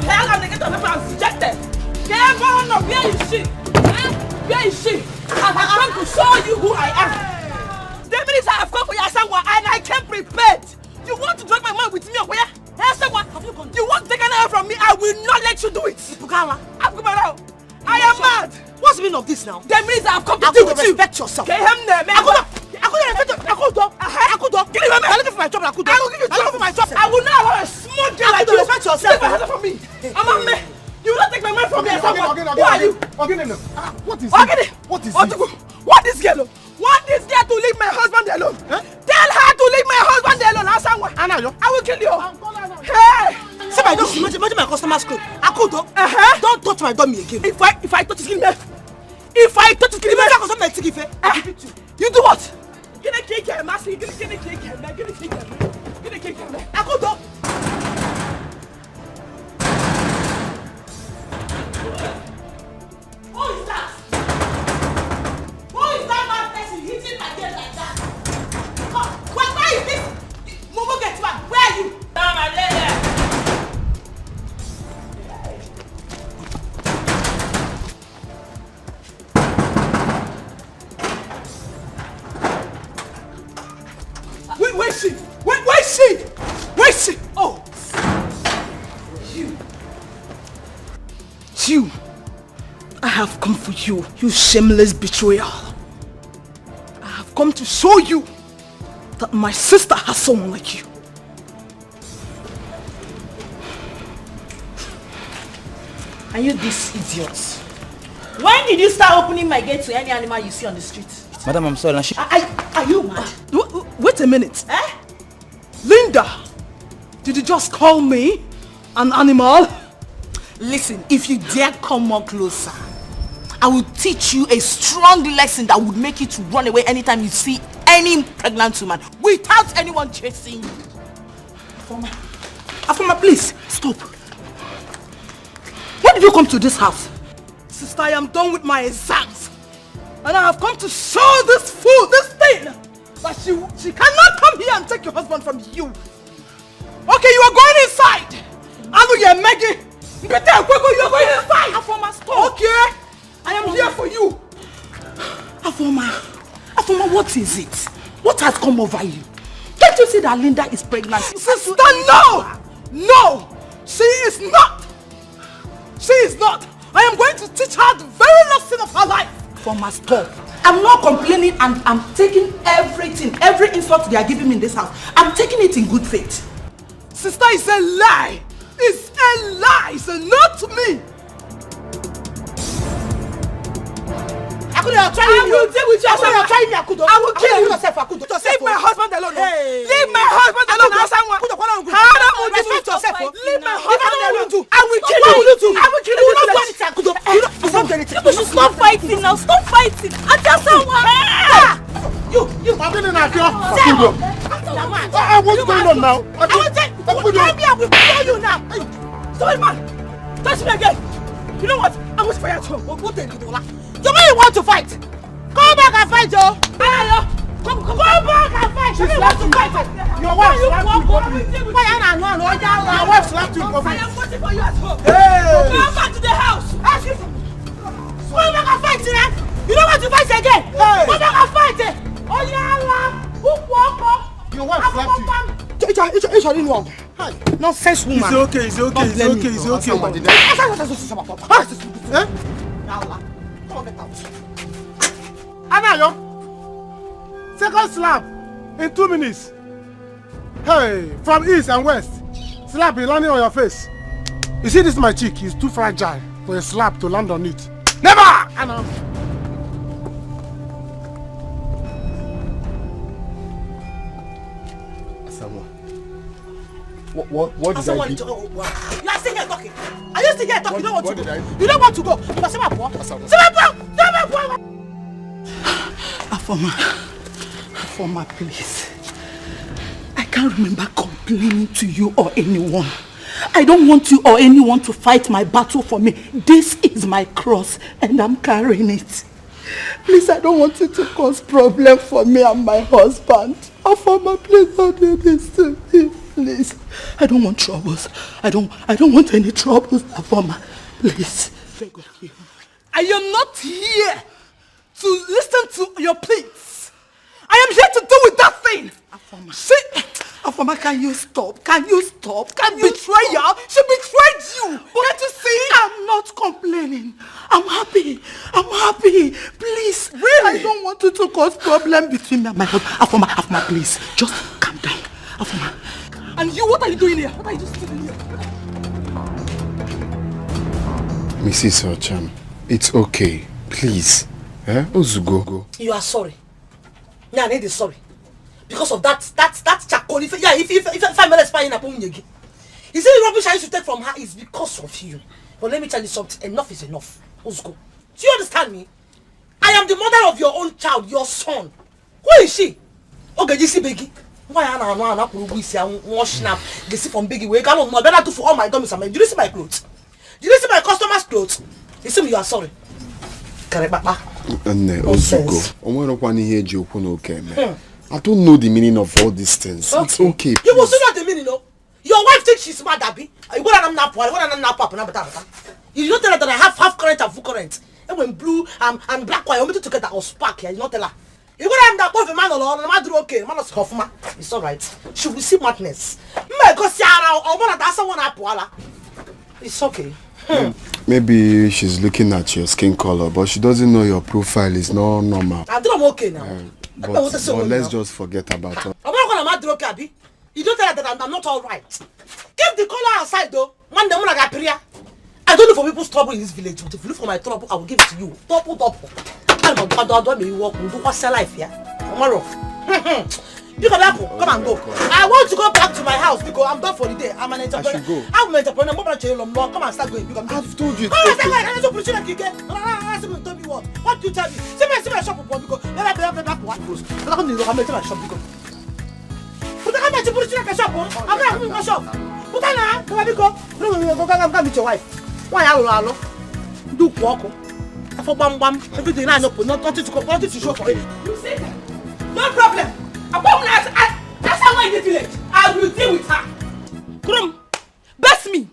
of hell and the gate of heaven has rejected. Where is she? Where is she? I have come to show you who I am. The minutes I have come for Yasawa and I came prepared. You want to drag my man with me or where? Yasawa, you want to take an hour from me? I will not let you do it. I am mad. What's the meaning of this now? The minutes I have come to deal with you. Respect yourself. Give me my job. I will not allow a small girl like you. Respect yourself. Take my hand from me. You will not take my man from me. Who are you? What is it? What is it? Want this girl? Want this girl to leave my husband alone? Tell her to leave my husband alone. I will kill you. Hey! See my door. Imagine my customer's clothes. Don't touch my dummy again. If I touch his skin, you do what? Get a cake here, Master. Get a cake here. Who is that? Who is that mad person hitting my head like that? Come, where is this? Momo get back. Where are you? Down my leg. Where is she? Where is she? Oh. You. I have come for you, you shameless betrayal. I have come to show you that my sister has someone like you. And you this idiot. When did you start opening my gate to any animal you see on the street? Madam, I'm sorry. Are you mad? Wait a minute. Linda, did you just call me an animal? Listen, if you dare come more closer, I will teach you a strong lesson that would make you to run away anytime you see any pregnant woman without anyone chasing you. Afoma, please, stop. When did you come to this house? Sister, I am done with my exams. And I have come to show this fool, this thing, that she cannot come here and take your husband from you. Okay, you are going inside. Anu, you're Maggie. You are going inside. Afoma, stop. Okay, I am here for you. Afoma, what is it? What has come over you? Can't you see that Linda is pregnant? Sister, no, she is not. She is not. I am going to teach her the very lesson of her life. Afoma, stop. I'm not complaining and I'm taking everything, every insult they are giving me in this house. I'm taking it in good faith. Sister, it's a lie. It's a lie. It's not to me. I will deal with you. I will kill you. Leave my husband alone. Leave my husband alone. Respect yourself. Leave my husband alone. I will kill you. I will kill you. You should stop fighting now. Stop fighting. I tell someone. You. What's going on now? I will take. I will kill you now. Sorry, man. Touch me again. You know what? I was fired home. You mean you want to fight? Come back and fight, Joe. Come back and fight. You want to fight? Your wife slapped you. Your wife slapped you. I am waiting for you at home. Hey! Come back to the house. Come back and fight, man. You don't want to fight again. Hey! Come back and fight. Oh yeah, your wife slapped you. Nonsense woman. It's okay. Anayo, second slap in 2 minutes. Hey, from east and west, slap is landing on your face. You see this my cheek is too fragile for a slap to land on it. Never! Anna. What did I do? You are still here talking. Are you still here talking? You don't want to go. You don't want to go. You must say my boy. Afoma, please. I can't remember complaining to you or anyone. I don't want you or anyone to fight my battle for me. This is my cross and I'm carrying it. Please, I don't want you to cause problem for me and my husband. Afoma, please don't do this to me. Please. I don't want troubles. I don't want any troubles, Afoma. Please. I am not here to listen to your pleas. I am here to deal with that thing. Afoma. See, Afoma, can you stop? Can you stop? Betrayal? She betrayed you. Can't you see? I'm not complaining. I'm happy. Please. Really? I don't want you to cause problem between me and my husband. Afoma, please. Just calm down. Afoma. And you, what are you doing here? What are you just doing here? Mrs. Ocham, it's okay. Please. Ozugo. You are sorry. Yeah, I need is sorry. Because of that charcoal. If I'm not spying upon you again. You see the rubbish I used to take from her is because of you. But let me tell you something. Enough is enough. Ozugo. Do you understand me? I am the mother of your own child, your son. Who is she? Okay, you see Biggie. Why am I not washing up? You see from Biggie. We cannot know better to for all my dummies. Do you see my clothes? Do you see my customers' clothes? You see me, you are sorry. I don't know the meaning of all these things. Okay. It's okay. You will see not the meaning, no? Your wife thinks she's mad, Abby. You go and nap. You don't tell her that I have half current and full current. And when blue and black wire, you together or spark here. You don't tell her. You go and nap off a man alone, and man do okay. Man is Hoffman. It's all right. She will see madness. It's okay. Maybe she's looking at your skin color, but she doesn't know your profile is not normal. I'm okay now. But let's just forget about her. I'm not gonna mad okay, Abby. You don't tell her that I'm not all right. Keep the color aside though. Man, the I got prayer. I don't look for people's trouble in this village, but if you look for my trouble, I will give it to you. Double. I'm not me walk and do what's your life here. Tomorrow. You can apple. Come and go. I want to go back to my house because I'm done for the day. I'm an entrepreneur. I should go. I'm an entrepreneur. Come and start going. I've told you. What do you tell me? See my shop because let me back what goes. I'm going to my shop because. But I'm not to put you in a shop. I'm not in my shop. But I know. Go with your wife. Why are you do walk? For bam everything I know, not to show for it. You see that? No problem. That's how I in the village. I will deal with her. Krum, bless me.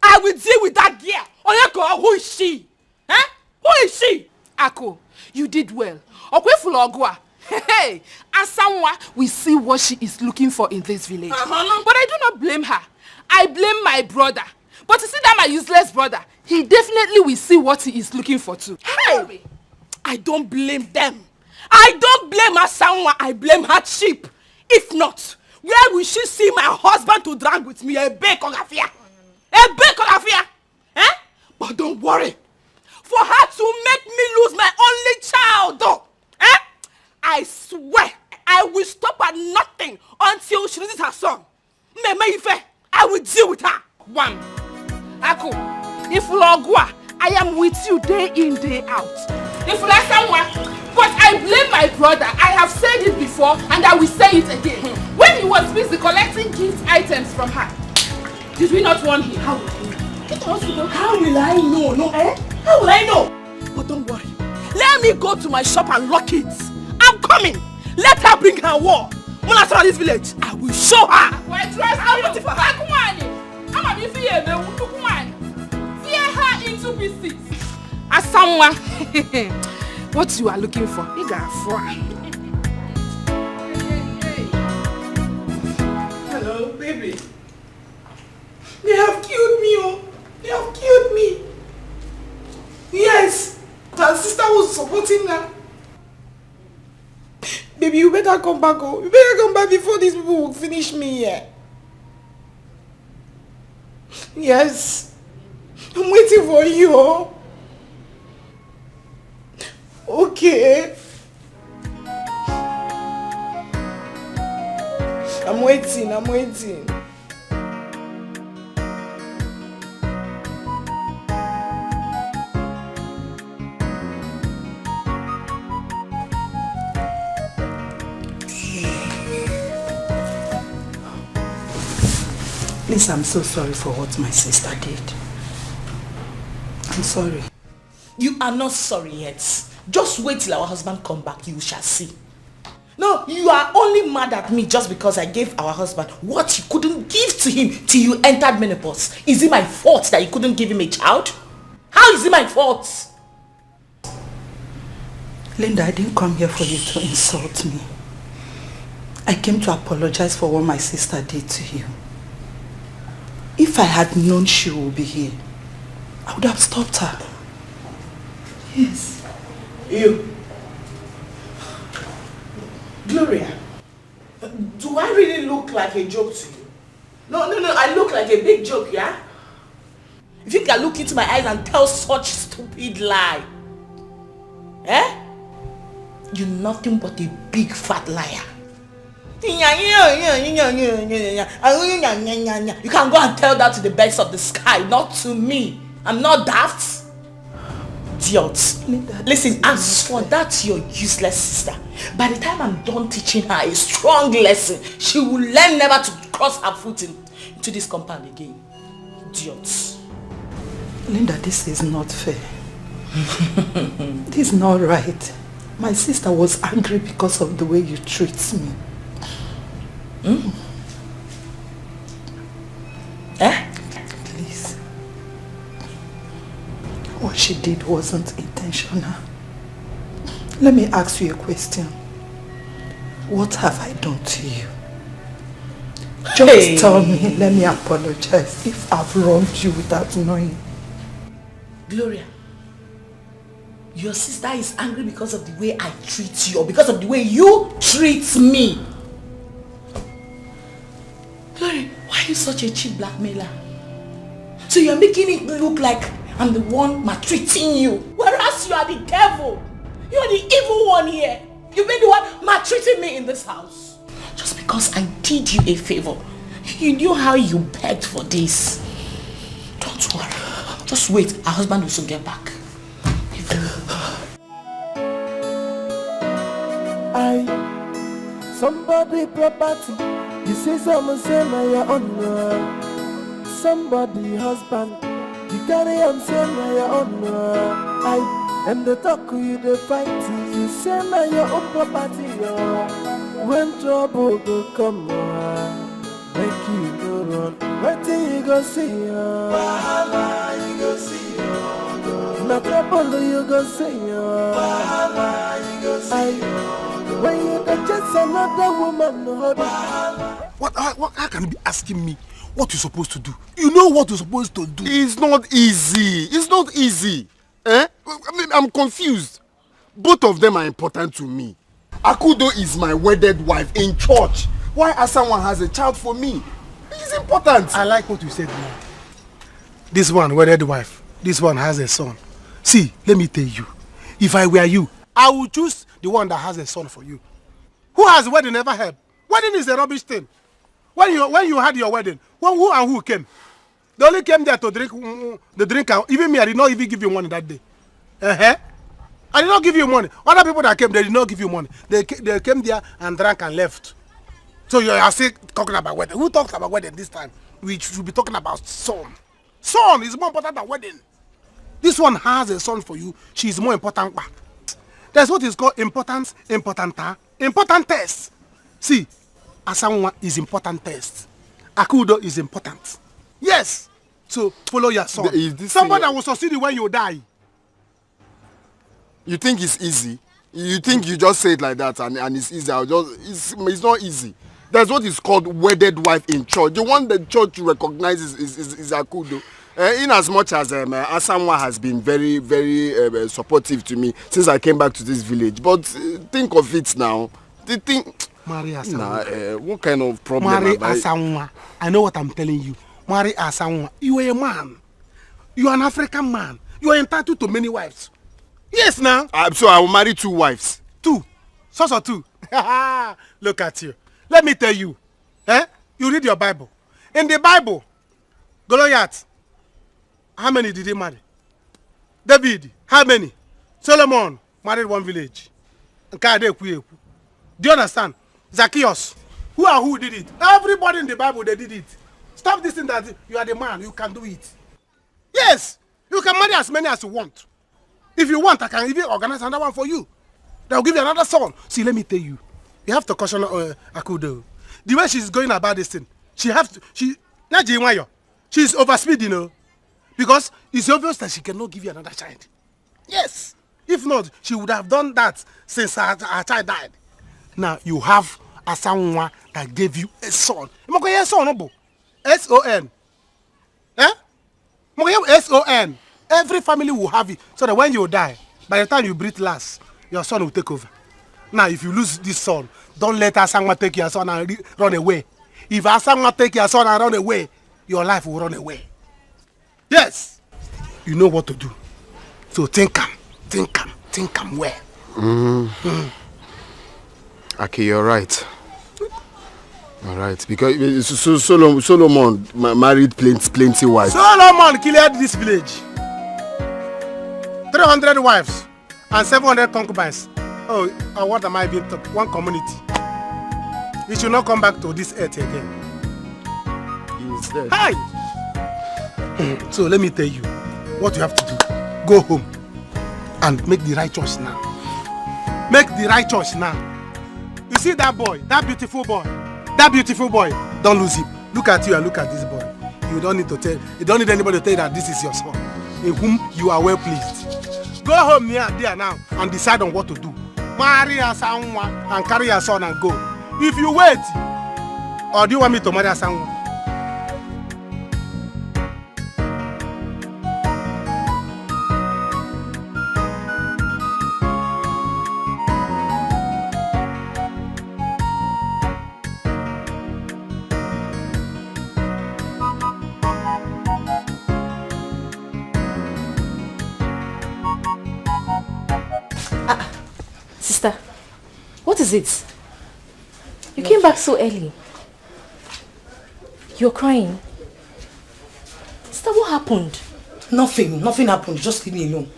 I will deal with that girl. Oyeko, who is she? Huh? Who is she? Ako, you did well. Okwefulogwa. Hey, as someone we see what she is looking for in this village. But I do not blame her. I blame my brother. But you see that my useless brother, he definitely will see what he is looking for too. Hey, I don't blame them. I don't blame her someone. I blame her cheap. If not, where will she see my husband to drag with me? A bacon affair. Eh? But don't worry. For her to make me lose my only child, though. Eh? I swear, I will stop at nothing until she loses her son. I will deal with her. One. Ako, if Logwa, I am with you day in, day out. If someone, but I blame my brother. I have said it before and I will say it again. When he was busy collecting gift items from her, did we not warn him? How will I know? How will I know? No, eh? How will I know? But don't worry. Let me go to my shop and lock it. I'm coming. Let her bring her war. When I saw this village, I will show her. I will for her. Tear her into pieces. As someone, what you are looking for, you got for. Hello, baby. They have killed me, oh. They have killed me. Yes, her sister was supporting her. Baby, you better come back, oh. You better come back before these people will finish me here. Yes. I'm waiting for you, oh. Okay. I'm waiting. Please, I'm so sorry for what my sister did. I'm sorry. You are not sorry yet. Just wait till our husband come back, you shall see. No, you are only mad at me just because I gave our husband what you couldn't give to him till you entered menopause. Is it my fault that you couldn't give him a child? How is it my fault? Linda, I didn't come here for you to insult me. I came to apologize for what my sister did to you. If I had known she would be here, I would have stopped her. Yes. You. Gloria, do I really look like a joke to you? No, I look like a big joke, yeah? If you can look into my eyes and tell such stupid lie, eh? You're nothing but a big fat liar. You can go and tell that to the birds of the sky, not to me. I'm not daft. Idiots. Listen, as for that your useless sister, by the time I'm done teaching her a strong lesson, she will learn never to cross her foot into this compound again. Idiots. Linda, this is not fair. This is not right. My sister was angry because of the way you treat me. Eh? Please. What she did wasn't intentional. Let me ask you a question. What have I done to you? Just tell me, let me apologize if I've wronged you without knowing. Gloria, your sister is angry because of the way I treat you or because of the way you treat me. Gloria, why are you such a cheap blackmailer? So you're making it look like I'm the one maltreating you, whereas you are the devil. You're the evil one here. You've been the one maltreating me in this house. Just because I did you a favor. You knew how you begged for this. Don't worry. Just wait. Our husband will soon get back. Somebody property. You say someone say my your own. Somebody husband. You carry him say my your own. And the talk you the fight. You say my your own property. When trouble go come, make you go run. Wait till you go see Wahala, you go see no trouble you go see Wahala, you go see when you can chase another woman, What? How can you be asking me what you're supposed to do? You know what you're supposed to do. It's not easy. It's not easy. Eh? I'm confused. Both of them are important to me. Akudo is my wedded wife in church. Why someone has a child for me? It's important. I like what you said now. This one wedded wife. This one has a son. See, let me tell you. If I were you, I would choose the one that has a son for you. Who has wedding never help? Wedding is a rubbish thing. When you had your wedding, who and who came? They only came there to drink the drink. Even me, I did not even give you money that day. I did not give you money. Other people that came, they did not give you money. They came there and drank and left. So you are still talking about wedding. Who talks about wedding this time? We should be talking about son. Son is more important than wedding. This one has a son for you. She is more important. That's what is called importance, important test. See, Asanwa is important test. Akudo is important. Yes. So follow your son. Somebody that will succeed when you die. You think it's easy? You think you just say it like that and it's easy? It's not easy. That's what is called wedded wife in church. The one the church recognizes is Akudo. In as much as Asanwa has been very, very supportive to me since I came back to this village. But think of it now. Marry Asanwa. What kind of problem? Marry Asanwa. I know what I'm telling you. Marry Asanwa. You are a man. You are an African man. You are entitled to many wives. Yes, now. So I will marry 2 wives. 2. So 2. Look at you. Let me tell you. You read your Bible. In the Bible, Goliath, how many did he marry? David, how many? Solomon married 1 village. Do you understand? Zacchaeus, who did it? Everybody in the Bible, they did it. Stop this thing that you are the man, you can do it. Yes, you can marry as many as you want. If you want, I can even organize another one for you. They'll give you another son. See, let me tell you. You have to caution Akudo. The way she's going about this thing, she's overspeed, you know. Because it's obvious that she cannot give you another child. Yes. If not, she would have done that since her child died. Now, you have a someone that gave you a son. S-O-N. Eh? S-O-N. Every family will have it. So that when you die, by the time you breathe last, your son will take over. Now, if you lose this son, don't let Asangwa take your son and run away. If Asangwa take your son and run away, your life will run away. Yes! You know what to do. So think well. Okay, you're right. All right, because Solomon married plenty wives. Solomon killed this village. 300 wives and 700 concubines. Oh, what am I being taught? One community. He should not come back to this earth again. He's dead. Hi! So let me tell you what you have to do. Go home and make the right choice now. Make the right choice now. You see that boy, that beautiful boy, don't lose him. Look at you and look at this boy. You don't need anybody to tell you that this is your son, in whom you are well pleased. Go home here and there now and decide on what to do. Marry someone and carry your son and go. If you wait, or do you want me to marry someone? Sister, what is it? You came back so early. You're crying. Sister, what happened? Nothing happened. Just leave me alone.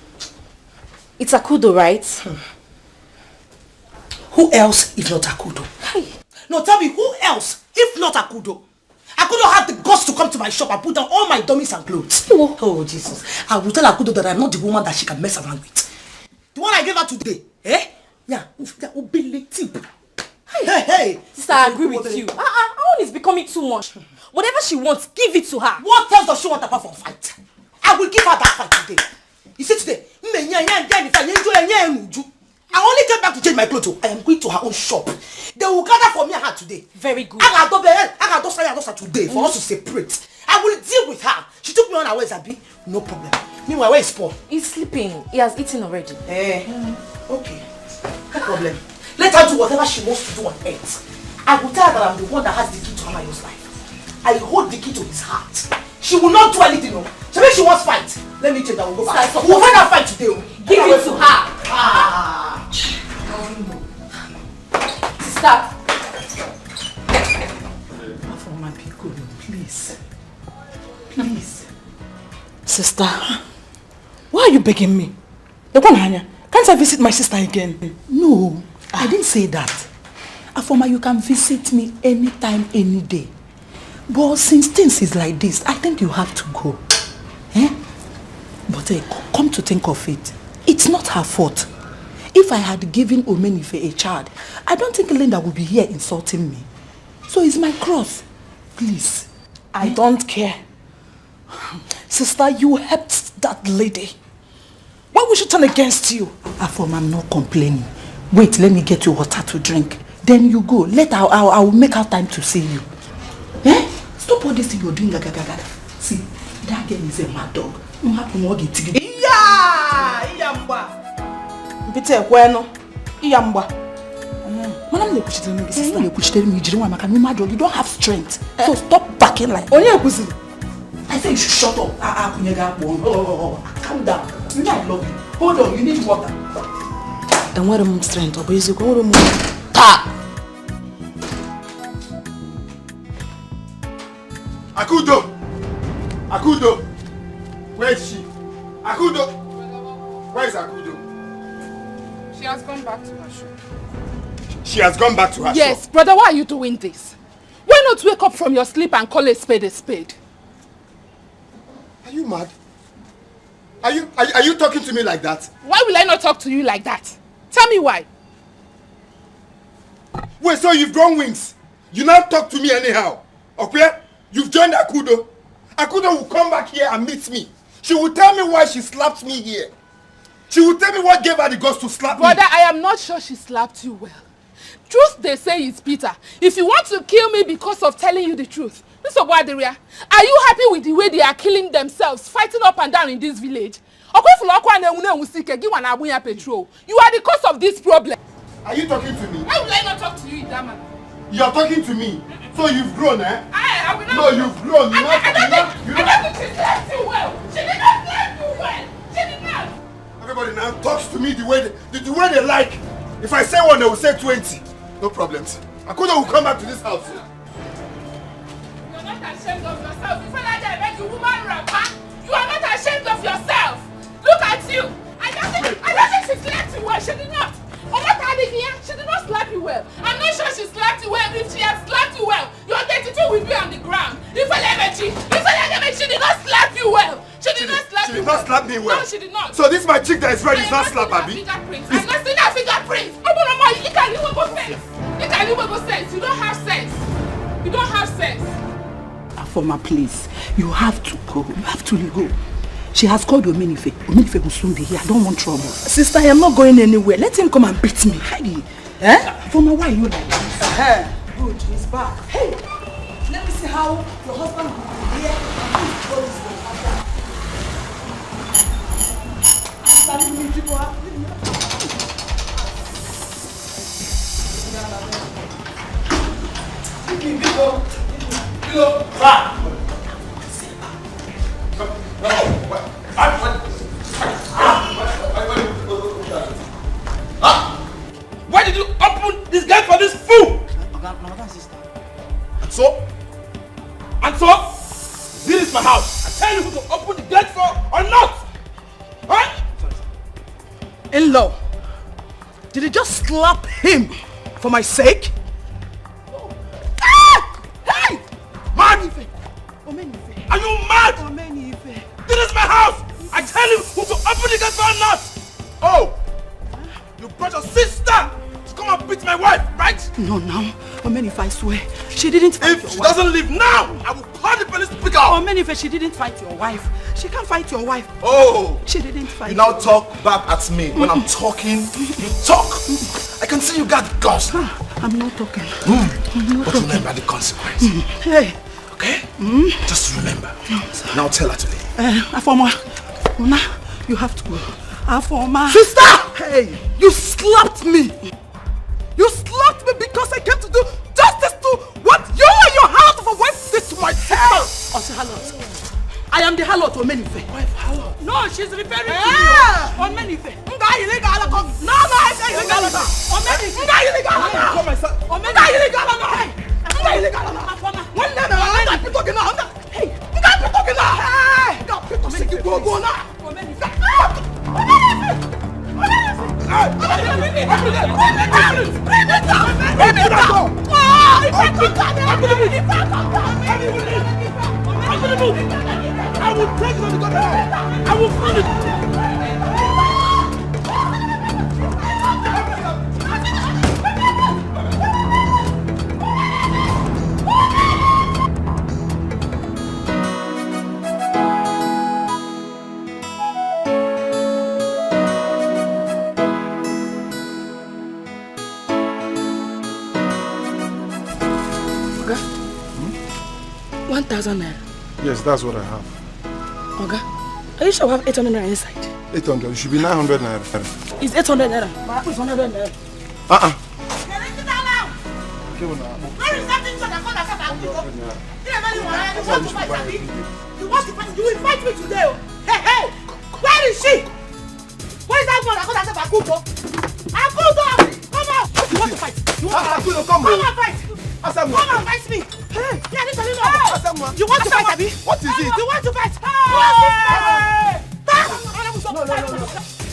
It's Akudo, right? Who else if not Akudo? Hey. No, tell me, who else if not Akudo? Akudo had the guts to come to my shop and put down all my dummies and clothes. Oh, Jesus. I will tell Akudo that I'm not the woman that she can mess around with. The one I gave her today, eh? Yeah, Hey. Sister, I agree with you. Our own is becoming too much. Whatever she wants, give it to her. What else does she want apart from fight? I will give her that fight today. You see today, I only came back to change my clothes. I am going to her own shop. They will gather for me and her today. Very good. I got those today for us to separate. I will deal with her. She took me on her ways, Abi. No problem. Meanwhile, where is Paul? He's sleeping. He has eaten already. Okay. No problem. Let her do whatever she wants to do on earth. I will tell her that I'm the one that has the key to Amayo's life. I hold the key to his heart. She will not do anything. No. So when she wants fight, let me check that we'll go back. We'll find her fight today. Give it to her. Sister. For my people, please. Sister, why are you begging me? Can't I visit my sister again? No, I didn't say that. Afoma, you can visit me anytime, any day. But since things is like this, I think you have to go. But come to think of it, it's not her fault. If I had given Omenife a child, I don't think Linda would be here insulting me. So it's my cross. Please. I don't care. Sister, you helped that lady. Why would she turn against you? Afoma, I'm not complaining. Wait, let me get you water to drink. Then you go. Later, I will make out time to see you. Stop all this thing you're doing. See, that girl is a mad dog. You have to walk it together. Iyamba. Mpite kweno. Iyamba. Madam, you don't have strength. So stop backing like. I say you should shut up. Calm down. You know I love you. Hold on, you need water. Then what am strength? Or basically, what am Akudo! Where is she? Akudo! Where is Akudo? She has gone back to her shop. She has gone back to her shop? Yes, brother, why are you doing this? Why not wake up from your sleep and call a spade a spade? Are you mad? Are you talking to me like that? Why will I not talk to you like that? Tell me why. Wait, so you've grown wings? You now talk to me anyhow. Okay? You've joined Akudo. Akudo will come back here and meet me. She will tell me why she slapped me here. She will tell me what gave her the guts to slap me. Brother, I am not sure she slapped you well. Truth they say is Peter. If you want to kill me because of telling you the truth, Mr. Guadiria, are you happy with the way they are killing themselves, fighting up and down in this village? You are the cause of this problem. Are you talking to me? Why would I not talk to you in that manner? You're talking to me. So you've grown, eh? I will not. No, you've grown. I don't think she slept you well. She did not sleep you well. She did not. Everybody now talks to me the way they like. If I say one, they will say 20. No problems. Akudo will come back to this house. You're not ashamed of yourself. Before I beg you, woman rapper, you are not ashamed of yourself. Look at you. I don't think she slapped you well. She did not. She did not slap you well. I'm not sure she slapped you well. If she had slapped you well, your 32 will be on the ground. If she did not slap you well. She did not slap me well. No, she did not. So this is my chick that is ready. It's not slap, Abi. I'm not seeing that fingerprint. You don't have sense. You don't have sense. Afoma, please. You have to go. You have to go. She has called Omenife. Omenife will soon be here. I don't want trouble. Sister, I am not going anywhere. Let him come and beat me. Hey. Afoma, why are you like this? Good, he's back. Hey, let me see how your husband will be here. Why did you open this gate for this fool? And so? This is my house. I tell you who to open the gate for or not. Huh? In-law, did you just slap him for my sake? Hey! Mad! Are you mad? This is my house! I tell you who to open the gate for or not! Oh! You brought your sister to come and beat my wife, right? No, Omenife, I swear. She didn't fight your wife. If she doesn't leave now, I will call the police to pick her up. Omenife, she didn't fight your wife. She can't fight your wife. Oh! She didn't fight You now talk back at me. When I'm talking, you talk. I can see you got guts. I'm not talking. But remember the consequence. Hey. Okay? Just remember. Now tell her today. Afoma, you have to go. Afoma. Sister! Hey, you slapped me. You slapped me because I came to do justice to what you and your house of a wife did to my sister. Ose Halot. I am the Halot Omenife. Wife Halot? No, she's referring to you. Omenife. No, I say illegal. Omenife. Illegal. I will take you to the I will find it. Oga, 1,000 naira. Yes, that's what I have. Oga, are you sure we have 800 naira inside? 800. It should be 900 naira. It's 800 naira. My apple is 100 naira. Where is that thing that you want to fight? You will fight me today. Hey! Where is she? Where is that one that got Akudo? Akudo! Come on! You want to fight? Come on, fight! Come on, fight me! Hey! You want to fight, Abi? What is it? You want to fight? No.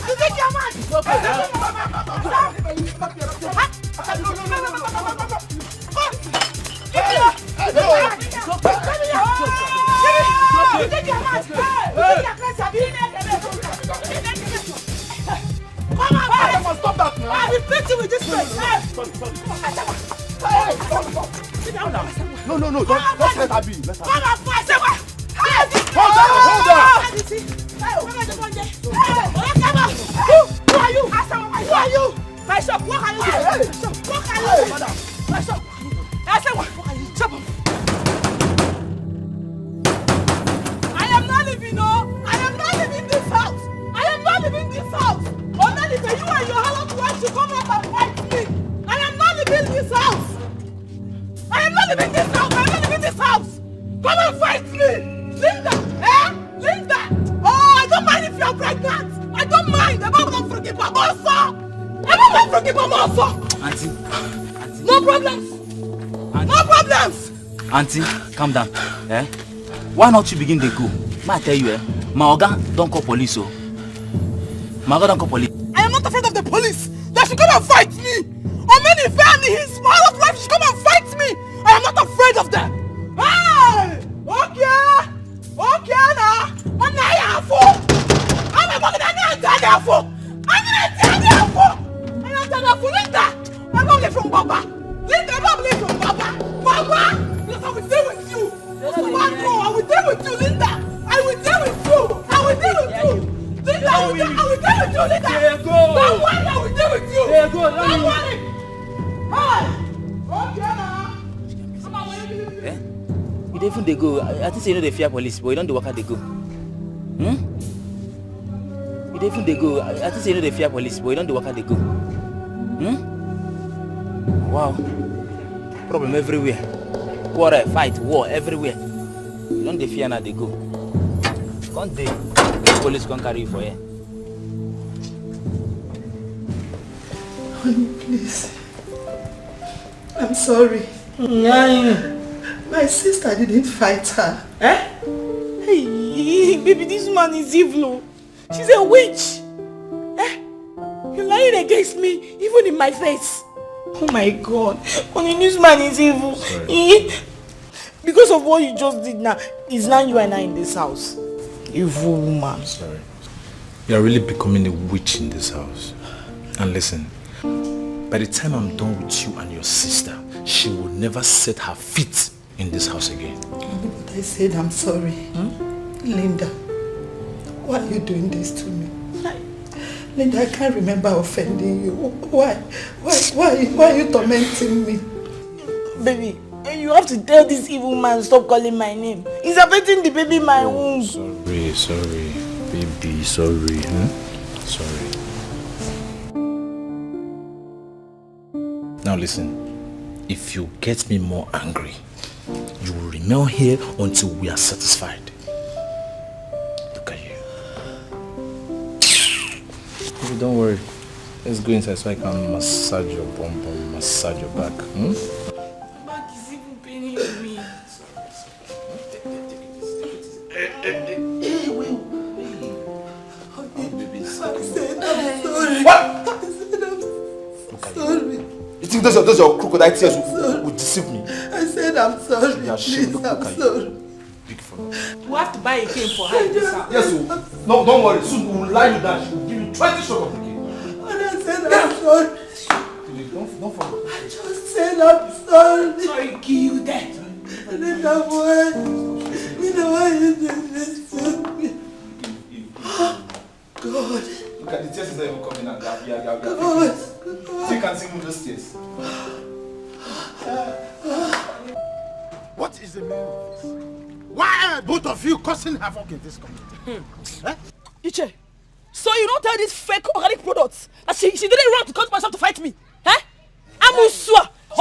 You think you're mad? Come on, stop that now! I will beat you with this place! No. Let's let her be. Let her be. Come and fight. Say what? Hold on. Who are you? Who are you? Bishop, what are you doing? What are you doing? Bishop, I said what? What are you doing? I am not living, no. I am not living this house. I am not living this house. Only you and your husband want to come up and fight me. I am not living this house. I am not living this house. I am not living this house. Come and fight me. Linda, Linda. Oh, I don't mind if you are pregnant. I don't mind. I'm not forgive my also. I'm not forgive my also. Auntie. No problems. No problems. Auntie, calm down. Why not you begin to go? I tell you, my oga don't call police, oh. My oga don't call police. I am not afraid of the police. They should come and fight me. Omeni family, his mother's wife should come and fight me. I am not afraid of them. Hey! Okay now. I'm not here for. I'm not here for. Linda. I'm only from Baba. Linda, I'm only from Baba. Baba, yes, I will deal with you. I will deal with you, Linda. I will deal with you. I will deal with you. Linda, I will deal with you, Linda. Don't worry, I will deal with you. Don't worry. Hey! Okay now. You don't even they go. I think you know they fear police, but you don't do work they go. You don't even they go. I think you know they fear police, but you don't do work they go. Wow. Problem everywhere. Quarrel, fight, war everywhere. You don't they fear now they go. Can't they? The police can't carry you for here. Please. I'm sorry. My sister didn't fight her. Hey, baby, this man is evil. She's a witch. You're lying against me, even in my face. Oh my God. Honey, this man is evil. Because of what you just did now, it's now you and I in this house. Evil woman. Sorry. You're really becoming a witch in this house. And listen, by the time I'm done with you and your sister, she will never set her feet in this house again. But I said I'm sorry. Linda, why are you doing this to me? Linda, I can't remember offending you. Why are you tormenting me? Baby, you have to tell this evil man stop calling my name. He's affecting the baby in my womb. Sorry, baby, sorry. Sorry. Now listen, if you get me more angry, you will remain here until we are satisfied. Look at you. Baby, don't worry. Let's go inside so I can massage your bum, massage your back. My back is even paining me. What? You think those your crocodile tears will deceive me? I said I'm sorry. Please, I'm sorry. We have to buy a cane for her in this house. Yes, no, don't worry. Soon we will lie you down. She will give you 20 shots of the cane. And I said I'm sorry. Don't fall. I just said I'm sorry. Sorry, kill you dead. I didn't know why. You know why you did this to me. God. Look at the tears is not even coming out. God. So you can sing with those tears. What is the meaning of this? Why are both of you causing havoc in this community? Iche, so you don't tell these fake organic products that she didn't run to come to myself to fight me? Amusua! I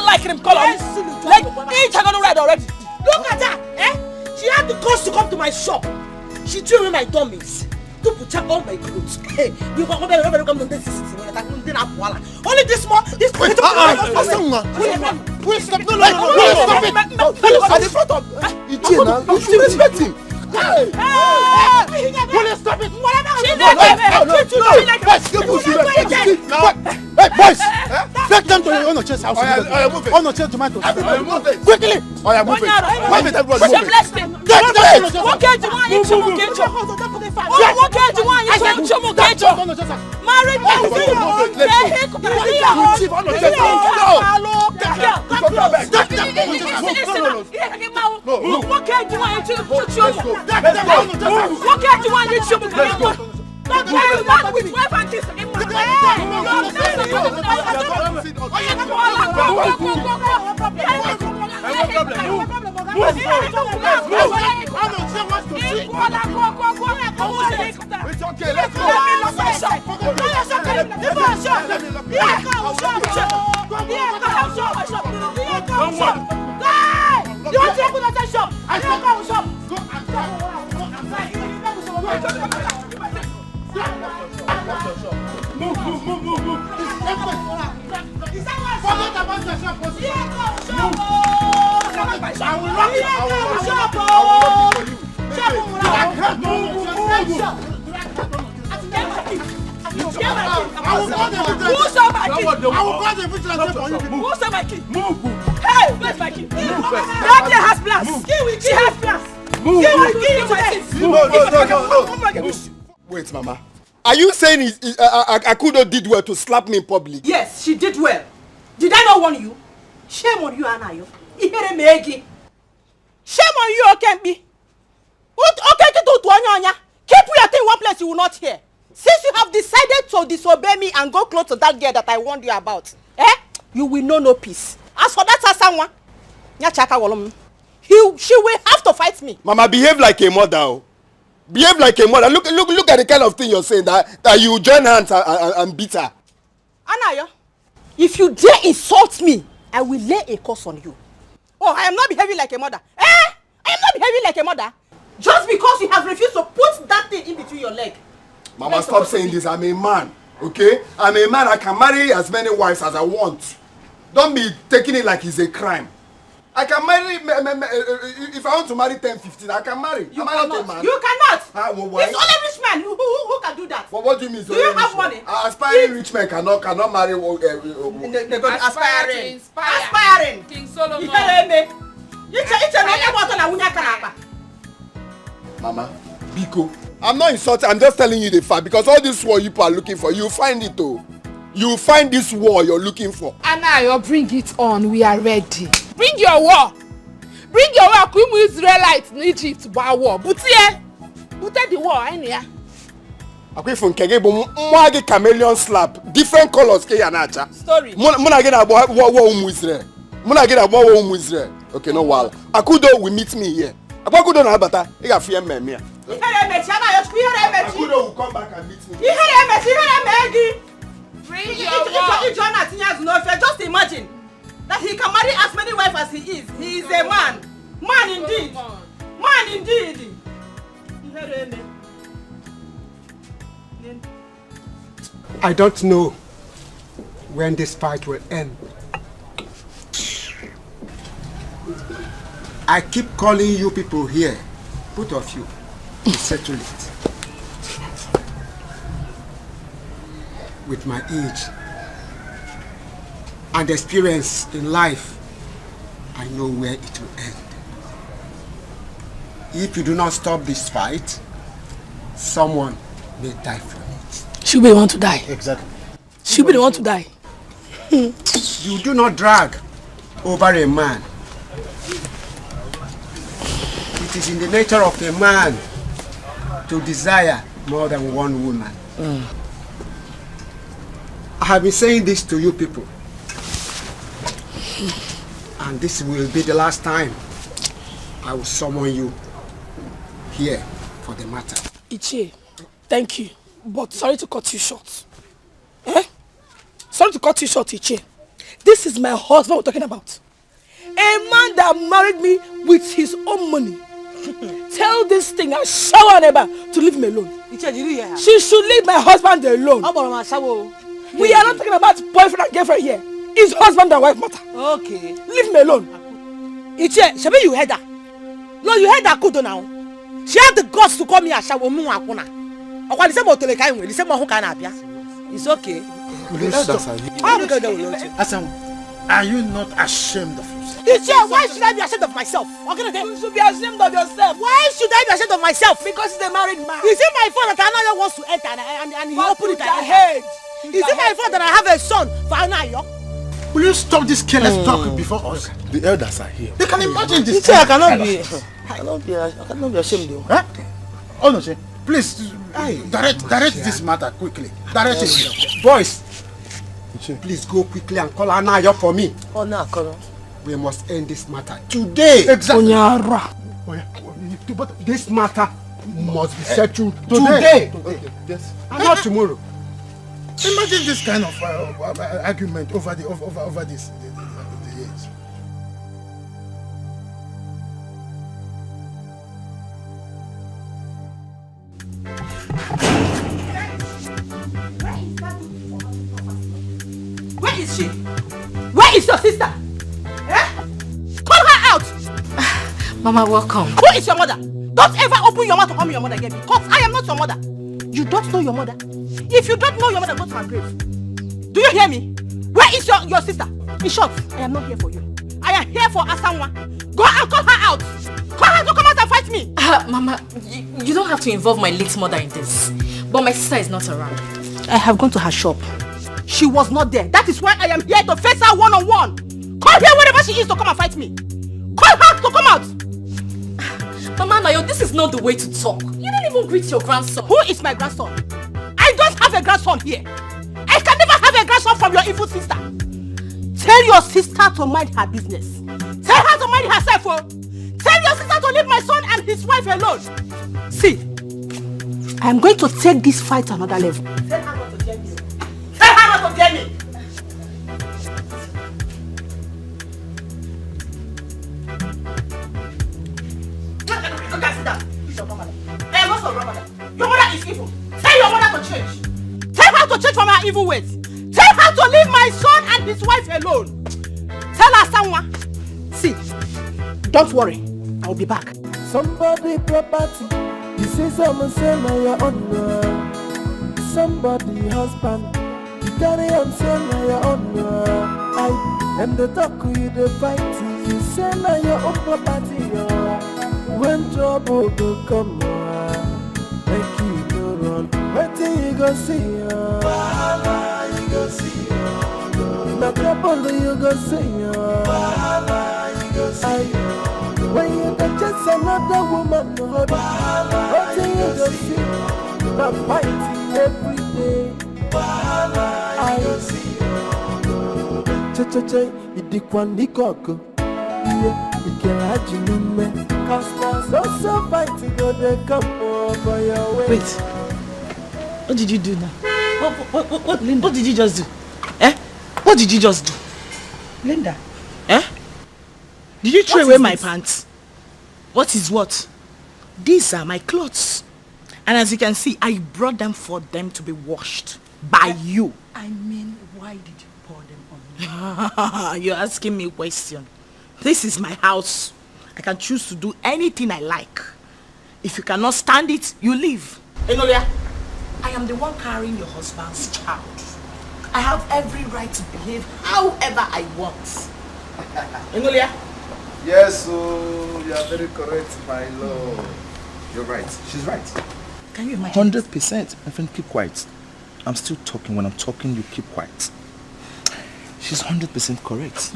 like him, call on. Like, each are gonna ride already. Look at her, She had the cost to come to my shop. She threw away my dummies. To put all my clothes. Hey, you come over come to this city. Only this more. This wait, stop. No, stop it. At the front of you should respect him. Hey! Will you stop it? Hey, boys! Take them to the Unchecked house. Unchecked tomatoes. Quickly! Move it. Move it, everybody. Move it. Get Married man, see your own day. What can't you want to What can't you want to Don't marry man with wife and kids. It's okay, let's go. Move. Forget about the shop. I will rock it. Who's my key? Move. Hey, where's my key? That girl has plans. She has plans. Move. Wait, Mama. Are you saying Akudo did well to slap me in public? Yes, she did well. Did I not warn you? Shame on you, Anayo. Shame on you, Okembi. Keep your thing in one place you will not hear. Since you have decided to disobey me and go close to that girl that I warned you about, you will know no peace. As for that someone, she will have to fight me. Mama, behave like a mother. Behave like a mother. Look at the kind of thing you're saying that you join hands and beat her. Anayo, if you dare insult me, I will lay a curse on you. Oh, I am not behaving like a mother. I am not behaving like a mother. Just because you have refused to put that thing in between your leg. Mama, stop saying this. I'm a man, okay? I'm a man. I can marry as many wives as I want. Don't be taking it like it's a crime. I can marry, if I want to marry 10, 15, I can marry. You cannot. You cannot. Well, why? It's only rich men who can do that. Well, what do you mean? Do you have money? Aspiring rich men cannot marry. Aspiring. King Solomon. Mama, Biko, I'm not insulting. I'm just telling you the fact because all this war you are looking for, you find it though. You find this war you're looking for. Anayo, bring it on. We are ready. Bring your war. Bring your war. Kumu Israelites in Egypt by war. Butie the war, enia. Akwe from Kegebo, mwage chameleon slap. Different colors ke yanacha. Story. Muna get about war Israel. Muna get about war Israel. Okay, no wala. Akudo will meet me here. Akudo na bata. He got fear me here. Akudo will come back and meet me. Bring your war. Just imagine that he can marry as many wives as he is. He is a man. Man indeed. Man indeed. I don't know when this fight will end. I keep calling you people here, both of you, to settle it. With my age and experience in life, I know where it will end. If you do not stop this fight, someone may die from it. She'll be the one to die. Exactly. She'll be the one to die. You do not drag over a man. It is in the nature of a man to desire more than one woman. I have been saying this to you people. And this will be the last time I will summon you here for the matter. Ichie, thank you. But sorry to cut you short. Sorry to cut you short, Ichie. This is my husband we're talking about. A man that married me with his own money. Tell this thing, I shower never to leave me alone. She should leave my husband alone. We are not talking about boyfriend and girlfriend here. It's husband and wife matter. Okay. Leave me alone. Ichie, Shabe, you heard that? No, you heard that Kudo now. She had the guts to call me a shawo mu akuna. It's okay. Asan, are you not ashamed of yourself? Ichie, why should I be ashamed of myself? You should be ashamed of yourself. Why should should I be ashamed of myself? Because he's a married man. Is it my fault that Anayo wants to enter and he opened it ahead? Is it my fault that I have a son for Anayo? Will you stop this careless talk before us? The elders are here. They can imagine this. I cannot be ashamed though. Huh? Oh no, please direct this matter quickly. Direct it. Boys, please go quickly and call Anayo for me. Oh no, call. We must end this matter today. Exactly. But this matter must be settled today. Yes. And not tomorrow. Imagine this kind of argument over this. The years. Where is she? Where is your sister? Eh? Call her out! Mama, welcome. Who is your mother? Don't ever open your mouth to call me your mother again, because I am not your mother. You don't know your mother? If you don't know your mother, go to her grave. Do you hear me? Where is your sister? In short, I am not here for you. I am here for Asanwa. Go and call her out. Call her to come out and fight me. Mama, you don't have to involve my late mother in this. But my sister is not around. I have gone to her shop. She was not there. That is why I am here to face her one-on-one. Call her wherever she is to come and fight me. Call her to come out. Mama Nayo, this is not the way to talk. You didn't even greet your grandson. Who is my grandson? I don't have a grandson here. I can never have a grandson from your evil sister. Tell your sister to mind her business. Tell her to mind herself. Oh. Tell your sister to leave my son and his wife alone. See, I am going to take this fight to another level. Tell her not to dare me. Tell her not to dare me. Your mother is evil. Tell your mother to change. Tell her to change from her evil ways. Tell her to leave my son and his wife alone. Tell her someone. See, don't worry. I'll be back. Somebody property. You say someone say my your honor. Somebody husband. You carry on say my your honor. I am the talk you the fight. You say my your own property. When trouble go come. Make you go run. Wait till you go see you go see no trouble you go see you go see when you go chase another woman wait till you go see no fighting every day I go see che idikwani koko ikelajinume cause so fighting go dey come over your way. Wait, what did you do now? What did you just do? Eh? What did you just do? Linda. Eh? Did you throw away my pants? What is what? These are my clothes. And as you can see, I brought them for them to be washed by you. I mean, why did you pour them on me? You're asking me a question. This is my house. I can choose to do anything I like. If you cannot stand it, you leave. Enolia, I am the one carrying your husband's child. I have every right to behave however I want. Enolia? Yes, you are very correct, my lord. You're right. She's right. Can you imagine? 100%. My friend, keep quiet. I'm still talking. When I'm talking, you keep quiet. She's 100% correct.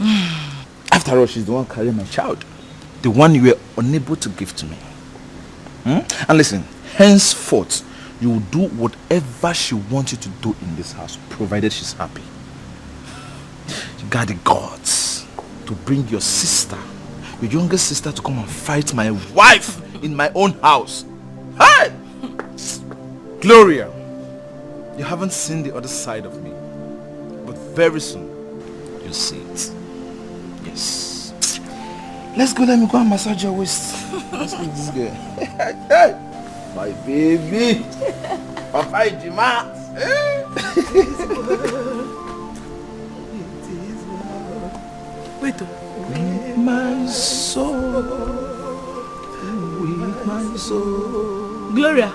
After all, she's the one carrying my child. The one you were unable to give to me. And listen, henceforth, you will do whatever she wants you to do in this house, provided she's happy. You got the guts to bring your sister, your younger sister, to come and fight my wife in my own house. Hey! Gloria, you haven't seen the other side of me, but very soon, you'll see it. Yes. Let's go, let me go and massage your waist. Let's go, this girl. Hey, my baby. Papa Ijima. Wait. With my soul. With my soul. Gloria.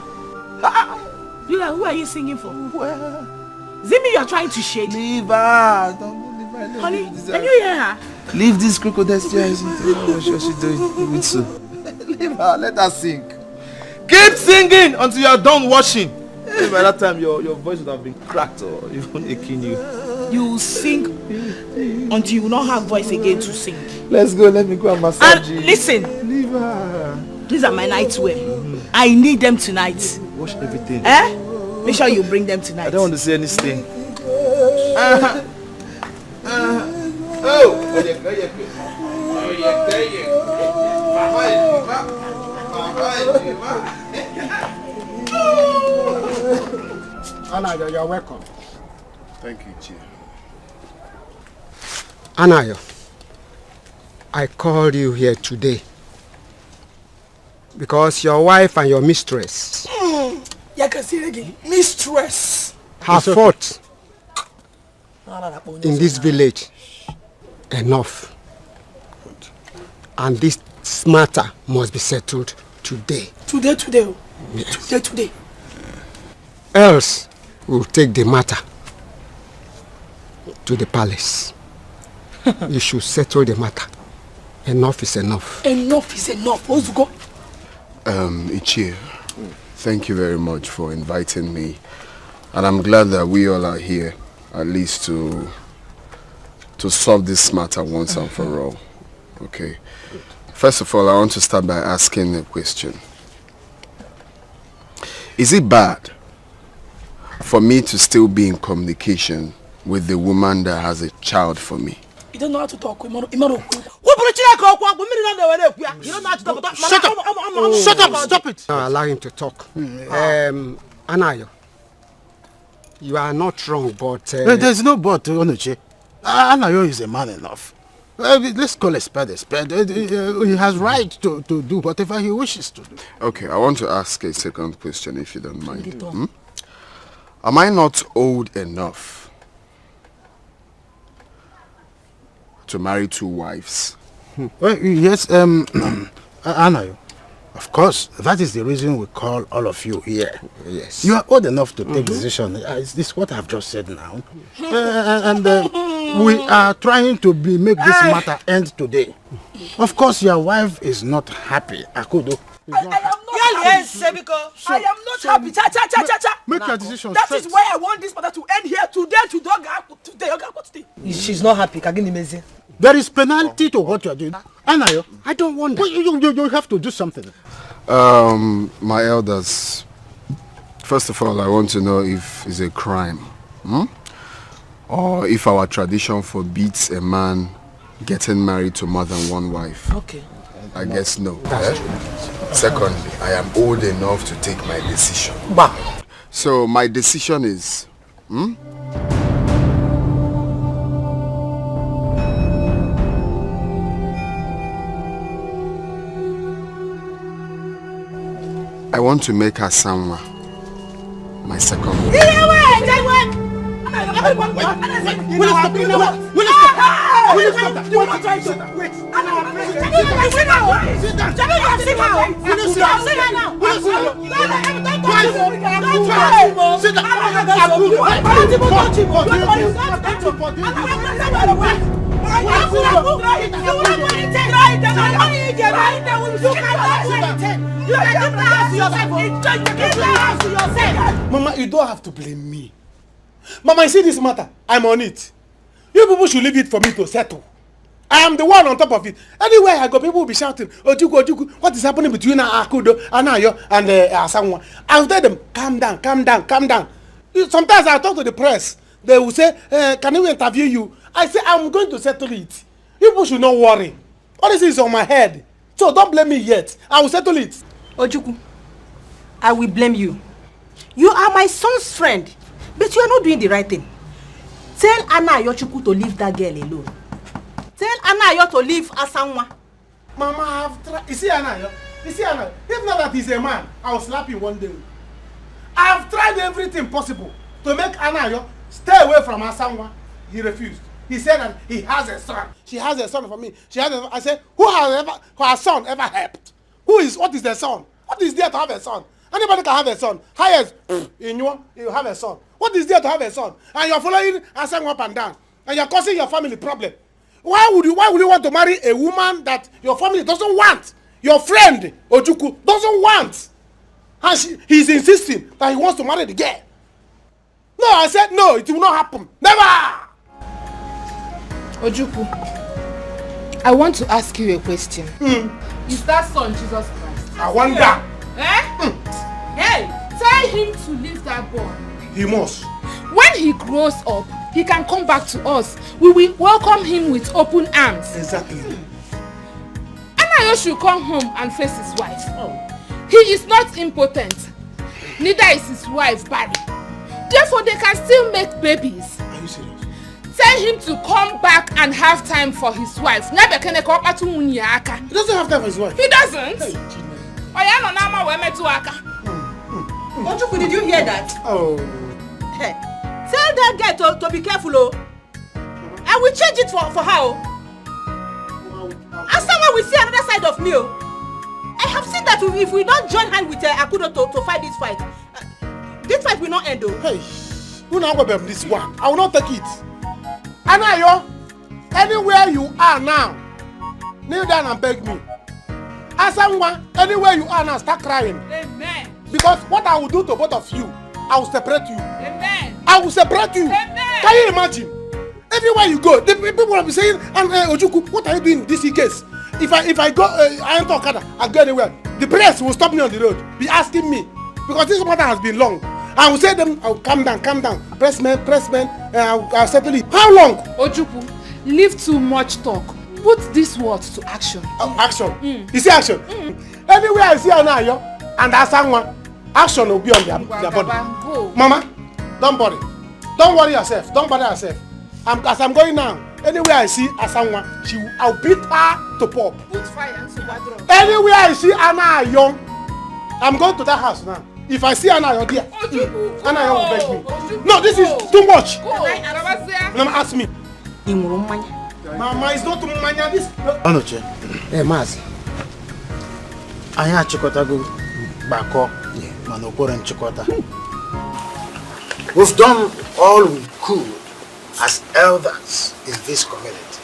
Gloria, who are you singing for? Well, Zimi, you are trying to shade. leave her. Don't leave her. Honey, can you hear her? Leave this crocodile stairs. What she's doing. Leave it so. Leave her. Let her sing. Keep singing until you are done washing. By that time, your voice would have been cracked or even aching you. You will sing until you will not have voice again to sing. Let's go. Let me go and massage you. And listen. Leave her. These are my nightwear. I need them tonight. Wash everything. Make sure you bring them tonight. I don't want to see any stain. Anayo, you're welcome. Thank you, Chief. Anayo, I called you here today because your wife and your mistress have fought in this village enough. And this matter must be settled today. Today. Yes. Today. Else, we'll take the matter to the palace. You should settle the matter. Enough is enough. Enough is enough. Let's go. Ichie, thank you very much for inviting me. And I'm glad that we all are here, at least to solve this matter once and for all. Okay. First of all, I want to start by asking a question. Is it bad for me to still be in communication with the woman that has a child for me? You don't know how to talk. You don't know how to talk. Shut up! Shut up! Stop it! No, allow him to talk. Anayo, you are not wrong, but... There's no but, Onuche. Anayo is a man enough. Let's call a spade a spade. He has right to do whatever he wishes to do. Okay, I want to ask a second question, if you don't mind. Am I not old enough to marry 2 wives? Well, yes, Anayo. Of course, that is the reason we call all of you here. Yes. You are old enough to take decision. Is this what I've just said now? And we are trying to make this matter end today. Of course, your wife is not happy. Akudo. I am not happy. Cha. Make your decision. That is why I want this matter to end here today. She's not happy. There is penalty to what you are doing. Anayo, I don't want that. You have to do something. My elders, first of all, I want to know if it's a crime. Or if our tradition forbids a man getting married to more than 1 wife. Okay. I guess no. Secondly, I am old enough to take my decision. So my decision is... I want to make Asanwa my second wife. Mama, you don't have to blame me. Mama, you see this matter? I'm on it. You people should leave it for me to settle. I am the one on top of it. Anywhere I go, people will be shouting, Ojuku, what is happening between Akudo, Anayo, and Asanwa? I'll tell them, calm down. Sometimes I talk to the press. They will say, can we interview you? I say, I'm going to settle it. People should not worry. All this is on my head. So don't blame me yet. I will settle it. Ojuku, I will blame you. You are my son's friend, but you are not doing the right thing. Tell Anayo Chuku to leave that girl alone. Tell Anayo to leave Asanwa. Mama, I have tried. You see Anayo? If not that he's a man, I will slap him one day. I have tried everything possible to make Anayo stay away from Asanwa. He refused. He said that he has a son. She has a son for me. I said, who has son ever helped? What is the son? What is there to have a son? Anybody can have a son. Highest, you have a son. What is there to have a son? And you're following Asanwa up and down. And you're causing your family problem. Why would you want to marry a woman that your family doesn't want? Your friend, Ojuku, doesn't want. And he's insisting that he wants to marry the girl. No, I said no, it will not happen. Never! Ojukwu, I want to ask you a question. Is that son Jesus Christ? I wonder. Hey, tell him to leave that boy. He must. When he grows up, he can come back to us. We will welcome him with open arms. Exactly. Anayo should come home and face his wife. He is not impotent. Neither is his wife barren. Therefore, they can still make babies. Are you serious? Tell him to come back and have time for his wife. He doesn't have time for his wife. He doesn't. Ojukwu, did you hear that? Oh. Hey, tell that guy to be careful, oh. I will change it for her, oh. As someone will see another side of me, oh. I have seen that if we don't join hand with Akudo to fight this fight will not end, oh. Hey, who now go back this one? I will not take it. Anayo, anywhere you are now, kneel down and beg me. Asanwa, anywhere you are now, start crying. Amen. Because what I will do to both of you, I will separate you. Amen. I will separate you. Amen. Can you imagine? Everywhere you go, the people will be saying, Ojukwu, what are you doing in this case? If I go, I enter Okada, I go anywhere, the press will stop me on the road, be asking me, because this matter has been long. I will say them, I'll calm down, pressman, I'll settle it. How long? Ojukwu, leave too much talk. Put these words to action. Action? You see action? Anywhere I see Anayo and Asanwa, action will be on their body. Go. Mama, don't worry. Don't worry yourself. Don't bother yourself. As I'm going now, anywhere I see Asanwa, I'll beat her to pop. Put fire and Subadro. Anywhere I see Anayo, I'm going to that house now. If I see Anayo there, Anayo will beg me. No, this is too much. Mama, ask me. Mama, it's not too much. This. Anoche. Hey, Mazi. Anya chikotago bako. Manokore chikota. We've done all we could as elders in this community.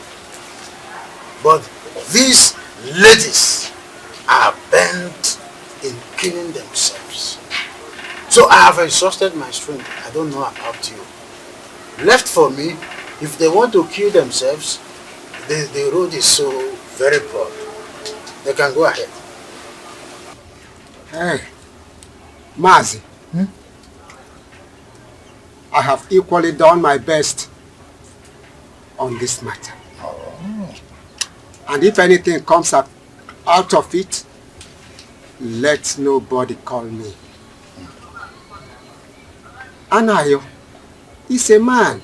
But these ladies are bent in killing themselves. So I have exhausted my strength. I don't know about you. Left for me, if they want to kill themselves, the road is so very broad. They can go ahead. Hey, Mazi. I have equally done my best on this matter. And if anything comes up out of it, let nobody call me. Anayo is a man,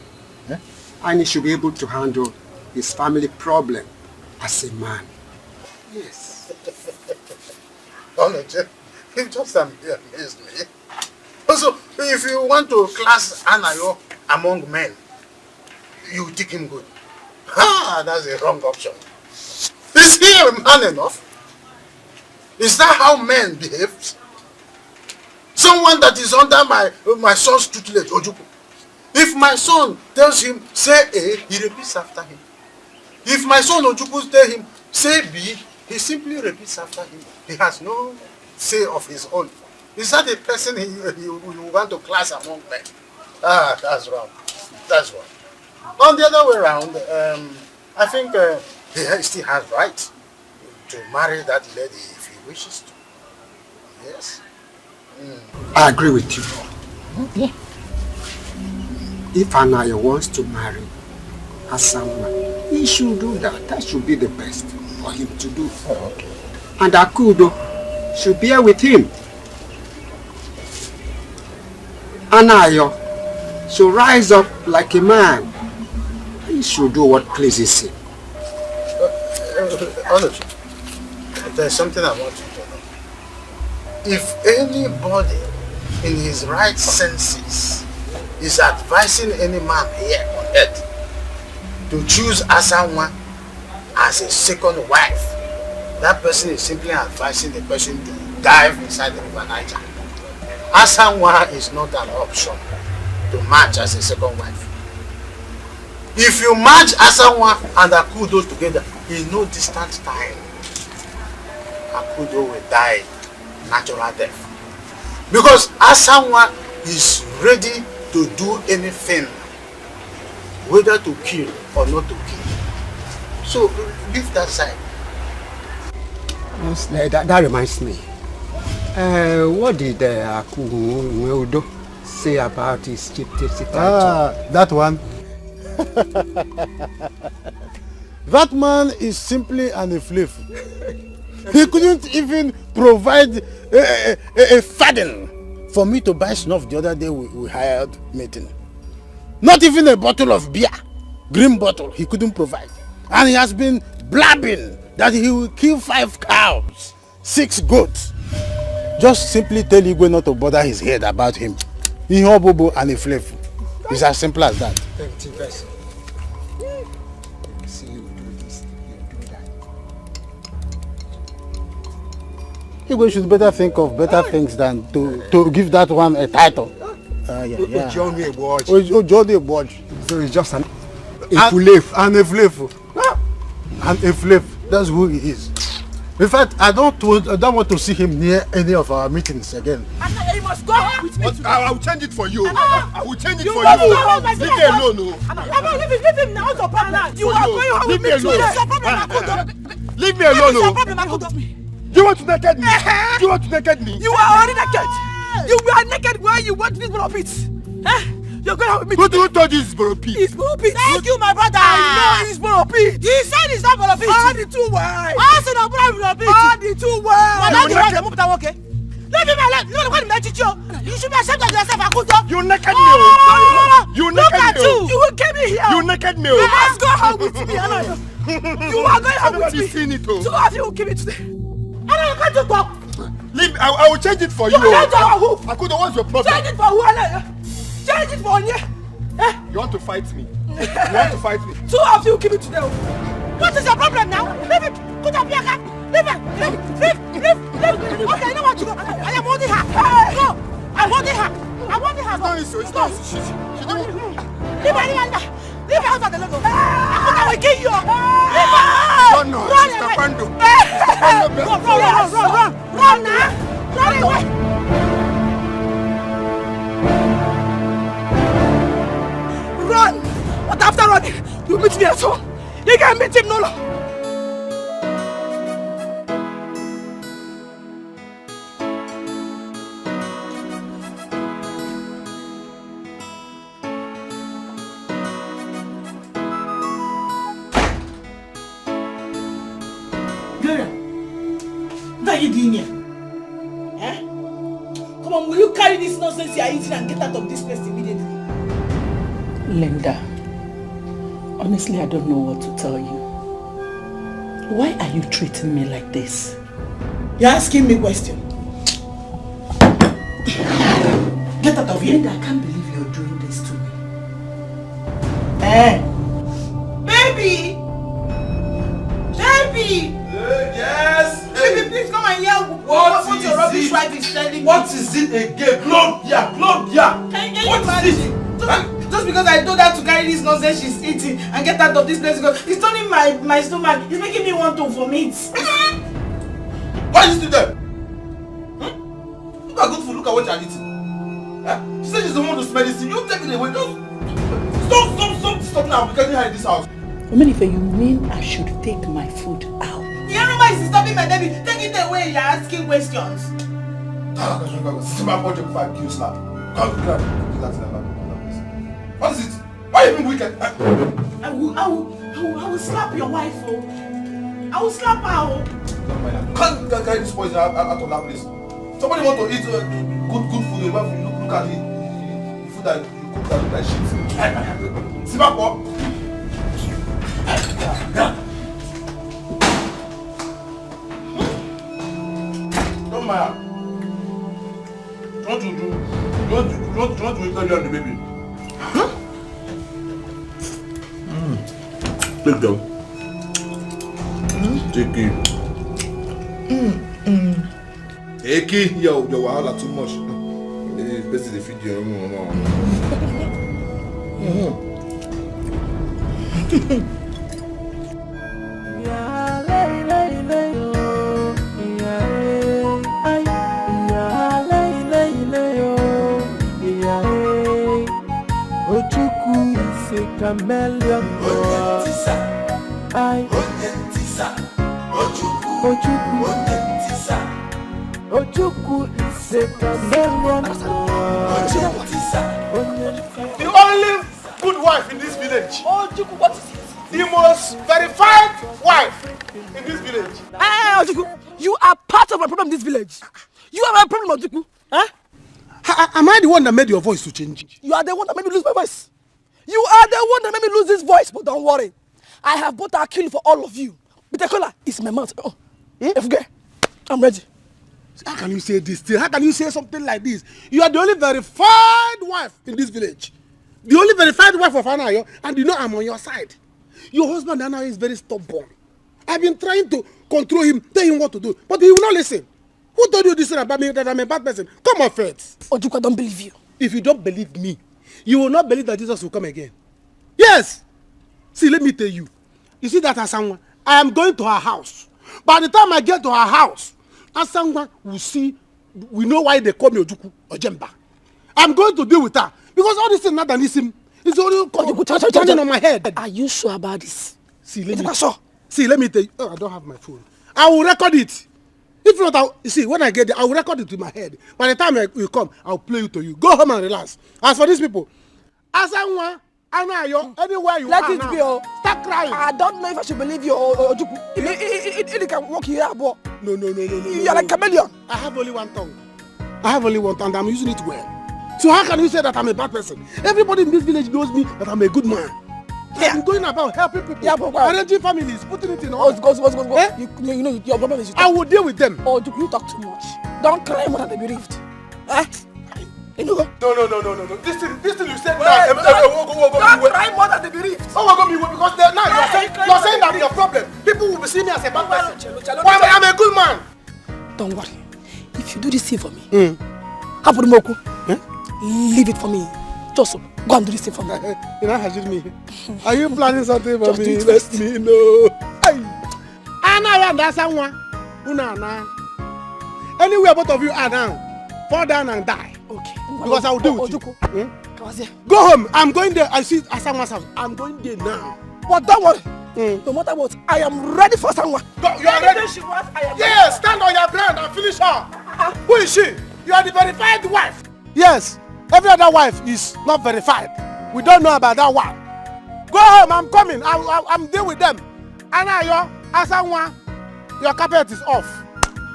and he should be able to handle his family problem as a man. Yes. Onoche, you just amazed me. Also, if you want to class Anayo among men, you think him good. That's a wrong option. Is he a man enough? Is that how men behave? Someone that is under my son's tutelage, Ojukwu. If my son tells him, say A, he repeats after him. If my son Ojukwu tells him, say B, he simply repeats after him. He has no say of his own. Is that a person you want to class among men? That's wrong. That's wrong. On the other way around, I think he still has right to marry that lady if he wishes to. Yes? I agree with you. Okay. If Anayo wants to marry Asanwa, he should do that. That should be the best for him to do. Okay. And Akudo should bear with him. Anayo should rise up like a man. He should do what pleases him. Honestly, there's something I want you to know. If anybody in his right senses is advising any man here on earth to choose Asanwa as a second wife, that person is simply advising the person to dive inside the river Niger. Asanwa is not an option to match as a second wife. If you match Asanwa and Akudo together in no distant time, Akudo will die natural death. Because Asanwa is ready to do anything, whether to kill or not to kill. So leave that side. Yes, that reminds me. What did Aku say about his chieftaincy title? That one. That man is simply an efflave. He couldn't even provide a faden for me to buy snuff the other day we hired meeting. Not even a bottle of beer, green bottle, he couldn't provide. And he has been blabbing that he will kill 5 cows, 6 goats. Just simply tell Igwe not to bother his head about him. Bobo and a flave. It's as simple as that. Empty vessel. See you do this, you do that. Igwe should better think of better things than to give that one a title. So it's just a flave. And a flave. And a flave. That's who he is. In fact, I don't want to see him near any of our meetings again. You must go home with me. I will change it for you. I will change it for must you. go home, my Leave me alone. Leave him now. You are going home with me today. Leave me alone. You want to naked me? You want to naked me? You are already naked. You were naked while you watch this bro pit. You're going home with me. Who told you it's bro pit? It's bro pit. Thank you, my brother. I know it's bro pit. He said it's not bro pit. All the 2 words. All the 2 words. Okay. Leave him alone. You should be ashamed of yourself, Akudo. You naked me. You naked me. Look at you. You will get me here. You naked me. You must go home with me. You are going home with me. Seen it, 2 of you will give it today. I don't want to talk. Leave. I will change it for you. Akudo, what's your problem? Change it for who? Change it for you. You want to fight me? You want to fight me? 2 of you give it today. What is your problem now? Leave it. Put up your hand. Leave it. Leave. Okay, you know what you go. I am holding her. No, I'm holding her. I'm holding her. It's not. Leave her out of the logo. I will kill you. Leave her. No, run Sister away. Pando. Run now. Run away. Run! But after running, you meet me at home. You can meet him no longer. Gloria, what are you doing here? Eh? Come on, will you carry this nonsense you are eating and get out of this place immediately? Linda, honestly, I don't know what to tell you. Why are you treating me like this? You're asking me questions. Get out of here. Linda, I can't believe you're doing this to me. Baby! Yes! Baby, please come and hear what your rubbish wife is telling me. What is it again? Club here! Can you manage? Just because I told her to carry this nonsense she's eating and get out of this place, because it's turning my stomach. It's making me want to vomit. Why is it there? Look at good food, look at what you're eating. She said she's the one to smell this thing. You take it away. Stop now. We're getting her in this house. Omenife, you mean I should take my food out? The aroma is disturbing my baby. Take it away. You're asking questions. See my body before I kill slap. What is it? Why are you being wicked? I will slap your wife. I will slap her. Can't carry this poison out of that place. Somebody want to eat good food. Look at it. Food that you cook that look like shit. See my boy. Don't mind. You want to eat on the baby? Huh? Take them. Take it. Take it. Your wahala too much. This is the video. chameleon. I Ojuku is a chameleon. The only good wife in this village. Ojuku, what is it? The most verified wife in this village. Hey, Ojuku, you are part of my problem in this village. You are my problem, Ojuku. Huh? Am I the one that made your voice to change? You are the one that made me lose my voice. You are the one that made me lose this voice, but don't worry. I have bought a kill for all of you. Betrayal is my mouth. Oh, I'm ready. How can you say this thing? How can you say something like this? You are the only verified wife in this village. The only verified wife of Anayo, and you know I'm on your side. Your husband Anayo is very stubborn. I've been trying to control him, tell him what to do, but he will not listen. Who told you this thing about me, that I'm a bad person? Come on, Faith. Ojuku, I don't believe you. If you don't believe me, you will not believe that Jesus will come again. Yes! See, let me tell you. You see that Asangwa? I am going to her house. By the time I get to her house, Asangwa will see, we know why they call me Ojuku or Jemba. I'm going to deal with her. Because all this is not an ism. It's only turning on my head. Are you sure about this? See, let me tell you. Oh, I don't have my phone. I will record it. If not, see, when I get there, I will record it in my head. By the time you come, I'll play it to you. Go home and relax. As for these people, Asangwa, Anayo, anywhere you let are it now, be. start crying. I don't know if I should believe you or Ojuku. It can work here, but no. You are like a chameleon. I have only one tongue. And I'm using it well. So how can you say that I'm a bad person? Everybody in this village knows me that I'm a good man. Yeah. I'm going about helping people, arranging families, putting it in order. Go. Eh? You know your problem is you talk. I will deal with them. Oh, you talk too much. Don't cry more than they bereaved. Eh? No. This thing you said now. Don't cry more than they bereaved. Oh, because now you're saying that your problem. People will see me as a bad person. Why I'm a good man. Don't worry. If you do this thing for me, Hapurumoku, leave it for me. Just go and do this thing for me. You know, me. Are you planning something for me? Let me know. I know someone. Anywhere both of you are now, fall down and die. Okay. Because I will do it. Go home. I'm going there. I see Asanwa's house. I'm going there now. But don't worry. No matter what, I am ready for someone. You are ready? Yes, stand on your ground and finish her. Who is she? You are the verified wife. Yes, every other wife is not verified. We don't know about that one. Go home, I'm coming. I'm dealing with them. Anayo, Asanwa, your carpet is off.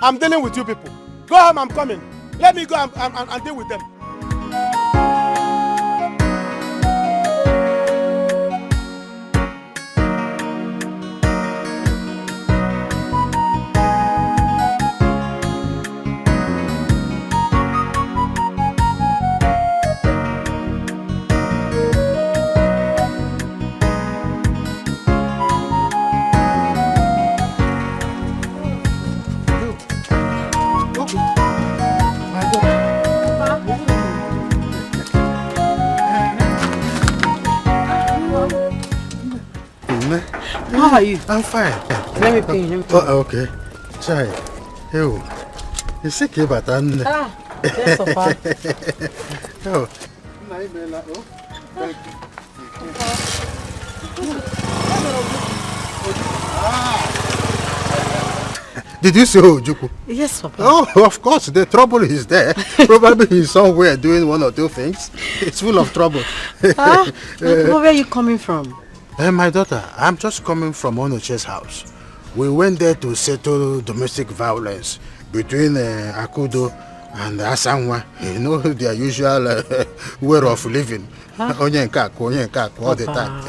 I'm dealing with you people. Go home, I'm coming. Let me go and deal with them. How are you? I'm fine. Let me pay him. Oh, okay. Chai. Hey, you sick about that? Yes, Papa. Oh. Did you say Ojuku? Yes, Papa. Oh, of course. The trouble is there. Probably he's somewhere doing one or two things. It's full of trouble. Where are you coming from? My daughter, I'm just coming from Onoche's house. We went there to settle domestic violence between Akudo and Asangwa. You know, their usual way of living. Onye nkak, all the time.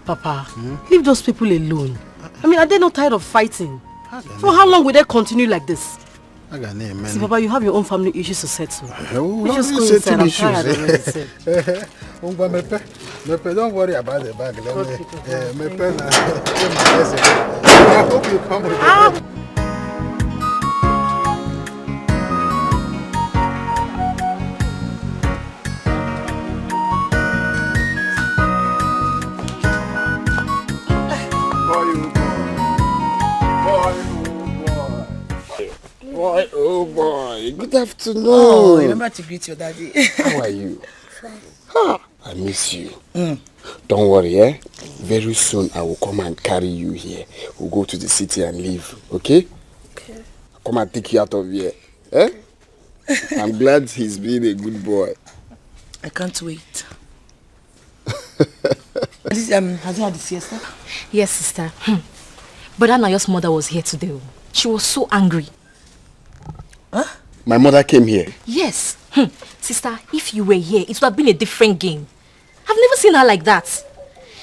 Papa, leave those people alone. I mean, are they not tired of fighting? For how long will they continue like this? See, Papa, you have your own family issues to settle. You just go inside. I'm tired already. Don't worry about the bag. I hope you come with me. Boy, oh boy, good afternoon. Oh, remember to greet your daddy. How are you? I miss you. Don't worry, eh? Very soon I will come and carry you here. We'll go to the city and live, okay? Okay. Come and take you out of here. Eh? I'm glad he's being a good boy. I can't wait. Has he had the siesta? Yes, sister. But Anayo's mother was here today. She was so angry. Huh? My mother came here? Yes. Sister, if you were here, it would have been a different game. I've never seen her like that.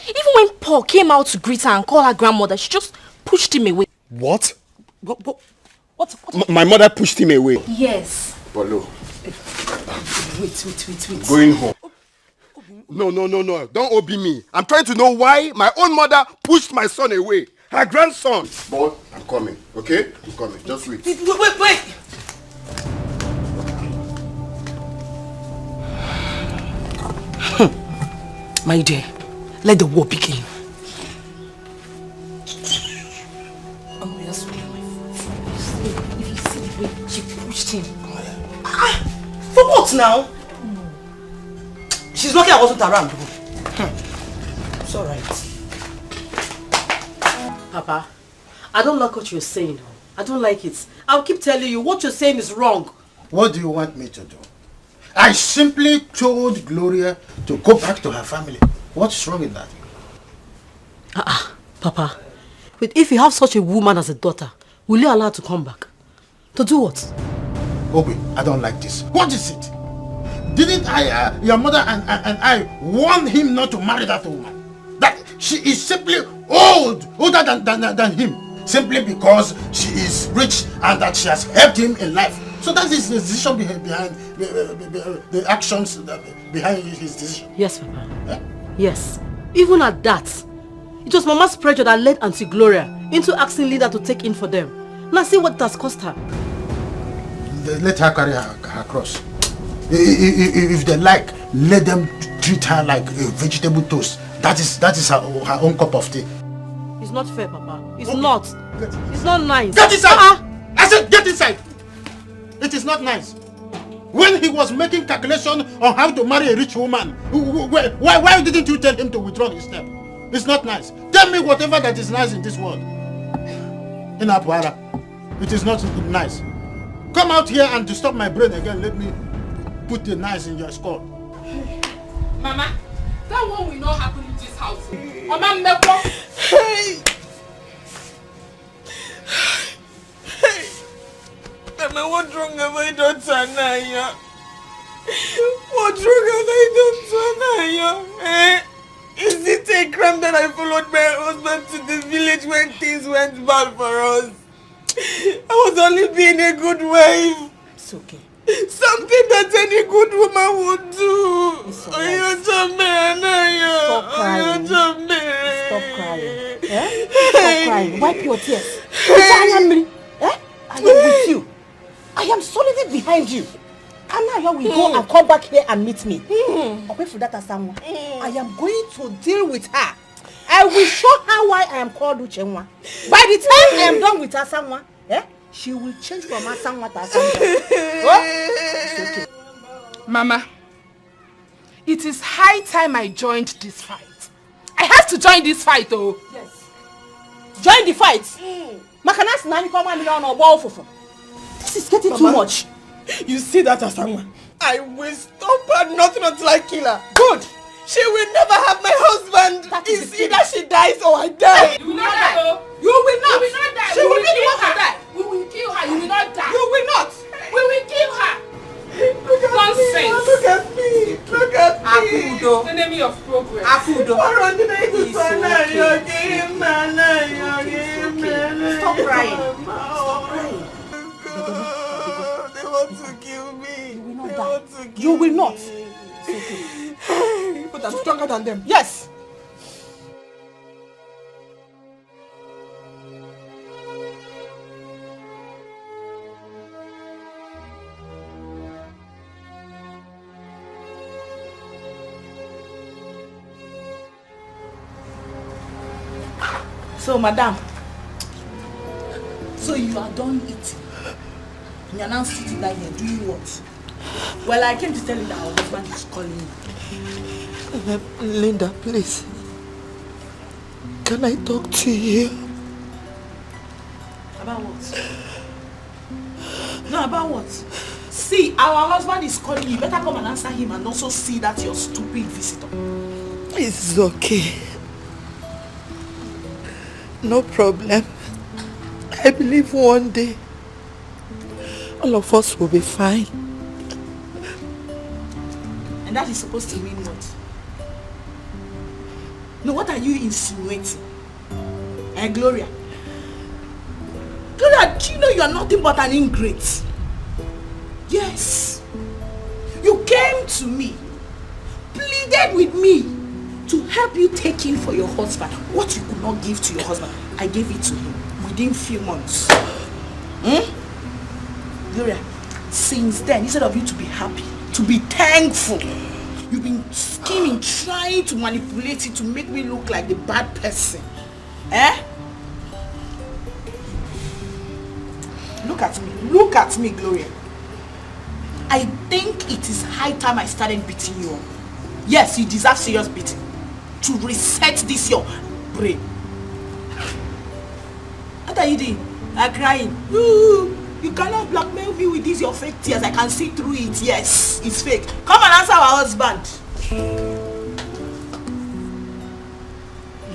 Even when Paul came out to greet her and call her grandmother, she just pushed him away. What? What? My mother pushed him away? Yes. Polo. Wait. Going home. No. Don't obi me. I'm trying to know why my own mother pushed my son away. Her grandson. Boy, I'm coming. Okay? I'm coming. Just wait. Wait. My dear, let the war begin. Oh, yes. If you see the way she pushed him. For what now? She's lucky I wasn't around. It's alright. Papa, I don't like what you're saying. I don't like it. I'll keep telling you what you're saying is wrong. What do you want me to do? I simply told Gloria to go back to her family. What's wrong with that? Papa, but if you have such a woman as a daughter, will you allow her to come back? To do what? Obi, I don't like this. What is it? Didn't your mother and I warn him not to marry that woman? That she is simply older than him. Simply because she is rich and that she has helped him in life. So that is the decision behind the actions behind his decision. Yes, Papa. Eh? Yes. Even at that, it was Mama's pressure that led Auntie Gloria into asking Linda to take in for them. Now see what it has cost her. Let her carry her cross. If they like, let them treat her like a vegetable toast. That is her own cup of tea. It's not fair, Papa. It's not. It's not nice. Get inside! I said get inside! It is not nice. When he was making calculation on how to marry a rich woman, why didn't you tell him to withdraw his step? It's not nice. Tell me whatever that is nice in this world. In Apuara, it is not nice. Come out here and disturb my brain again. Let me put the nice in your skull. Mama, that one will not happen in this house. Mama, Meko. Hey! Mama, what's wrong with my daughter, Naya? What's wrong with my daughter, Naya? Is it a crime that I followed my husband to the village when things went bad for us? I was only being a good wife. It's okay. Something that any good woman would do. It's alright. Stop crying. Stop crying. Eh? Stop crying. Wipe your tears. I am with you. I am solidly behind you. And now you will go and come back here and meet me. Away from that Asanwa. I am going to deal with her. I will show her why I am called Uchenwa. By the time I am done with Asanwa, she will change from Asanwa to Asanwa. It's okay. Mama, it is high time I joined this fight. I have to join this fight, oh. Yes. Join the fight. Makanas nani come and on a. This is getting too much. You see that, Asanwa? I will stop her nothing until I kill her. Good. She will never have my husband. It's either she dies or I die. You will not die. You will not. You will not die. She will be the one to die. We will kill her. You will not die. You will not. We will kill her. Look at Nonsense. me. Look at me. Look at me. The enemy of progress. Stop crying. Stop crying. They want to kill me. You will not die. You will not. It's okay. But I'm stronger than them. Yes. So, madam. So you are done eating. You are now sitting down here doing what? Well, I came to tell you that our husband is calling you. Linda, please. Can I talk to you? About what? No, about what? See, our husband is calling you. You better come and answer him and also see that your stupid visitor. It's okay. No problem. I believe one day all of us will be fine. And that is supposed to mean what? No, what are you insinuating? Gloria? Gloria, do you know you are nothing but an ingrate? Yes. You came to me, pleaded with me to help you take in for your husband what you could not give to your husband. I gave it to him within few months. Gloria, since then, instead of you to be happy, to be thankful, you've been scheming, trying to manipulate it to make me look like the bad person. Look at me, Gloria. I think it is high time I started beating you up. Yes, you deserve serious beating to reset this your brain. What are you doing? I'm crying. You cannot blackmail me with these your fake tears. I can see through it. Yes, it's fake. Come and answer our husband.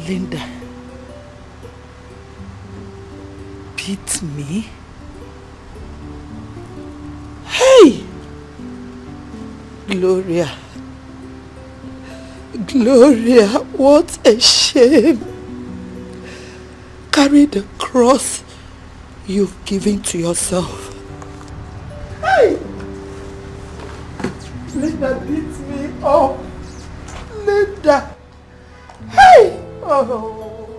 Linda. Beat me? Hey! Gloria. Gloria, what a shame. Carry the cross you've given to yourself. Hey! Linda beats me up. Linda. Hey! Oh.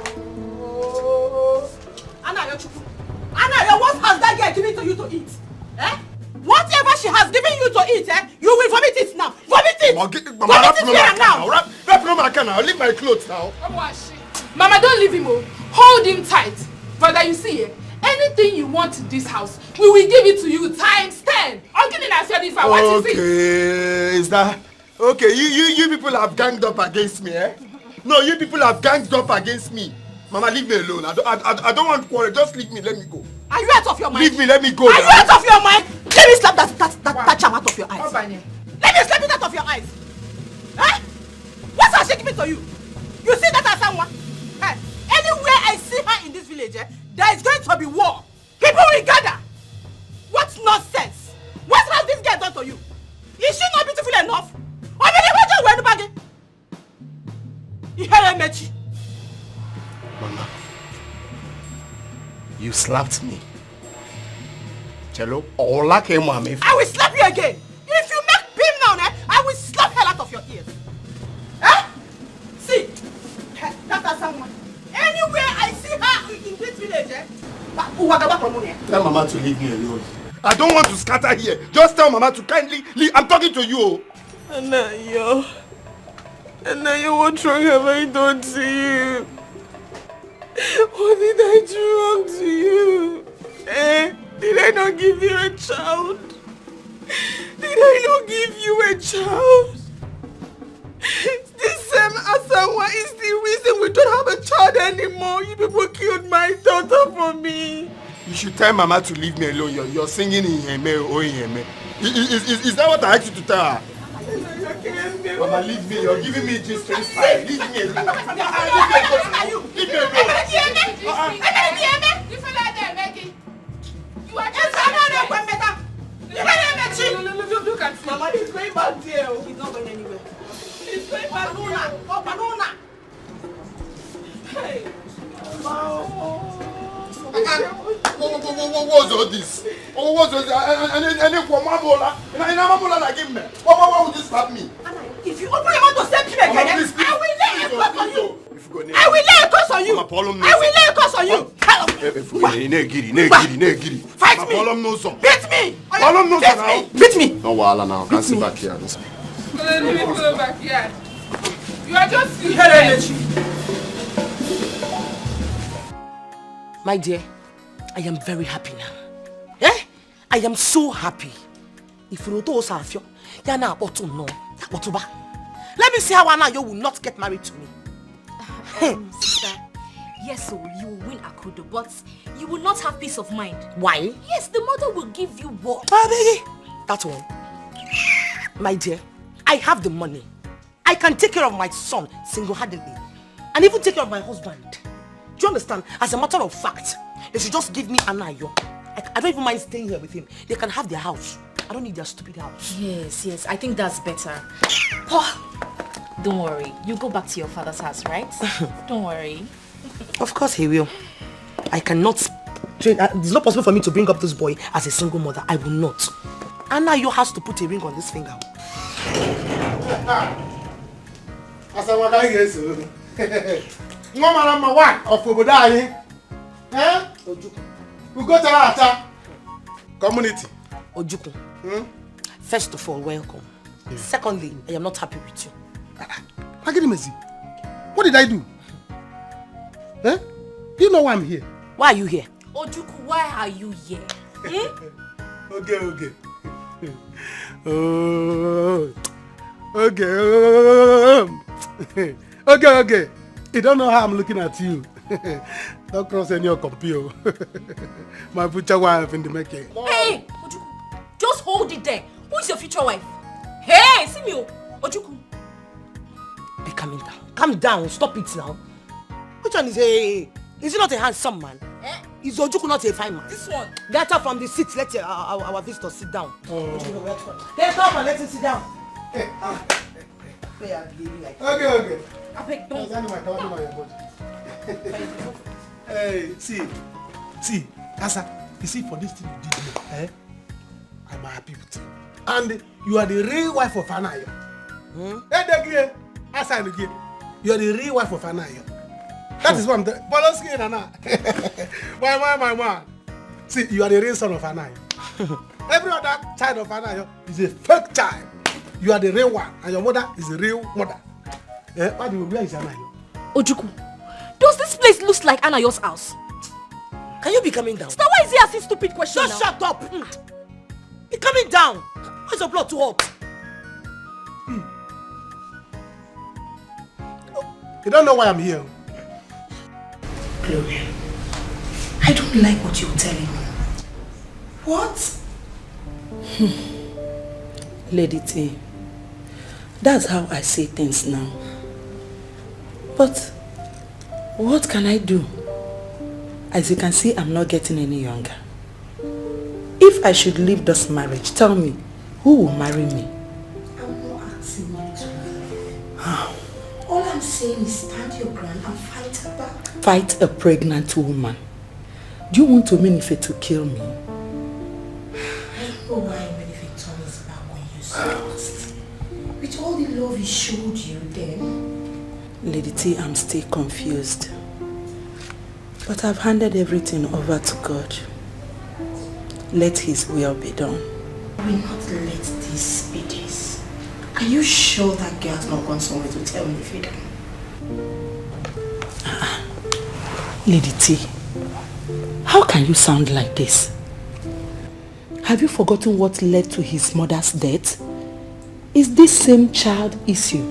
Anna, what has that girl given to you to eat? Whatever she has given you to eat, you will vomit it now. Vomit it! Vomit it here now! Wrap no my can now. Leave my clothes now. Mama, don't leave him. Hold him tight. Brother, you see, anything you want in this house, we will give it to you times 10. Okay, is that... Okay, you people have ganged up against me, No, you people have ganged up against me. Mama, leave me alone. I don't want quarrel. Just leave me. Let me go. Are you out of your mind? Leave me. Let me go. Are you out of your mind? Let me slap that charm out of your eyes. Let me slap it out of your eyes. What's her shaking to you? You see that as someone? Anywhere I see her in this village, there is going to be war. People will gather. What nonsense? What has this girl done to you? Is she not beautiful enough? Mama, you slapped me. Cello, all I came on me. I will slap you again. If you make beam now, I will slap hell out of your ears. See, that's someone. Anywhere I see her in this village, tell Mama to leave me alone. I don't want to scatter here. Just tell Mama to kindly leave. I'm talking to you. Anaya, what wrong have I done to you? What did I do wrong to you? Did I not give you a child? Did I not give you a child? This same Asawa is the reason we don't have a child anymore. You people killed my daughter for me. You should tell Mama to leave me alone. You're singing in Yeme or in Yeme. Is that what I asked you to tell her? Mama, leave me. You're giving me this strange style. Leave me alone. Leave me alone. You are just look at Mama, he's going back there. He's not going anywhere. He's going back. Banana. Hey. What was all this? What was all this? And for Mabola, and Mabola like him. Why would you slap me? If you open your mouth to slap me again, I will lay a curse on you. I will lay a curse on you. I will lay a curse on you. Fight me. Beat me. No wahala now. Can't sit back here. Let me go back here. You are just here. My dear, I am very happy now. I am so happy. If you don't have you, you're not about to know. Let me see how Anayo will not get married to me. Sister, yes, so you will win Akudo, but you will not have peace of mind. Why? Yes, the mother will give you what? That one. My dear, I have the money. I can take care of my son single-handedly. And even take care of my husband. Do you understand? As a matter of fact, they should just give me Anayo. I don't even mind staying here with him. They can have their house. I don't need their stupid house. Yes, I think that's better. Oh, don't worry. You go back to your father's house, right? Don't worry. Of course he will. I cannot... It's not possible for me to bring up this boy as a single mother. I will not. Anayo has to put a ring on this finger. We go to our community. Ojuku. First of all, welcome. Yeah. Secondly, I am not happy with you. What did I do? Huh? Do you know why I'm here? Why are you here? Ojuku, why are you here? Okay. Okay. You don't know how I'm looking at you. Don't cross any of compio. My future wife in the making. Hey, Ojuku, just hold it there. Who is your future wife? Hey, see me, Ojuku. Be calming down. Calm down. Stop it now. Which one is a... Is he not a handsome man? Is Ojuku not a fine man? This one. Get up from the seat. Let our visitor sit down. Get up and let him sit down. Okay. I beg, don't. Hey, see, Asa, you see, for this thing you did, I'm happy with you. And you are the real wife of Anayo. Hey, Asa, you are the real wife of Anayo. That is what I'm telling you. My man. See, you are the real son of Anayo. Every other child of Anayo is a fake child. You are the real one, and your mother is the real mother. Where is Anayo? Ojuku, does this place look like Anayo's house? Can you be coming down? Sister, why is he asking stupid questions Just now? shut up! Be coming down! Why is your blood too hot? You don't know why I'm here. Gloria, I don't like what you're telling me. What? Lady T, that's how I say things now. But what can I do? As you can see, I'm not getting any younger. If I should leave this marriage, tell me, who will marry me? I'm not asking you to. All I'm saying is stand your ground and fight her back. Fight a pregnant woman. Do you want Omenife to kill me? I don't know why Omenife turned his back on you so fast. With all the love he showed you then. Lady T, I'm still confused. But I've handed everything over to God. Let His will be done. I will not let this be this. Are you sure that girl has not gone somewhere to tell me if you don't? Lady T, how can you sound like this? Have you forgotten what led to his mother's death? Is this same child issue?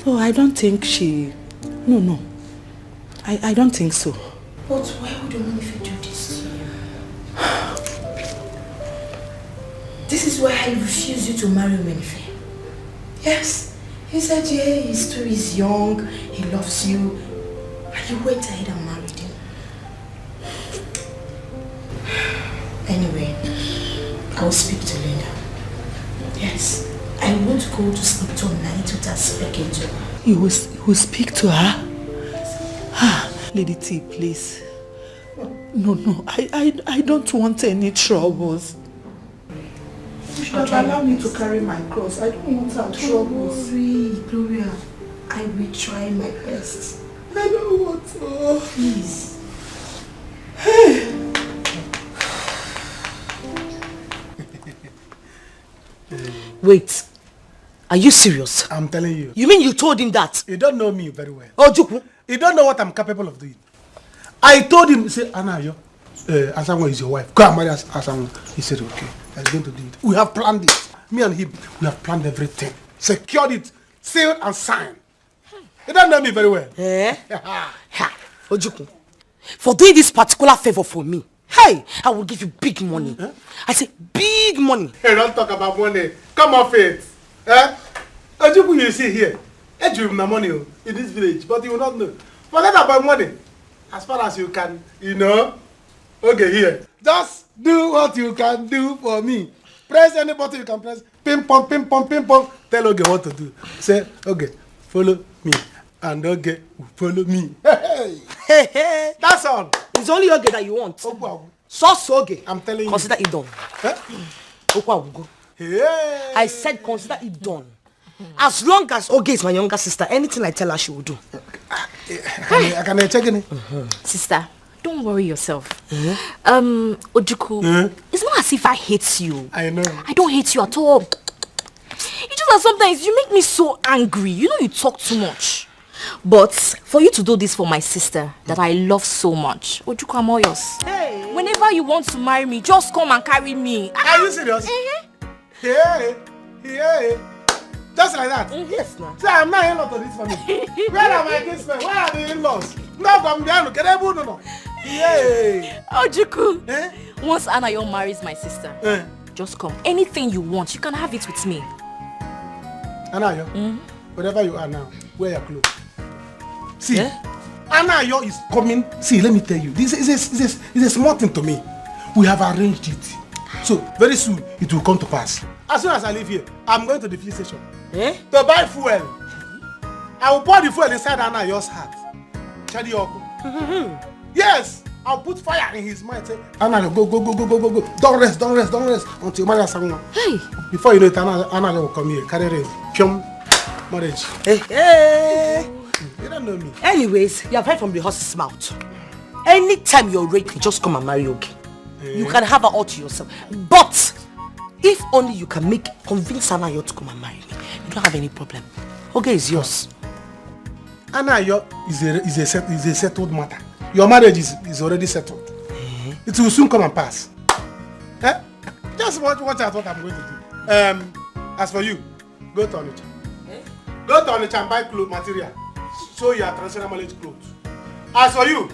So I don't think she... No. I don't think so. But why would Omenife do this to you? This is why I refuse you to marry Omenife. Yes, he said, yeah, he's too young, he loves you, and you went ahead and married him. Anyway, I will speak to Linda. Yes, I won't go to sleep tonight without speaking to her. You will speak to her? Lady T, please. No, I don't want any troubles. You should allow me to carry my cross. I don't want our troubles. Don't worry, Gloria. I will try my best. I don't want to. Please. Wait. Are you serious? I'm telling you. You mean you told him that? You don't know me very well. Ojuku. You don't know what I'm capable of doing. I told him, say, Anayo, Asanwa is your wife. Go and marry Asanwa. He said, okay. that's going to do it. We have planned it. Me and him, we have planned everything. Secured it, sealed and signed. You don't know me very well. Eh? Ojukwu, for doing this particular favor for me, hey, I will give you big money. Huh? I say big money. Hey, don't talk about money. Come off it. Eh? Ojukwu, you see here, I give him the money in this village, but you will not know. Forget about money. As far as you can, you know. Okay, here. Just do what you can do for me. Press any button you can press. Ping pong, ping pong, ping pong. Tell Oge what to do. Say, okay, follow me. And Oge will follow me. Hey. That's all. It's only Oge that you want. So Oge. I'm telling you. Consider it done. Hey. I said consider it done. As long as Oge is my younger sister, anything I tell her she will do. Can I check in? Sister, don't worry yourself. Ojukwu, it's not as if I hate you. I know. I don't hate you at all. It's just that sometimes you make me so angry. You know you talk too much. But for you to do this for my sister that I love so much, Ojukwu, I'm all yours. Hey. Whenever you want to marry me, just come and carry me. Are you serious? Yeah. Just like that? Yes, ma'am. See, I'm not in-law to this family. Where are my kinsmen? Where are the in-laws? No, from there, look at everyone. No. Yeah. Ojukwu, once Anayo marries my sister, just come. Anything you want, you can have it with me. Anayo, wherever you are now, wear your clothes. See, Anayo is coming. See, let me tell you, this is a small thing to me. We have arranged it. So, very soon, it will come to pass. As soon as I leave here, I'm going to the police station to buy fuel. I will pour the fuel inside Anayo's heart. Yes, I'll put fire in his mind. Say, Anayo, go. Don't rest until you marry someone. Hey. Before you know it, Anayo will come here, carry rain, marriage. Hey. You don't know me. Anyways, you have heard from the horse's mouth. Anytime you're ready, just come and marry Oge. You can have her all to yourself. But if only you can convince Anayo to come and marry me, you don't have any problem. Oge is yours. Anayo is a settled matter. Your marriage is already settled. It will soon come and pass. Just watch out what I'm going to do. As for you, go to Onitsha. Go to Onitsha and buy clothes material. Show your traditional marriage clothes. As for you,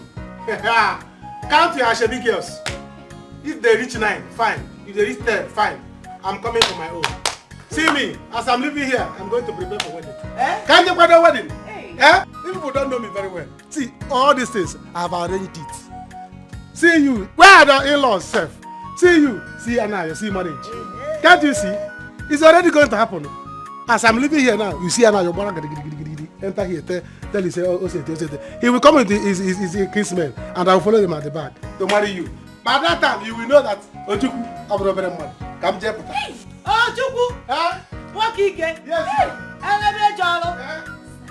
count your Ashebi girls. If they reach 9, fine. If they reach 10, fine. I'm coming for my own. See me, as I'm living here, I'm going to prepare for wedding. Can't you go to wedding? Hey. People don't know me very well. See, all these things, I've arranged it. See you, where are the in-laws, Seth? See you, see Anayo, see marriage. Can't you see? It's already going to happen. As I'm living here now, you see Anayo, enter here, tell you, say, he will come with his kinsmen, and I will follow them at the back to marry you. By that time, you will know that Ojukwu have no very money. Come Jeputa. Hey! Ojukwu! Walk again. Yes. Hey!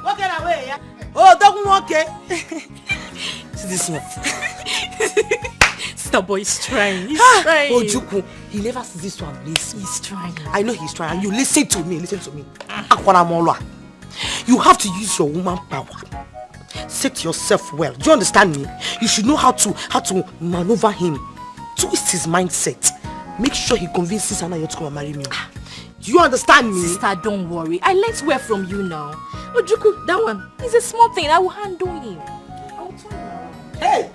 Walk away, yeah? Oh, don't walk it. See this one. Sister boy is trying. He's trying. Ojukwu, he never sees this one. He's trying. I know he's trying. And you listen to me. You have to use your woman power. Set yourself well. Do you understand me? You should know how to maneuver him. Twist his mindset. Make sure he convinces Anayo to come and marry me. Do you understand me? Sister, don't worry. I learned well from you now. Ojukwu, that one is a small thing. I will handle him. I'll turn around. Hey!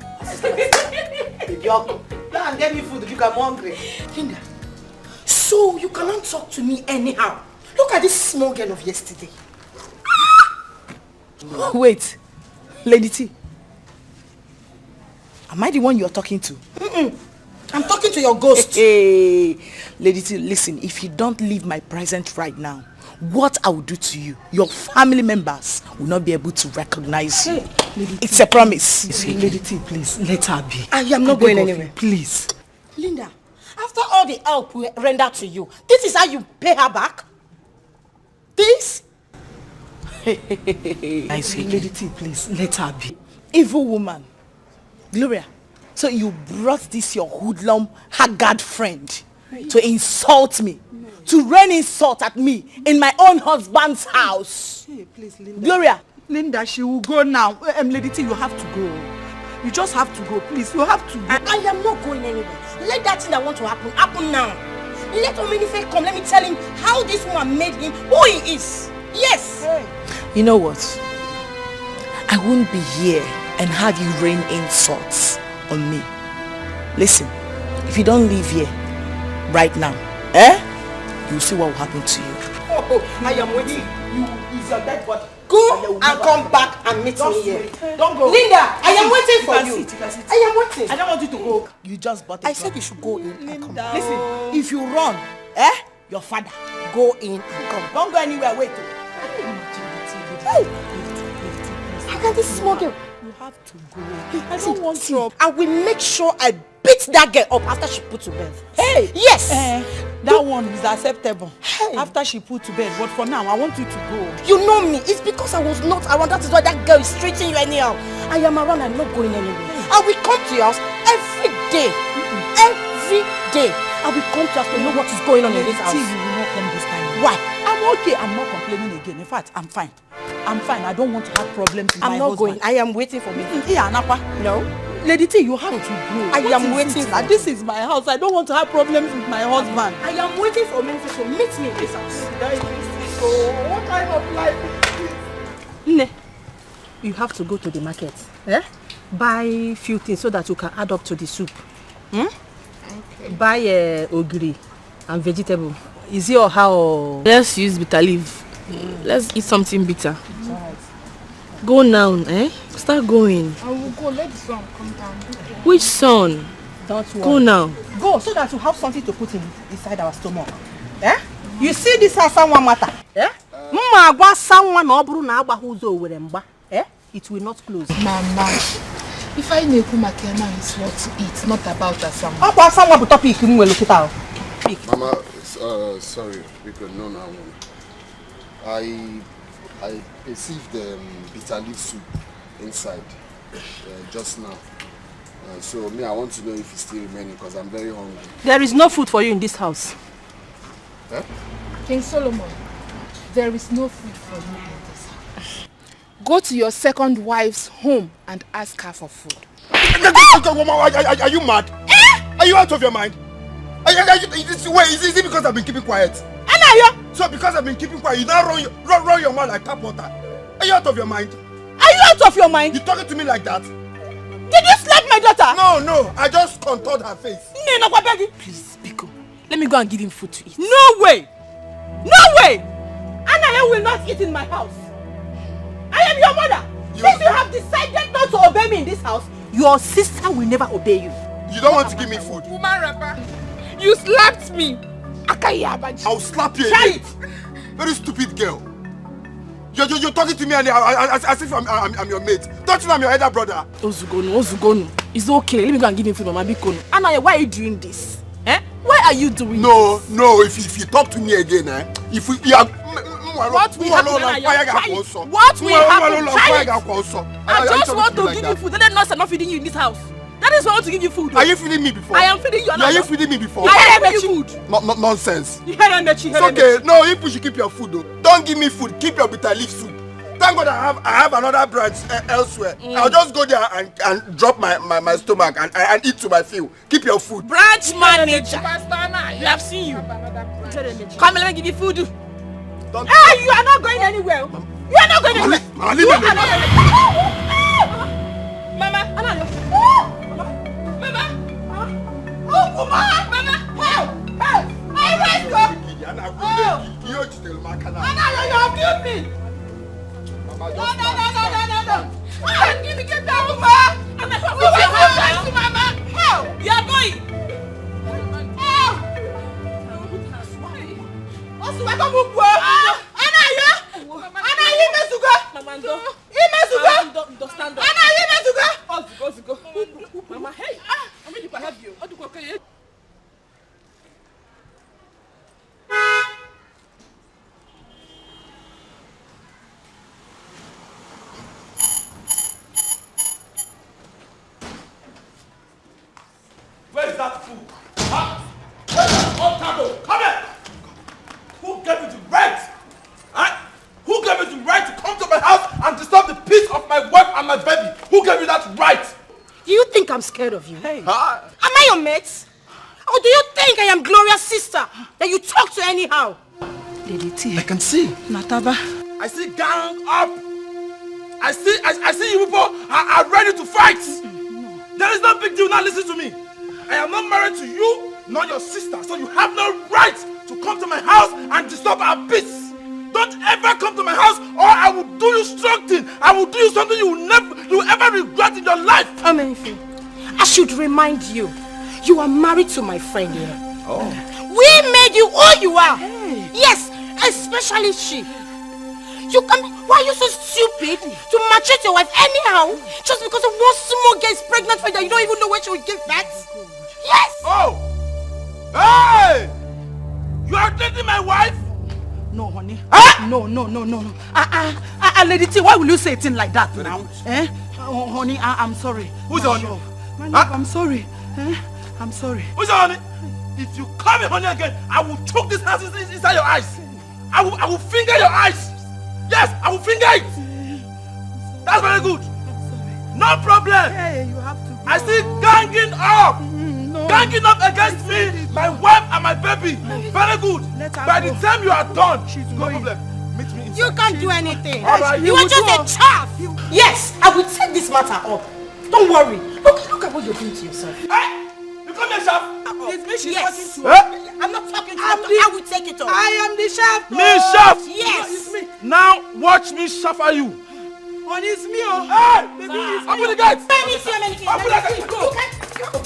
Go and get me food if I'm hungry. Linda, so you cannot talk to me anyhow. Look at this small girl of yesterday. Wait. Lady T, am I the one you're talking to? I'm talking to your ghost. Hey, Lady T, listen, if you don't leave my presence right now, what I will do to you, your family members will not be able to recognize you. It's a promise. Lady T, please, let her be. I am not going anywhere. Please. Linda, after all the help we rendered to you, this is how you pay her back? This? Lady T, please, let her be. Evil woman. Gloria, so you brought this your hoodlum, haggard friend to insult me, to rain insult at me in my own husband's house. Hey, please, Linda. Gloria. Linda, she will go now. Lady T, you have to go. You just have to go, please. You have to go. I am not going anywhere. Let that thing that want to happen now. Let Omenife come. Let me tell him how this woman made him who he is. Yes. Hey. You know what? I won't be here and have you rain insults on me. Listen, if you don't leave here right now, you'll see what will happen to you. Oh, I am waiting. You is your dead body. Go and come back and meet me here. Don't go. Linda, I am waiting for you. I am waiting. I don't want you to go. You just bought it. I said you should go in and come back. Listen, if you run, your father, go in and come. Don't go anywhere. Wait. How can this small girl? You have to go. I don't want trouble. I will make sure I beat that girl up after she put to bed. Hey! Yes! That one is acceptable. Hey. After she put to bed. But for now, I want you to go. You know me. It's because I was not around. That is why that girl is treating you anyhow. I am around. I'm not going anywhere. I will come to your house every day. Every day. I will come to your house to know what is going on in this house. You will not come this time. Why? I'm okay. I'm not complaining again. In fact, I'm fine. I'm fine. I don't want to have problems with my husband. I'm not going. I am waiting for me. No. Lady T, you have to go. I am waiting. This is my house. I don't want to have problems with my husband. I am waiting for me to meet me in this house. So, what kind of life is this? Ne, you have to go to the market. Buy few things so that you can add up to the soup. Okay. Buy ogiri and vegetable. Is it or how? Let's use bitter leaf. Let's eat something bitter. Go now, Start going. I will go. Let the sun come down. Which son? Don't worry. Go now. Go so that you have something to put inside our stomach. You see this as someone matter? It will not close. Mama, if I know Makema is what to eat, not about Asama. Mama, sorry, because no, I perceived the bitter leaf soup inside just now. So I want to know if it's still remaining because I'm very hungry. There is no food for you in this house. King Solomon, there is no food for you in this house. Go to your second wife's home and ask her for food. Are you mad? Are you out of your mind? Is it because I've been keeping quiet? So because I've been keeping quiet, you now run your mouth like tap water. Are you out of your mind? Are you out of your mind? You talking to me like that? Did you slap my daughter? No, I just contoured her face. Please, Biko, let me go and give him food to eat. No way! No way! Anaya will not eat in my house. I am your mother. If you have decided not to obey me in this house, your sister will never obey you. You don't want to give me food? Woman rapper, you slapped me. I'll slap you. Try it. Very stupid girl. You're talking to me as if I'm your mate. Don't you know I'm your elder brother? Ozugonu. It's okay. Let me go and give him food, Mama Bikono. Anaya, why are you doing this? Why are you doing this? No. If you talk to me again, if we are... What will happen? What will happen? I just want to give you food. Let us not feeding you in this house. That is why I want to give you food. Are you feeding me before? I am feeding you. Are you feeding me before? I am food. Nonsense. It's okay. No, you should keep your food though. Don't give me food. Keep your bitter leaf soup. Thank God I have another branch elsewhere. I'll just go there and drop my stomach and eat to my fill. Keep your food. Branch manager. You have seen you. Come, let me give you food. Hey, you are not going anywhere. You are not going anywhere. Mama. Help! I raised you! You have killed me! No! Get down, Mama! Help! You are going! Help! Mama, hey! I'm ready to help you. Where is that fool? Huh? Where is that old Come here! Who gave you the right? Huh? Who gave you the right to come to my house and disturb the peace of my wife and my baby? Who gave you that right? Do you think I'm scared of you? Hey. Am I your mate? Or do you think I am Gloria's sister that you talk to anyhow? Lady T. I can see. Nataba. I see gang up. I see you people are ready to fight. There is no big deal. Now listen to me. I am not married to you, nor your sister, so you have no right to come to my house and disturb our peace. Don't ever come to my house, or I will do you strong thing. I will do you something you will ever regret in your life. Amenfe, I should remind you, you are married to my friend here. Oh. We made you who you are. Hey. Yes, especially she. Why are you so stupid to maltreat your wife anyhow? Just because of one small girl is pregnant for you that you don't even know when she will give birth? Yes! Oh! Hey! You are dating my wife? No, honey. No. Lady T, why will you say a thing like that now? Oh, honey, I'm sorry. Who's the honey? I'm sorry. I'm sorry. Who's the honey? If you call me honey again, I will choke this house inside your eyes. I will finger your eyes. Yes, I will finger it. That's very good. No problem. Hey, you have to go. I see ganging up. Ganging up against me, my wife and my baby. Very good. By the time you are done, she's no problem. Meet me inside. You can't do anything. Right. You are just a chaff. Yes, I will take this matter up. Don't worry. Look at what you're doing to yourself. Hey! You come here, chef. It's me she's talking to. I'm not talking to you. I will take it up. I am the chef. Me, chef. Yes. It's me. Now watch me suffer you. Honey, it's me. Oh. Hey! Baby, it's Open me. the gate. Let me see how many Open the gate. Go.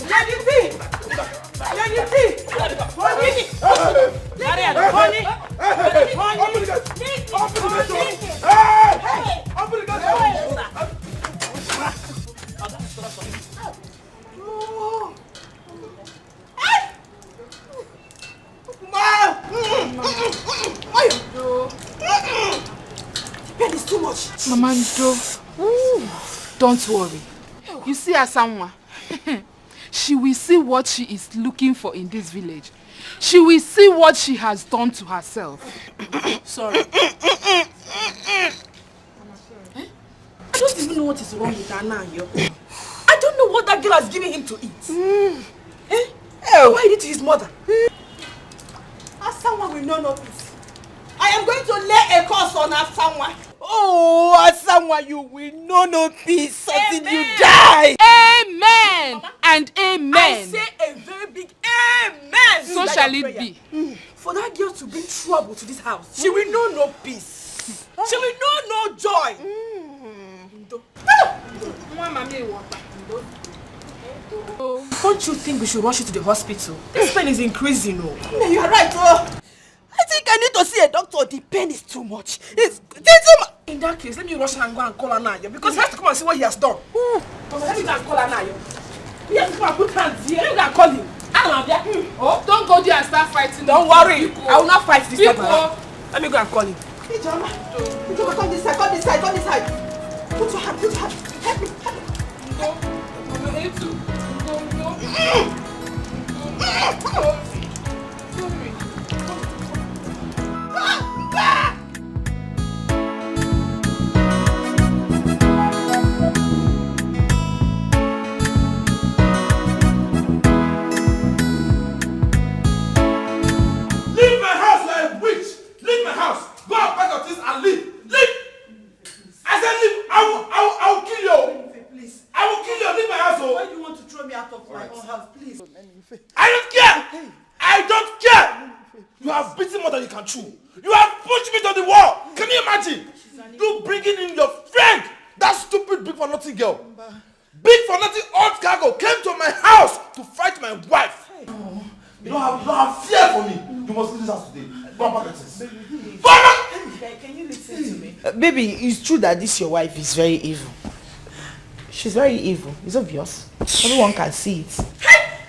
Lady T. Lady T. Honey. Honey. Open the gate. Open the gate. Hey! Open the gate. That is too much. Mama Ndo, don't worry. You see Asanwa, she will see what she is looking for in this village. She will see what she has done to herself. Sorry. I don't even know what is wrong with her now, yo. I don't know what that girl has given him to eat. Why did his mother? Asanwa will know this. I am going to lay a curse on Asanwa. Oh, Asanwa, you will know no peace until you die. Amen. Mama, and amen. I say a very big amen. So shall it be. For that girl to bring trouble to this house, she will know no peace. She will know no joy. Don't you think we should rush you to the hospital? This pain is increasing. Oh. You are right. Oh. I think I need to see a doctor. The pain is too much. In that case, let me rush and go and call Anayo because he has to come and see what he has done. Let me go and call Anayo. We have to come and put hands here. Let me go and call him. Oh, don't go there and start fighting. Don't worry. I will not fight this time. Let me go and call him. Hey, Jama. Come this side. Come this side. Come this side. Put your hand. Put your hand. Help me. Help me. Leave my house like a witch. Leave my house. Go and pack your things and leave. Leave. I said leave. I will kill you. Please. I will kill you. Leave my house. Why do you want to throw me out of my own house? Please. I don't care. I don't care. You have beaten more than you can chew. You have pushed me to the wall. Can you imagine? You bringing in your friend, that stupid big for nothing girl. Big for nothing old cargo came to my house to fight my wife. You don't have fear for me. You must leave this house today. Go and pack your things. Can you listen to me? Baby, it's true that this your wife is very evil. She's very evil. It's obvious. Everyone can see it.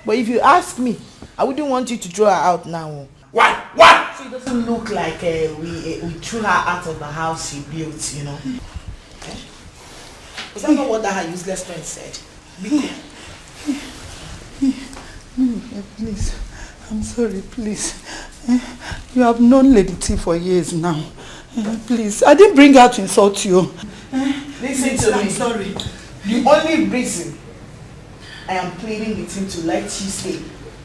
But if you ask me, I wouldn't want you to throw her out now. Why? Why? So it doesn't look like we threw her out of the house she built, you know. Was that not what that her useless friend said? Please. I'm sorry, please. You have known Lady T for years now. Please, I didn't bring her to insult you. Listen to me. I'm sorry. The only reason I am pleading with him to let you stay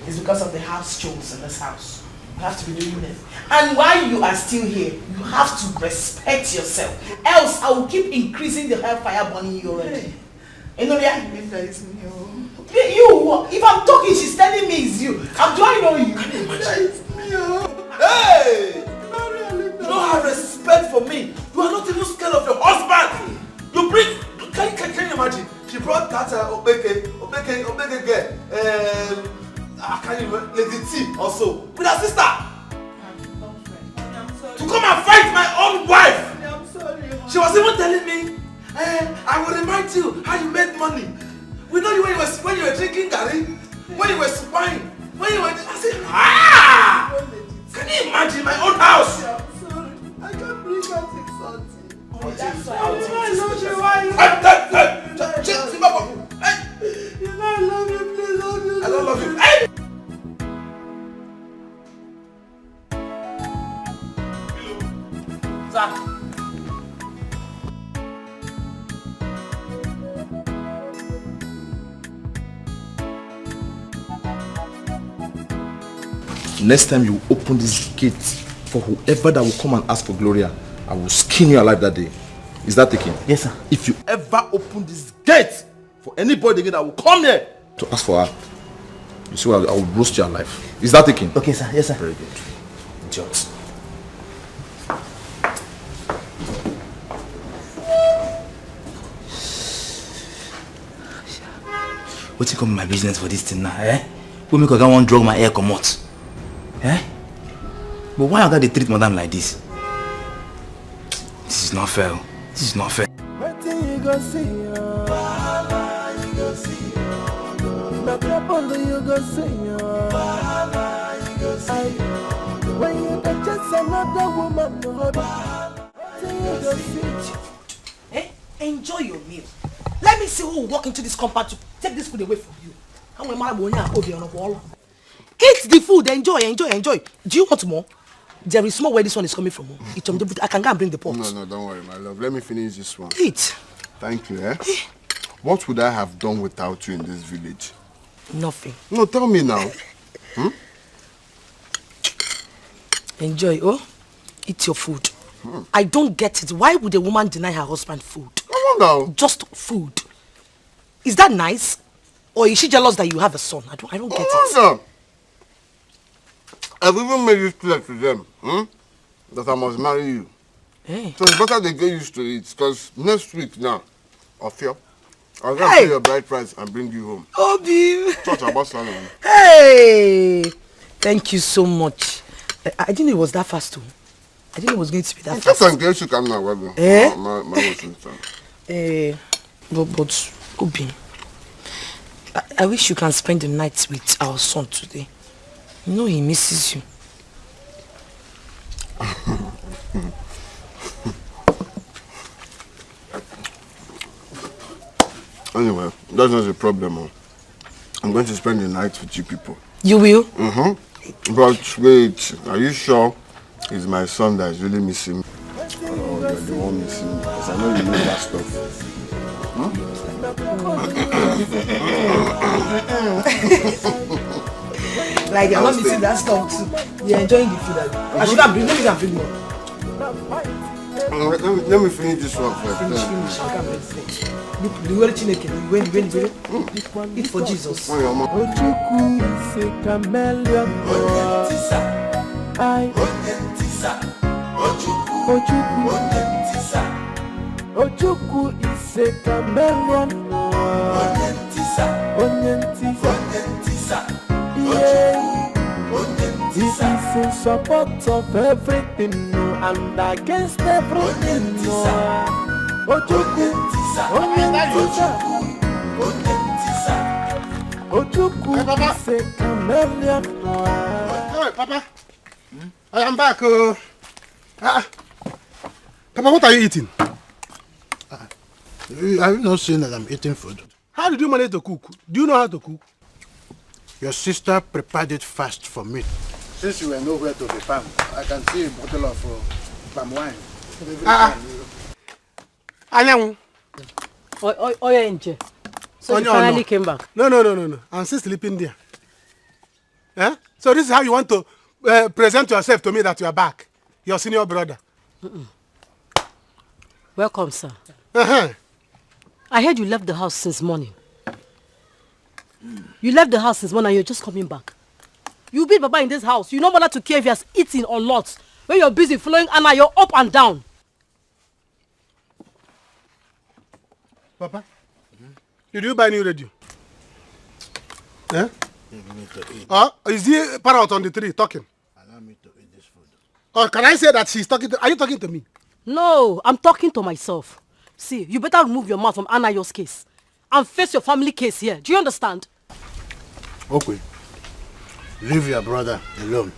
is because of the house chores in this house. You have to be doing them. And while you are still here, you have to respect yourself. Else, I will keep increasing the hellfire burning you already. You know that? You, if I'm talking, she's telling me it's you. Do I know you? Can you imagine? Hey! You don't have respect for me. You are not even scared of your husband. You bring. Can you imagine? She brought that Obeke girl. I can't even Lady T also with her sister. To come and fight my own wife. I'm sorry. She was even telling me, I will remind you how you made money. We know you when you were drinking garri, when you were spying, when you were. I said, can you imagine my own house? I'm sorry. I can't believe that it's something. Oh, that's why I love you. Why you? You know I love you, please love you. I don't love you. Sir. Next time you open this gate for whoever that will come and ask for Gloria, I will skin you alive that day. Is that taken? Yes, sir. If you ever open this gate for anybody again that will come here to ask for her, you see, I will roast you alive. Is that taken? Okay, sir. Yes, sir. Very good. Idiots. What's it come in my business for this thing now, eh? Who make I want drug my air come out? Eh? But why I got to treat madam like this? This is not fair. This is not fair. What you go see? You go see. My trouble you go see. You go see. When you touch another woman, what you go see? Eh? Enjoy your meal. Let me see who will walk into this compound to take this food away from you. Eat the food, enjoy. Do you want more? There is more where this one is coming from. I can go and bring the pot. No, don't worry, my love. Let me finish this one. Eat. Thank you, eh? What would I have done without you in this village? Nothing. No, tell me now. Enjoy, eat your food. I don't get it. Why would a woman deny her husband food? Come on now. Just food. Is that nice? Or is she jealous that you have a son? I don't get it. No. I've even made it clear to them that I must marry you. Hey. So it's better they get used to it, because next week now, I'll pay your bride price and bring you home. Obi! Talk about salary. Hey! Thank you so much. I didn't know it was that fast too. I didn't know it was going to be that fast. Just you come now, Webber. But Obi, I wish you can spend the night with our son today. You know he misses you. Anyway, that's not the problem. I'm going to spend the night with you people. You will? But wait, are you sure it's my son that is really missing me? Oh, you're the one missing me, because I know you need that stuff. Like you're not missing that stuff too. You're enjoying the food. I should have bring more. Let me finish this one first. Finish. I can't wait. The way when eat for Jesus. Ojuku is a chameleon. Ojuku is a chameleon. This is in support of everything and against everything. Ojuku is a chameleon. Hey, Papa. I am back. Papa, what are you eating? Have you not seen that I'm eating food? How did you manage to cook? Do you know how to cook? Your sister prepared it fast for me. Since you were nowhere to be found, I can see a bottle of palm wine. Anyang. So you finally came back? No. I'm still sleeping there. Eh? So this is how you want to present yourself to me that you are back. Your senior brother. Welcome, sir. Uh-huh. I heard you left the house since morning. You left the house since morning and you're just coming back. You beat Baba in this house. You don't bother to care if he has eaten or not. When you're busy following Anna, you're up and down. Papa, did you buy new radio? Eh? Is he parrot on the tree talking? Allow me to eat this food. Or can I say that she's talking to... Are you talking to me? No, I'm talking to myself. See, you better remove your mouth from Anayo's case and face your family case here. Do you understand? Okay. Leave your brother alone.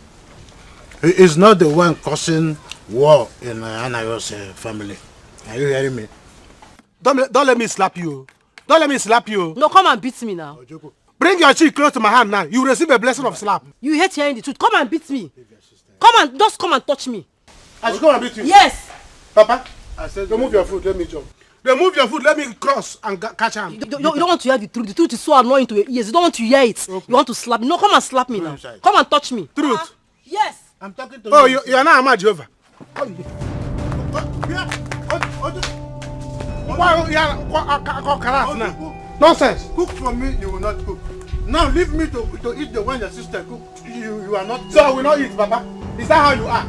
He is not the one causing war in Anayo's family. Are you hearing me? Don't let me slap you. Don't let me slap you. No, come and beat me now. Bring your cheek close to my hand now. You will receive a blessing of slap. You hate hearing the truth. Come and beat me. Just come and touch me. I should come and beat you? Yes. Papa, I said remove your foot, let me jump. Remove your foot, let me cross and catch him. You don't want to hear the truth. The truth is so annoying to your ears. You don't want to hear it. Okay. You want to slap me. No, come and slap me now. Come and touch me. Truth? Yes. I'm talking to you. Oh, you are not Ahmad Jehovah. Nonsense. Cook for me, you will not cook. Now leave me to eat the one your sister cooked. You are not... So I will not eat, Papa. Is that how you are?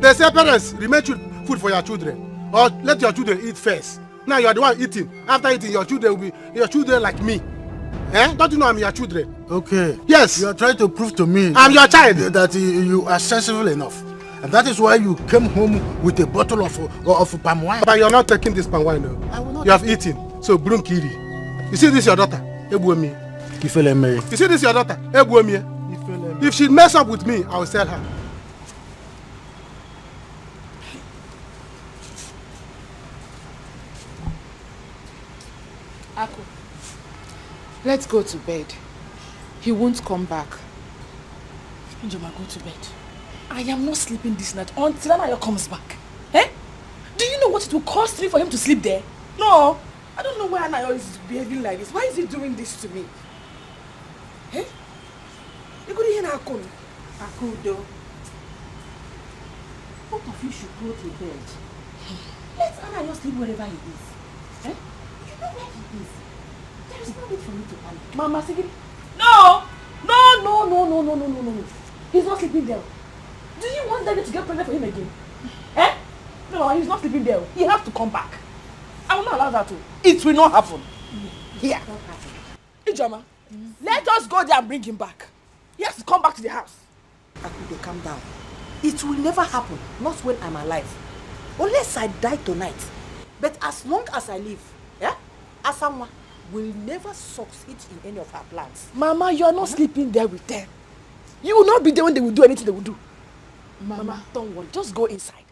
They say parents, remain food for your children. Or let your children eat first. Now you are the one eating. After eating, your children will be your children like me. Eh? Don't you know I'm your children? Okay. Yes. You are trying to prove to me... I'm your child. ...that you are sensible enough. And that is why you came home with a bottle of palm wine. But you're not taking this palm wine, no. I will not. You have eaten. So, Brunkiri. You see this your daughter? Ebuomi. You see this your daughter? Ebuomi. If she mess up with me, I will sell her. Aku, let's go to bed. He won't come back. Njoma, go to bed. I am not sleeping this night until Anayo comes back. Eh? Do you know what it will cost me for him to sleep there? No. I don't know why Anayo is behaving like this. Why is he doing this to me? Eh? You could hear Akun. Akudo. Both of you should go to bed. Let Anayo sleep wherever he is. Eh? You know where he is. There is no need for me to panic. Mama, Sigiri. No! No. He's not sleeping there. Do you want David to get pregnant for him again? Eh? No, he's not sleeping there. He has to come back. I will not allow that to. It will not happen. Here. Ijoma, let us go there and bring him back. He has to come back to the house. Akudo, calm down. It will never happen. Not when I'm alive. Unless I die tonight. But as long as I live, Asamwa will never succeed in any of our plans. Mama, you are not sleeping there with them. You will not be there when they will do anything they will do. Mama, don't worry. Just go inside.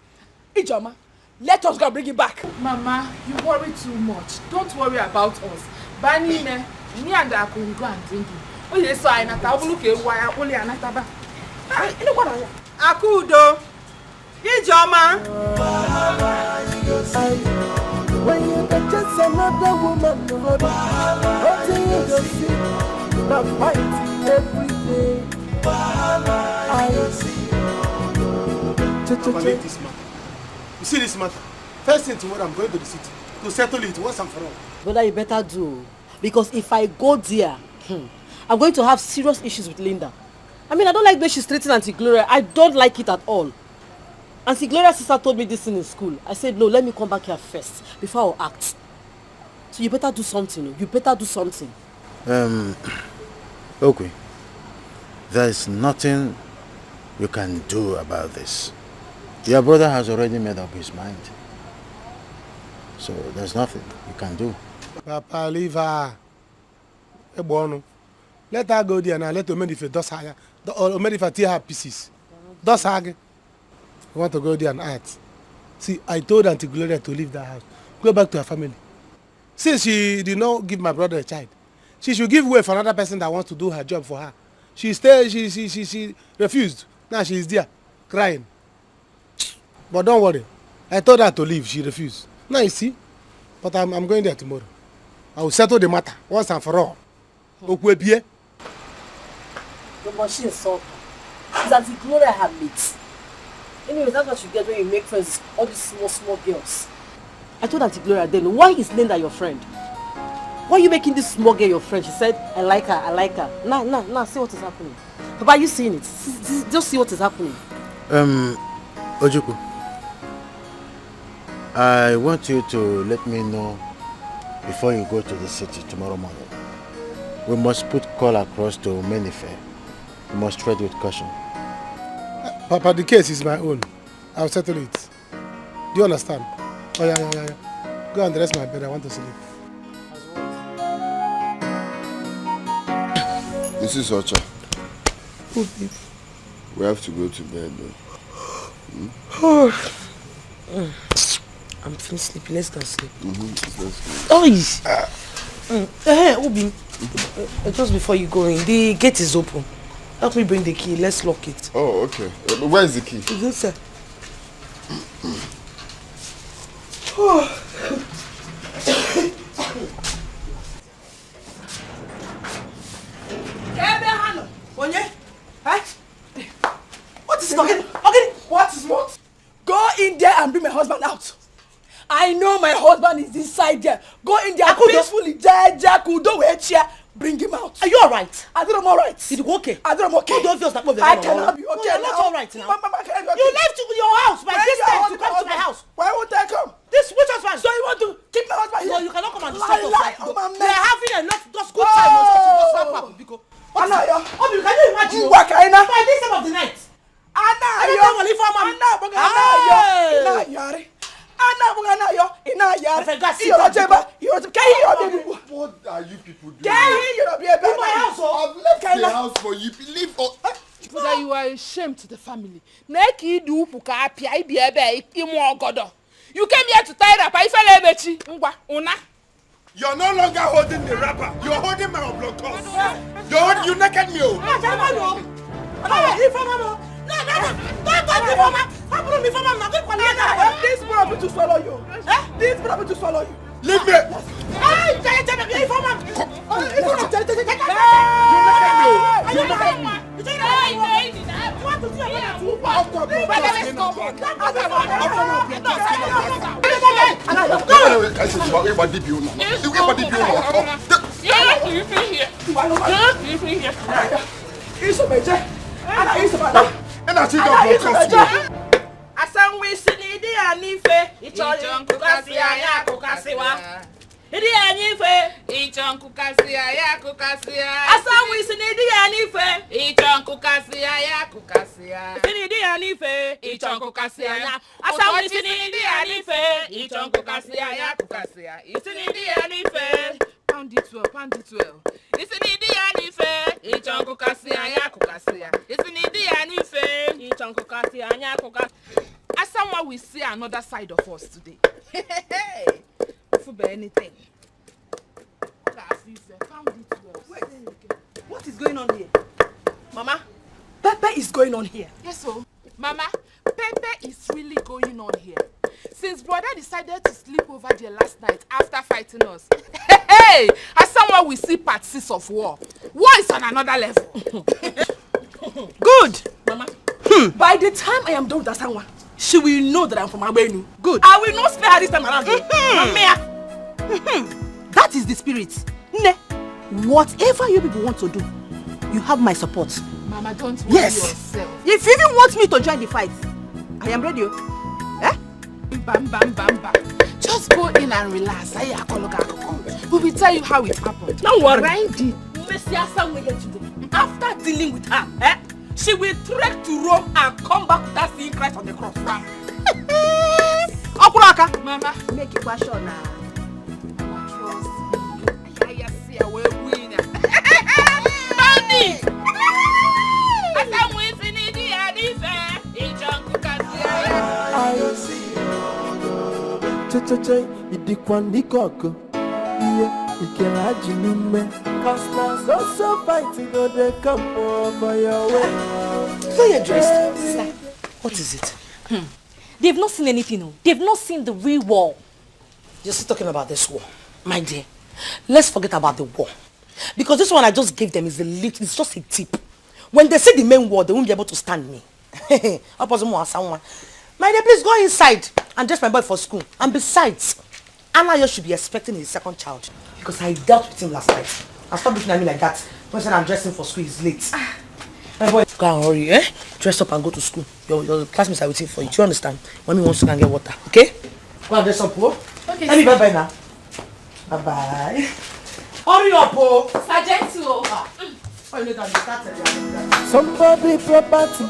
Ijoma, let us go and bring him back. Mama, you worry too much. Don't worry about us. Bani me, me and Aku will go and drink it. Oh yes, so I nata look why only anataba. Akudo. Ijoma. When you get just another woman, what do you just see? The fighting every day. I see. Leave this matter. You see this matter? First thing tomorrow, I'm going to the city to settle it once and for all. Brother, you better do. Because if I go there, I'm going to have serious issues with Linda. I mean, I don't like the way she's treating Auntie Gloria. I don't like it at all. Auntie Gloria's sister told me this thing in school. I said, no, let me come back here first before I act. So you better do something. You better do something. Okay. There is nothing you can do about this. Your brother has already made up his mind. So there's nothing you can do. Papa, leave her. Let her go there now. Let Omedife dust her. Omedife tear her pieces. Dust her. You want to go there and act. See, I told Auntie Gloria to leave that house. Go back to her family. Since she did not give my brother a child, she should give way for another person that wants to do her job for her. She refused. Now she is there, crying. But don't worry. I told her to leave. She refused. Now you see. But I'm going there tomorrow. I will settle the matter once and for all. No, but she insult her. She's Auntie Gloria her mate. Anyway, that's what you get when you make friends with all these small girls. I told Auntie Gloria then, why is Linda your friend? Why are you making this small girl your friend? She said, I like her. Now, see what is happening. Papa, are you seeing it? Just see what is happening. Ojukwu, I want you to let me know before you go to the city tomorrow morning. We must put call across to Menife. We must tread with caution. Papa, the case is my own. I'll settle it. Do you understand? Oh, yeah. Go and dress my bed. I want to sleep. This is Ocha. We have to go to bed though. I'm feeling sleepy. Let's go sleep. Obi, just before you go in, the gate is open. Help me bring the key. Let's lock it. Oh, okay. Where is the key? It's this sir. What is it? Okay. What is what? Go in there and bring my husband out. I know my husband is inside there. Go in there peacefully. Bring him out. Are you alright? I think I'm alright. Did you go okay? I think I'm okay. Don't feel like I cannot be okay. No, you're not alright now. Mama, you left your house by this time to come to my house. Why won't I come? This which husband? So you want to keep my husband here? No, you cannot come and disturb us. We are having a lot of good time. Can you imagine? By this time of the night. What are you people doing? In my house. I've left the house for you. Leave or that you are a shame to the family. You came here to tie up. You're no longer holding the wrapper. You're holding my blood cloth. You naked me. This brother to swallow you. This brother to swallow you. Leave me. Asan we sinidi anife ichon kukasi aya kukasiwa idi anife ichon kukasi aya kukasiya asan we sinidi anife ichon kukasi aya kukasiya sinidi anife ichon kukasi aya asan we sinidi anife ichon kukasi aya kukasiya sinidi anife pound it well isinidi anife ichon kukasi aya kukasiya isinidi anife ichon kukasi aya kukasiya. As someone will see another side of us today. For anything. What is going on here? Mama, Pepe is going on here. Yes, so Mama, Pepe is really going on here. Since brother decided to sleep over there last night after fighting us. As someone will see part 6 of war. War is on another level. Good, Mama. By the time I am done with Asanwa, she will know that I'm from Abenu. Good. I will not spare her this time around. That is the spirit. Whatever you people want to do, you have my support. Mama, don't worry yourself. If you even want me to join the fight, I am ready. Bam. Just go in and relax. We will tell you how it happened. Don't worry. Grind it. After dealing with her, she will trek to Rome and come back without seeing Christ on the cross. Okuraka, Mama, make it question now. Trust me. I see a way winner. Bounty. So fighting on the camp over your way. So you're dressed, sister. What is it? They've not seen anything. No. They've not seen the real war. You're still talking about this war. My dear, let's forget about the war. Because this one I just gave them is a little, it's just a tip. When they see the main wall, they won't be able to stand me. My dear, please go inside and dress my boy for school. And besides, Anayo should be expecting his second child. Because I dealt with him last night. And stop looking at me like that. When I said I'm dressing for school, it's late. My boy, go and hurry, eh? Dress up and go to school. Your classmates are waiting for you. Do you understand? Mommy wants to go and get water, okay? Go and dress up, oh. Okay. Let me bye-bye now. Bye-bye. Hurry up, oh. Sergeant, Somebody property,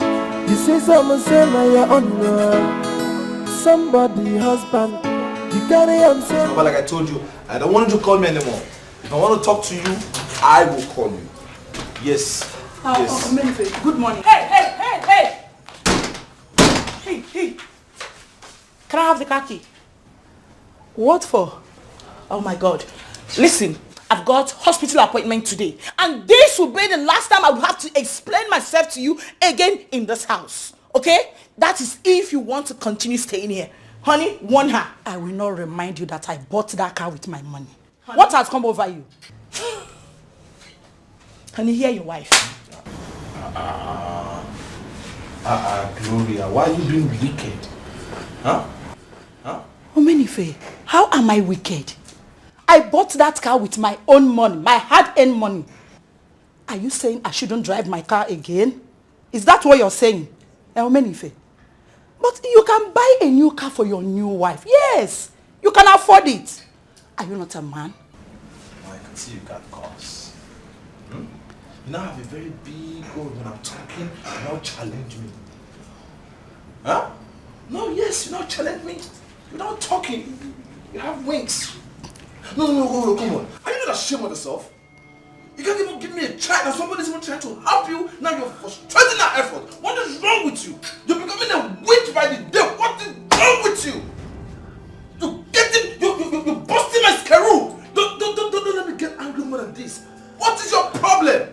you see someone say my your own. Somebody husband, you carry on say. But like I told you, I don't want you to call me anymore. If I want to talk to you, I will call you. Yes. Yes. Oh, good morning. Hey! Hey! Can I have the car key? What for? Oh my God. Listen, I've got hospital appointment today. And this will be the last time I will have to explain myself to you again in this house. Okay? That is if you want to continue staying here. Honey, warn her. I will not remind you that I bought that car with my money. Honey. What has come over you? Honey, hear your wife. Gloria, why are you being wicked? Huh? Omenife, how am I wicked? I bought that car with my own money, my hard-earned money. Are you saying I shouldn't drive my car again? Is that what you're saying? Omenife? But you can buy a new car for your new wife. Yes, you can afford it. Are you not a man? I can see you got cars. You now have a very big goal when I'm talking, you now challenge me. Huh? No, yes, you now challenge me. You're not talking. You have wings. No, come on. Are you not ashamed of yourself? You can't even give me a chance and somebody's even trying to help you. Now you're frustrating that effort. What is wrong with you? You're becoming a witch by the day. What is wrong with you? You're busting my scaroo. Don't let me get angry more than this. What is your problem?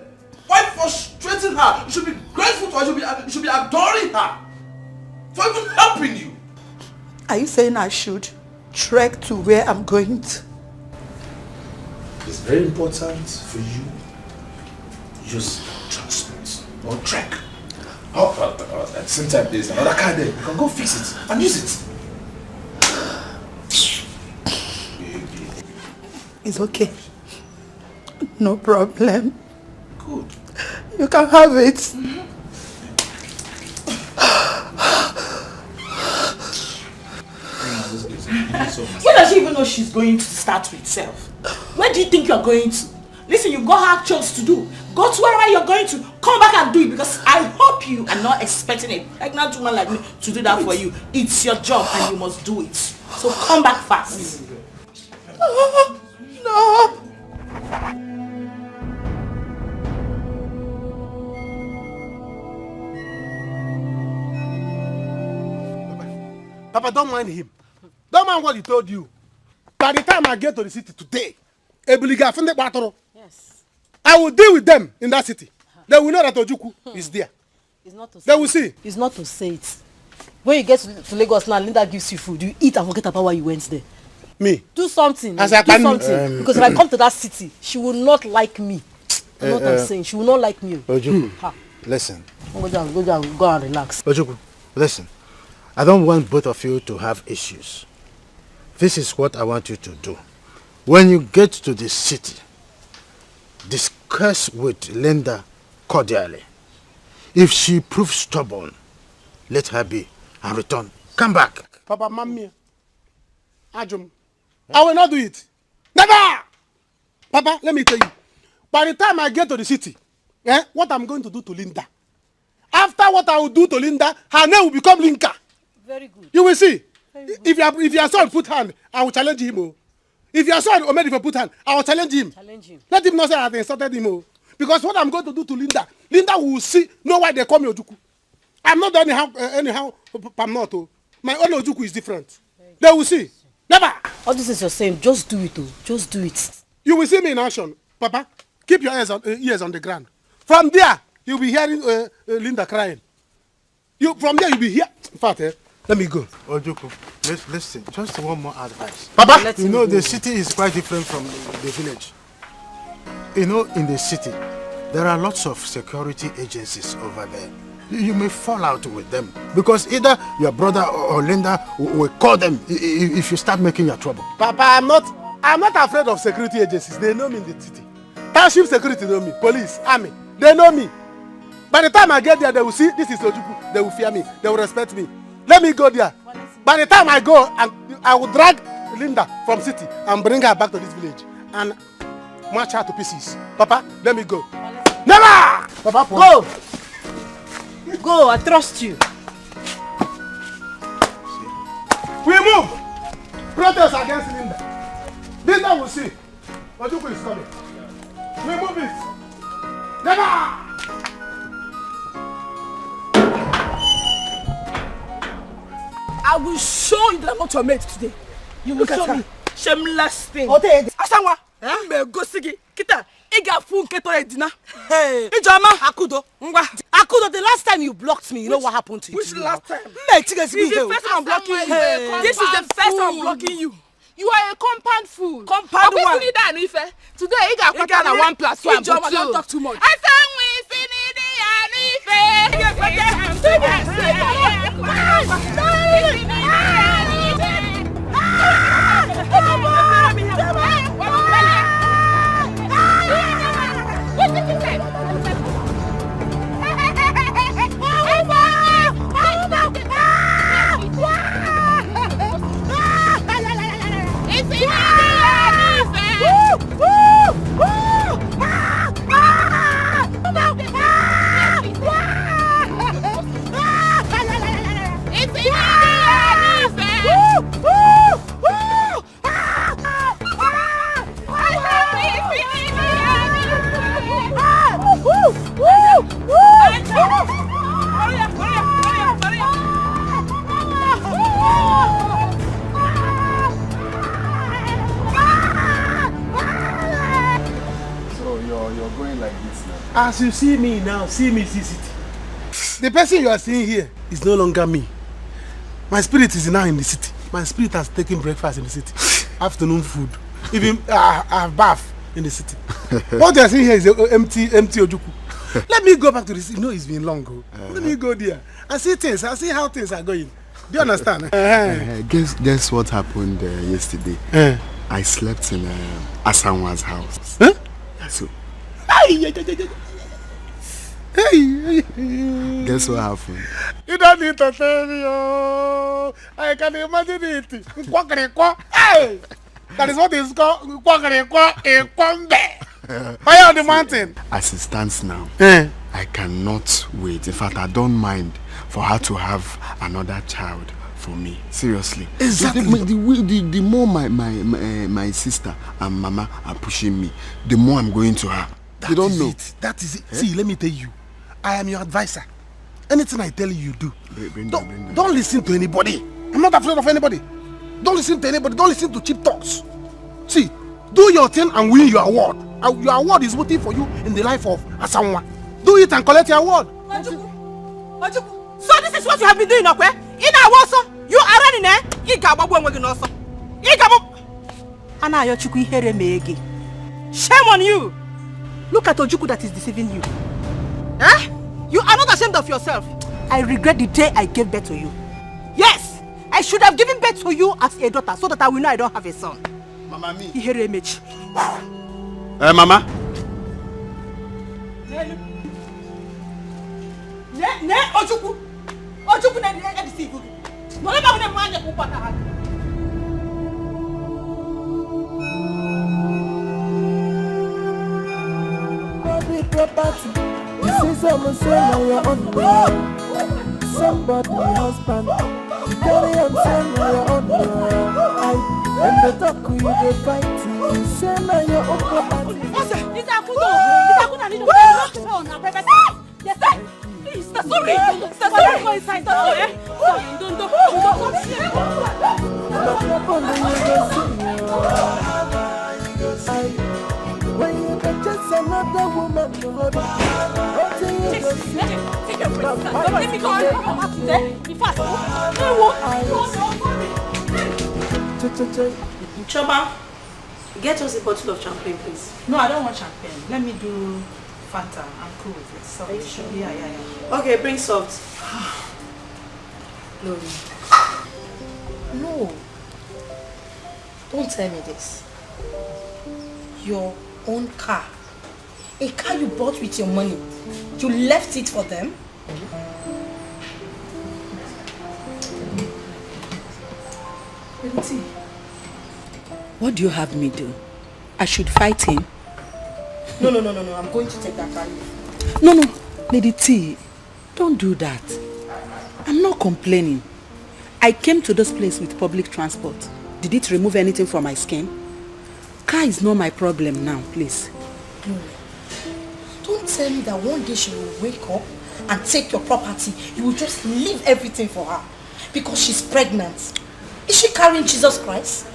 Why frustrating her? You should be grateful to her. You should be adoring her for even helping you. Are you saying I should trek to where I'm going to? It's very important for you to use transport or trek. At the same time, there's another car there. You can go fix it and use it. It's okay. No problem. Good. You can have it. Where does she even know she's going to start with self? Where do you think you're going to? Listen, you've got hard chores to do. Go to wherever you're going to. Come back and do it because I hope you are not expecting a pregnant woman like me to do that for you. It's your job and you must do it. So come back fast. No. Papa, don't mind him. Don't mind what he told you. By the time I get to the city today, yes, I will deal with them in that city. They will know that Ojuku is there. It's not to say they will see. It's not to say it. When you get to Lagos now, Linda gives you food. You eat and forget about why you went there. Me? Do something. As do I can, something. Because if I come to that city, she will not like me. That's what I'm saying. She will not like me. Ojuku, listen. Go and relax. Ojuku, listen. I don't want both of you to have issues. This is what I want you to do. When you get to the city, discuss with Linda cordially. If she proves stubborn, let her be and return. Come back. Papa, Mammy, Ajum, I will not do it. Never! Papa, let me tell you. By the time I get to the city, what I'm going to do to Linda. After what I will do to Linda, her name will become Linka. Very good. You will see. If your son put hand, I will challenge him. Oh. If your son Omed if put hand, I will challenge him. Let him not say I have insulted him. Oh. Because what I'm going to do to Linda, Linda will know why they call me Ojuku. I'm not anyhow I'm not. Oh. My own Ojuku is different. They will see. Never. All this is you're saying, just do it. Oh. Just do it. You will see me in action. Papa, keep your ears on the ground. From there, you'll be hearing Linda crying. From there, you'll be here. In fact, let me go. Ojuku, listen. Just one more advice. Papa, you know the city is quite different from the village. You know, in the city, there are lots of security agencies over there. You may fall out with them because either your brother or Linda will call them if you start making your trouble. Papa, I'm not afraid of security agencies. They know me in the city. Township security know me. Police, army, they know me. By the time I get there, they will see this is Ojukwu. They will fear me. They will respect me. Let me go there. By the time I go, I will drag Linda from city and bring her back to this village and march her to pieces. Papa, let me go. Never! Papa, go! Go, I trust you. We move! Protest against Linda. This time we'll see. Ojukwu is coming. We move it. Never! I will show you that I'm not your mate today. You will show me. Shameless thing. Asanwa. Me go sigi. Kita. Iga fu nketo edina. Hey. Ijama. Akudo. Akudo, the last time you blocked me, you know what happened to you? Which last time? This is the first time I'm blocking you. This is the first time I'm blocking you. You are a compound fool. Compound one. Today, Iga kwata na 1 plus 1. Ijama, don't talk too much. As you see me now, see me, see it. The person you are seeing here is no longer me. My spirit is now in the city. My spirit has taken breakfast in the city. Afternoon food. Even I have bath in the city. What you are seeing here is empty Ojukwu. Let me go back to the city. You know it's been long ago. Let me go there and see things. I see how things are going. Do you understand? Guess what happened yesterday? I slept in Asanwa's house. Huh? So. Hey. Guess what happened? You don't need to tell me. Oh, I can imagine it. Hey, that is what is called fire on the mountain. As it stands now, I cannot wait. In fact, I don't mind for her to have another child for me. Seriously. Exactly. The more my sister and mama are pushing me, the more I'm going to her. You don't know. That is it. See, let me tell you. I am your advisor. Anything I tell you, do. Don't listen to anybody. I'm not afraid of anybody. Don't listen to anybody. Don't listen to cheap talks. See, do your thing and win your award. Your award is waiting for you in the life of Asanwa. Do it and collect your award. So this is what you have been doing, okay? In our also, you are running there. Shame on you. Look at Ojukwu that is deceiving you. Eh? You are not ashamed of yourself. I regret the day I gave birth to you. Yes, I should have given birth to you as a daughter so that I will know I don't have a son. Mama, me. Ihere image. Mama. Ojukwu. Ojukwu na deceive you. No let me man you put her. Property. You see someone say now you're on the somebody husband. You carry on saying now you're on the and the talk you they fight you say now you're on property. This Akudo need to phone and private. Yes, please, sorry for his side. When you can just another woman to hold on. Take your breath. Let me go on. Be fast. Choma, get us a bottle of champagne, please. No, I don't want champagne. Let me do Fanta. I'm cool with it. Salt. Are you sure? Yeah. Okay, bring salt. Glory. No. Don't tell me this. Your own car. A car you bought with your money. You left it for them? What do you have me do? I should fight him? No. I'm going to take that car. No. Lady T, don't do that. I'm not complaining. I came to this place with public transport. Did it remove anything from my skin? Car is not my problem now, please. No. Don't tell me that one day she will wake up and take your property. You will just leave everything for her because she's pregnant. Is she carrying Jesus Christ?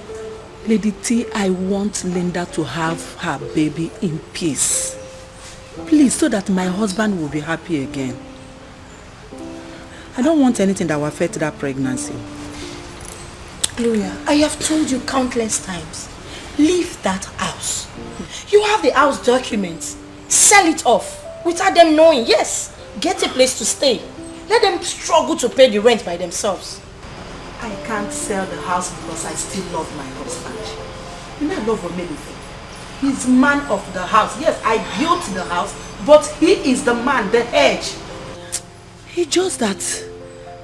Lady T, I want Linda to have her baby in peace. Please, so that my husband will be happy again. I don't want anything that will affect that pregnancy. Gloria, I have told you countless times. Leave that house. You have the house documents. Sell it off without them knowing. Yes, get a place to stay. Let them struggle to pay the rent by themselves. I can't sell the house because I still love my husband. You know I love Odimgbe. He's man of the house. Yes, I built the house, but he is the man, the edge. It's just that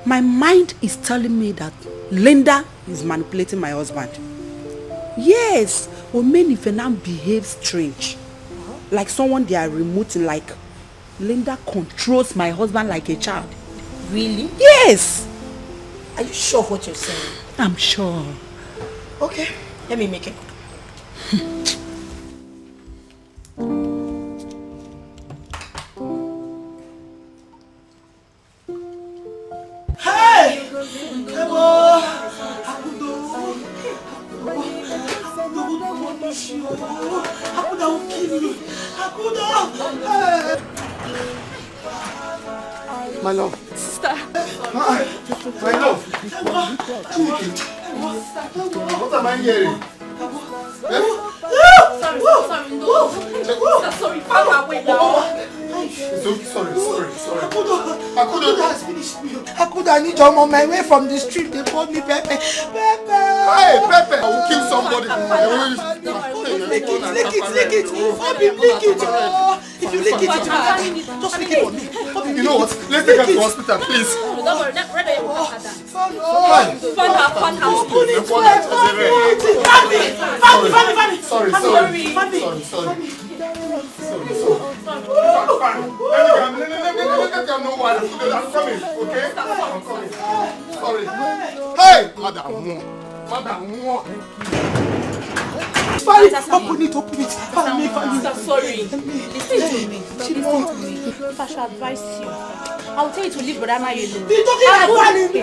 my mind is telling me that Linda is manipulating my husband. Yes, Odimgbe now behaves strange. Like someone they are remoting, like Linda controls my husband like a child. Really? Yes. Are you sure of what you're saying? I'm sure. Okay, let me make it. Hey! Akuda will kill you. Akuda! My love. Sister. My love. What am I hearing? Sorry, Father, wait now. Sorry. Akuda has finished me. Akuda, I need your mom. I went from the street. They called me Pepe. Hey, Pepe! I will kill somebody. Lick it. Lick it. If you lick it, just lick it on me. You know what? Let's take her to the hospital, please. Don't worry, Let them know why I'm coming, okay? I'm coming. Sorry. Hey, Madam. Open it. Sorry. Listen to me. If I should advise you, I will tell you to leave Brother Mayu alone. You're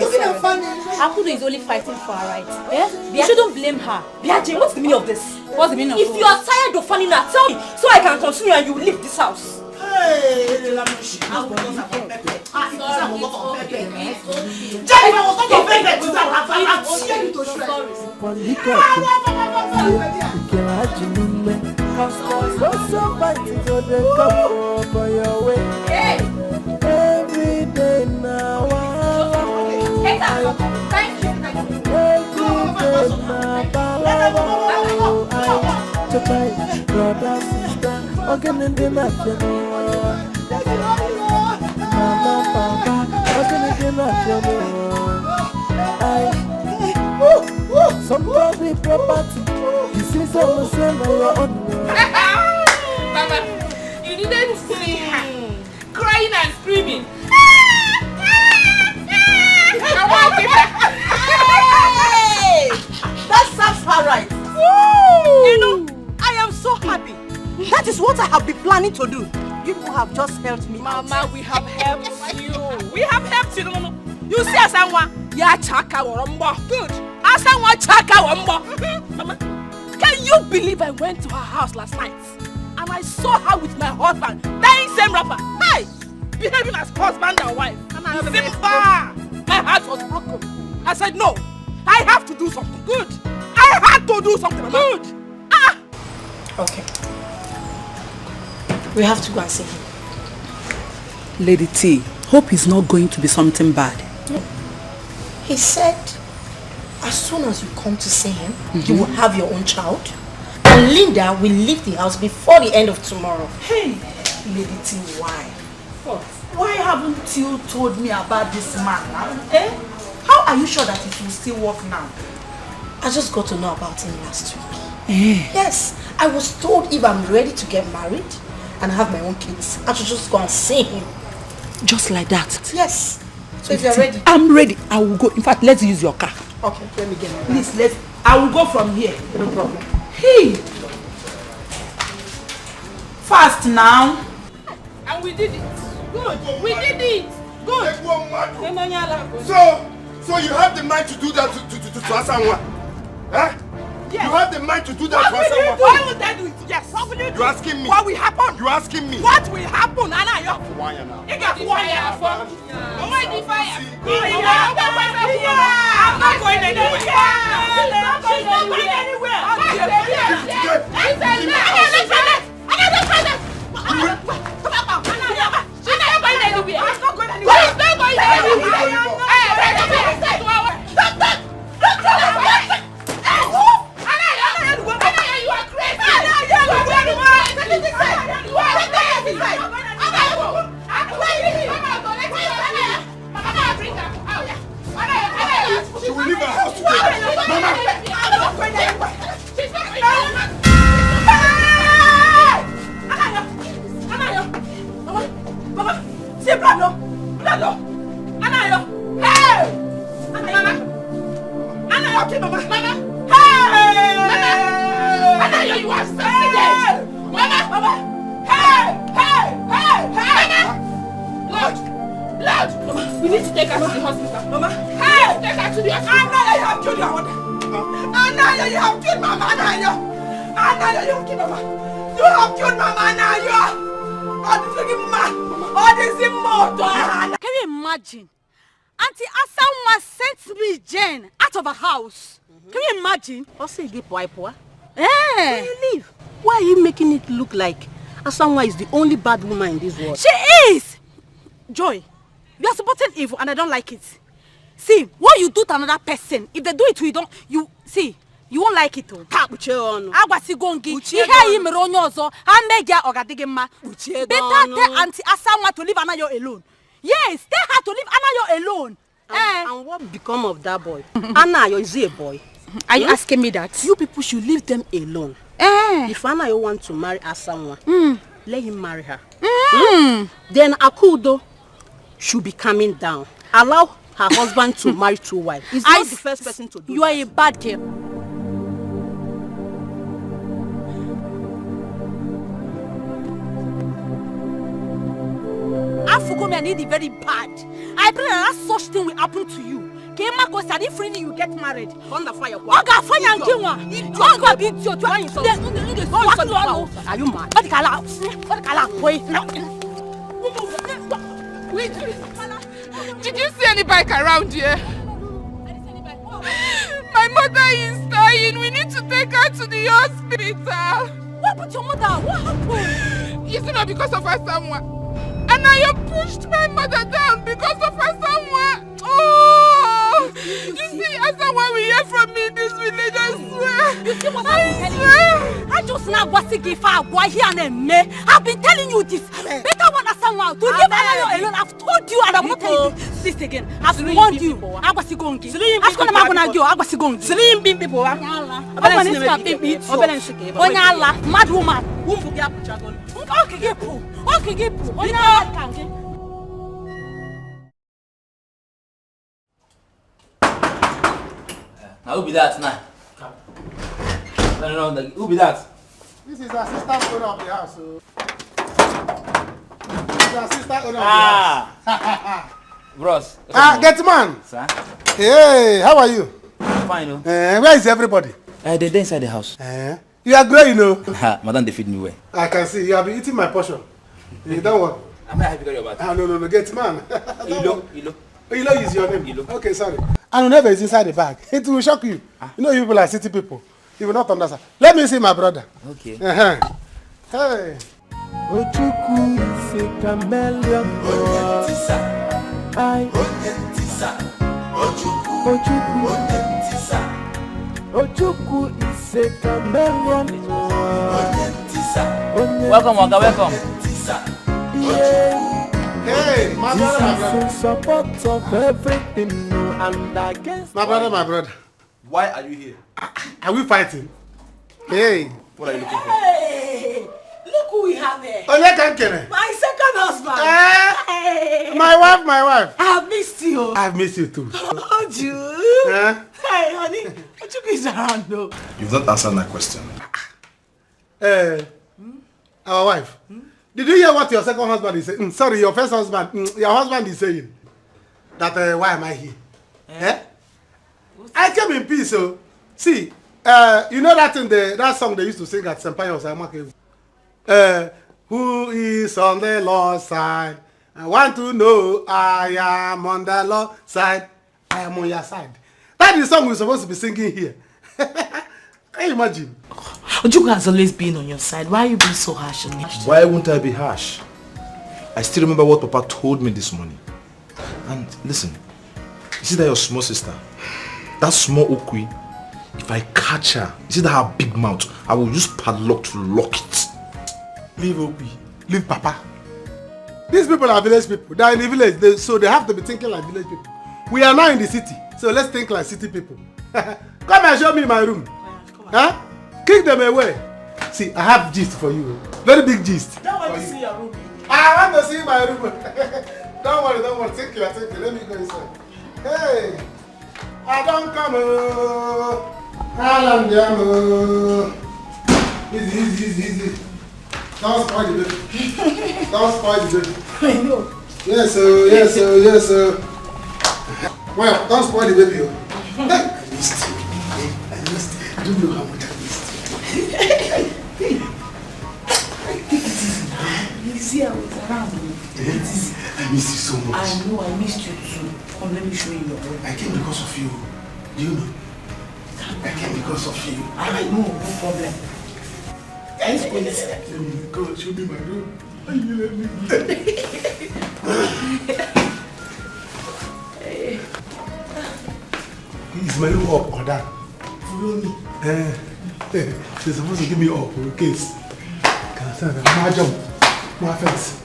talking about funny. Akudo is only fighting for her rights. Yeah? You shouldn't blame her. Biaji, what's the meaning of this? What's the meaning of this? If you are tired of fanning her, tell me so I can continue and you will leave this house. Every day now. Thank you. Brother, sister, again the Mama, Papa, again the somebody property. This is almost your own. Mama, you didn't see her crying and screaming. Hey! That sounds her right. You know, I am so happy. That is what I have been planning to do. You people have just helped me. Mama, we have helped you. We have helped you. No. You see Asanwa? Ya chaka warombo. Good. Asanwa chaka warombo. Mama, can you believe I went to her house last night and I saw her with my husband, that same rapper? Hey, behaving as husband and wife. Simba, my heart was broken. I said no. I have to do something. Good. I had to do something. Mama. Good. Okay. We have to go and see him. Lady T, hope is not going to be something bad. No. He said, as soon as you come to see him, you will have your own child. And Linda will leave the house before the end of tomorrow. Hey, Lady T, why? What? Why haven't you told me about this man now? Eh? How are you sure that it will still work now? I just got to know about him last week. Yes, I was told if I'm ready to get married and have my own kids, I should just go and see him. Just like that? Yes. So if you're ready. I'm ready. I will go. In fact, let's use your car. Okay, let me get my Please, I will go from here. No problem. Hey! Fast now. And we did it. Good. We did it. Good. So you have the mind to do that to Asanwa? Huh? Yes. You have the mind to do that to Asanwa? Why would I do it? Yes. What will you do? You're asking me. What will happen? You're asking me. What will happen? Anayo. Why now? You got fire. Why the fire? I'm not going anywhere. She's not going anywhere. She will leave her house today. Mama! I'm not going anywhere. She's not going anywhere. Mama, see blood, no. Anayo. Hey! Mama. Anayo, okay, Mama. Mama. Hey! Mama. Anayo, you are succeeded. Mama. Hey! Mama. Blood. Mama, we need to take her to the hospital. Mama. Hey! Take her to the hospital. Anayo, you have killed your mother. Anayo, you have killed Mama. Anayo, you have killed Mama. You have killed Mama. Anayo. Oh, this fucking man. Oh, this is immortal. Can you imagine? Auntie Asanwa sent me Jane out of her house. Can you imagine? Also, you get poa. Can you leave? Why are you making it look like Asanwa is the only bad woman in this world? She is! Joy, you are supporting evil and I don't like it. See, what you do to another person, if they do it to you, you won't like it. Better tell Auntie Asanwa to leave Anayo alone. Yes, tell her to leave Anayo alone. And what become of that boy? Anayo, is he a boy? Are you asking me that? You people should leave them alone. If Anayo wants to marry Asanwa, let him marry her. Then Akudo should be coming down. Allow her husband to marry two wives. He's not the first person to do. You are a bad girl. I need it very bad. I pray that such thing will happen to you. You get married. On the fire. Are you mad? Did you see any bike around here? My mother is dying. We need to take her to the hospital. What happened to your mother? What happened? Is it not because of Asanwa? And I pushed my mother down because of Asanwa. Oh! You see, Asanwa will hear from me in this village, I swear. You see what I've been telling you? I just now was to give her a here and me. I've been telling you this. Better want Asanwa to leave Anayo alone. I've told you and I'm not telling you this again. I've warned you. I was going to go. I was going to go. I was going to go. Slim people. Onyala, mad woman. Okay, now who be that now? No, who be that? This is the assistant owner of the house. So. This is the assistant owner of the house. Bros. Get man. Sir? Hey, how are you? Fine, no? Where is everybody? They're inside the house. You are great, you know. Madam, they feed me well. I can see. You have been eating my portion. You don't want. I'm not happy to your bath. No, get man. Ilo. Ilo is your name. Ilo. Okay, sorry. And never is inside the bag. It will shock you. You know, you people are city people. You will not understand. Let me see my brother. Okay. Hey. Ojuku is a chameleon. Ojuku is a chameleon. Welcome, Wanga, welcome. Hey, my brother, my brother. In support of everything, and against. My brother. Why are you here? Are we fighting? Hey. What are you looking for? Hey, look who we have here. My second husband. Hey. My wife. I have missed you. I've missed you too. Oh, you? Hey, honey, what you guys around though? You've not answered my question. Our wife. Did you hear what your second husband is saying? Sorry, your first husband. Your husband is saying that why am I here? I came in peace. So see, you know that in that song they used to sing at Senpai Osamake. Who is on the Lord's side? I want to know I am on the Lord's side. I am on your side. That is the song we're supposed to be singing here. Can you imagine? Ojuku has always been on your side. Why are you being so harsh on me? Why won't I be harsh? I still remember what Papa told me this morning. And listen, you see that your small sister, that small Okwi, if I catch her, you see that her big mouth, I will use padlock to lock it. Leave Okwi. Leave Papa. These people are village people. They are in the village, so they have to be thinking like village people. We are now in the city, so let's think like city people. Come and show me my room. Huh? Kick them away. See, I have gist for you. Very big gist. Don't want to see your room. I want to see my room. Don't worry. Take it. Let me go inside. Hey, I don't come. Easy. Don't spoil the baby. I know. Yes, sir. Well, don't spoil the baby. I missed you. I don't know how much I missed you. I was around. I miss you so much. I know, I missed you too. Come, let me show you your room. I came because of you. Do you know? I came because of you. I know, no problem. Let's go inside. Let me go, show me my room. And you let me Is my room up or down? Follow me. They're supposed to give me up in case. Can I stand up? My jump. My fence.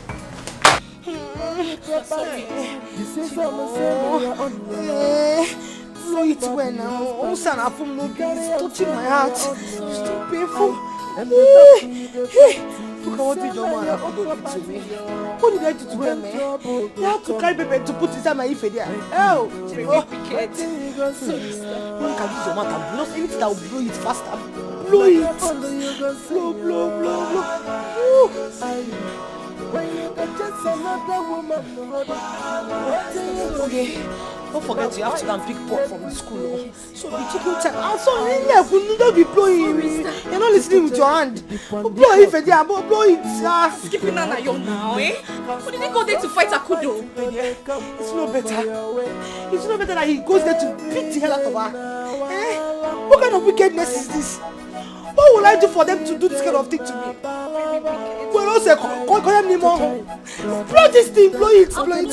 Blow it well now. Osana from no it's touching my heart. It's too painful. Look at what did your man have to do to me. What did I do to him, man? You have to carry baby to put inside my ife there. Oh, picket. One can use your mouth and blow anything that will blow it faster. Blow it. Blow. Okay, don't forget you have to go and pick pot from the school. So be taking time. I'm sorry, don't be blowing. You're not listening with your hand. Blow it, Fedia, blow it. Skipping Nana young now, eh? What did he go there to fight Akudo? It's no better. It's no better that he goes there to beat the hell out of her. Eh? What kind of wickedness is this? What will I do for them to do this kind of thing to me? Well, also, call them anymore. Blow this thing, blow it. Let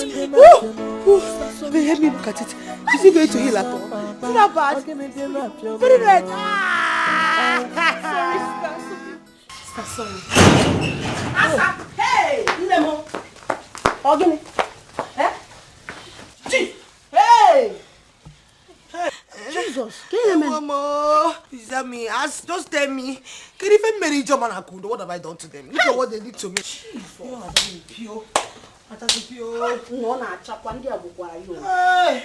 me look at it. Is he going to heal at all? It's not bad. Very red. Sorry. Hey, Nemo. Ogini. Hey. Jesus, Mama, is that me? Just tell me. Can you even marry John and Akundo? What have I done to them? Look at what they did to me.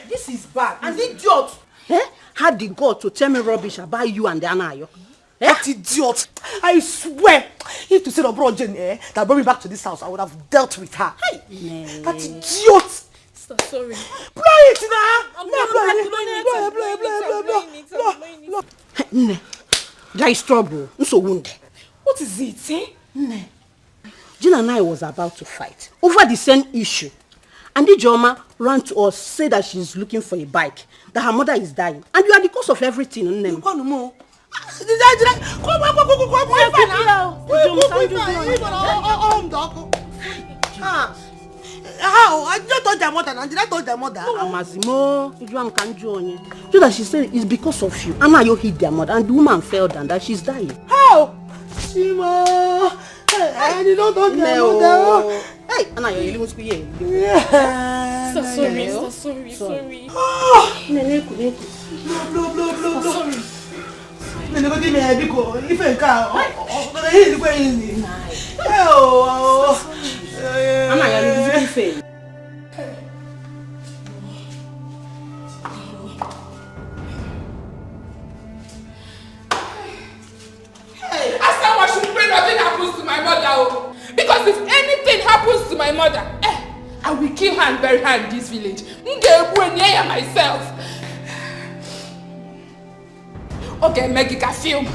This is bad. And idiot. Had the God to tell me rubbish about you and the Anayo. That idiot! I swear, if to say the bro Jane that brought me back to this house, I would have dealt with her. Hey, that idiot! Sorry. Blow it now! Blow it. There is trouble. What is it, eh? Jane and I was about to fight over the same issue. And the Joma ran to us, said that she's looking for a bike, that her mother is dying. And you are the cause of everything. How? I just told their mother. Did I told their mother? Amazimo, so that she said it's because of you. Anna, you hit their mother, and the woman fell down. That she's dying. How? Shima, I did not touch their mother. Hey, Anna, you're living school here. Yeah. Sorry. Nene. Nene, go give me a biko. If I can't, Anna, you're living school. Nothing happens to my mother, because if anything happens to my mother, I will kill her and bury her in this village. Myself. Okay, make it a film.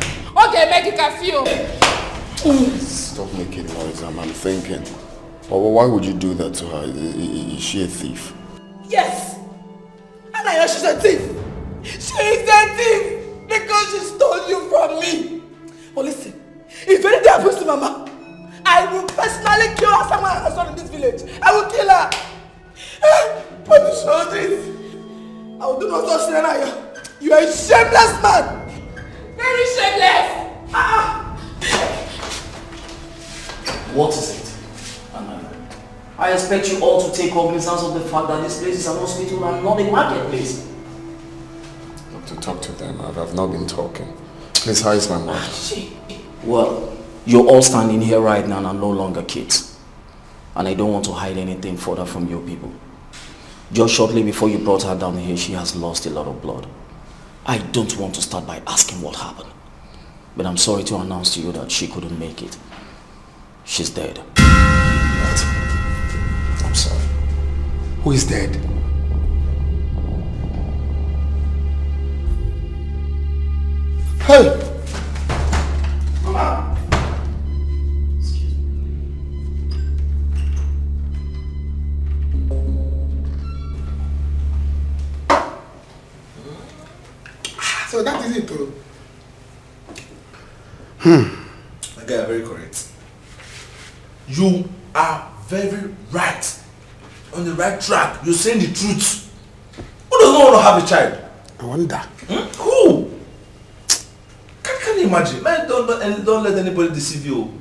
Stop making noise. I'm thinking. Well, why would you do that to her? Is she a thief? Yes. And I know she's a thief. She's a thief because she stole you from me. But listen. If anything happens to Mama, I will personally kill her someone has done in this village. I will kill her. But you show this. I will do not touch Nana. You are a shameless man. Very shameless. What is it, Anna? I expect you all to take cognizance of the fact that this place is an hospital and not a marketplace. To talk to them. I've not been talking. Please, how is my mother? Well, you're all standing here right now and are no longer kids. And I don't want to hide anything further from you people. Just shortly before you brought her down here, she has lost a lot of blood. I don't want to start by asking what happened. But I'm sorry to announce to you that she couldn't make it. She's dead. What? I'm sorry. Who is dead? Hey! Mama! Excuse me. So that is it, too. My guy, very correct. You are very right. On the right track. You're saying the truth. Who does not want to have a child? I wonder. Who? Can you imagine? Man, don't let anybody deceive you.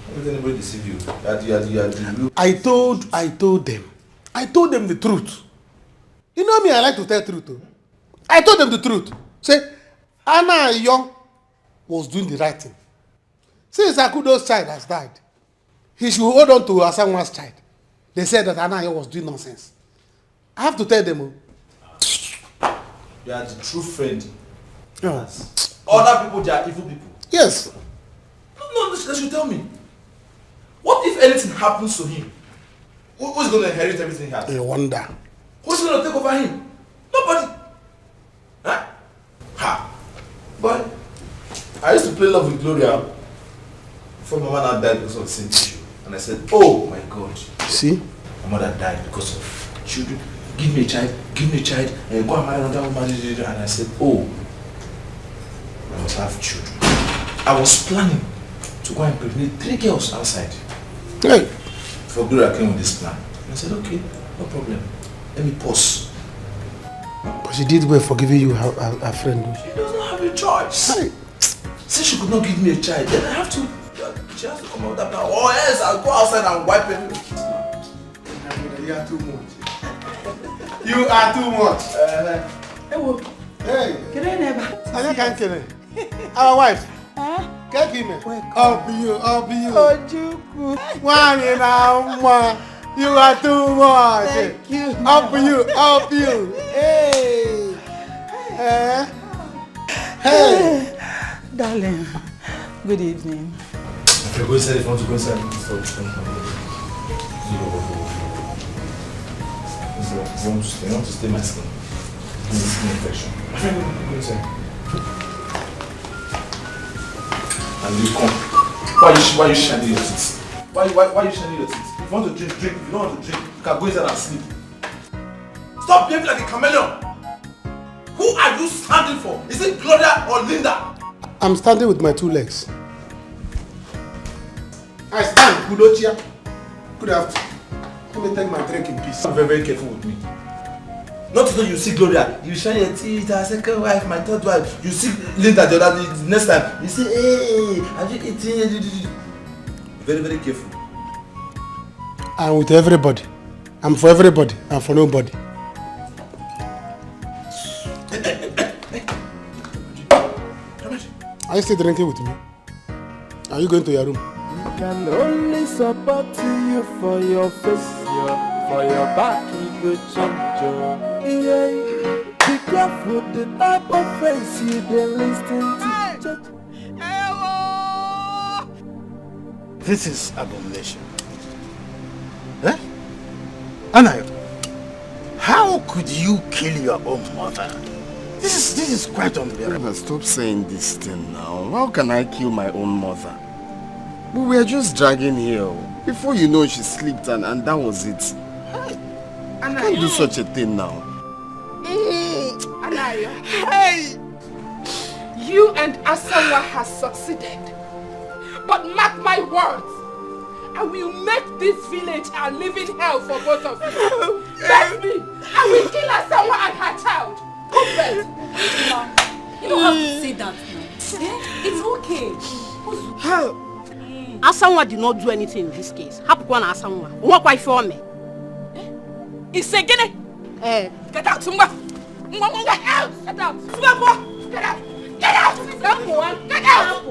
Don't let anybody deceive you. I told them the truth. You know me, I like to tell the truth. I told them the truth. Say, Anna Young was doing the right thing. Since Akudo's child has died, he should hold on to Asanwa's child. They said that Anna Young was doing nonsense. I have to tell them. You are the true friend. Yes. Other people, they are evil people. Yes. No, they should tell me. What if anything happens to him? Who's going to inherit everything he has? I wonder. Who's going to take over him? Nobody. Huh? Ha. But I used to play love with Gloria before my mother died because of the same issue. And I said, oh my God. See? My mother died because of children. Give me a child, and go and marry another woman. And I said, oh, I must have children. I was planning to go and impregnate 3 girls outside. Hey. For Gloria came with this plan. And I said, okay, no problem. Let me pause. But she did well for giving you her friend. She doesn't have a choice. Hey. Since she could not give me a child, then I have to, she has to come out with that plan. Or else I'll go outside and wipe everything. You are too much. You are too much. Hey. I can't kill her. Our wife. Can't kill me. Up you. One in our you are too much. Thank you. Up you. Hey. Hey. Darling, good evening. If you go inside, if you want to go inside, you want to stay my skin. Skin infection. Go inside. And you come. Why you shining your teeth? Why you shining your teeth? If you want to drink. If you don't want to drink, you can go inside and sleep. Stop behaving like a chameleon. Who are you standing for? Is it Gloria or Linda? I'm standing with my 2 legs. I stand, Kudochia. Good afternoon. Let me take my drink in peace. Be very, very careful with me. Not to know you see Gloria, you shine your teeth, our second wife, my third wife. You see Linda the other next time. You say, hey, are you eating? Very, very careful. I'm with everybody. I'm for everybody. I'm for nobody. Are you still drinking with me? Are you going to your room? Can only support you for your face, for your back, you go change. Yeah, be careful the type of face you dey listen to. This is abomination. Eh? Anayo, how could you kill your own mother? This is quite unbearable. Stop saying this thing now. How can I kill my own mother? We were just dragging here. Before you know, she slept and that was it. I can't do such a thing now. Anayo, hey! You and Asawa has succeeded. But mark my words, I will make this village a living hell for both of you. Trust me, I will kill Asawa and her child. You don't have to say that. It's okay. Asawa did not do anything in this case. Hapukwa na Asawa. What quite for me? It's a guinea. Get out, Sumba. Get out. Get out. Sumba. Get out. Get out. Get out.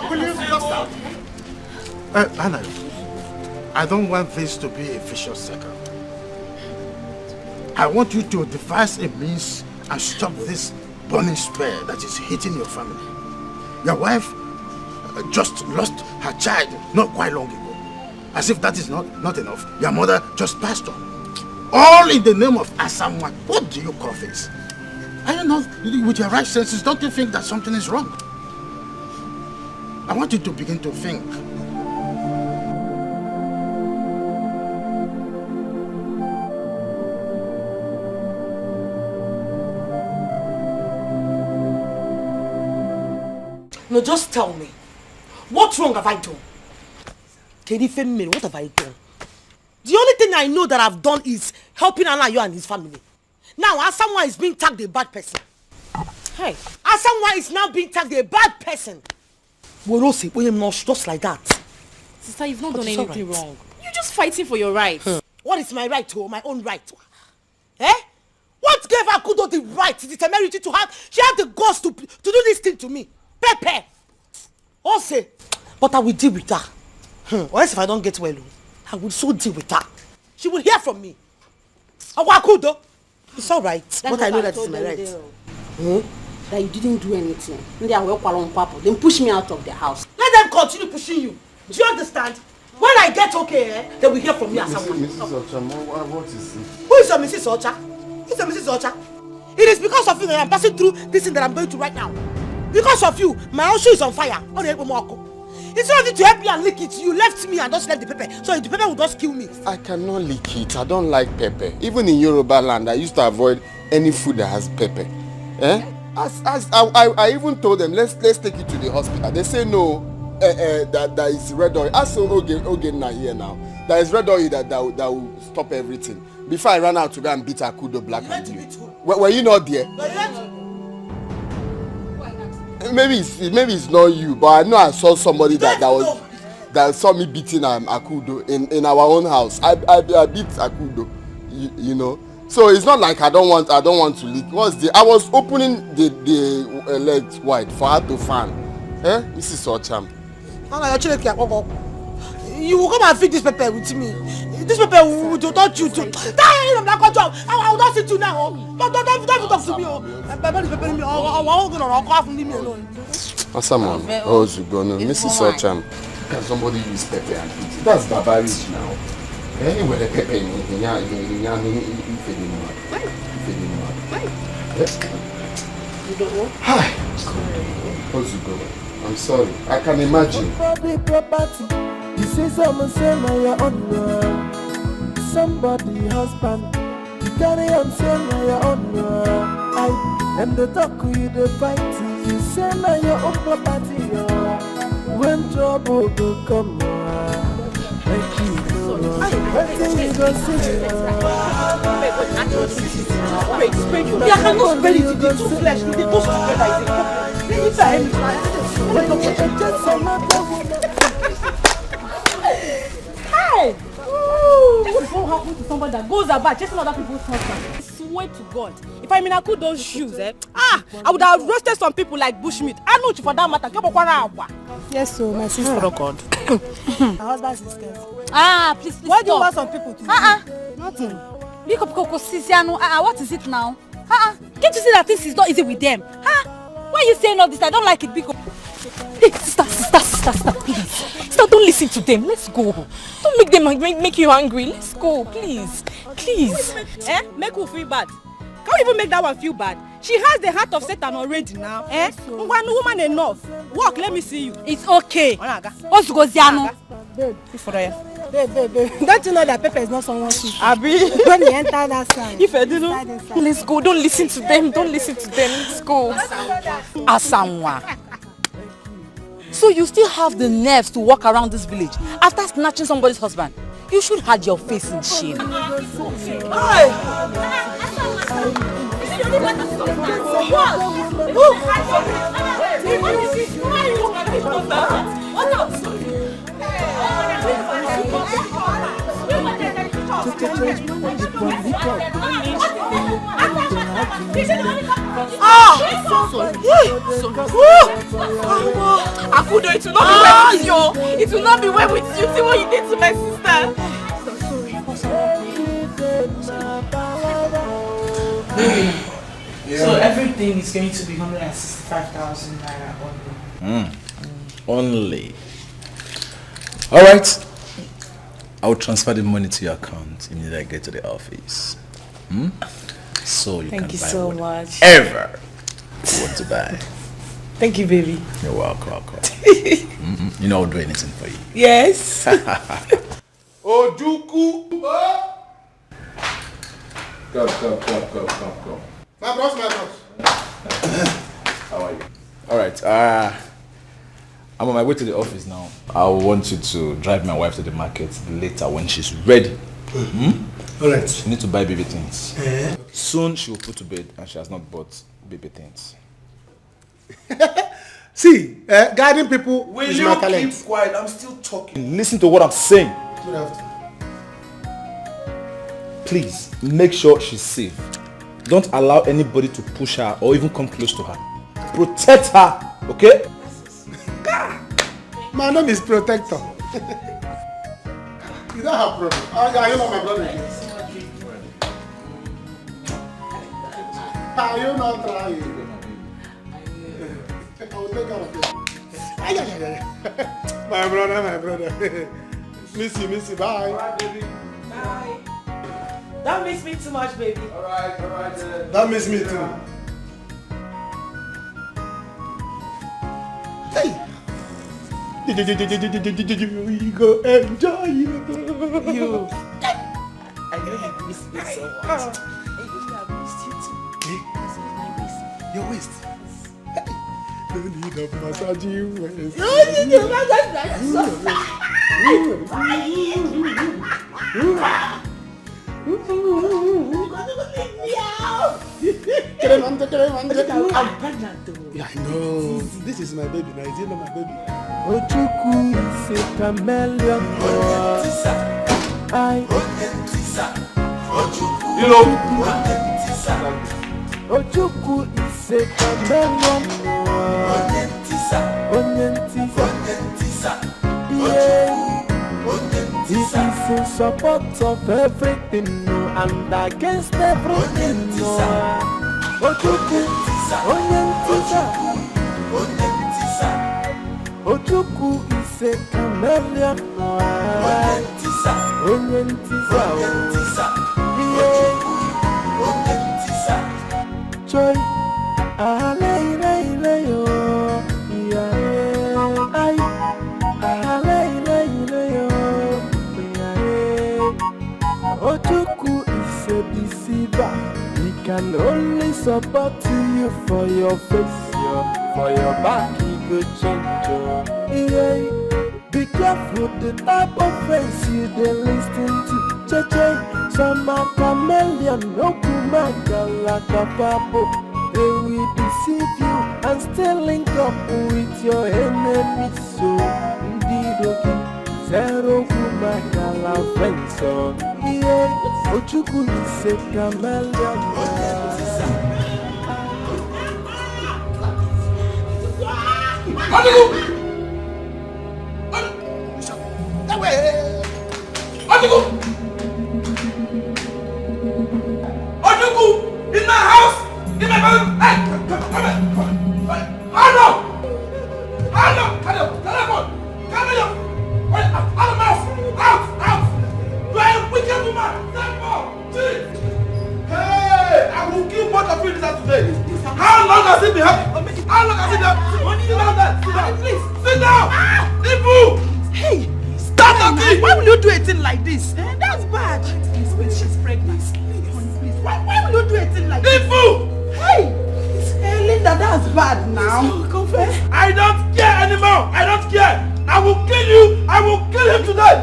Will you stop? Anna, I don't want this to be a vicious circle. I want you to devise a means and stop this burning spell that is hitting your family. Your wife just lost her child not quite long ago. As if that is not enough, your mother just passed on. All in the name of Asawa. What do you call this? I don't know, with your right senses, don't you think that something is wrong? I want you to begin to think. No, just tell me. What wrong have I done? What have I done? The only thing I know that I've done is helping Anayo and his family. Now, Asawa is being tagged a bad person. Hey, Asawa is now being tagged a bad person. Just like that. Sister, you've not done anything wrong. You're just fighting for your rights. What is my right to? My own right? Eh? What gave Akudo the right, the temerity to have? She had the guts to do this thing to me. Pepe. Also, but I will deal with her. Or else if I don't get well, I will so deal with her. She will hear from me. Akudo. It's all right. But I know that it's my right. That you didn't do anything. Then push me out of the house. Let them continue pushing you. Do you understand? When I get okay, they will hear from me as someone. Mrs. Ocha, what is it? Who is your Mrs. Ocha? Who's your Mrs. Ocha? It is because of you that I'm passing through this thing that I'm going to right now. Because of you, my house is on fire. Instead of you to help me and lick it, you left me and just left the pepper. So the pepper will just kill me. I cannot lick it. I don't like pepper. Even in Yoruba land, I used to avoid any food that has pepper. Eh? I even told them, let's take it to the hospital. They say no, that is red oil. I saw Ogen here now. There is red oil that will stop everything. Before I ran out to go and beat Akudo black and blue. Were you not there? Maybe it's not you, but I know I saw somebody that saw me beating Akudo in our own house. I beat Akudo, you know. So it's not like I don't want to leak. I was opening the legs wide for her to fan. Eh? Mrs. Ocham. You will come and feed this pepper with me. This pepper will touch you too. I will not sit you now. Don't talk to me. Leave me alone. Asamon, Mrs. Ocham. Can somebody use pepper and eat? That's barbaric now. Anyway, the pepper in You don't know? Hi. I'm sorry. I can imagine. You say someone say my own somebody husband. You carry on say na your own. And the talk you the fight, you say na your own property. When trouble go come, make you know. When you go see, I cannot spell it. The two flesh, they go Hey! This won't happen to somebody that goes about chasing other people's husbands. I swear to God, if I'm in those shoes, I would have roasted some people like bushmeat. I know you for that matter. Yes, so my sister. Oh God. My husband's sister. Please What do you stop. want some people to do? Nothing. What is it now? Can't you see that this is not easy with them? Why are you saying all this? I don't like it, Biko. Hey, sister, please. Sister, don't listen to them. Let's go. Don't make them make you angry. Let's go, please. Please. Make who feel bad? Can't even make that one feel bad. She has the heart of Satan already now. One woman enough. Walk, let me see you. It's okay. What's go Ziano? Babe. Don't you know that Pepper is not someone's sister? Abi. When you enter that side. If I didn't. Let's go. Don't listen to them. Let's go. Asamwa. So you still have the nerves to walk around this village after snatching somebody's husband? You should hide your face in shame. Akudo, it will not be well with you. See what you did to my sister. So everything is going to be 165,000 naira only. Only. All right. I'll transfer the money to your account immediately I get to the office. So you Thank can you buy so whatever much. you want to buy. Thank you, baby. You're welcome. You know I'll do anything for you. Yes. Ojuku. Come. My bros. How are you? All right. I'm on my way to the office now. I want you to drive my wife to the market later when she's ready. All right. She needs to buy baby things. Soon she will put to bed and she has not bought baby things. See, guiding people Will is you my talent. keep quiet? I'm still talking. Listen to what I'm saying. Good afternoon. Please, make sure she's safe. Don't allow anybody to push her or even come close to her. Protect her, okay? My name is Protector. You don't have problem. Are you not my brother? Are you not trying? I will take care of you. My brother. Miss you. Bye. Bye. Don't miss me too much, baby. All right. Don't miss me too. Hey. You go enjoy you. I know you miss me so much. I missed you too. Your waist. No need of massaging waist. I'm pregnant though. Yeah, I know. This is my baby now. Is it not my baby? Ojuku is a chameleon. Ojuku is a chameleon. He is in support of everything and against everything. Ojuku, Ojuku is a chameleon. Joy, Ojuku is a deceiver. can only support you for your face, for your back, he go change you. Yeah. Be careful the type of friends you dey listen to. Cheche, some are chameleon, no kumaka papo. They will deceive you and still link up with your enemies. So, indeed, okay, zero kumaka friends. So, yeah, Ochuku is a chameleon. Ojuku! In my house! In my bedroom! Hey! Come here! Hello! Telephone! Come here! Out of my house! Out! You are a wicked woman! Hey! I will kill both of you this today! How long has it been happening? How long has it been happening? Sit down there! Sit down! Please! Sit down! Ibu! Hey! Stop talking! Why will you do a thing like this? That's bad. Please, she's pregnant. Please. Why will you do a thing like this? Ibu! Hey! Linda, that's bad now. Confess. I don't care anymore. I don't care. I will kill you. I will kill him today.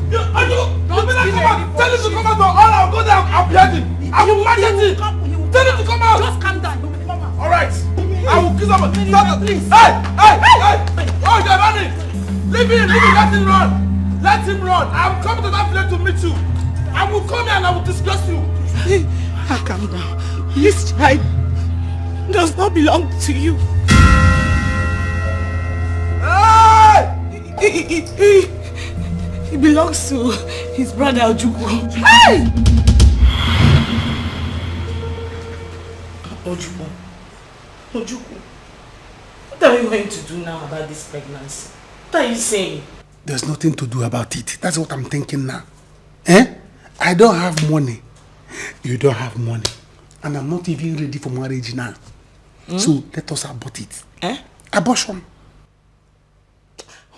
You tell him to come out or all I'll go there. I'll behead him. I will murder him. Tell him to come out. Just calm down. All right. I will kill someone. Stop it, please. Hey! Oh, you're running. Leave him. Let him run. Let him run. I'm coming to that place to meet you. I will come here and I will discuss you. Hey, calm down. This child does not belong to you. Hey! He belongs to his brother Ojuku. Hey! Ojuku, what are you going to do now about this pregnancy? What are you saying? There's nothing to do about it. That's what I'm thinking now. I don't have money. You don't have money. And I'm not even ready for marriage now. So let us abort it. Abortion.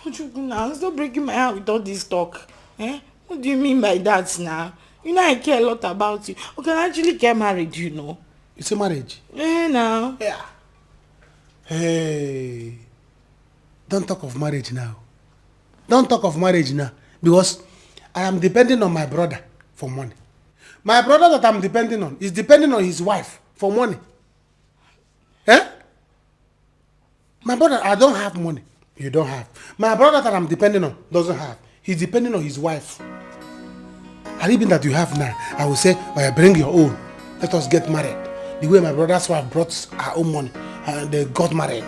Ojuku, now stop breaking my heart with all this talk. What do you mean by that now? You know I care a lot about you. I can actually get married, you know. You say marriage? Now. Yeah. Hey. Don't talk of marriage now. Don't talk of marriage now. Because I am depending on my brother for money. My brother that I'm depending on is depending on his wife for money. My brother, I don't have money. You don't have. My brother that I'm depending on doesn't have. He's depending on his wife. And even that you have now, I will say, bring your own. Let us get married. The way my brother's wife brought her own money and they got married.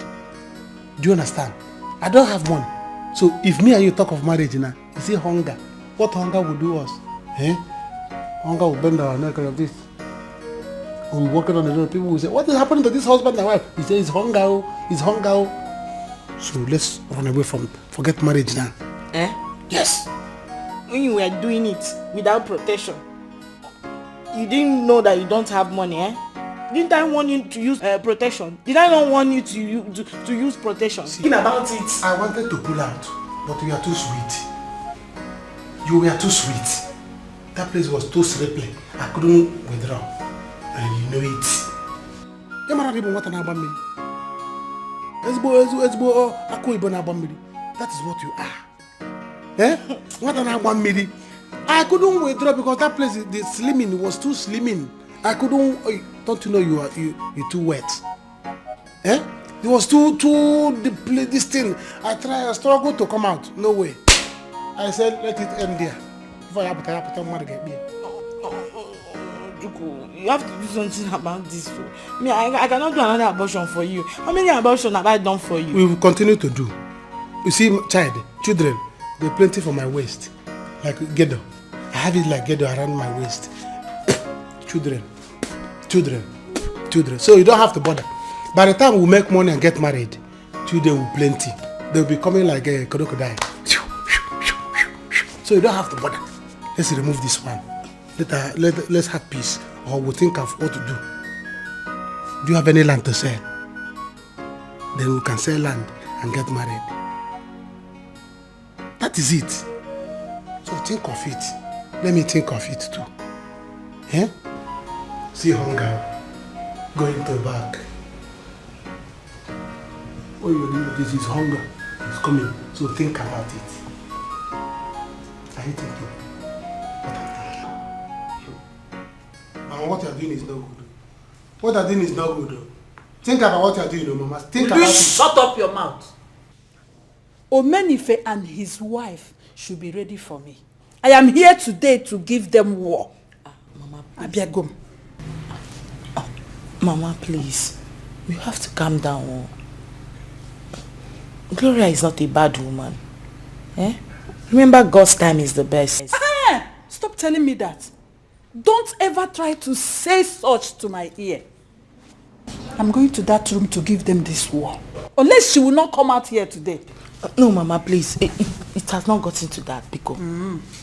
Do you understand? I don't have money. So if me and you talk of marriage now, you see hunger. What hunger will do us? Hunger will bend our neck like this. We'll be walking on the road. People will say, what is happening to this husband and wife? He says, it's hunger. It's hunger. So let's run away from, forget marriage now. Yes. When you were doing it without protection, you didn't know that you don't have money, Didn't I want you to use protection? Did I not want you to use protection? Thinking about it. I wanted to pull out, but you are too sweet. You were too sweet. That place was too slippery. I couldn't withdraw. And you know it. That is what you are. I couldn't withdraw because that place, the slimming was too slimming. I couldn't. Don't you know you're too wet? It was too this thing. I struggled to come out. No way. I said let it end there. Before I have to get me. You have to do something about this. Me, I cannot do another abortion for you. How many abortions have I done for you? We will continue to do. You see, children, they're plenty for my waist. Like ghetto. I have it like ghetto around my waist. Children. So you don't have to bother. By the time we make money and get married, children will plenty. They'll be coming like a crocodile. So you don't have to bother. Let's remove this one. Let's have peace, or we'll think of what to do. Do you have any land to sell? Then we can sell land and get married. That is it. So think of it. Let me think of it too. See hunger. going to back. All you know this is hunger. It's coming. So think about it. Are you thinking? And what you're doing is not good. What you're doing is not good. Think about what you're doing, Mama. Think about it. Shut up your mouth. Omenife and his wife should be ready for me. I am here today to give them war. Mama, Abiagum. Mama, please. You have to calm down. Oh. Gloria is not a bad woman. Eh? Remember, God's time is the best. Stop telling me that. Don't ever try to say such to my ear. I'm going to that room to give them this war. Unless she will not come out here today. No, Mama, please. It has not gotten to that, Biko.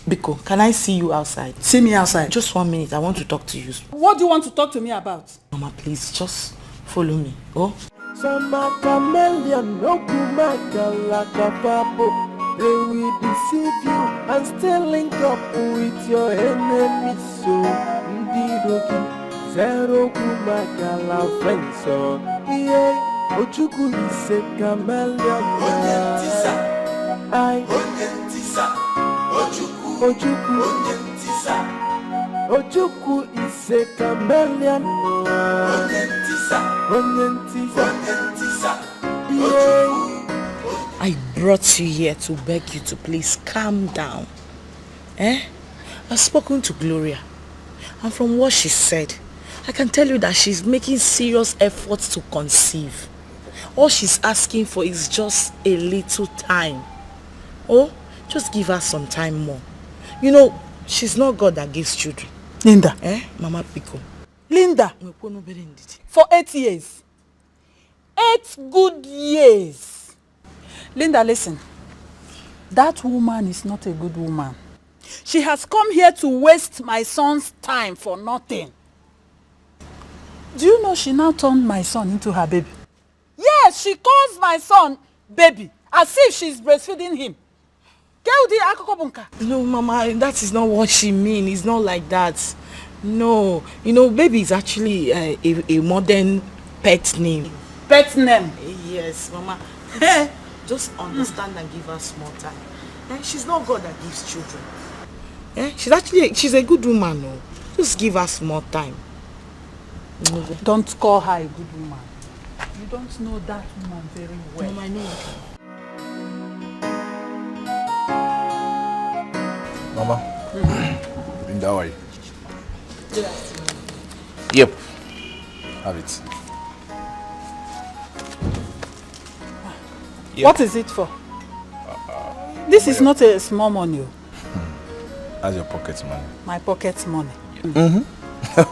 Biko, can I see you outside? See me outside. Just 1 minute. I want to talk to you. What do you want to talk to me about? Mama, please, just follow me. Oh? Some chameleon, no kumaka like a papo. They will deceive you and still link up with your enemies. So, Ndiroki, zero kumaka la friends. So, yeah, Ochuku is a chameleon. I, Ochuku is a chameleon. I brought you here to beg you to please calm down. Eh? I've spoken to Gloria, and from what she said, I can tell you that she's making serious efforts to conceive. All she's asking for is just a little time. Oh, just give her some time more. You know, she's not God that gives children. Linda. Eh? Mama Pico. Linda. For 8 years. 8 good years. Linda, listen. That woman is not a good woman. She has come here to waste my son's time for nothing. Do you know she now turned my son into her baby? Yes, she calls my son baby, as if she's breastfeeding him. No, Mama, that is not what she means. It's not like that. No. You know, baby is actually a modern pet name. Pet name? Yes, Mama. Just understand and give her small time. She's not God that gives children. She's a good woman. No? Just give her small time. Don't call her a good woman. You don't know that woman very well. Mama, I know. Mama, Linda, how are you? Yep. Have it. Yep. What is it for? This is not a small money. That's your pocket money. My pocket money.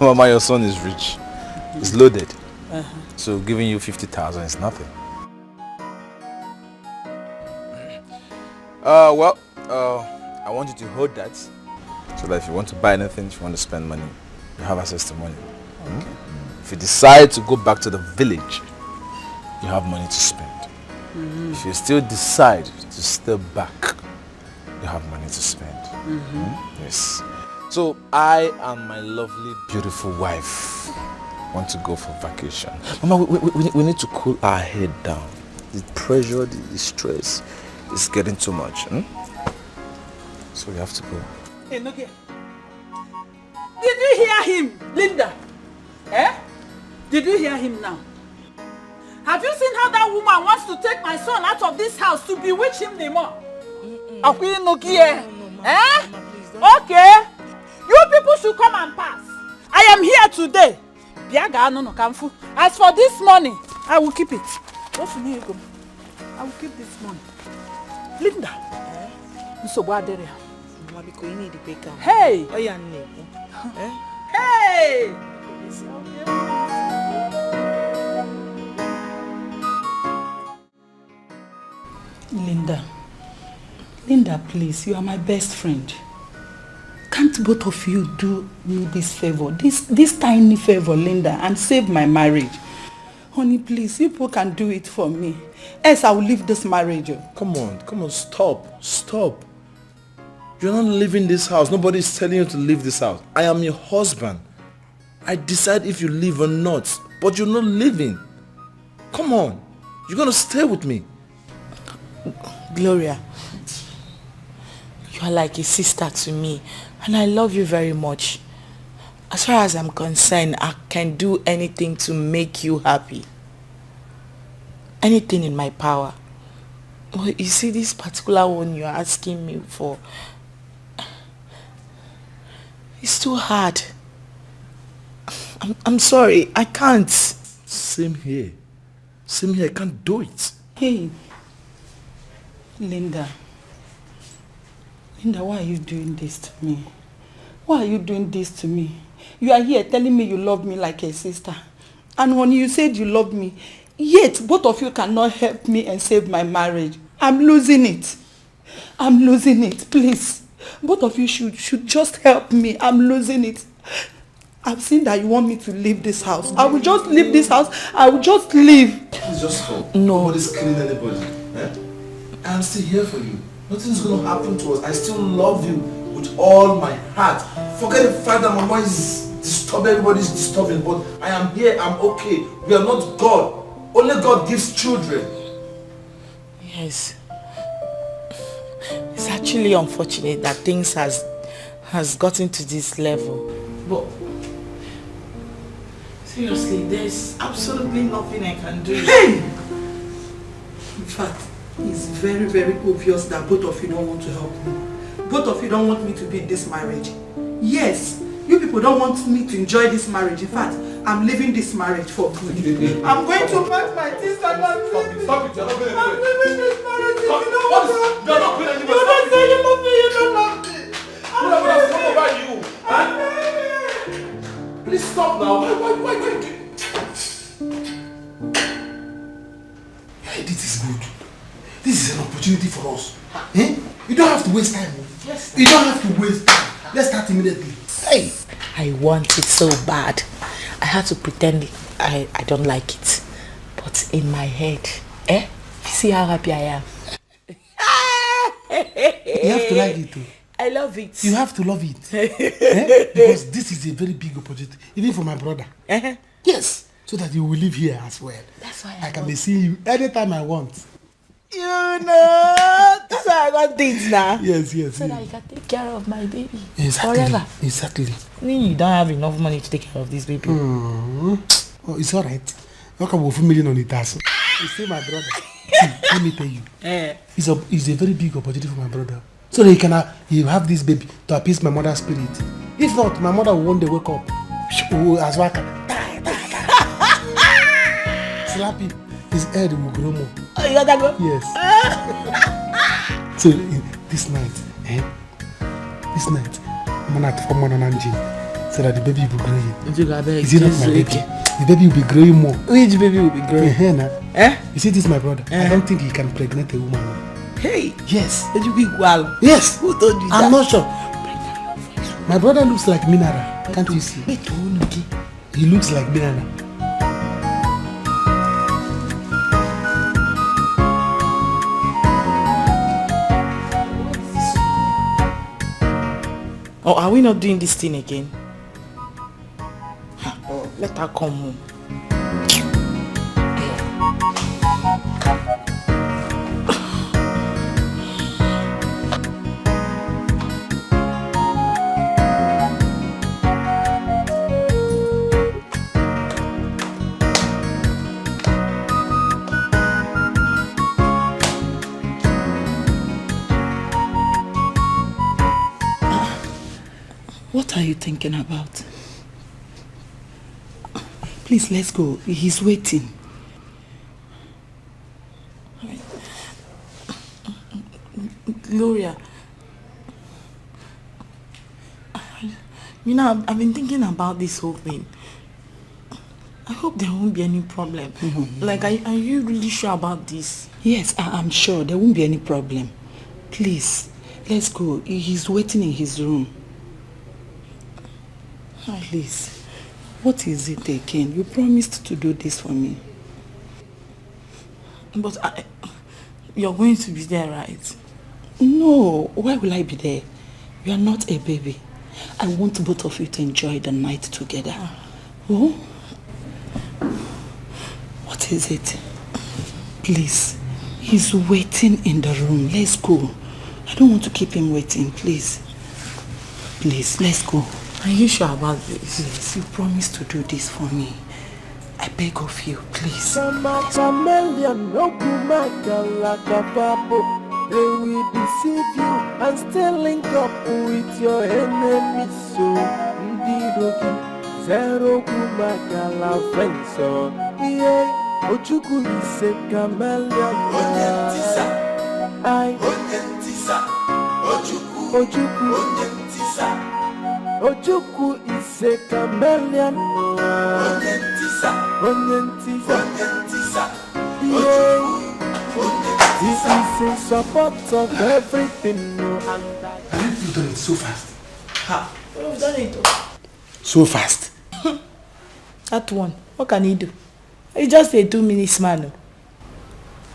Mama, your son is rich. He's loaded. So giving you 50,000 is nothing. I want you to hold that so that if you want to buy anything, if you want to spend money, you have access to money. Okay. If you decide to go back to the village, you have money to spend. If you still decide to stay back, you have money to spend. Yes. So I and my lovely, beautiful wife want to go for vacation. Mama, we need to cool our head down. The pressure, the stress is getting too much. So we have to go. Hey, look here. Did you hear him, Linda? Eh? Did you hear him now? Have you seen how that woman wants to take my son out of this house to bewitch him the more? Eh? Okay. You people should come and pass. I am here today. As for this money, I will keep it. I will keep this money. Linda. Hey! Hey! Linda, please, you are my best friend. Can't both of you do me this favor, this tiny favor, Linda, and save my marriage? Honey, please, you people can do it for me. Else I will leave this marriage. Come on, stop. You're not leaving this house. Nobody is telling you to leave this house. I am your husband. I decide if you leave or not. but you're not leaving. Come on. You're going to stay with me. Gloria, you are like a sister to me, and I love you very much. As far as I'm concerned, I can do anything to make you happy. Anything in my power. But you see, this particular one you're asking me for, it's too hard. I'm sorry, I can't. Same here. Same here, I can't do it. Hey, Linda, why are you doing this to me? Why are you doing this to me? You are here telling me you love me like a sister. And when you said you love me, yet both of you cannot help me and save my marriage. I'm losing it. I'm losing it, please. Both of you should just help me. I'm losing it. I've seen that you want me to leave this house. I will just leave this house. I will just leave. Please just stop. No. Nobody's killing anybody. I'm still here for you. Nothing's going to happen to us. I still love you with all my heart. Forget the fact that my mom is disturbed. Everybody's disturbing. But I am here. I'm okay. We are not God. Only God gives children. Yes. It's actually unfortunate that things has gotten to this level. But seriously, there's absolutely nothing I can do. Hey! In fact, it's very, very obvious that both of you don't want to help me. Both of you don't want me to be in this marriage. Yes, you people don't want me to enjoy this marriage. In fact, I'm leaving this marriage for good. I'm going to pack my things and I'm leaving. Stop it, you're not going anywhere. I'm leaving this marriage. You're not going anywhere. You don't say you love me, you don't love me. I'm leaving. Please stop now. Why do you... Hey, this is good. This is an opportunity for us. Eh? You don't have to waste time. Yes. You don't have to waste time. Let's start immediately. Hey! I want it so bad. I had to pretend I don't like it. But in my head, you see how happy I am. You have to like it too. I love it. You have to love it. Because this is a very big opportunity. Even for my brother. Yes. So that you will live here as well. That's why I can be seeing you anytime I want. You know, that's why I got things now. Yes. So that you can take care of my baby. Exactly. Forever. Exactly. You don't have enough money to take care of this baby. Oh, it's alright. You can $1 million on it. You see my brother. See, let me tell you. It's a very big opportunity for my brother. So that you have this baby to appease my mother's spirit. If not, my mother will one day wake up. As waka. Slap him. His head will grow more. Oh, you got that go? Yes. So this night, I'm gonna have to form an engine so that the baby will be growing. Is it not my baby? The baby will be growing more. Which baby will be growing? You see, this is my brother. I don't think he can pregnant a woman. Hey. Yes. Did you be equal? Yes. Who told you that? I'm not sure. My brother looks like Mineral. Can't you see? He looks like Mineral. Oh, are we not doing this thing again? Let her come home. What are you thinking about? Please, let's go. He's waiting. Gloria. You know, I've been thinking about this whole thing. I hope there won't be any problem. Like, are you really sure about this? Yes, I'm sure. There won't be any problem. Please, let's go. He's waiting in his room. Please, what is it again? You promised to do this for me. But you're going to be there, right? No, why will I be there? You are not a baby. I want both of you to enjoy the night together. Oh? What is it? Please. He's waiting in the room. Let's go. I don't want to keep him waiting, please. Please, let's go. Are you sure about this? Yes, you promised to do this for me. I beg of you, please. They will deceive you and still link up with your enemies. So, zero kumakala friends. So, yeah. Ojuku is a chameleon. Ojuku is a chameleon. This is in support of everything. You've done it so fast. Ha! We've done it. So fast. That one. What can he do? He's just a 2 minutes man.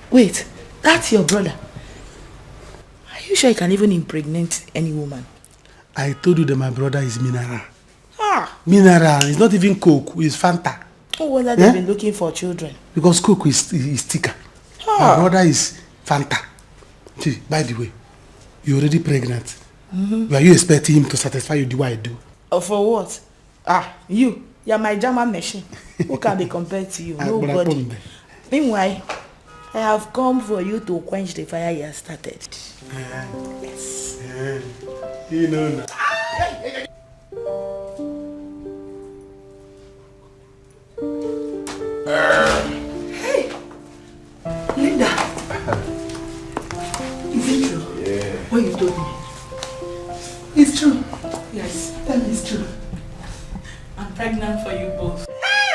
Wait, that's your brother. Are you sure you can even impregnate any woman? I told you that my brother is mineral. Ah. Mineral. It's not even Coke. It's Fanta. No wonder they've been looking for children. Because Coke is thicker. Ah. My brother is Fanta. See, by the way, you're already pregnant. Were you expecting him to satisfy you the way I do? For what? You're my German machine. Who can be compared to you? Nobody. Meanwhile, I have come for you to quench the fire you have started. Yes. You know now. Hey! Linda! Is it true? Yeah. What you told me? It's true. Yes, tell me it's true. I'm pregnant for you both.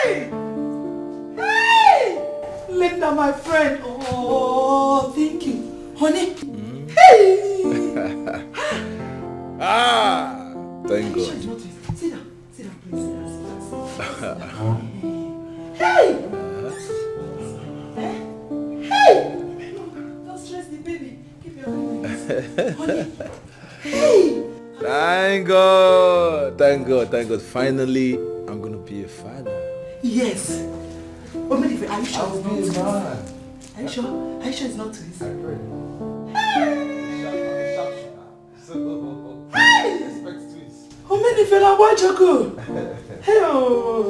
Hey! Hey! Linda, my friend. Oh, thank you. Honey. Hey! Thank God. Sit down, please. Sit down. Hey! Hey! Don't stress the baby. Keep your hands. Honey. Hey! Thank God. Finally, I'm gonna be a father. Yes. Are you sure I'll it's be not a man. Are you sure? Are you sure it's not too easy? Hey!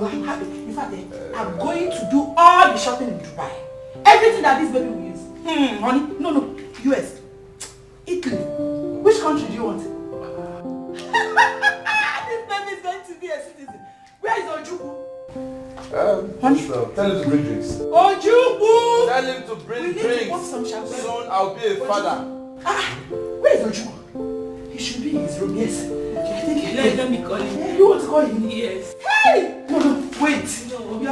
I'm happy. In fact, I'm going to do all the shopping in Dubai. Everything that this baby will use. Honey, no. US. Italy. Which country do you want? This baby is going to be a citizen. Where is Ojuku? Honey? Tell him to bring drinks. Ojuku! Tell him to bring drinks. Soon I'll be a father. Where is Ojuku? He should be in his room, yes. I think Let me call him. You want to call him? Yes. Hey! No, wait. No, you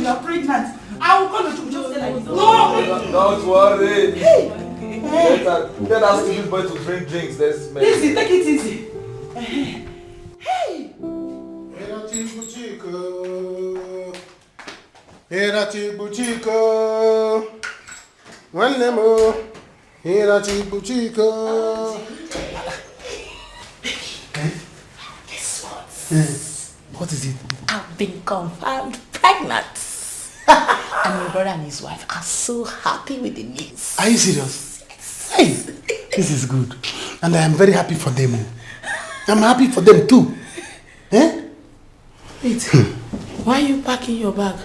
are pregnant. I will call Ojuku just say like this. No! Don't worry. Hey! Let us give this boy to drink drinks. Let's make Easy, take it easy. Hey! Guess what? What is it? I've been confirmed pregnant. And my brother and his wife are so happy with the news. Are you serious? Hey, this is good. And I am very happy for them. I'm happy for them too. Wait, why are you packing your bag?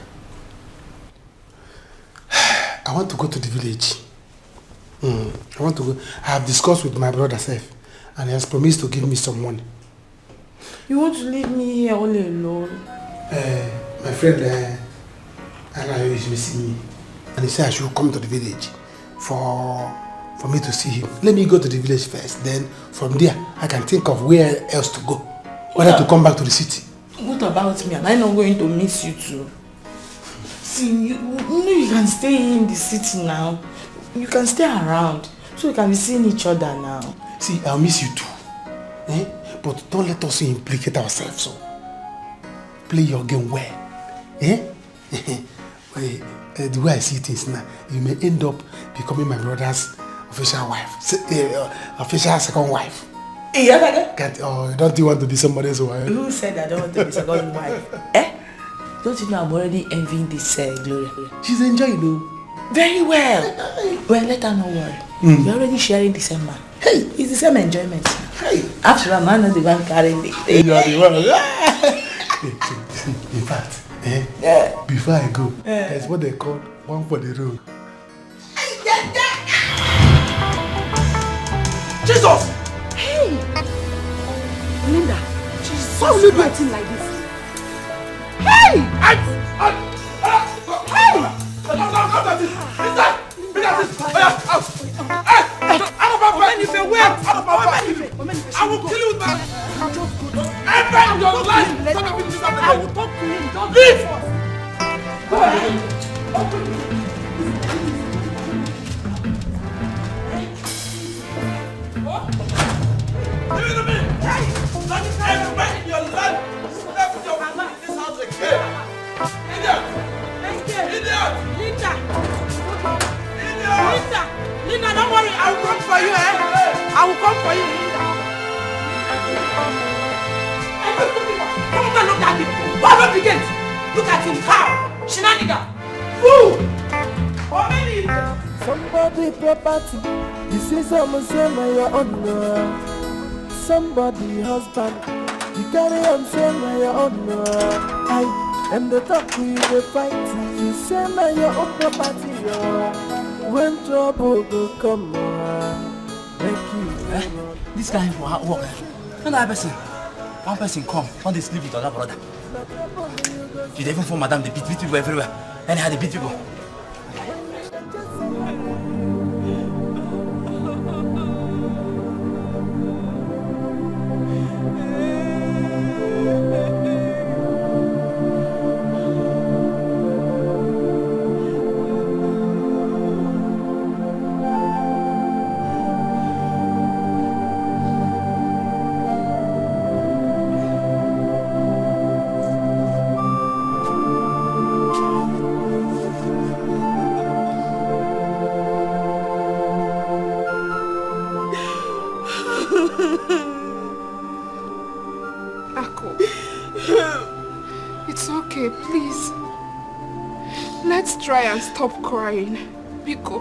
I want to go to the village. I want to go. I have discussed with my brother Seth, and he has promised to give me some money. You want to leave me here all alone? My friend Anayo is missing me, and he said I should come to the village for me to see him. Let me go to the village first, then from there I can think of where else to go. Whether to come back to the city. What about me? Am I not going to miss you too? See, you know you can stay in the city now. You can stay around, so we can be seeing each other now. See, I'll miss you too. But don't let us implicate ourselves. So play your game well. The way I see things now, you may end up becoming my brother's official wife, official second wife. Don't you want to be somebody's wife? Who said I don't want to be second wife? Don't you know I'm already envying this Gloria? She's enjoying, though. Very well. Well, let her not worry. You're already sharing December. Hey, it's the same enjoyment. Hey, after all, I'm not the one carrying it. You are the one. In fact, before I go, there's what they call one for the road. Jesus! Hey! Linda, Jesus, why will you do a thing like this? Hey! Hey! I will kill you with my... Ever in your life! I will talk to him. Leave! Give it to me! Not ever in your life step your foot in this house again! Idiot! Idiot! Linda, don't worry, I will come for you, I will come for you, Linda. Come on, look at him. Open the gate. Look at him, cow. Shenanigan. Fool. Somebody property. This is almost your honor. Somebody husband. You carry on saying your honor. I am the talk we the fight. You say your own property. When trouble will come, This guy walk. Another person. One person come, on the sleep with other brother. You even for madam, they beat people everywhere. Anyhow, they beat people. Try and stop crying. Biko.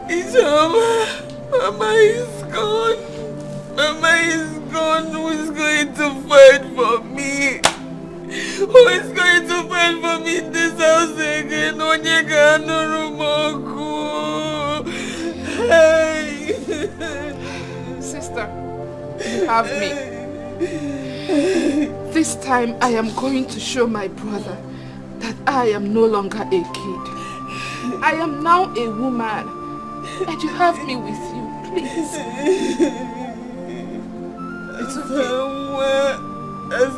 It's Mama is gone. Mama is gone. Who is going to fight for me? Who is going to fight for me in this house again? Onyeka Nurumoku. Hey. Sister, you have me. This time I am going to show my brother that I am no longer a kid. I am now a woman and you have me with you, please. It's okay.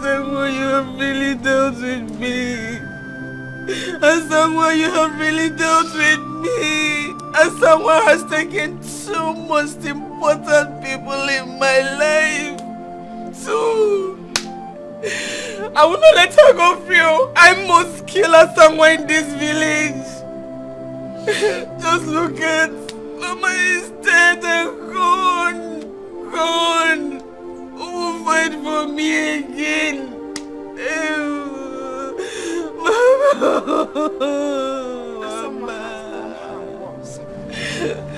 Someone you have really dealt with me. As someone you have really dealt with me. As someone has taken two most important people in my life. Two. I will not let her go free. I must kill her somewhere in this village. Just look at Mama is dead and gone. Gone. Who will fight for me again? Mama.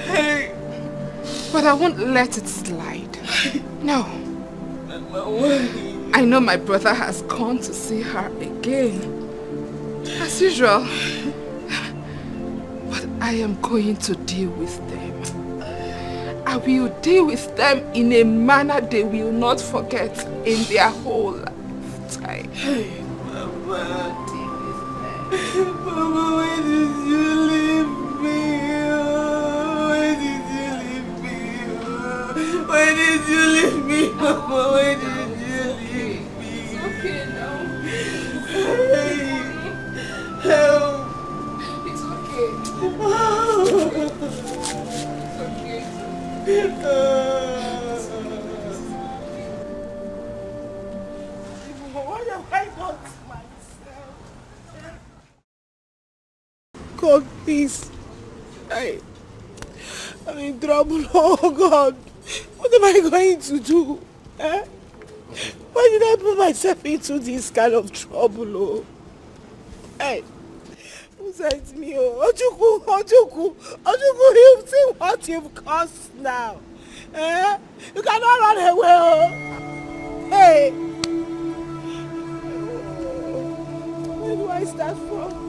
Hey. But I won't let it slide. No. I know my brother has gone to see her again, as usual, but I am going to deal with them. I will deal with them in a manner they will not forget in their whole lifetime. Hey, Mama, Mama, why did you leave me? Why did you leave me? Why did you leave me, Mama? Why did you? Help! It's okay. It's Why have I got myself? God, please. I'm in trouble. Oh God. What am I going to do? Why did I put myself into this kind of trouble, oh? Hey, who sent me, oh? Ojuku, you've seen what you've caused now. Eh? You cannot run away, oh. Hey. Where do I start from?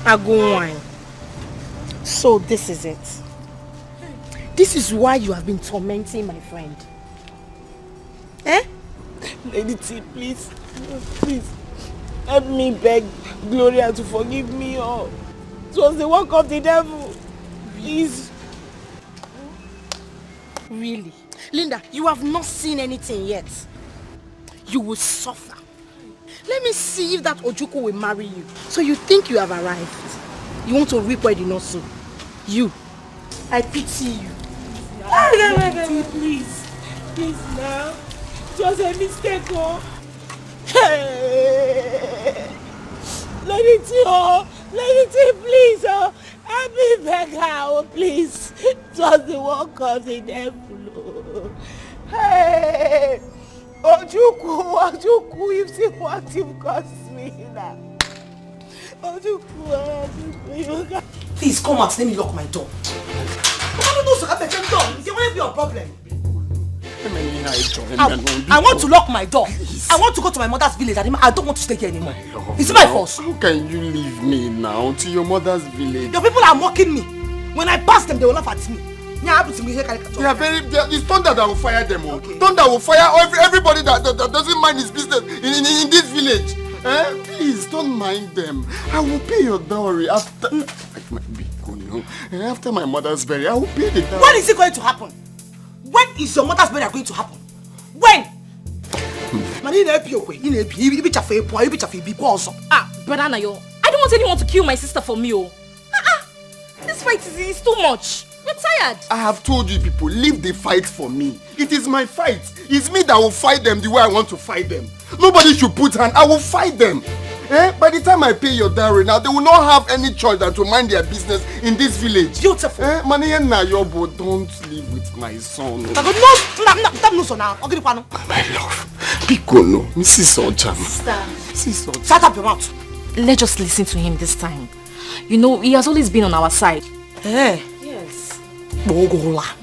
Agunwine. So this is it. This is why you have been tormenting my friend. Eh? Lady T, please. Please. Help me beg Gloria to forgive me. Oh. It was the work of the devil. Please. Really? Linda, you have not seen anything yet. You will suffer. Let me see if that Ojuku will marry you. So you think you have arrived. You want to reap where you not sow. You. I pity you. Please. Please now. It was a mistake, oh. Hey. Lady T, please, oh. Help me beg her, oh, please. It was the work of the devil, oh. Hey. Ojuku, you've seen what you've cost me now. Ojuku, you can't. Please come out, let me lock my door. What do you do? It won't be a problem. I want to lock my door. Please. I want to go to my mother's village. I don't want to stay here anymore. Is it my fault? How can you leave me now to your mother's village? Your people are mocking me. When I pass them, they will laugh at me. They are it's Thunder that will fire them. Okay. Thunder will fire everybody that doesn't mind his business in this village. Please don't mind them. I will pay your dowry after my mother's burial. I will pay the dowry. When is it going to happen? When is your mother's burial going to happen? When? Brother Nayo, I don't want anyone to kill my sister for me. This fight is too much. We're tired. I have told you people, leave the fight for me. It is my fight. It's me that will fight them the way I want to fight them. Nobody should put hand. I will fight them. By the time I pay your dowry now, they will not have any choice than to mind their business in this village. Beautiful. Maniyan Nayobo, don't live with my son. My love. Pico no. Mrs. Ojam. Sister. Shut up your mouth. Let's just listen to him this time. You know, he has always been on our side. Yes. Are you mad?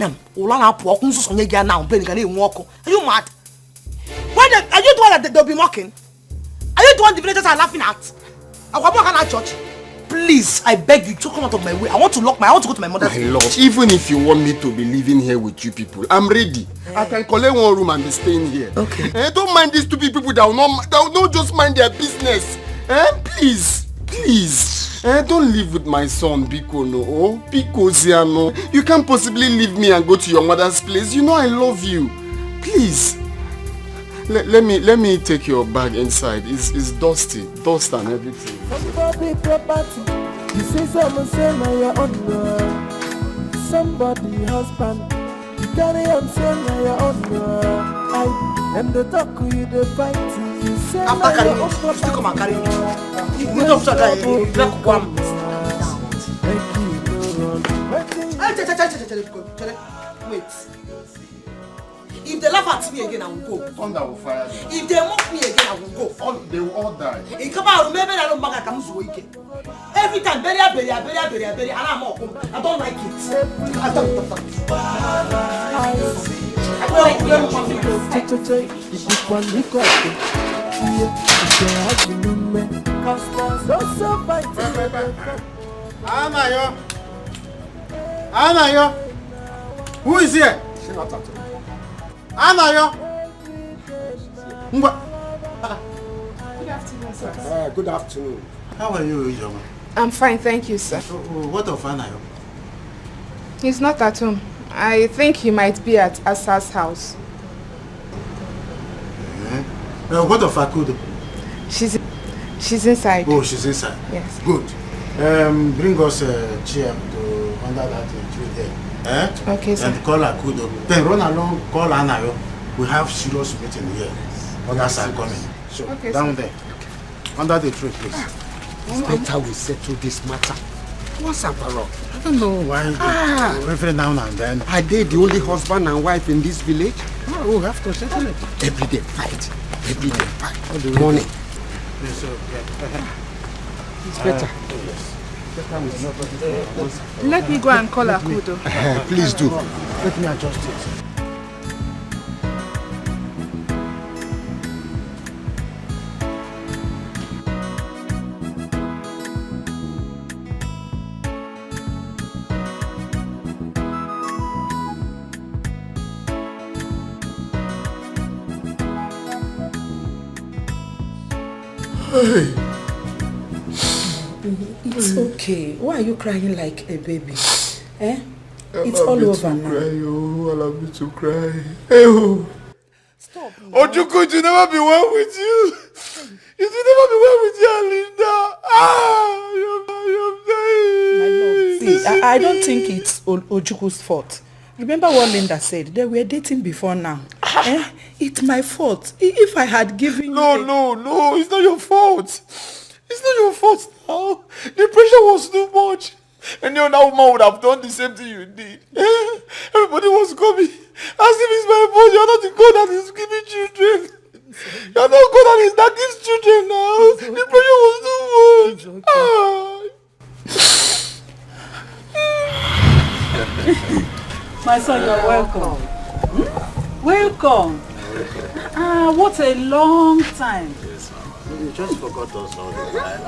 Are you the one that they'll be mocking? Are you the one the villagers are laughing at? Church? Please, I beg you to come out of my way. I want to go to my mother's house. My lord, even if you want me to be living here with you people, I'm ready. I can collect one room and be staying here. Okay. Don't mind these two people that will not just mind their business. Please. Don't live with my son, Biko no. Oh, Biko Ziano. You can't possibly leave me and go to your mother's place. You know I love you. Please. Let me take your bag inside. It's dusty. Dust and everything. Somebody property. You say someone say now you're on somebody husband. You carry on say now you're on and the talk you the fight. You say after carrying you still come and carry me. You don't say that black one. Wait. If they laugh at me again, I will go. Thunder will fire them. If they mock me again, I will go. They will all die. Every time, bury, and I'm all home. I don't like it. Anayo. Who is here? She's not at all. Anayo. Good afternoon, sir. Good afternoon. How are you, Ijoma? I'm fine, thank you, sir. What of Anayo? He's not at home. I think he might be at Asa's house. What of Akudo? She's inside. Oh, she's inside. Yes. Good. Bring us a chair to under that tree there. Okay, sir. And call Akudo. Then run along, call Anayo. We have serious meeting here. Others are coming. So, Okay, down sir. there. Under the tree, please. It's better we settle this matter once and for all. I don't know why every now and then. Are they the only husband and wife in this village? Oh, we have to settle it. Every day fight. Every day fight. Money. Yes, It's better. Let me go and call Akudo. Please do. Let me adjust it. Hey. It's okay. Why are you crying like a baby? Eh? It's all over now. Allow me to cry. Oh. Stop. Ojuku, you never be well with you. You should never be well with you, Linda. You're dying. See, I don't think it's Ojuku's fault. Remember what Linda said? They were dating before now. It's my fault. If I had given No, it's not your fault. It's not your fault now. The pressure was too much. And your now woman would have done the same thing you did. Everybody was coming. As if it's my fault. You're not the God that is giving children. You're not God that gives children now. The pressure was too much. My son, you're welcome. Welcome. What a long time. Yes, Mama. You just forgot us all the time.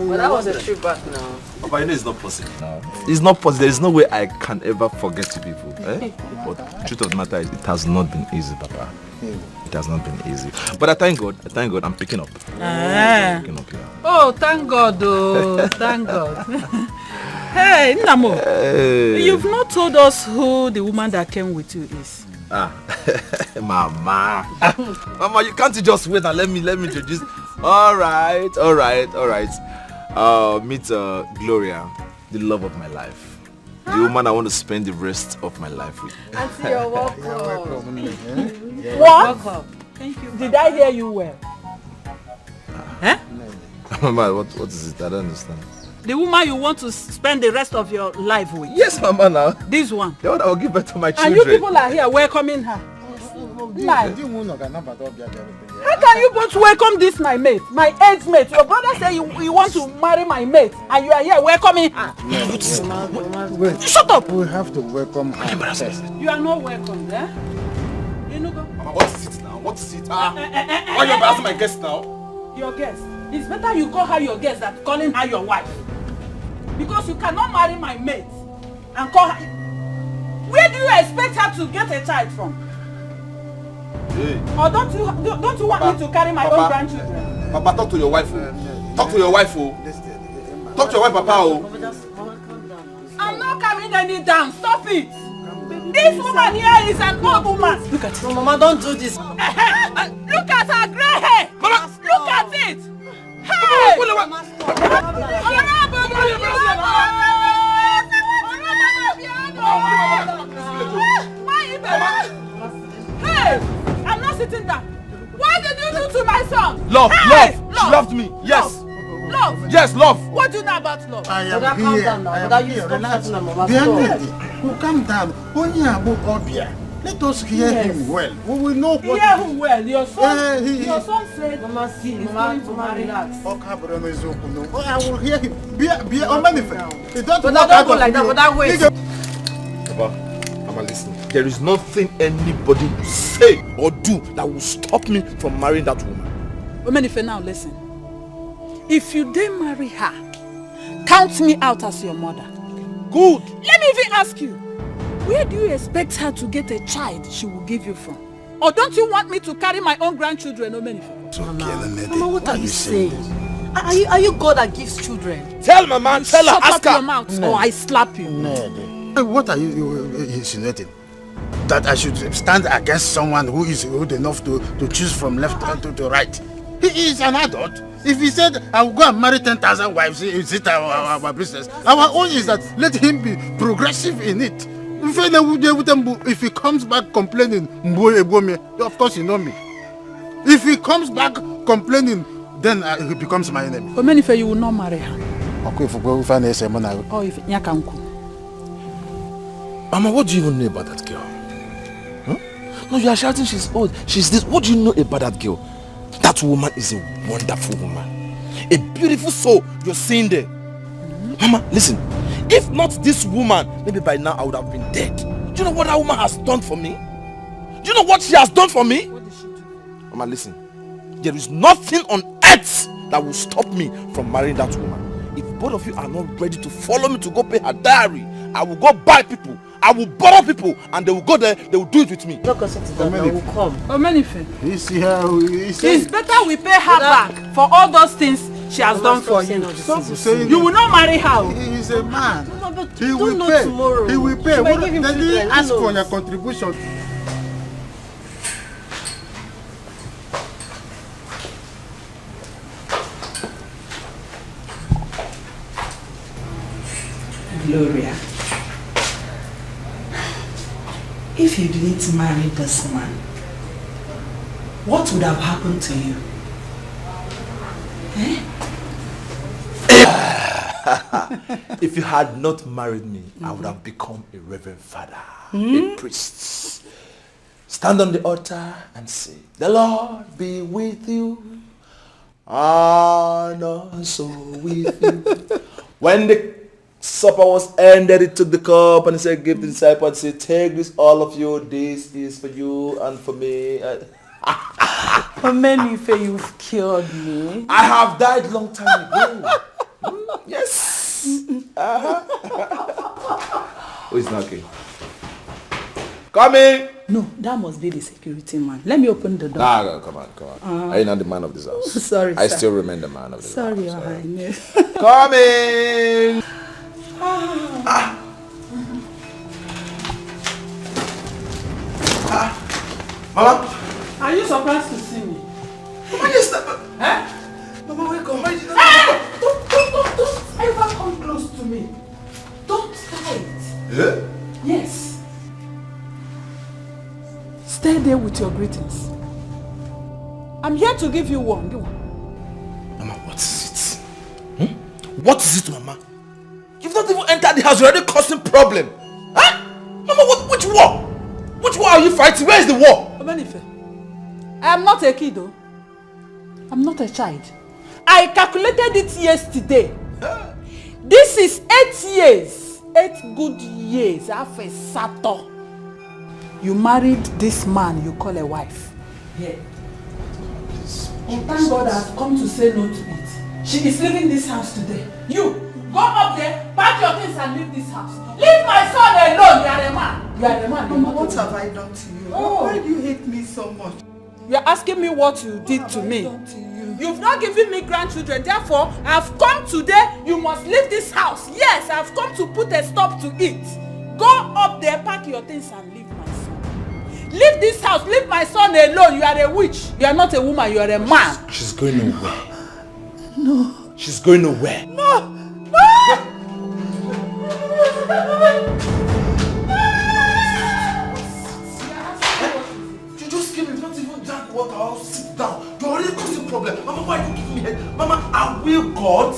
But that was a trip back now. Papa, you know it's not possible now. It's not possible. There is no way I can ever forget you people. But the truth of the matter is, it has not been easy, Papa. It has not been easy. But I thank God, I'm picking up. I'm picking up, yeah. Oh, thank God, oh, thank God. Hey, Namo, you've not told us who the woman that came with you is. Mama. Mama, you can't just wait and let me introduce. All right. Meet Gloria, the love of my life. The woman I want to spend the rest of my life with. Auntie, you're welcome. What? Welcome. Thank you. Did I hear you well? Mama, what is it? I don't understand. The woman you want to spend the rest of your life with? Yes, Mama, now. This one? The one that will give birth to my children. And you people are here welcoming her. How can you both welcome this my mate, my age mate? Your brother said you want to marry my mate and you are here welcoming her. Shut up! We have to welcome her first. You are not welcome, eh? You know go. Mama, what is it now? What is it? Why are you embarrassing my guest now? Your guest. It's better you call her your guest than calling her your wife. Because you cannot marry my mate and call her. Where do you expect her to get a child from? Hey. Or don't you want me to carry my own grandchildren? Papa, talk to your wife. Talk to your wife. Talk to your wife, Papa. I'm not carrying any down. Stop it. This woman here is an old woman. Look at it. No, Mama, don't do this. Look at her grey hair. Mama, look at it. Hey! Hey! I'm not sitting down. What did you do to my son? Love. Hey! She loved me. Yes. Love. Yes, love. What do you know about love? I am here. Relax. Calm down. Let us hear him well. We will know what. Hear him well. Your son. Your son said. Mama, see. Mama, relax. I will hear him. Don't go like that. But that way. Papa, Mama, listen. There is nothing anybody will say or do that will stop me from marrying that woman. Omenife, now listen. If you dare marry her, count me out as your mother. Good. Let me even ask you, where do you expect her to get a child she will give you from? Or don't you want me to carry my own grandchildren, Omenife? Mama, what are you saying? Are you God that gives children? Tell Mama, tell her, ask her. Shut up your mouth or I slap you. What are you insinuating? That I should stand against someone who is old enough to choose from left to right? He is an adult. If he said, I will go and marry 10,000 wives, is it our business? Our own is that let him be progressive in it. If he comes back complaining, of course you know me. If he comes back complaining, then he becomes my enemy. Omenife, you will not marry her. Okay, if we find a sermon, I will. Oh, if Nyakanku. Mama, what do you even know about that girl? Huh? No, you are shouting she's old. She's this. What do you know about that girl? That woman is a wonderful woman. A beautiful soul you're seeing there. Mama, listen. If not this woman, maybe by now I would have been dead. Do you know what that woman has done for me? Do you know what she has done for me? What did she do? Mama, listen. There is nothing on earth that will stop me from marrying that woman. If both of you are not ready to follow me to go pay her dowry, I will go buy people. I will borrow people and they will go there, they will do it with me. Don't consider that, I will come. Omenife. It's better we pay her back for all those things she has done for you. You will not marry her. He is a man. He will pay. Tomorrow. He will pay. Then he ask for your contribution. Gloria, if you didn't marry this man, what would have happened to you? If you had not married me, I would have become a reverend father, a priest. Stand on the altar and say, the Lord be with you, and also with you. When the supper was ended, he took the cup and he said, give the disciples, and said, take this, all of you, this is for you and for me. Omenife, you've cured me. I have died long time ago. Yes. Who is knocking? Coming. No, that must be the security man. Let me open the door. No, come on. Are you not the man of this house? Sorry, I sir. still remain the man of this house. Sorry, Your Highness. Coming. Mama. Are you surprised to see me? Mama, you stop. Huh? Mama, wake up. Hey! Don't ever come close to me. Don't try it. Yeah? Yes. Stay there with your greetings. I'm here to give you one. Mama, what is it? What is it, Mama? You've not even entered the house, you're already causing problem. Huh? Mama, which war? Which war are you fighting? Where is the war? Omenife, I am not a kid though. I'm not a child. I calculated it yesterday. This is 8 years. 8 good years after Sato. You married this man you call a wife. Yeah. Oh, thank God I've come to say no to it. She is leaving this house today. You, go up there, pack your things and leave this house. Leave my son alone. You are a man. You are a man. Mama, what have I done to you? Oh. Why do you hate me so much? You are asking me what you did to me. You've not given me grandchildren. Therefore, I've come today. You must leave this house. Yes, I've come to put a stop to it. Go up there, pack your things and leave my son. Leave this house. Leave my son alone. You are a witch. You are not a woman. You are a man. She's going nowhere. No. She's going nowhere. No. You just came in, not even drank water. I'll sit down. You're already causing problem. Mama, why are you giving me head? Mama, are we God?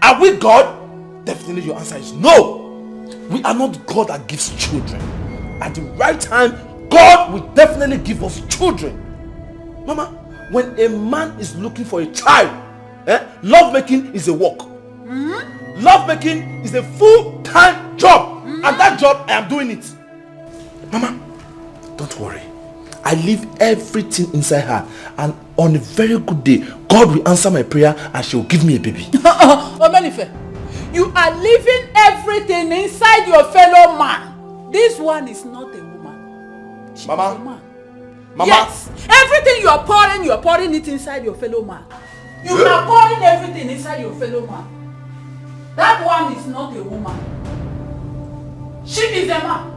Are we God? Definitely your answer is no. We are not God that gives children. At the right time, God will definitely give us children. Mama, when a man is looking for a child, love making is a work. Love making is a full-time job. And that job, I am doing it. Mama, don't worry. I leave everything inside her. And on a very good day, God will answer my prayer and she will give me a baby. Omenife, you are leaving everything inside your fellow man. This one is not a woman. She Mama. is a man. Mama. Yes. Everything you are pouring it inside your fellow man. You are pouring everything inside your fellow man. That one is not a woman. She is a man.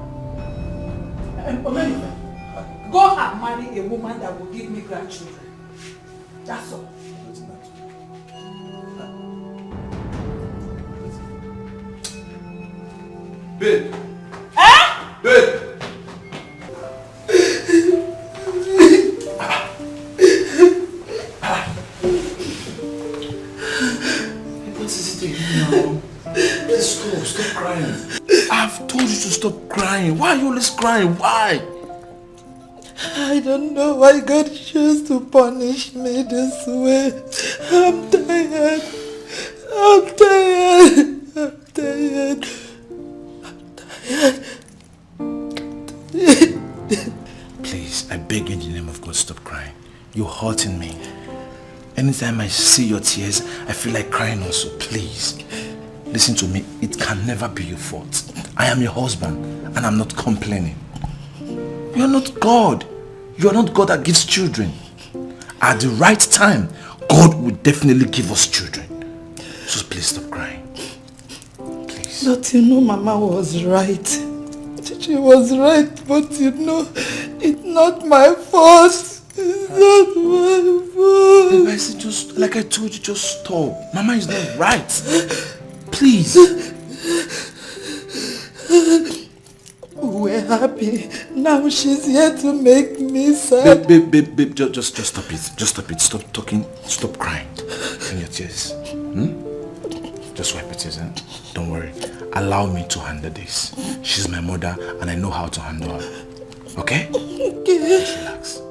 Omenife, go and marry a woman that will give me grandchildren. That's all. Babe, stop crying. I've told you to stop crying. Why are you always crying? Why? I don't know why God chose to punish me this way. I'm tired. I'm tired. I'm tired. Please, I beg you in the name of God, stop crying. You're hurting me. Anytime I see your tears, I feel like crying also. Please, listen to me. It can never be your fault. I am your husband and I'm not complaining. You are not God. You are not God that gives children. At the right time, God will definitely give us children. So please stop crying. Please. But you know Mama was right. She was right, but you know, it's not my fault. It's not my fault. Babe, I said just, like I told you, just stop. Mama is not right. Please. We're happy. Now she's here to make me sad. Babe, just stop it. Just stop it. Stop talking. Stop crying. In your tears. Just wipe your tears, eh? Don't worry. Allow me to handle this. She's my mother and I know how to handle her. Okay? Okay. Just relax.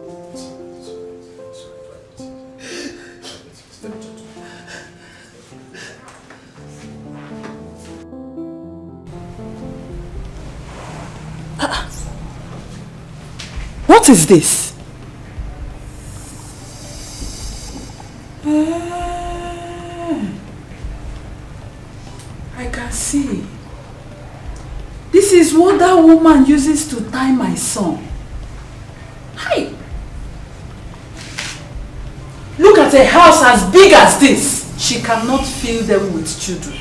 What is this? I can see. This is what that woman uses to tie my son. Hi! Look at a house as big as this. She cannot fill them with children.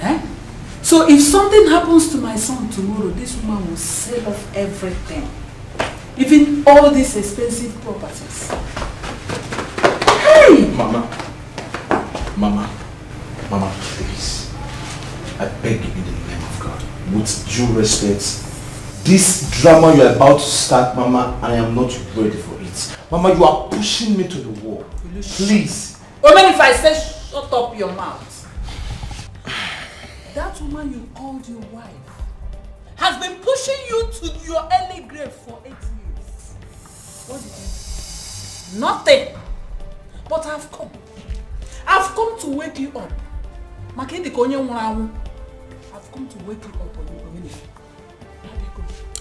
Eh? So if something happens to my son tomorrow, this woman will sell off everything. Even all these expensive properties. Hey! Mama, please. I beg you in the name of God, with due respect, this drama you're about to start, Mama, I am not ready for it. Mama, you are pushing me to the wall. Please. Woman, if I say shut up your mouth. That woman you called your wife has been pushing you to your early grave for 8 years. What did you do? Nothing. But I've come. I've come to wake you up. I've come to wake you up on your community.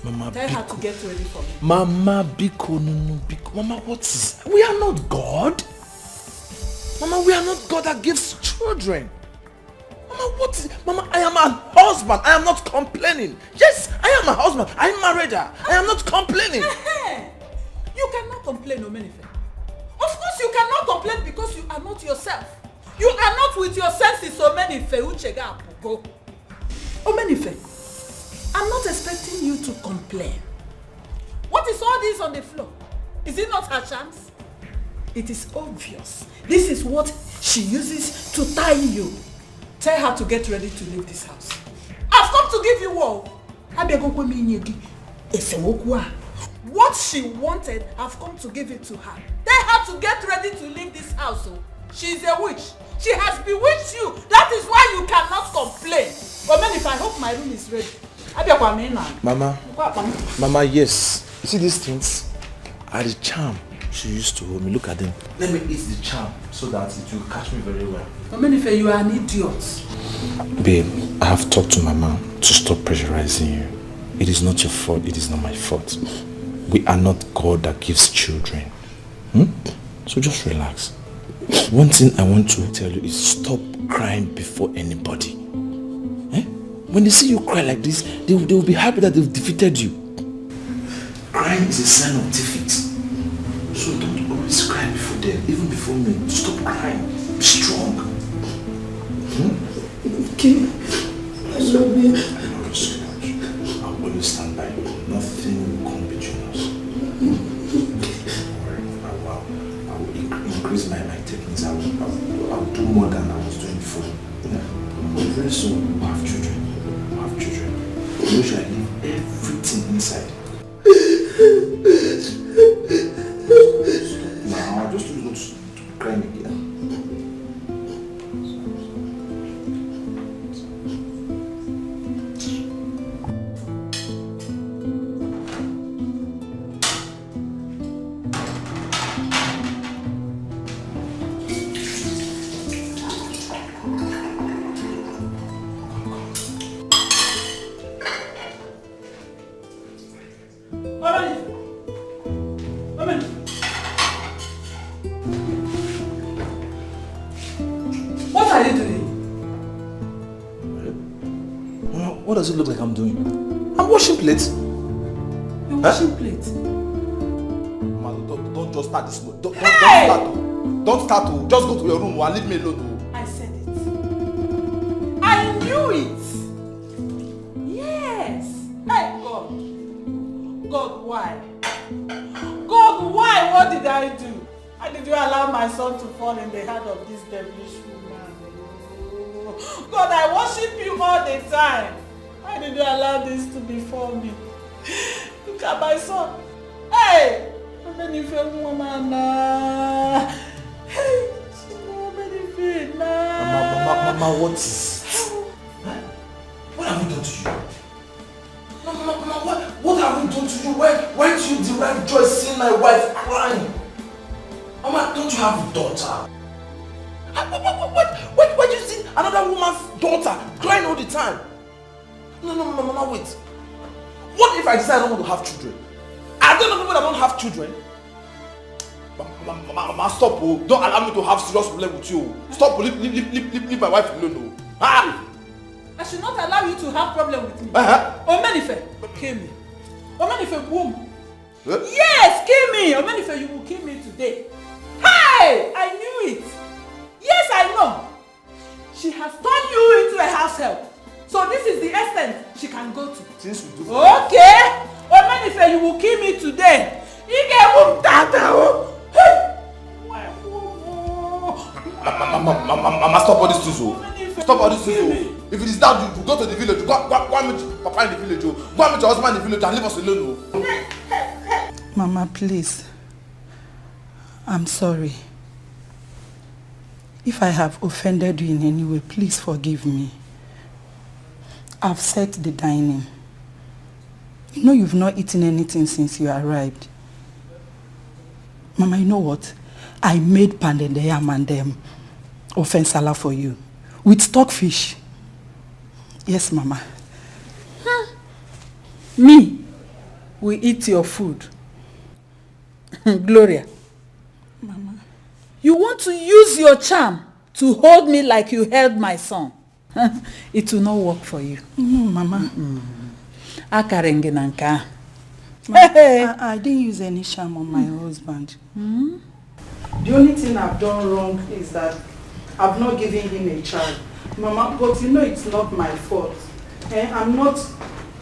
Mama, tell her to get ready for me. Mama, Biko, no, Biko. Mama, what is... We are not God. Mama, we are not God that gives children. Mama, what is... Mama, I am a husband. I am not complaining. Yes, I am a husband. I married her. I am not complaining. You cannot complain, Omenife. Of course you cannot complain because you are not yourself. You are not with your senses, Omenife. Uchega Apugo. Omenife, I'm not expecting you to complain. What is all this on the floor? Is it not her chance? It is obvious. This is what she uses to tie you. Tell her to get ready to leave this house. I've come to give you war. What she wanted, I've come to give it to her. Tell her to get ready to leave this house. She's a witch. She has bewitched you. That is why you cannot complain. But man, if I hope my room is ready. Mama, yes. You see these things? Are the charm she used to hold me. Look at them. Let me eat the charm so that it will catch me very well. Omenife, you are an idiot. Babe, I have talked to Mama to stop pressurizing you. It is not your fault. It is not my fault. We are not God that gives children. So just relax. One thing I want to tell you is stop crying before anybody. When they see you cry like this, they will be happy that they've defeated you. Crying is a sign of defeat. So don't always cry before them, even before me. Stop crying. Be strong. Okay. I love you. I love you so much. I'll always stand by you. Nothing will come between us. Don't worry. I will increase my techniques. I will do more than I was doing before. Very soon we'll have children. We'll have children. We shall leave everything inside. Now I just told you not to cry again. are you doing? Mama, what does it look like I'm doing? I'm washing plates. You're washing plates? Mama, don't just start this. Don't start. Don't start. Just go to your room and leave me alone. I said it. I knew it. Yes. Hey, God. God, why? God, why? What did I do? Why did you allow my son to fall in the hand of this devilish woman? God, I worship you all the time. Why did you allow this to befall me? Look at my son. Hey! Hey! Mama, what is it? What have we done to you? Mama, what have we done to you? Why do you derive joy seeing my wife crying? Mama, don't you have a daughter? Why do you see another woman's daughter crying all the time? No, Mama, wait. What if I decide I don't want to have children? Are there not people that don't have children? Mama, stop. Don't allow me to have serious problem with you. Stop. Leave my wife alone. Ah! I should not allow you to have problem with me. Omenife, kill me. Omenife, boom. Yes, kill me. Omenife, you will kill me today. Hey! I knew it. Yes, I know. She has turned you into a house help. So this is the extent she can go to. Since we do okay. Omenife, you will kill me today. Mama, stop all these things. Stop all these things. If it is that, you go to the village. Go and meet Papa in the village. Go and meet your husband in the village and leave us alone. Mama, please. I'm sorry. If I have offended you in any way, please forgive me. I've set the dining. You know you've not eaten anything since you arrived. Mama, you know what? I made pounded yam and offensala for you. With stockfish. Yes, Mama. Me? We eat your food. Gloria. Mama. You want to use your charm to hold me like you held my son. It will not work for you. No, Mama. I didn't use any charm on my husband. The only thing I've done wrong is that I've not given him a child. Mama, but you know it's not my fault. I'm not...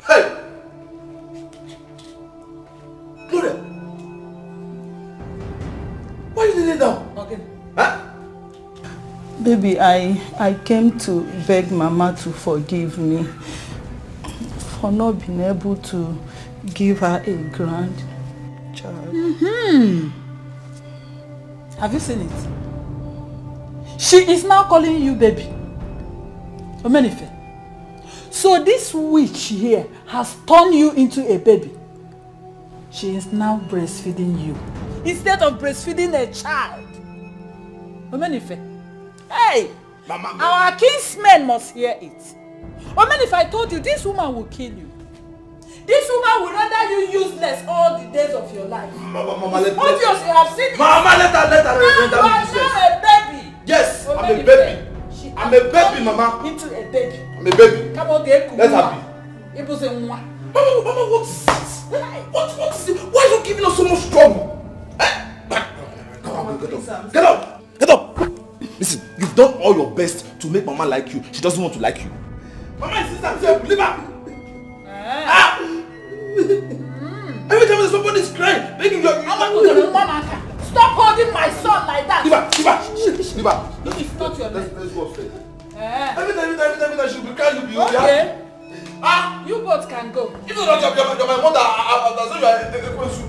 Hey! Gloria! Why are you kneeling down? Okay. Huh? Baby, I came to beg Mama to forgive me for not being able to give her a grandchild. Have you seen it? She is now calling you baby. Omenife. So this witch here has turned you into a baby. She is now breastfeeding you instead of breastfeeding a child. Omenife. Hey! Mama. Our kinsmen must hear it. Omenife, I told you this woman will kill you. This woman will render you useless all the days of your life. Mama, obvious, you have seen it. Mama, let her now a baby. Yes, I'm a baby. I'm a baby, Mama. Into a baby. I'm a baby. Come on, get let her be. It was a one. Mama, what is this? What is it? Why are you giving us so much trouble? Come on, get up. Get up. Listen, you've done all your best to make Mama like you. She doesn't want to like you. Mama insists I'm saying, leave her. Every time somebody is crying, making your... Stop holding my son like that. Leave her. It's not your name. Let's go upstairs. Every time she'll be crying, you'll be okay. You both can go. If you're not you're my mother, I'll say you are a question.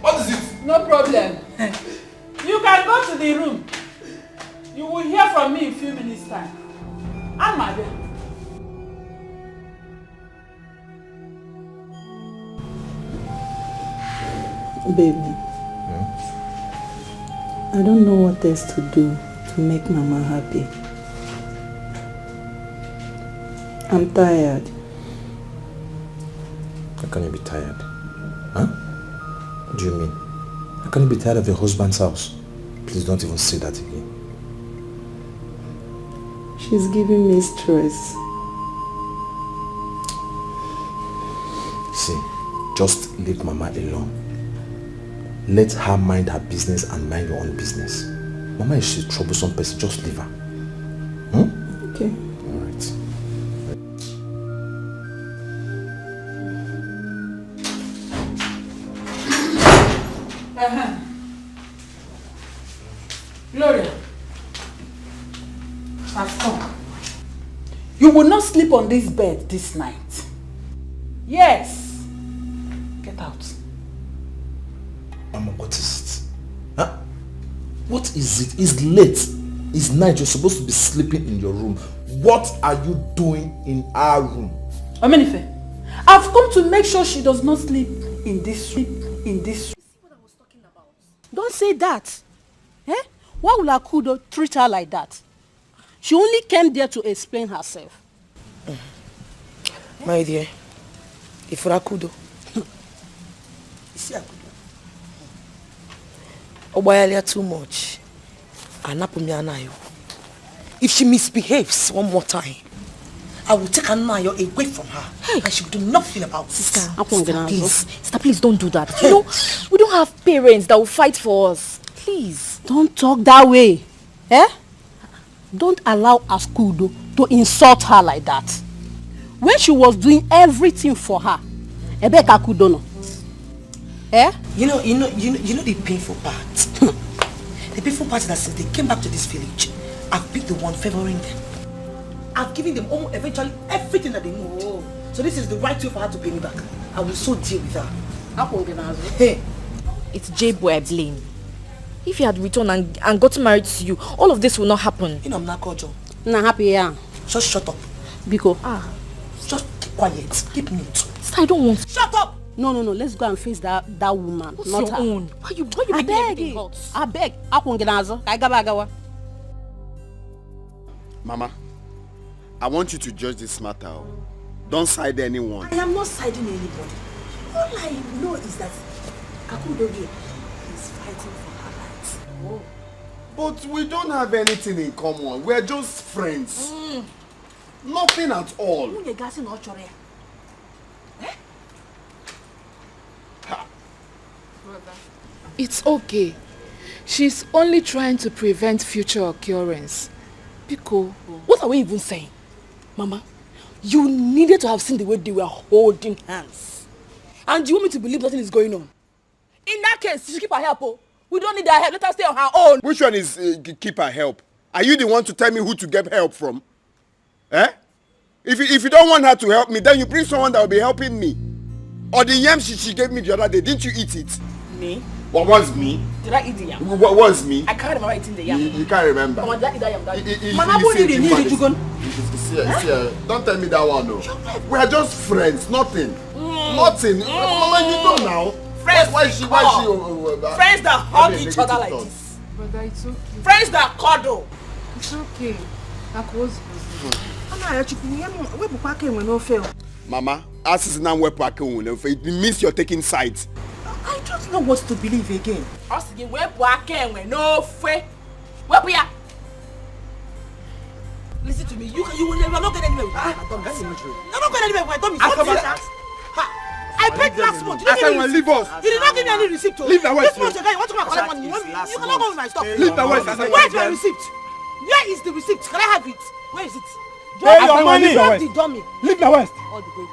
What is it? No problem. You can go to the room. You will hear from me in a few minutes' time. I'm my baby. Baby, I don't know what else to do to make Mama happy. I'm tired. How can you be tired? Huh? What do you mean? How can you be tired of your husband's house? Please don't even say that again. She's giving me stress. See, just leave Mama alone. Let her mind her business and mind your own business. Mama is a troublesome person, just leave her. Okay. Alright. Gloria, I've come. You will not sleep on this bed this night. Yes. Get out. Mama, what is it? Huh? What is it? It's late. It's night. You're supposed to be sleeping in your room. What are you doing in our room? Omenife, I've come to make sure she does not sleep in this room. Don't say that. Eh? Why will Akudo treat her like that? She only came there to explain herself. My dear, if for Akudo. You see Akudo? Obayalia too much. If she misbehaves one more time, I will take Anayo away from her. And she will do nothing about it. Sister, please don't do that. You know, we don't have parents that will fight for us. Please. Don't talk that way. Eh? Don't allow Akudo to insult her like that. When she was doing everything for her, Ebek Akudo no. Eh? You know the painful part. The painful part is that since they came back to this village, I've been the one favoring them. I've given them almost eventually everything that they know. Oh. So this is the right way for her to pay me back. I will so deal with her. Hey, it's J-Boy I blame. If he had returned and gotten married to you, all of this will not happen. You know I'm not Kojo. Nah, happy yeah. Just shut up. Biko. Just keep quiet. Keep mute. Sister, I don't want. Shut up! No. Let's go and face that woman. What's not your her. own? Why you I making beg everything you. hot? I beg. Agawa. Mama, I want you to judge this matter. Don't side anyone. I am not siding anybody. All I know is that Akudo is fighting for her rights. Oh. But we don't have anything in common. We're just friends. Nothing at all. It's okay. She's only trying to prevent future occurrence. Pico, what are we even saying? Mama, you needed to have seen the way they were holding hands. And you want me to believe nothing is going on? In that case, she should keep her help. Oh. We don't need her help. Let her stay on her own. Which one is keep her help? Are you the one to tell me who to get help from? Eh? If you don't want her to help me, then you bring someone that will be helping me. Or the yam she gave me the other day, didn't you eat it? Me? What was me? Did I eat the yam? What was me? I can't remember eating the yam. You can't remember. Mama, did I eat that yam? Mama, don't tell me that one, no. We are just friends, nothing. Nothing. Mama, you know now. Friends why she friends that hug each other like this. Brother, it's okay. Friends that cuddle. It's okay. Mama, as is now it means you're taking sides. I don't know what to believe again. Listen to me. You will never not get anywhere with that. You're not going anywhere with my I paid last month. Leave us. You did not give me any receipt. Leave the West. This month you want to collect money. You cannot go with my stuff. Leave the West. Where is my receipt? Where is the receipt? Can I have it? Where is it? Pay your money. Drop the dummy. Leave the West. All the way.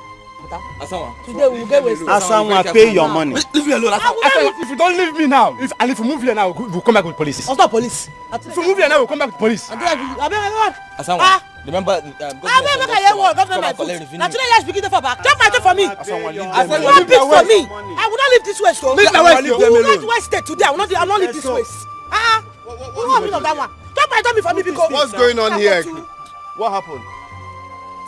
Today we will get wasted. Asanwa, pay your money. Leave me alone. If you don't leave me now, if you move here now, we'll come back with police. What's that police? If you move here now, we'll come back with police. Asanwa, remember government. Naturally, you are speaking for back. Drop my thing for me. Asanwa, You are big for me. I will not leave this waste. Leave the West. You will not waste it today. I will not leave this waste. What happened on that one? Drop my dummy for me because. What's going on here? What happened?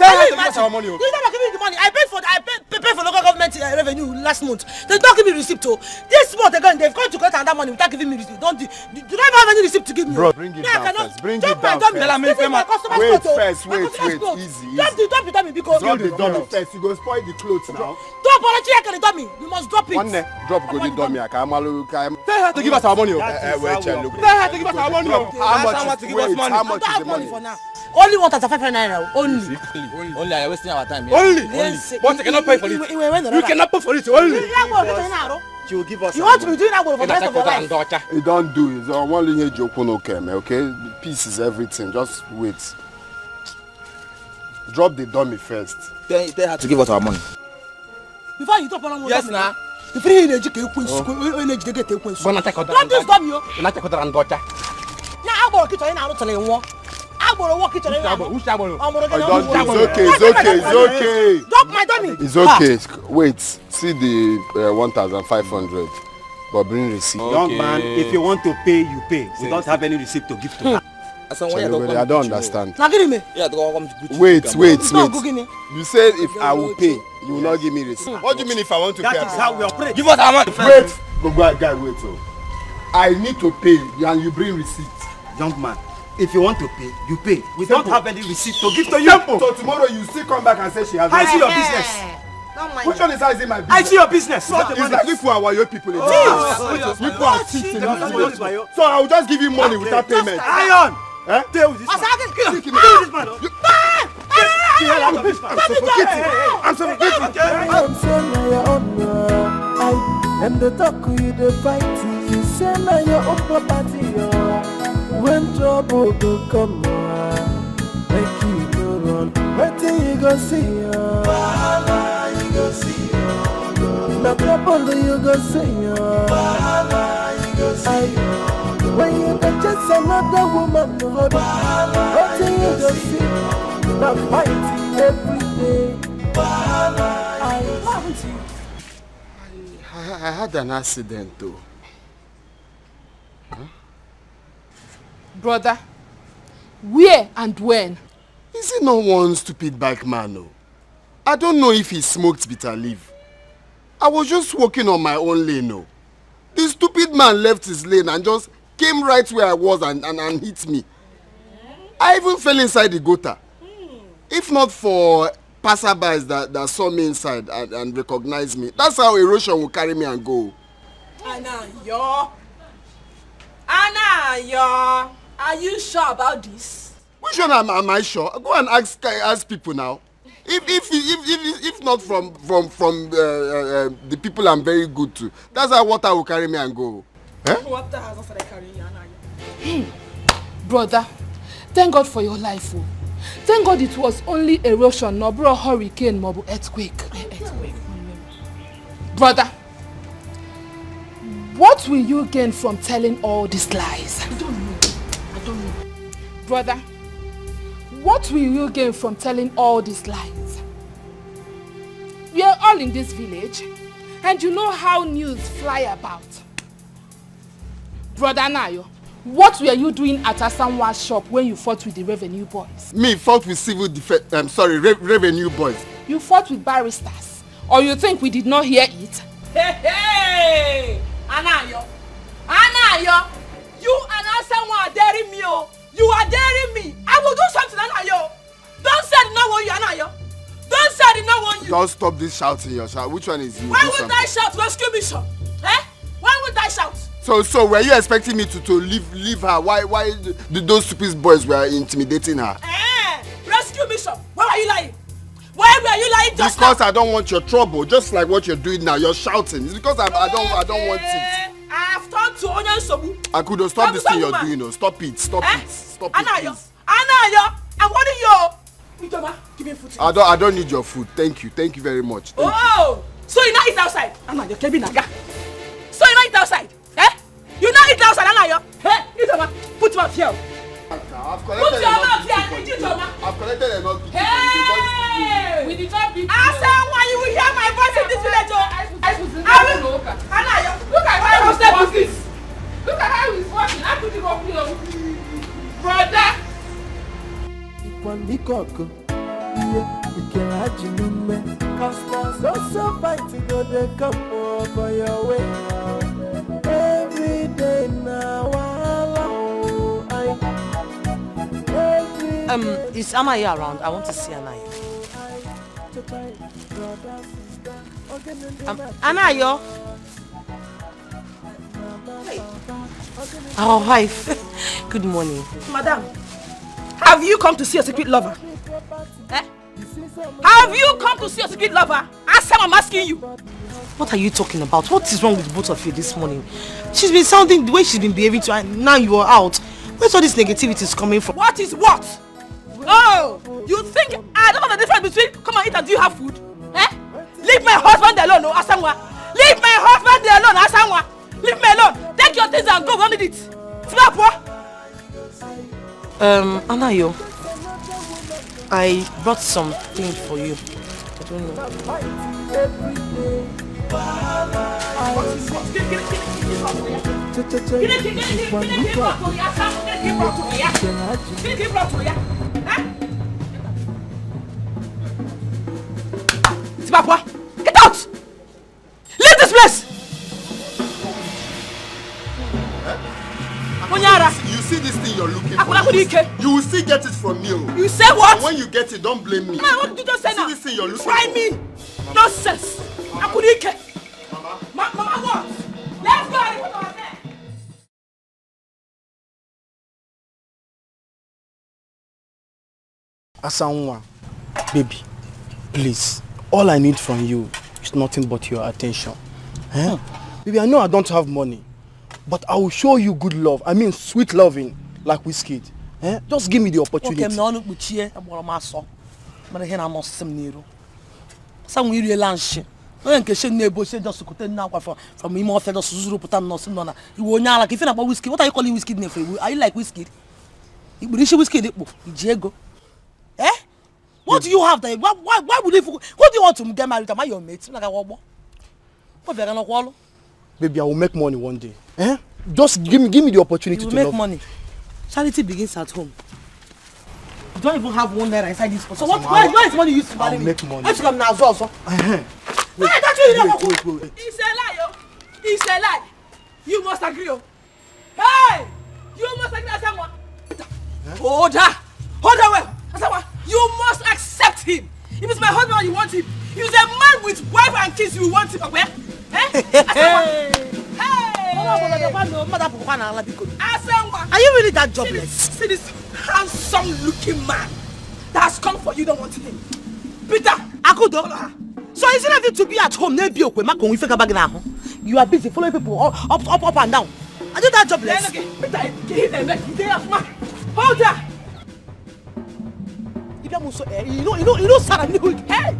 Tell her to give us our money. You never give me the money. I paid for local government revenue last month. They don't give me receipt. This month again, they've gone to collect another money without giving me receipt. Do not have any receipt to give me. Bro, bring it down first. Bring it down first. Wait first. Easy. Drop the dummy because. Drop the dummy first. You go spoil the clothes now. Drop the dummy. You must drop it. One drop go the dummy. Tell her to give us our money. Wait, Tell her to give us our money. How much is the money? For now. Only 1,500 naira. Only. Only I are wasting our time. Only. But I cannot pay for it. You cannot pay for it. Only. She will give us. You want to be doing that for the rest of your life? You don't do it. I want to joke okay? Peace is everything. Just wait. Drop the dummy first. Tell her to give us our money. Before you talk about yes, now. The free energy can quench. Drop this dummy. Now I'm going to tell you now. It's okay. Drop my dummy. It's okay. Wait. See the 1,500. But bring receipt. Okay. Young man, if you want to pay, you pay. We don't have any receipt to give to her. I don't understand. Wait. You said if I will pay, you will not give me receipt. What do you mean if I want to pay? That is how we operate. Give us our money. Wait. Guy, wait. I need to pay and you bring receipt. Young man, if you want to pay, you pay. We don't have any receipt to give to you. So tomorrow you still come back and say she has. I see your business. Which one is I see my business? I see your business. It's like if we are your people. People are cheating. So I will just give you money without payment. Iron! Eh? Deal with this man. Kill this man. I'm and the talk you the fight you say now your own property when trouble go come make you go run wetin you go see wahala you go see na trouble you go see wahala you go see when you dey chase another woman wetin you go see na fight every day wahala what happened to you? I had an accident though. Huh? Brother, where and when? Is he not one stupid bike man? No? I don't know if he smoked bitter leaf. I was just walking on my own lane. No? The stupid man left his lane and just came right where I was and hit me. I even fell inside the gutter. If not for passerbys that saw me inside and recognized me. That's how erosion will carry me and go. Anayo, are you sure about this? Which one am I sure? Go and ask people now. If not from the people I'm very good to, that's how water will carry me and go. Eh? Water has not started carrying you, Anayo. Brother, thank God for your life. Oh. Thank God it was only erosion, no bro hurricane, no earthquake. Brother, what will you gain from telling all these lies? I don't know. Brother, what will you gain from telling all these lies? We are all in this village, and you know how news fly about. Brother Nayo, what were you doing at Asanwa's shop when you fought with the revenue boys? Me fought with civil defense. Revenue boys. You fought with barristers, or you think we did not hear it? Hey, Anayo, you and Asanwa are daring me. You are daring me. I will do something, Anayo. Don't say I did not want you, Anayo. Don't say I did not want you. Don't stop this shouting, your shout. Which one is you? Why would I shout? Rescue mission. Eh? Why would I shout? So were you expecting me to leave her? Why those stupid boys were intimidating her? Rescue mission. Why were you lying? Why were you lying just because now? I don't want your trouble, just like what you're doing now. You're shouting. It's because I don't want it. I have turned to Onyan Sobu. I could have stopped this thing you're doing. No. Stop it. Stop it. Anayo, I'm warning you. Ijoma, give me food. I don't need your food. Thank you very much. Thank you. So you not eat outside? Anayo, Kevin Naga. So you not eat outside? You not eat outside, Anayo? Hey, Ijoma, put your mouth here. Put your mouth here, Ijoma. I've collected enough. Hey! We did not beat you. I said why you will hear my voice in this village. Anayo, look at how he's walking. Look at how he's walking. How could you go here? Brother. Every day now. Is Anaya around? I want to see Anaya. Anayo. Our wife. Good morning. Madam, Have you come to see a secret lover? Eh? Have you come to see a secret lover? Answer, I'm asking you. What are you talking about? What is wrong with both of you this morning? She's been sounding the way she's been behaving to, and now you are out. Where's all this negativity is coming from? What is what? Oh, you think I don't know the difference between come and eat and do you have food? Eh? Leave my husband alone, no, Asangwa. Leave my husband alone, Asangwa. Leave me alone. Take your things and go. Don't need it. Snap, what? Anayo, I brought something for you. I don't know. Get out! Leave this place! You see this thing you're looking for? You will still get it from me. You say what? And when you get it, don't blame me. Man, what did you just say now? See this thing you're looking Try for? me! Nonsense! Akunike! Mama, what? Let's go! Asanwa, baby, please, all I need from you is nothing but your attention. Eh? Baby, I know I don't have money, but I will show you good love. I mean sweet loving, like Whiskey. Eh? Just give me the opportunity. Okay, no, Luchy, I'm going to but here I'm not some near. Some will lunch. No one can say neighbor say just to contain now from him off the Suzu put on nothing. You will not like if you're about whiskey. What are you calling whiskey? Are you like whiskey? You wish whiskey, Diego. Eh? What do you have there? Why would you? What do you want to get married? Am I your mate? Like a what? What are you gonna call? Baby, I will make money one day. Eh? Just give me the opportunity to make money. Charity begins at home. You don't even have one naira inside this. So what? Why is money used to marry me? Make money. Let's come now, also. Wait. It's a lie, yo. It's a lie. You must agree, yo. Hey! You must agree, Asamoah. Hold her. Hold her well. Asamoah, you must accept him. If it's my husband you want him. If it's a man with wife and kids you want him. Okay? Eh? Asamoah. Are you really that jobless? See this handsome looking man that has come for you, don't want him. Peter, Akudo. So is it nothing to be at home? You are busy following people up and down. Are you that jobless? Hold her. You know, Sarah. Hey,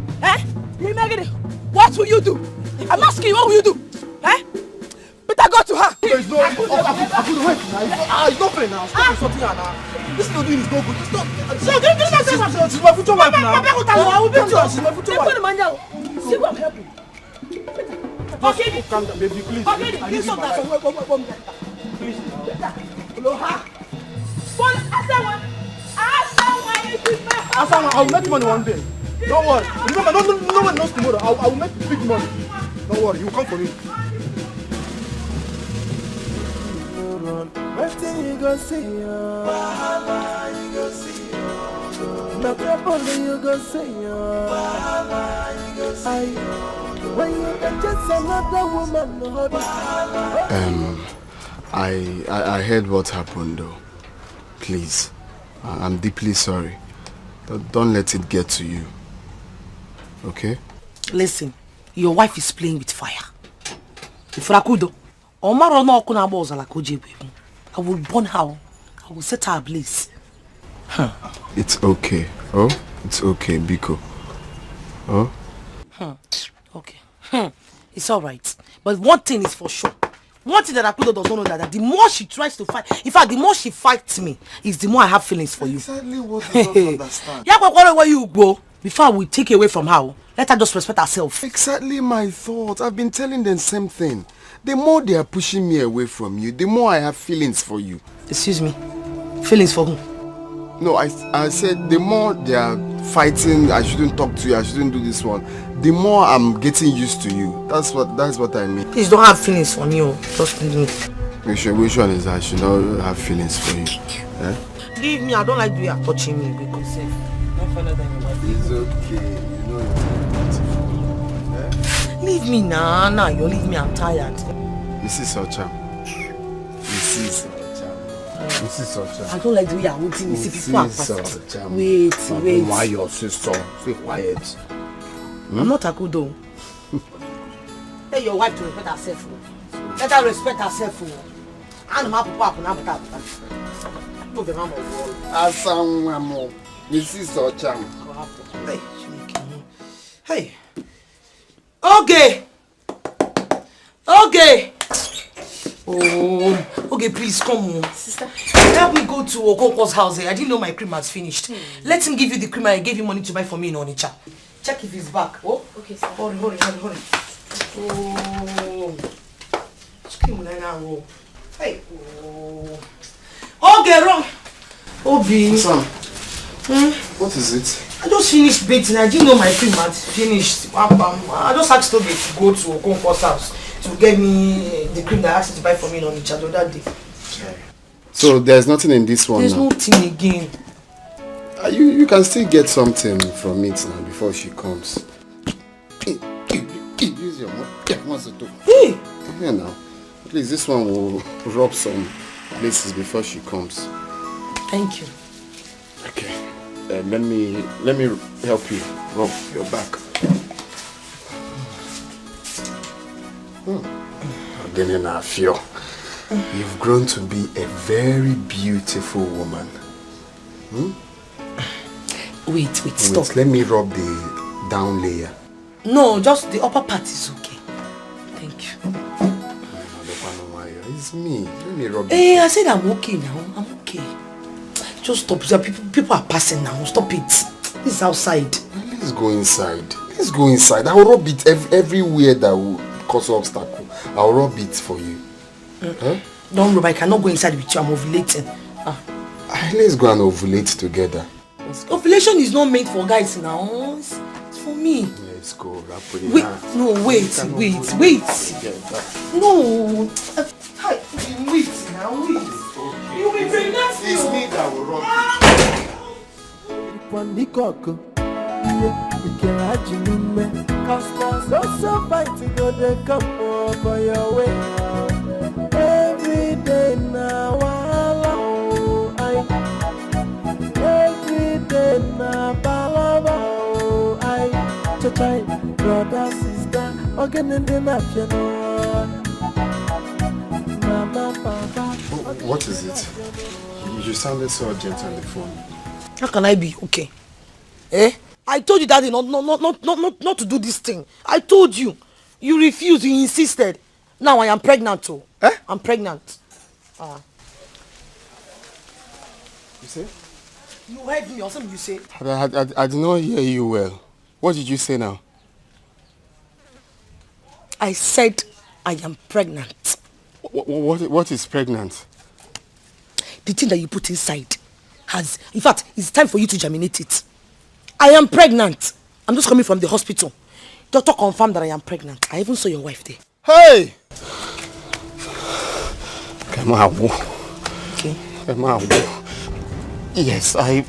what will you do? I'm asking you, what will you do? Eh? Peter, go to her. There is no. Wait now. It's not fair now. Stop insulting her now. This thing you're doing is no good. It's not. So give me that. She's my future wife now. I will beat you. She's my future wife. See what I'm helping. Okay. Calm down, baby, please. Okay, please stop that. Please. Hello, her. Asamoah, I will make money one day. Don't worry. Remember, no one knows tomorrow. I will make big money. Don't worry, you will come for me. Waiting you go see you. Wahala you go see you. No trouble you go see you. Wahala you go see you. When you get just another woman, I heard what happened though. Please, I'm deeply sorry. Don't let it get to you. Okay? Listen, your wife is playing with fire. If Rakudo, Omaro no kuna boza la koje. I will burn her. I will set her ablaze. It's okay. Oh, it's okay, Biko. Oh? Okay. It's alright. But one thing is for sure. One thing that Akudo does not know that the more she tries to fight, in fact, the more she fights me, is the more I have feelings for you. Exactly what you don't understand. Yeah, but where you go, before we take away from her, let her just respect herself. Exactly my thoughts. I've been telling them the same thing. The more they are pushing me away from you, the more I have feelings for you. Excuse me? Feelings for whom? No, I said the more they are fighting, I shouldn't talk to you, I shouldn't do this one. The more I'm getting used to you. That's what I mean. Please don't have feelings for me. Just leave me. Which one is I should not have feelings for you? Eh? Leave me. I don't like the way you're touching me because don't follow them. It's okay. You know it's beautiful. Eh? Leave me now. Nah, you leave me. I'm tired. Mrs. Ocham. Mrs. Ocham. Mrs. Ocha. I don't like the way you're holding me. See, people are fast. Wait. Why your sister? Stay quiet. I'm not a good though. Tell your wife to respect herself. Let her respect herself. I'm not a Asanwamo. Mrs. Ocha. Hey. Okay. Okay, please come on. Sister. Help me go to Okonkwo's house. I didn't know my cream has finished. Let him give you the cream I gave you money to buy for me in Onitsha. Check if he's back. Oh, okay, sir. Hurry. Oh. Scream now. Hey. Oh. Okay, wrong. Obi. Sam. What is it? I just finished bathing. I didn't know my cream had finished. I just asked Toby to go to Okonkwo's house to get me the cream that I asked him to buy for me in Onitsha the other day. So there's nothing in this one. There's now? nothing again. You can still get something from it now before she comes. Use your mouth. Hey! Here now. At least this one will rub some places before she comes. Thank you. Okay. Let me help you rub your back. Again, I feel you've grown to be a very beautiful woman. Wait, stop. Let me rub the down layer. No, just the upper part is okay. Thank you. It's me. Let me rub Hey, I said I'm okay now. I'm okay. Just stop. People are passing now. Stop it. This is outside. Let's go inside. I'll rub it everywhere that will cause obstacle. I'll rub it for you. Huh? Don't rub. I cannot go inside with you. I'm ovulating. Let's go and ovulate together. Ovulation is not meant for guys now. It's for me. Let's go. Wait. No, wait. No. Wait now. You will be pregnant. It's me that will rub So fight to go they come over your way. Every day now, every day now, I brother, sister, again in the night, Mama, Papa. What is it? You sounded so urgent on the phone. How can I be okay? I told you, Daddy, not to do this thing. I told you. You refused. You insisted. Now I am pregnant too. I'm pregnant. You say? You heard me or something you say? I did not hear you well. What did you say now? I said I am pregnant. What is pregnant? The thing that you put inside has... In fact, it's time for you to germinate it. I am pregnant. I'm just coming from the hospital. Doctor confirmed that I am pregnant. I even saw your wife there. Hey! Come on. Okay. Come on. Yes, my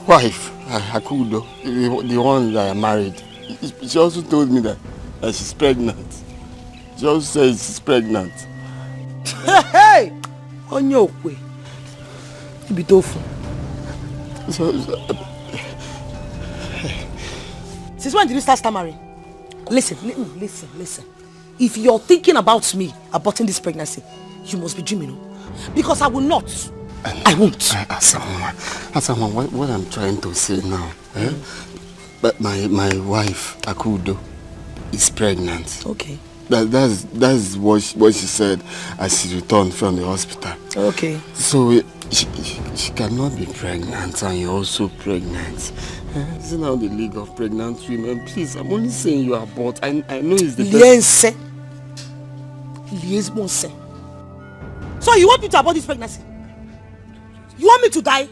wife, Hakudo, the one that I married, she also told me that she's pregnant. She also says she's pregnant. Hey! On your way. You be tofu. Since when did you start stammering? Listen. If you're thinking about me aborting this pregnancy, you must be dreaming, because I will not. I won't. Asama, what I'm trying to say now, but my wife, Akudo, is pregnant. Okay. That's what she said as she returned from the hospital. Okay. So she cannot be pregnant, and you're also pregnant. Isn't now the League of Pregnant Women? Please, I'm only saying you abort. I know it's the best. Liaison. So you want me to abort this pregnancy? You want me to die?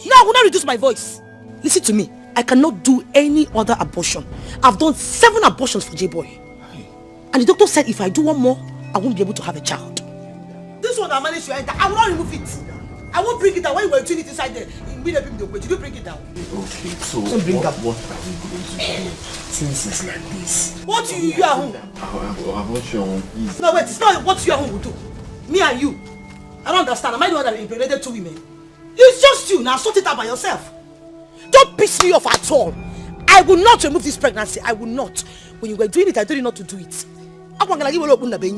No, I will not reduce my voice. Listen to me. I cannot do any other abortion. I've done 7 abortions for J-Boy. And the doctor said if I do one more, I won't be able to have a child. This one I managed to enter, I will not remove it. I won't bring it down. When you were doing it inside there, did you bring it down? Okay, so bring what are you going to do since it's like this? What you at home? I want your own. No, wait, it's not what you at home will do. Me and you. I don't understand. Am I the one that impregnated 2 women? It's just you. Now sort it out by yourself. Don't piss me off at all. I will not remove this pregnancy. I will not. When you were doing it, I told you not to do it.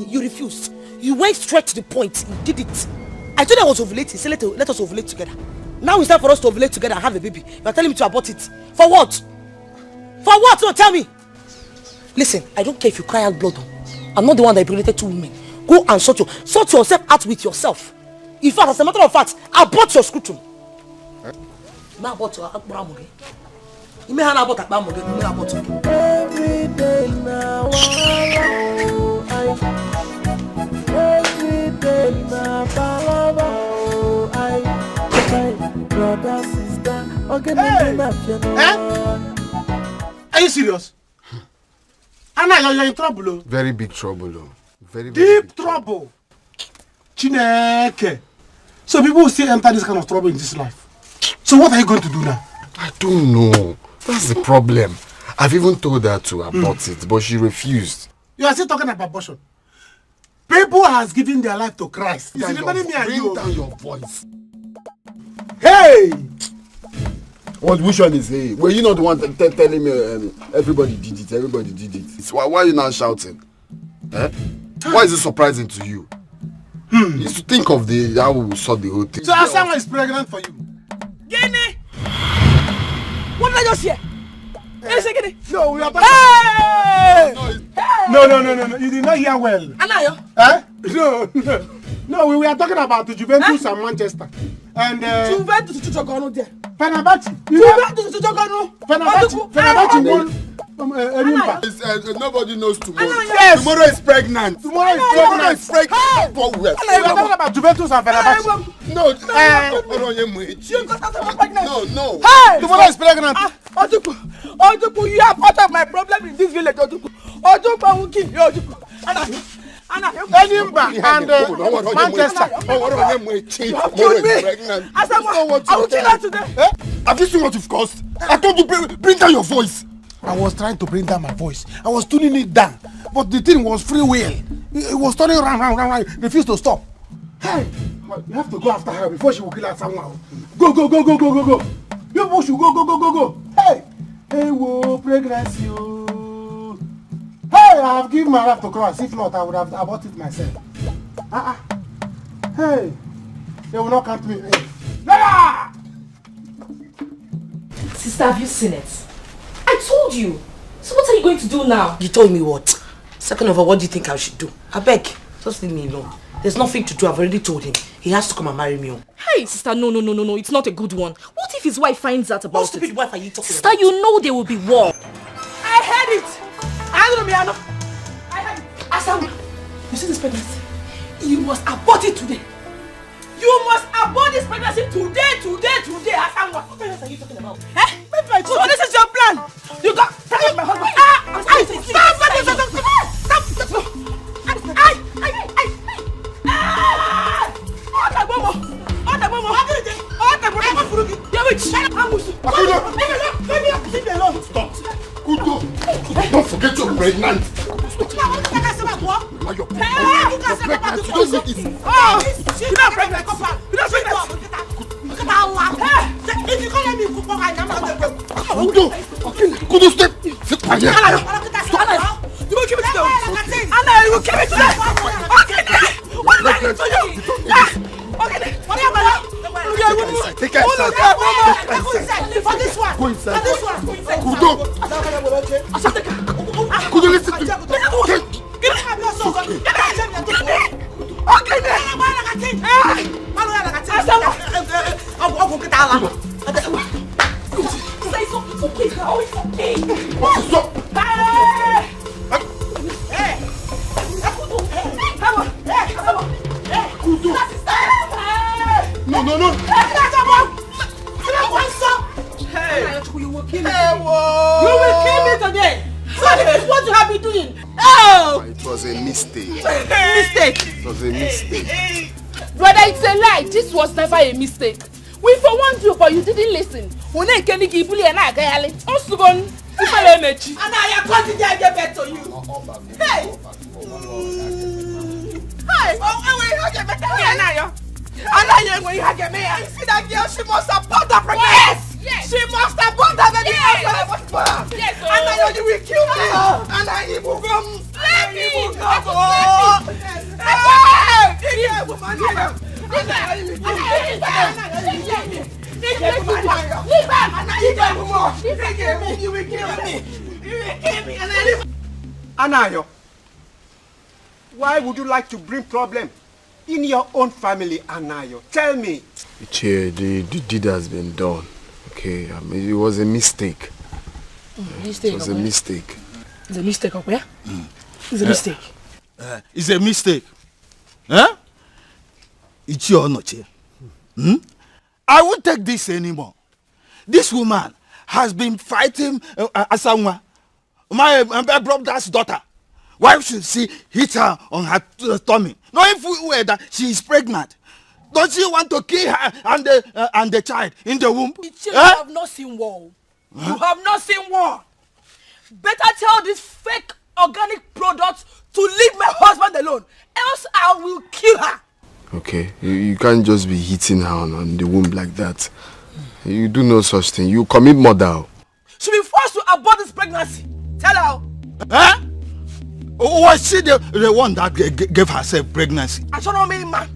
You refused. You went straight to the point. You did it. I told you I was ovulating. Say let us ovulate together. Now it's time for us to ovulate together and have a baby. You are telling me to abort it. For what? For what? No, tell me. Listen, I don't care if you cry out blood. I'm not the one that impregnated 2 women. Go and sort yourself out with yourself. In fact, as a matter of fact, abort your scrotum. Now abort your akbaramuge. You may have abort akbaramuge. You may abort. Every day now, every day now, brother, sister, Are you serious? Anna, you're in trouble. Very big trouble. Very deep trouble. Chineke. So people will still enter this kind of trouble in this life. So what are you going to do now? I don't know. That's the problem. I've even told her to abort it, but she refused. You are still talking about abortion. People has given their life to Christ. Bring down your voice. Hey! Which one is hey? Were you not the one telling me everybody did it? Everybody did it. Why are you now shouting? Eh? Why is it surprising to you? You should think of how we sort the whole thing. So Asama is pregnant for you. Guinea! What did I just hear? Hey! No, we are talking. Hey! No. You did not hear well. Anayo? Eh? No, we were talking about the Juventus and Manchester. And Juventus to Chogano there. Fenerbahce. Juventus to Chogano. Fenerbahce won. Nobody knows tomorrow. Yes. Tomorrow is pregnant. Tomorrow is pregnant. For where? We are talking about Juventus and Fenerbahce. No. No. Hey! Tomorrow is pregnant. Oduku, you are part of my problem in this village, Oduku. Oduku will kill you, Oduku. Edinburgh and Manchester. You have killed me. I will kill her today. Have you seen what you've caused? I told you bring down your voice. I was trying to bring down my voice. I was tuning it down. But the thing was free will. It was turning round. Refused to stop. Hey, you have to go after her before she will kill her somehow. Go. You push you go. Hey, whoa, pregnancy. Hey, I have given my life to Christ. If not, I would have aborted myself. Hey, they will not count me. Sister, have you seen it? I told you. So what are you going to do now? You told me what? Second of all, what do you think I should do? I beg, just leave me alone. There's nothing to do. I've already told him. He has to come and marry me. Hey, sister, no. It's not a good one. What if his wife finds out about it? What stupid wife are you talking sister, about? you know there will be war. I heard it. I heard it. Asama, you see this pregnancy? You must abort it today. You must abort this pregnancy today, Asama. What are you talking about? So this is your plan. You got pregnant my husband. Stop. Kudo. Don't forget you're pregnant. Kudo, step. Sit quiet. You will keep it together. Anna, you will keep it together. What did I do to you? Take care. For this one. Kudo. Kudo, listen to me. No. You will kill me. You will kill me today. So this is what you have been doing. Oh! It was a mistake. Mistake. It was a mistake. Brother, it's a lie. This was never a mistake. We forewarned you, but you didn't listen. And I can't continue to get back to you. Hey! When you get me, I see that girl, she must abort that pregnancy. Yes. She must abort that baby. Yes. And I know you will kill me. And I will come. Let me Anayo, why would you like to bring problem in your own family, Anayo? Tell me. The deed has been done. Okay, it was a mistake. Mistake. It was a mistake. It's a mistake of where? It's a mistake. It's a mistake. Huh? It's your noche. I won't take this anymore. This woman has been fighting Asanwa, my brother's daughter. Why should she hit her on her tummy? Not if we were that she is pregnant. Don't she want to kill her and the child in the womb? You have not seen war. Huh? You have not seen war. Better tell this fake organic product to leave my husband alone, else I will kill her. Okay, you can't just be hitting her on the womb like that. You do no such thing. You commit murder. She'll be forced to abort this pregnancy. Tell her. Huh? Was she the one that gave herself pregnancy? I don't know me, man.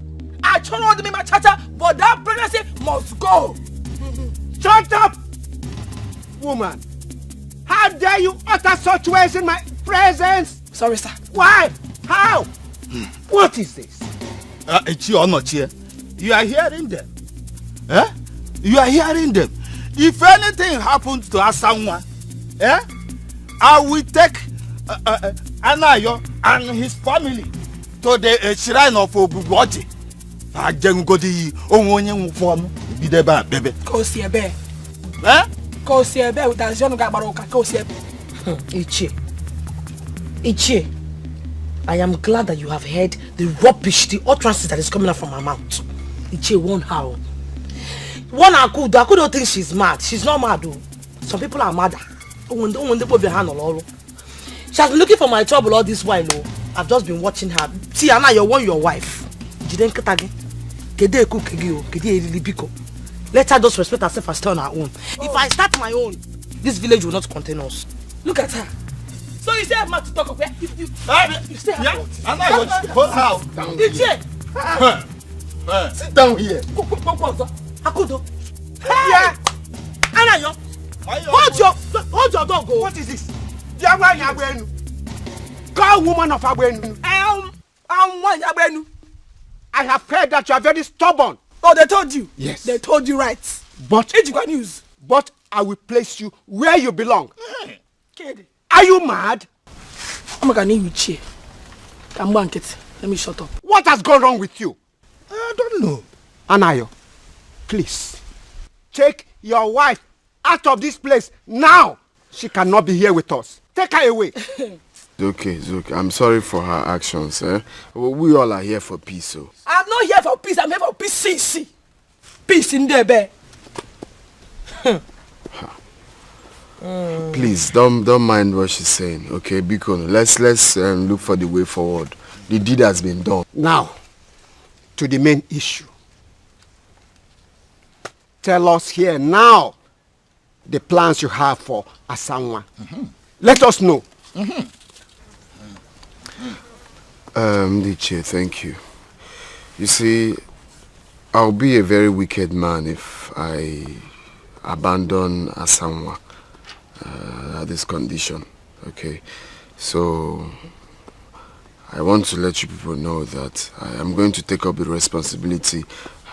I don't know me, my chacha, but that pregnancy must go. Shut up! Woman, how dare you utter such words in my presence? Sorry, sir. Why? How? What is this? It's your not here. You are hearing them. Eh? You are hearing them. If anything happens to someone, I will take Anayo and his family to the shrine of Obuboji. I just go to Omonye form. Be the baby. Go see a bear. Go see a bear with a young Gabaroka. Go see a bear. Ichi, I am glad that you have heard the rubbish, the utterances that is coming out from her mouth. Ichi won't howl. One Akudo don't think she's mad. She's not mad though. Some people are mad. She has been looking for my trouble all this while. Oh. I've just been watching her. See, Anna, you're your wife. Let her just respect herself and stay on her own. If I start my own, this village will not contain us. Look at her. So you say I'm not to talk of her? You say I'm not. Anna, you hold her down. Sit down here. Akudo. Yeah. Anna, hold your dog. What is this? Call woman of Abwenu. I have heard that you are very stubborn. Oh, they told you? Yes. They told you right. But news. But I will place you where you belong. Are you mad? I'm gonna need you chair. Come on, Kit. Let me shut up. What has gone wrong with you? I don't know. Anayo, please take your wife out of this place now. She cannot be here with us. Take her away. It's okay. I'm sorry for her actions. We all are here for peace. So. I'm not here for peace. I'm here for peace. Peace in there, bear. Please don't mind what she's saying. Okay, Biko. Let's look for the way forward. The deed has been done. Now, to the main issue. Tell us here now the plans you have for Asanwa. Let us know. Luchy, thank you. You see, I'll be a very wicked man if I abandon Asanwa at this condition. Okay, so I want to let you people know that I am going to take up the responsibility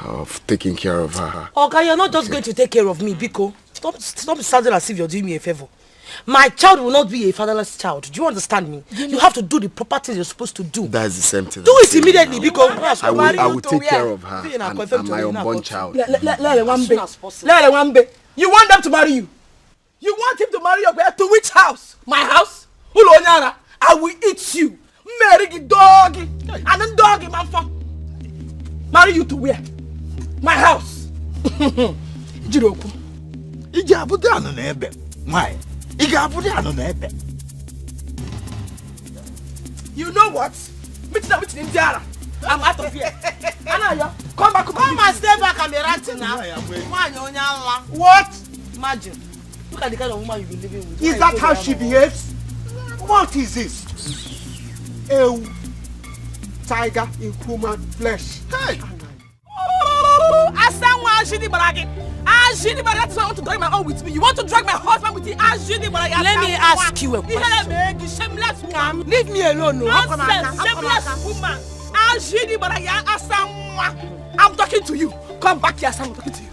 of taking care of her. Okay, you're not just going to take care of me, Biko. Stop sounding as if you're doing me a favor. My child will not be a fatherless child. Do you understand me? You have to do the proper things you're supposed to do. That's the same thing. Do it immediately, because I will take care of her and my unborn child. You want them to marry you? You want him to marry your girl to which house? My house? I will eat you. Marry the doggy. And then doggy, man. Marry you to where? My house. Jiroku. Why? You know what? I'm out of here. Anayo, come back. Come and stay back and be ranting now. What? Imagine. Look at the kind of woman you've been living with. Is that how she behaves? What is this? A tiger in human flesh. Hey! That's why I want to drag my own with me. You want to drag my husband with you? Let me ask you a question. Shameless woman. Leave me alone. Nonsense. Shameless woman. I'm talking to you. Come back here, Sam. I'm talking to you.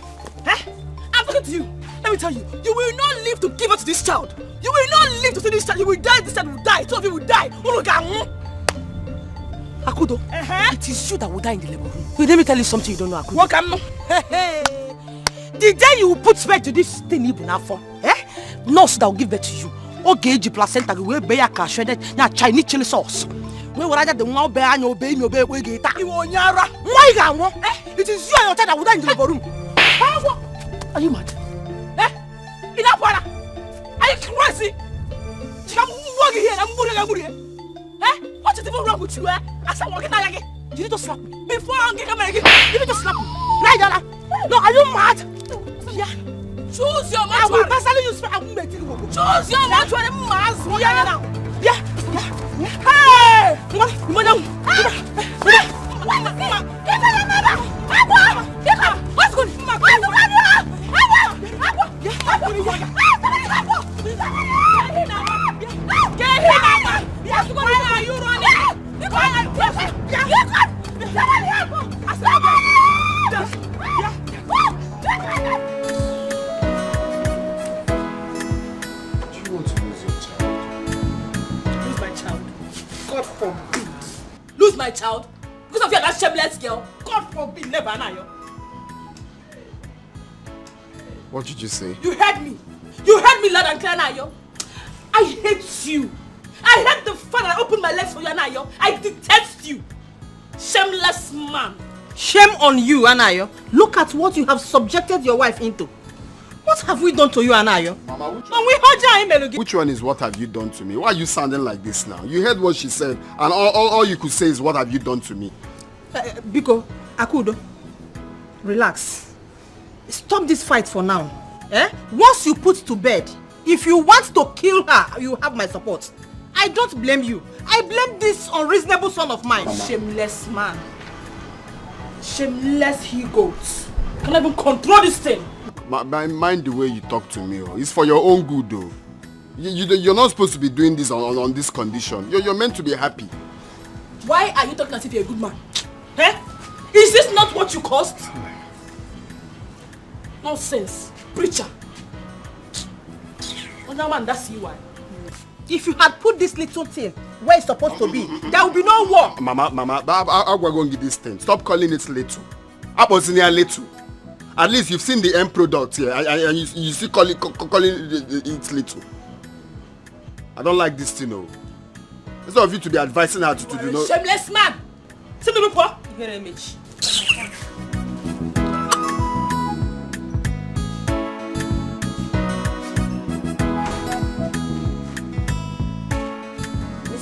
I'm talking to you. Let me tell you. You will not live to give up to this child. You will not live to see this child. You will die. This child will die. Two of you will die. Akudo, it is you that will die in the labor room. Wait, let me tell you something you don't know, Akudo. The day you will put spec to this thing you now for, nurse that will give birth to you. Okay, the placenta will be a shredded Chinese chili sauce. When will I get the one bear and obey me? Obey, we get that. Why, it is you and your child that will die in the labor room. Are you mad? Enough, water. Are you crazy? Come walk here. I'm moving. What is even wrong with you? I said, walking out again. You need to slap me. Before I get coming again, you need to slap me. No, are you mad? Yeah. Choose your match. I will personally use I will make it go. Choose your match when I'm mad. Yeah. Hey! What's going Why are you running? Do you want to lose your child? Lose my child? God forbid. Lose my child? Because of you, that shameless girl? God forbid, never, Anayo. What did you say? You heard me. You heard me loud and clear, Anayo. I hate you. I hate the fact that I opened my legs for you, Anayo. I detest you. Shameless man. Shame on you, Anayo. Look at what you have subjected your wife into. What have we done to you, Anayo? Mama, which one is what have you done to me? Why are you sounding like this now? You heard what she said, and all you could say is what have you done to me? Biko, Akudo, relax. Stop this fight for now. Once you put to bed, if you want to kill her, you have my support. I don't blame you. I blame this unreasonable son of mine. Mama. Shameless man. Shameless he-goat. Can I even control this thing? Mind the way you talk to me. It's for your own good, though. You're not supposed to be doing this on this condition. You're meant to be happy. Why are you talking as if you're a good man? Is this not what you caused? Nonsense. Preacher. Another man, that's you why. If you had put this little thing where it's supposed to be, there will be no war. Mama, I'm going to get this thing. Stop calling it little. I was near little. At least you've seen the end product here, and you see calling it little. I don't like this thing, no. Instead of you to be advising her to do no. Shameless man. See me before. You hear image.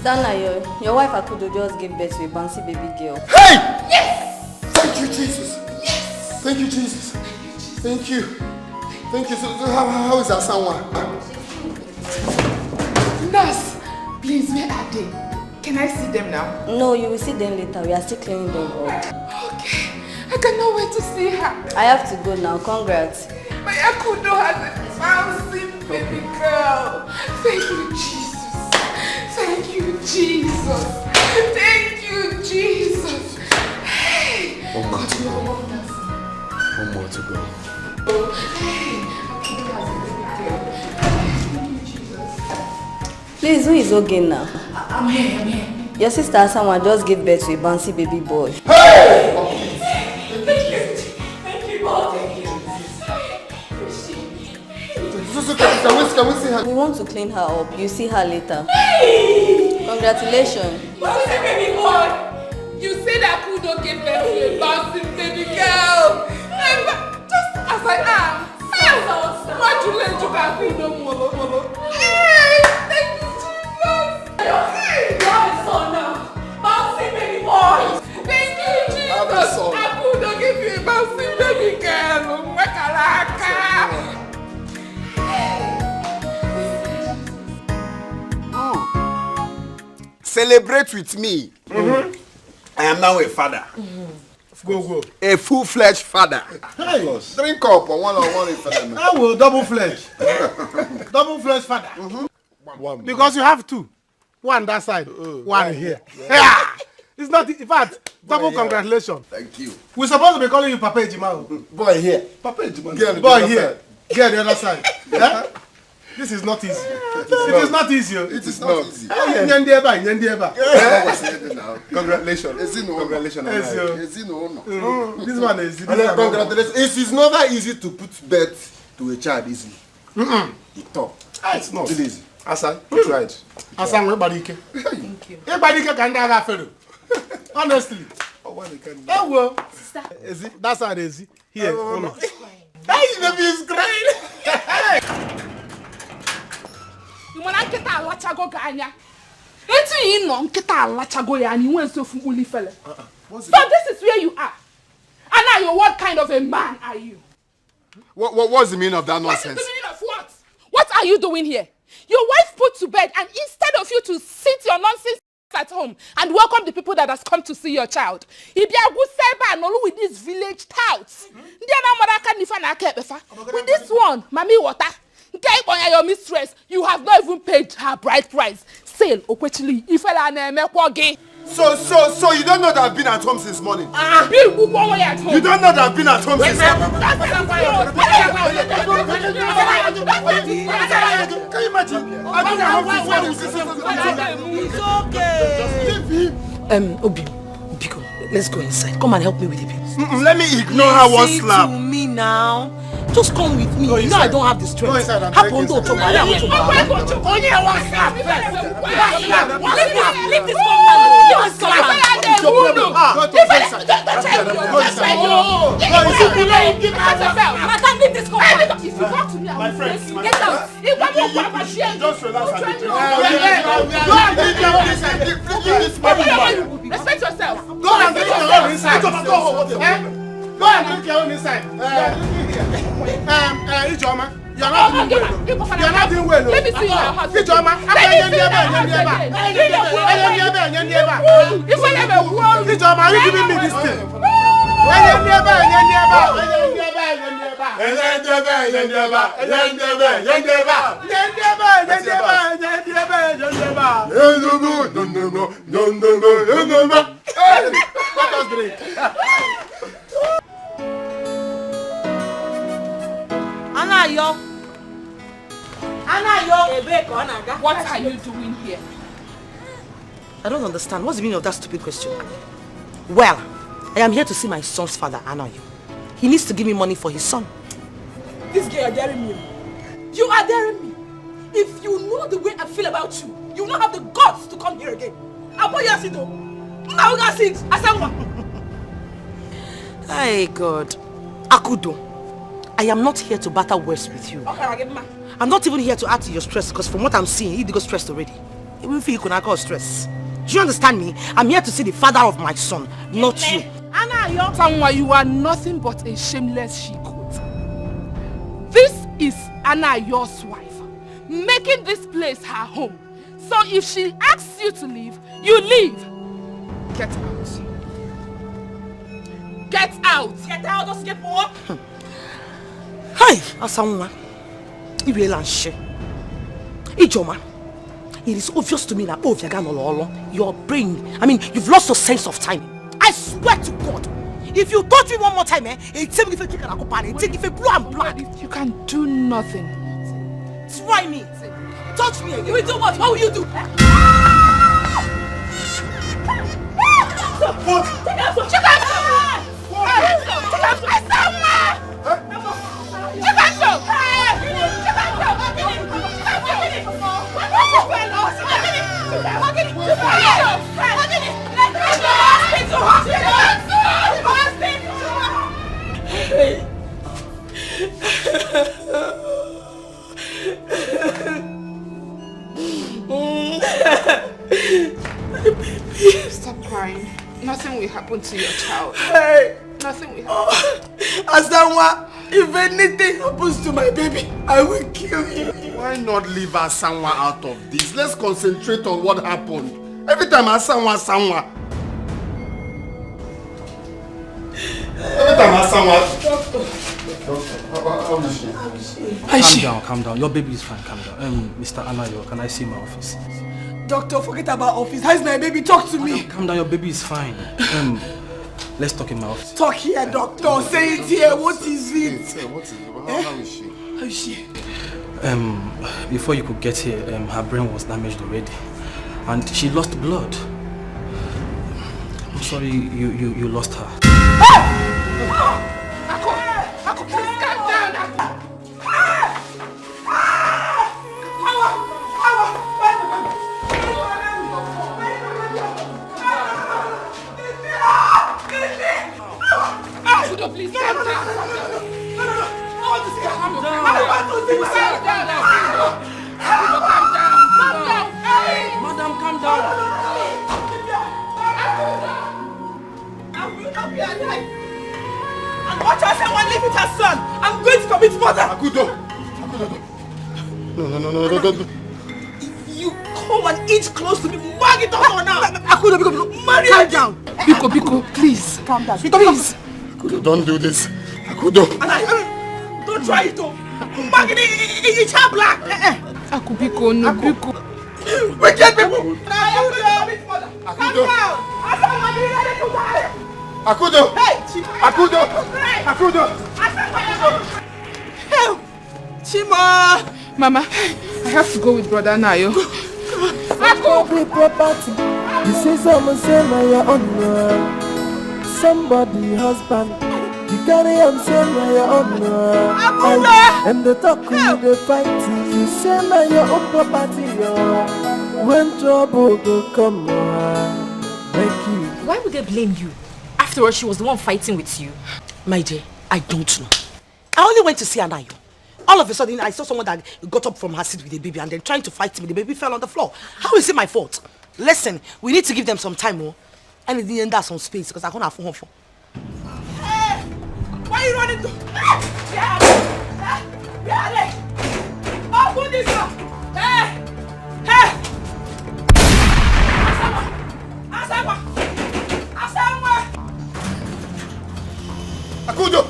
Anayo, your wife Akudo just gave birth to a bouncy baby girl. Hey! Yes! Thank you, Jesus. Yes! Thank you, Jesus. Thank you. Thank you. So how is that someone? Nurse, please, where are they? Can I see them now? No, you will see them later. We are still cleaning them up. Okay. I cannot wait to see her. I have to go now. Congrats. My Akudo has a bouncy baby girl. Thank you, Jesus. Thank you, Jesus. Thank you, Jesus. Hey, One more God, to you go. are wonderful. One more to go. Hey, Akudo has a baby girl. Thank you, Jesus. Please, who is okay now? I'm here. Your sister someone just gave birth to a bouncy baby boy. Hey! Thank you, God. Thank you. Can we see her? We want to clean her up. You see her later. Hey! Congratulations. Bouncy baby boy! You said Akudo gave birth to a bouncy baby girl. Just as I am. Why do you let Akudo molo? Hey! Thank you, Jesus. You have a son now. Bouncy baby boy. Thank you, Celebrate with me. I am now a father. Go. A full-fledged father. Hey. Drink up on one father. I will double-fledged. Double-fledged father. Because you have two. One that side, one here. Yeah. It's not, in fact, double congratulations. Thank you. We're supposed to be calling you Papa Ejima. Boy here. Papa Ejima. Boy here. Get the other side. Yeah? This is not easy. It is not easy. It is not easy. Congratulations. Congratulations. This one is easy. Congratulations. It is never easy to put birth to a child easily. It's not. It is. Asa, you tried. Asa, thank you. Everybody can have a honestly. Oh, well. Is it? That's how it is. Here. Hey, the is great. You want to get a lachago ganya? It's in no get a lachago ya and you went so fully fella. So this is where you are. And now you what kind of a man are you? What's the meaning of that nonsense? What's the meaning of what? What are you doing here? Your wife put to bed, and instead of you to sit your nonsense at home and welcome the people that has come to see your child, he be a good cyber and all with these village touts. With this one, Mami Water, your mistress, you have not even paid her bride price. Sale, Okwechili, Ifela name Kwage. So you don't know that I've been at home since morning? At home. You don't know that I've been at home since morning? Can you imagine? I've been at home since morning. Obi, Biko, let's go inside. Come and help me with the bills. Let me ignore her one slap. Listen to me now. Just come with me. You know I don't have the strength. Go inside and Happen to take Leave this compound. Madam, leave this compound. If you talk to me, I will friends, break you. Get out. Just relax and Respect yourself. Go and drink your own inside. Go and drink your own inside. Ijoma, you are not doing well. You are not doing well. Let me see your husband. Ijoma, Ijoma, are you giving me this thing? Let us drink. What are you doing here? I don't understand. What's the meaning of that stupid question? Well, I am here to see my son's father, Anayo. He needs to give me money for his son. This girl, you are daring me. You are daring me. If you know the way I feel about you, you will not have the guts to come here again. Hey God. Akudo, I am not here to battle words with you. I'm not even here to add to your stress because from what I'm seeing, you got stressed already. Even feel you could not cause stress. Do you understand me? I'm here to see the father of my son, not you. Anayo, you are nothing but a shameless she-goat. This is Anayo's wife, making this place her home. So if she asks you to leave, you leave. Get out. Get out. Get out, don't skip more. Hi, Asanwa. Ijoma. It is obvious to me that your brain, you've lost your sense of timing. I swear to God, if you touch me one more time, it's take if you blue and black. You can do nothing. Try me. Touch me. You will do what? What will you do? What? Stop crying. Nothing will happen to your child. Hey. Nothing will happen. Asanwa, if anything happens to my baby, I will kill him. Why not leave Asanwa out of this? Let's concentrate on what happened. Every time I someone. Every time I someone. Calm down. Your baby is fine. Calm down. Mr. Anayo, can I see my office? Doctor, forget about office. How's my baby? Talk to me. Calm down. Your baby is fine. Let's talk in my office. Talk here, doctor. Say it here. What is it? What is it? How is she? How is she? Before you could get here, her brain was damaged already, and she lost blood. I'm sorry you lost her. Aku, please calm down. Please calm down. I want to see her. Calm down. Madam, calm down. I will not be alive. And watch out, someone live with her son. I'm going to commit murder. Akudo. No. If you come and inch close to me, bag it off now. Akudo, calm down. Biko, please. Calm down. Please. Akudo, don't do this. Akudo. Don't try it, though. Bag it in your black. Biko, no, Biko. Wicked people. I am going to commit murder. Calm down. Akudo. Hey, Help! Chima! Mama, I have to go with Brother Nayo. Somebody property. You say someone say my own. Somebody husband. You carry him say my own. And the talk they fight. You say my own property. When trouble go come, make you. Why would they blame you? After all, she was the one fighting with you. My dear, I don't know. I only went to see Anayo. All of a sudden, I saw someone that got up from her seat with the baby and then trying to fight me. The baby fell on the floor. How is it my fault? Listen, we need to give them some time, oh. And in the end, that's some space because I can't have phone for. Hey! Why are you running to? Yeah, open this up! Hey! Asama! Akudo!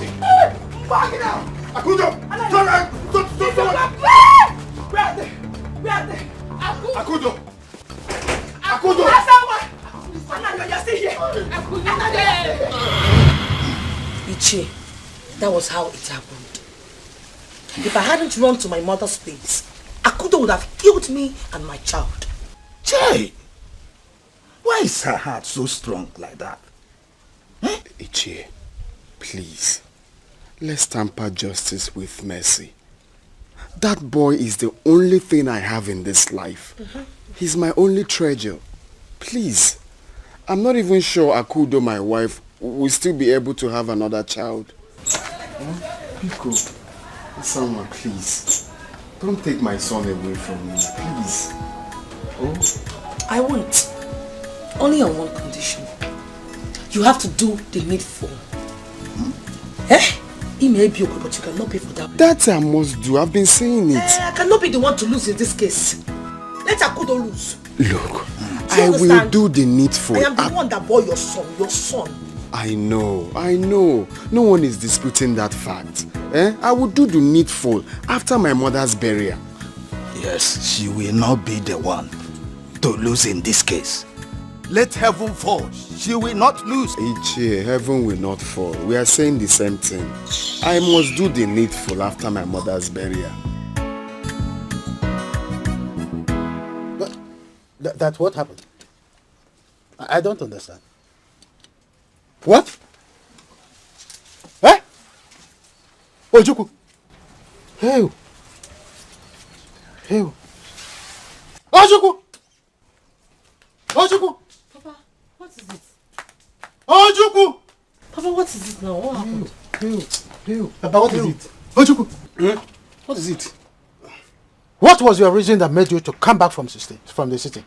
Yeah. Back it out! Akudo! Don't! We are there! Akudo! Anayo, you're still here! Ichie, that was how it happened. If I hadn't run to my mother's place, Akudo would have killed me and my child. Jay! Why is her heart so strong like that? Ichie, please, let's tamper justice with mercy. That boy is the only thing I have in this life. He's my only treasure. Please, I'm not even sure Akudo, my wife, will still be able to have another child. Biko, someone, please, don't take my son away from me, please. Oh, I won't. Only on one condition. You have to do the needful. It may be okay, but you cannot pay for that. That I must do. I've been saying it. I cannot be the one to lose in this case. Let Akudo lose. Look, I will do the needful. I am the one that bore your son. I know. No one is disputing that fact. I will do the needful after my mother's burial. Yes, she will not be the one to lose in this case. Let heaven fall. She will not lose. Ichie, heaven will not fall. We are saying the same thing. I must do the needful after my mother's burial. But that's what happened. I don't understand. What? Ojuku. Hey. Ojuku. Papa, what is it? Ojuku. Papa, what is it now? What happened? Papa, what is it? Ojuku. What is it? What was your reason that made you to come back from the city? From city?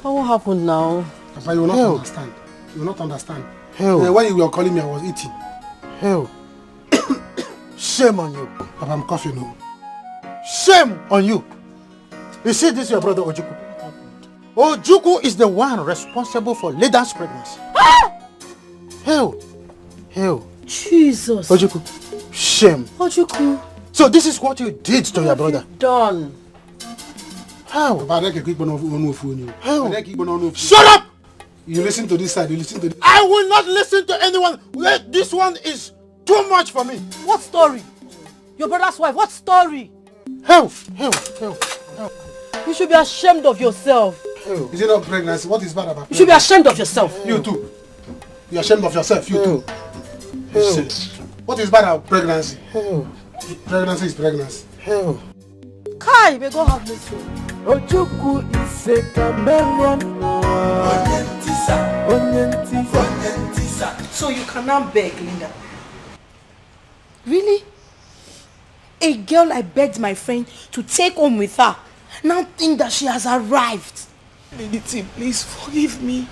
What happened now? Papa, you will not understand. You will not understand. Hell. When you were calling me, I was eating. Hell. Shame on you. Papa, I'm coughing now. Shame on you. You see, this is your brother Ojuku. Ojuku is the one responsible for Leda's pregnancy. Hell. Hell. Jesus. Ojuku. Shame. Ojuku. So this is what you did to your brother. Done. How? How? Shut up! You listen to this side, you listen to this. I will not listen to anyone. This one is too much for me. What story? Your brother's wife, what story? Hell. You should be ashamed of yourself. Is it not pregnancy? What is bad about pregnancy? You should be ashamed of yourself. You too. You're ashamed of yourself, you too. Hell. What is bad about pregnancy? Hell. Pregnancy is pregnancy. Hell. Kai, may God have mercy. Ojuku is a chameleon. So you cannot beg, Linda. Really? A girl I begged my friend to take home with her now think that she has arrived. Lady T, please forgive me.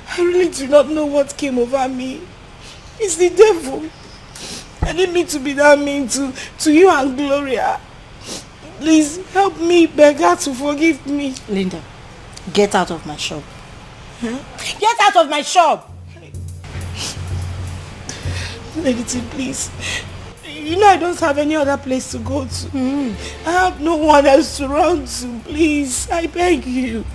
I really do not know what came over me. It's the devil. I didn't mean to be that mean to you and Gloria. Please help me beg her to forgive me. Linda, get out of my shop. Huh? Get out of my shop! Lady T, please. You know I don't have any other place to go to. I have no one else to run to. Please, I beg you.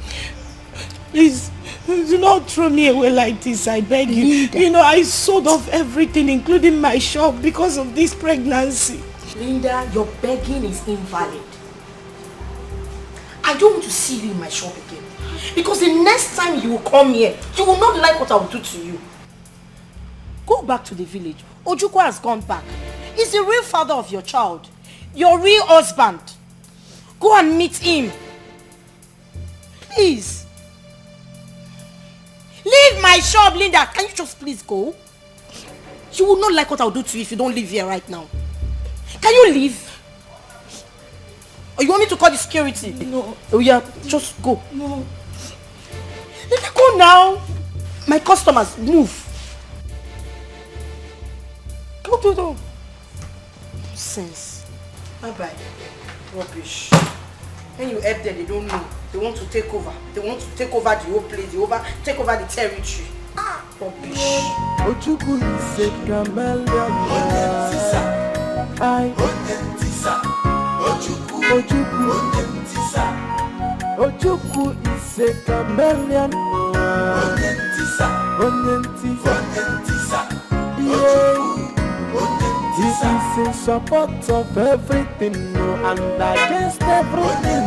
Please, do not throw me away like this. I beg you. Linda. You know, I sold off everything, including my shop, because of this pregnancy. Linda, your begging is invalid. I don't want to see you in my shop again. Because the next time you will come here, you will not like what I will do to you. Go back to the village. Ojuku has gone back. He's the real father of your child. Your real husband. Go and meet him. Please. Leave my shop, Linda. Can you just please go? You will not like what I'll do to you if you don't leave here right now. Can you leave? Or you want me to call the security? No. Oh yeah, just go. No. Let me go now. My customers, move. Go. Nonsense. Bye-bye. Rubbish. When you help them, they don't know. They want to take over. They want to take over the whole place. Take over the territory. Rubbish. Ojuku is a chameleon. Ojuku is a chameleon. This is in support of everything and against everything.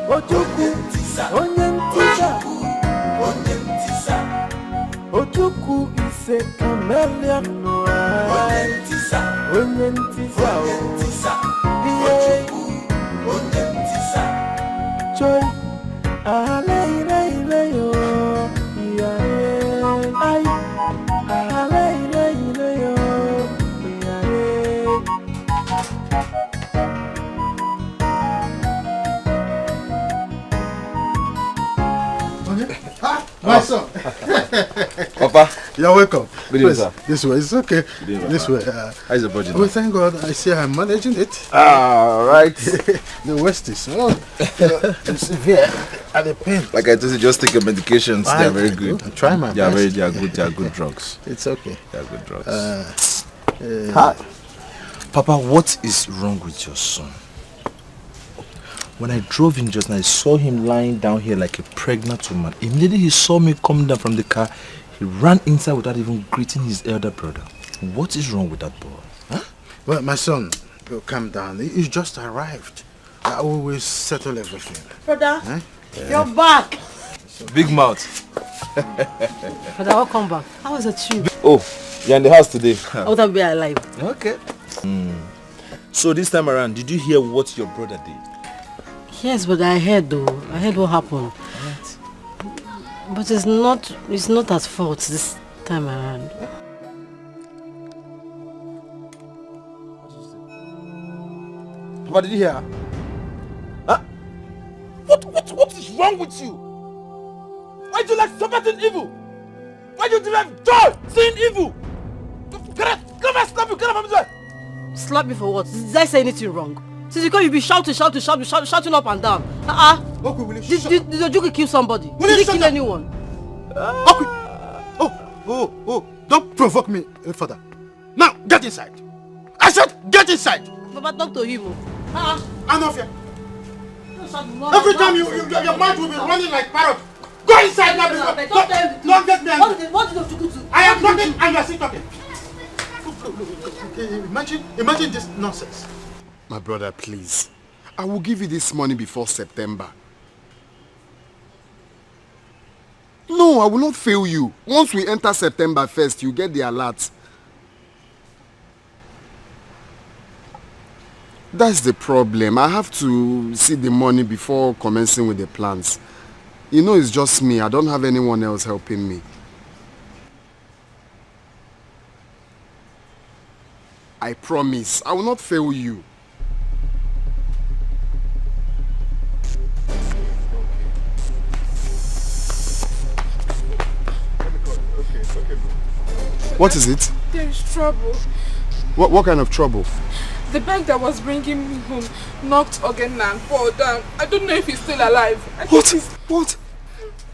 Ojuku, Ojuku is a chameleon. Joy, My son. Papa. You're welcome. Good evening, sir. This way. It's okay. Good evening, This Papa. way. How's the body now? Well, thank God. I see I'm managing it. Right. The West is severe at the pain. Like I told you, just take your medications. They are very good. Try my They are best. They are good. They are good drugs. It's okay. They are good drugs. Hi. Papa, what is wrong with your son? When I drove in just now, I saw him lying down here like a pregnant woman. Immediately he saw me coming down from the car, he ran inside without even greeting his elder brother. What is wrong with that boy? Huh? Well, my son, calm down. He's just arrived. I will settle everything. Brother, Huh? you're back. Big mouth. Brother, welcome back. How was the trip? Oh, you're in the house today. I would have been alive. Okay. So this time around, did you hear what your brother did? Yes, but I heard though. I heard what happened. Right. But it's not at fault this time around. Papa, did you hear? Huh? What is wrong with you? Why do you like supporting evil? Why you derive joy seeing evil? Get up! Come and slap you! Get up from there! Slap me for what? Did I say anything wrong? Since you come, you be shouting up and down. Okay, will you Did Ojukwu kill somebody? Did he kill anyone? Okay. Oh, don't provoke me further. Now, get inside. I said, get inside. Baba, talk to him. Enough here. Every time your mind will be running like parrot. Go inside now. Don't get me angry. What did Ojukwu do? I am talking and you are still talking. Imagine this nonsense. My brother, please. I will give you this money before September. No, I will not fail you. Once we enter September 1st, you get the alert. That's the problem. I have to see the money before commencing with the plans. You know, it's just me. I don't have anyone else helping me. I promise, I will not fail you. What is it? There is trouble. What kind of trouble? The bank that was bringing me home knocked again and fall down. I don't know if he's still alive. What?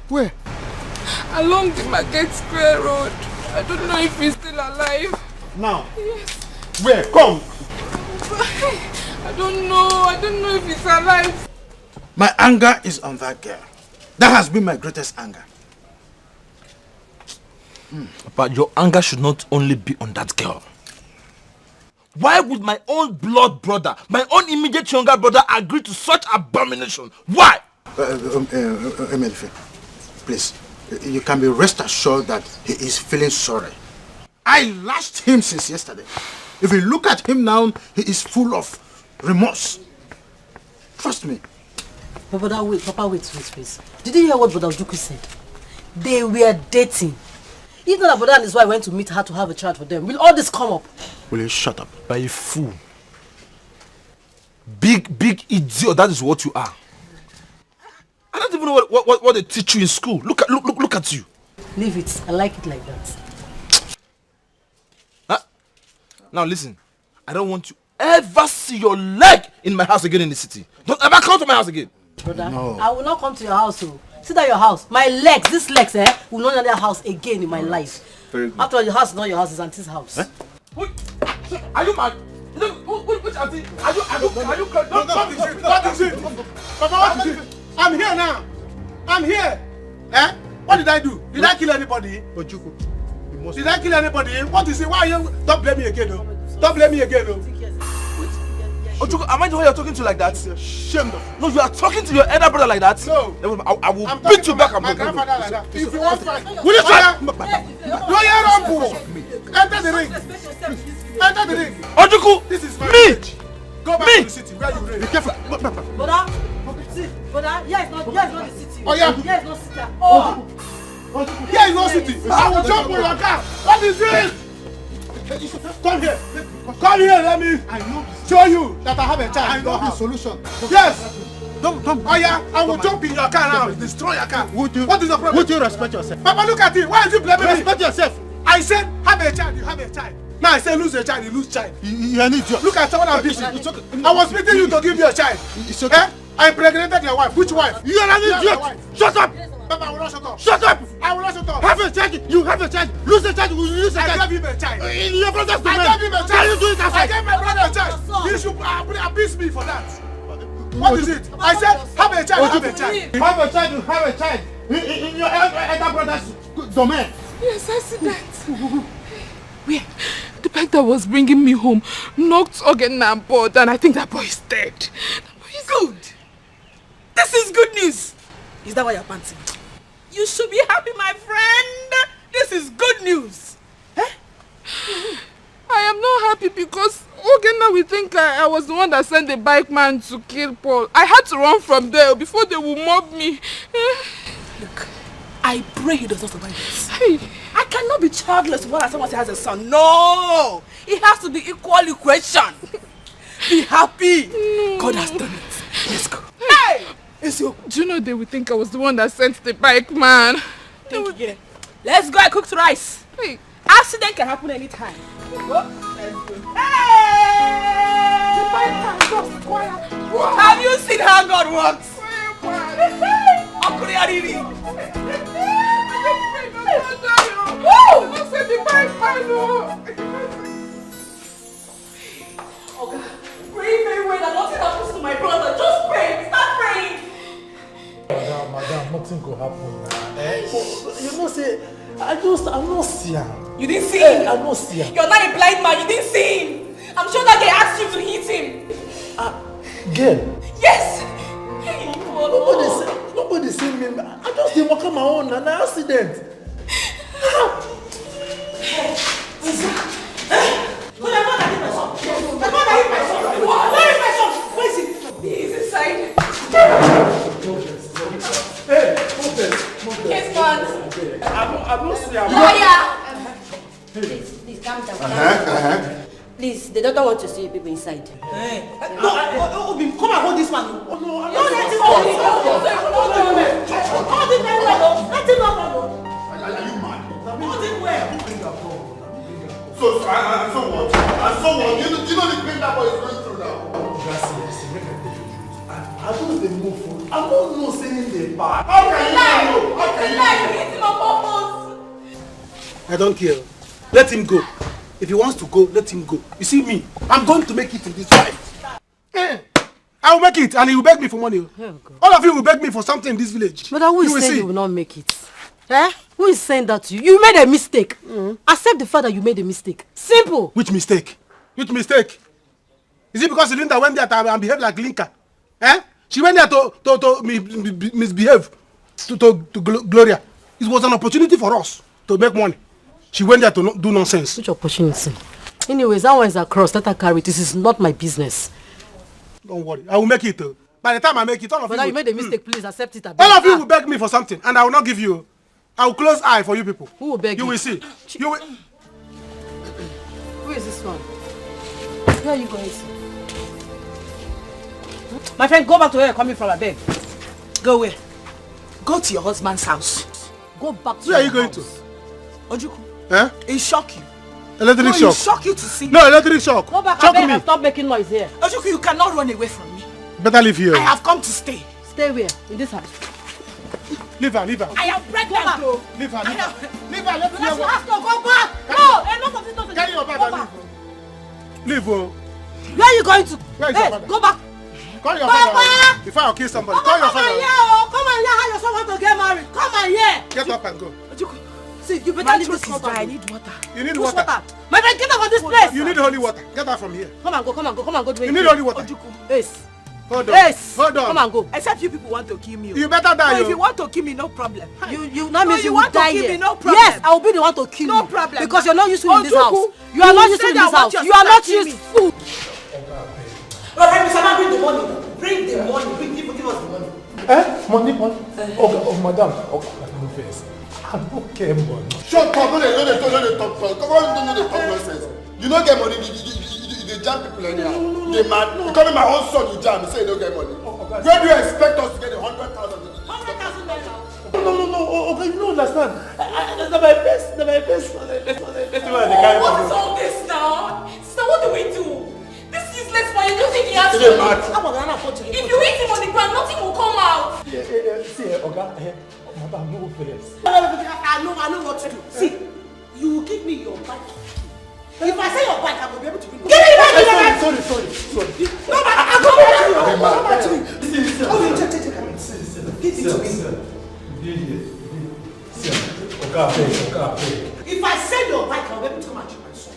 Where? Along the Market Square Road. I don't know if he's still alive. Now? Yes. Where? Come! I don't know if he's alive. My anger is on that girl. That has been my greatest anger. But your anger should not only be on that girl. Why would my own blood brother, my own immediate younger brother agree to such abomination? Why? Emelife, please, you can be rest assured that he is feeling sorry. I lashed him since yesterday. If you look at him now, he is full of remorse. Trust me. Papa, wait, please. Did you hear what Brother Ojukwu said? They were dating. Even that brother and his wife went to meet her to have a child for them. Will all this come up? Will you shut up? By a fool. Big idiot, that is what you are. I don't even know what they teach you in school. Look at you. Leave it. I like it like that. Now listen, I don't want to ever see your leg in my house again in the city. Don't ever come to my house again. Brother, no. I will not come to your house. So. Sit at your house. My legs, these legs, will not enter your house again in my life. After all, your house is not your house, it's Auntie's house. Are you mad? Which auntie? Are you What is it? Papa, what is it? I'm here now. I'm here. What did I do? Did I kill anybody? Ojukwu. Did I kill anybody? What is it? Why are you? Don't blame me again, though. Don't blame me again, though. Ojukwu, am I the one you're talking to like that? Shame. No, you are talking to your elder brother like that. No. I will beat you back and my grandfather like that. If you want to fight, will you try? Lawyer Rumble. Enter the ring. Enter the ring. Ojukwu, this is my village. Go back to the city where you raised. Be careful. Brother, here is not the city. Oh, yeah. Here is not city. Here is no city. I will jump on your car. What is this? Come here. Come here, let me show you that I have a child. I know the solution. Yes. Don't. Oh yeah, I will jump in your car now. Destroy your car. What is the problem? Would you respect yourself? Papa, look at it. Why is you blaming me? Respect yourself. I said have a child, you have a child. Now I say lose a child, you lose child. You are an idiot. Look at what I'm busy. I was meeting you to give you a child. It's okay. I impregnated your wife. Which wife? You are an idiot. Shut up. Papa, I will not shut up. Shut up. I will not shut up. Have a child. You have a child. Lose a child. You lose a child. I gave him a child. In your brother's domain. I gave him a child. Can you do it outside? I gave my brother a child. You should abuse me for that. What is it? I said have a child. Have a child. Have a child. You have a child. In your elder brother's domain. Yes, I see that. Where? The bag that was bringing me home knocked again and board, and I think that boy is dead. That boy is good. This is good news. Is that why you're panting? You should be happy, my friend. This is good news. I am not happy because Ogena will think I was the one that sent the bike man to kill Paul. I had to run from there before they will mob me. Look, I pray he does not survive this. I cannot be childless while someone has a son. No! It has to be equal equation. Be happy. No. God has done it. Let's go. Hey! Do you know they would think I was the one that sent the bike man? Yeah. Let's go, I cooked rice. Hey. Accident can happen anytime. Go. Let's go. Hey! Have you seen how God works? Pray very well that nothing happens to my brother. Just pray. Start praying. Madam, nothing could happen now. You know, say, I'm not seeing. You didn't see him? I'm not seeing. You're not a blind man. You didn't see him. I'm sure that they asked you to hit him. Girl. Yes. Nobody see me. I just didn't walk on my own and an accident. Where is my son? Where is he? He's inside. Hey, yes, man. I don't see him. Lawyer. Please, calm down. Please, the doctor wants to see people inside. Hey. No, Obim, come and hold this man. Oh, no, I'm not letting go. Hold it very well. Let him up. Are you mad? Hold it well. So what? You know the pain that boy is going through now. I don't dey move for. I'm not saying the part. How can you know? How can you lie? You hit him on purpose. I don't care. Let him go. If he wants to go, let him go. You see me? I'm going to make it in this fight. I will make it, and he will beg me for money. Oh, all of you will beg me for something in this village. But who is saying you will not make it? Eh? Who is saying that to you? You made a mistake. Accept the fact that you made a mistake. Simple. Which mistake? Which mistake? Is it because Linda went there and behaved like Linka? Eh? She went there to misbehave to Gloria. It was an opportunity for us to make money. She went there to do nonsense. Which opportunity? Anyways, that one is across. Let her carry it. This is not my business. Don't worry. I will make it. By the time I make it, all of you made a mistake. Please accept it. All of you will beg me for something, and I will not give you. I will close eye for you people. Who will beg you? You will see. You will. Who is this one? Where are you going to? My friend, go back to where you're coming from, I beg. Go where? Go to your husband's house. Go back to Where are you going to? Ojuku. Eh? It shock you. Electric shock. It shock you to see. No, electric shock. Go back Shock and me. stop making noise here. Ojuku, you cannot run away from me. Better leave here. I have come to stay. Stay where? In this house. Leave her, leave her. I am pregnant, though. Leave her, leave her. Leave her, let's Let's hear ask her, go back. No, enough of this nonsense. Carry your bag Go and back. leave. Leave, Where are you going to? Where is Hey, your father? go back. Call your Papa! father. Before I kill somebody. Call your Come and father. hear, oh. Come and hear how your son want to get married. Come and hear. Get up and go. See, you better My leave this throat is compound. dry. I need water. You need Push water. My friend, get out of this place. You need holy water. Get out from here. Come and go, come and go, come and go. You need holy water. Yes. Hold on. Yes. Hold on. Come and go. Except you people want to kill me. You better die. No, if you want to kill me, no problem. You now means you want will die to kill here. me, no problem. Yes, I will be the one to kill you. No problem. Because you're not used to in this Ojuku, house. You are not used to in said I this want house. your You are son not to kill used me. to. Okay, Mr. Man, bring the money. Bring the money. Give us the money. Money? Oh, madam. Okay, no face. I don't care money. Shut up. No, they talk. Come on, no, they talk nonsense. You don't get money. You jam people anyhow. They mad. You call me my own son, you jam. You say you don't get money. Where do you expect us to get 100,000? 100,000 naira. No, okay, you don't understand. That's my best. What is all this now? Sister, what do we do? This useless man, you don't think he has They money? mad. If you hit him on the ground, nothing will come out. See, Oga, madam, no feelings. I know what to do. See, you will give me your bike. If I say your bike, I will be able to bring it. Give me back your bike! Sorry. No, but I'll come back to you. Oh, take. Give it to me. If I sell your bike, I'll be able to come and check my son.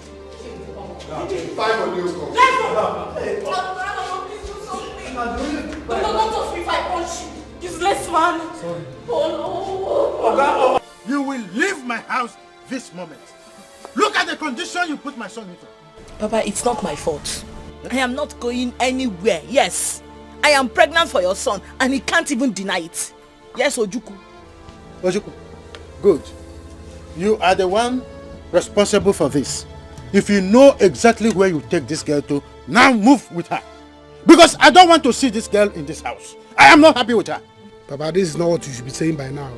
Five on you. Let's go. Don't touch me if I punch you. Useless man. Sorry. Oh no. You will leave my house this moment. Look at the condition you put my son into. Papa, it's not my fault. I am not going anywhere. Yes, I am pregnant for your son and he can't even deny it. Yes, Ojuku. Ojuku, good. You are the one responsible for this. If you know exactly where you take this girl to, now move with her. Because I don't want to see this girl in this house. I am not happy with her. Papa, this is not what you should be saying by now.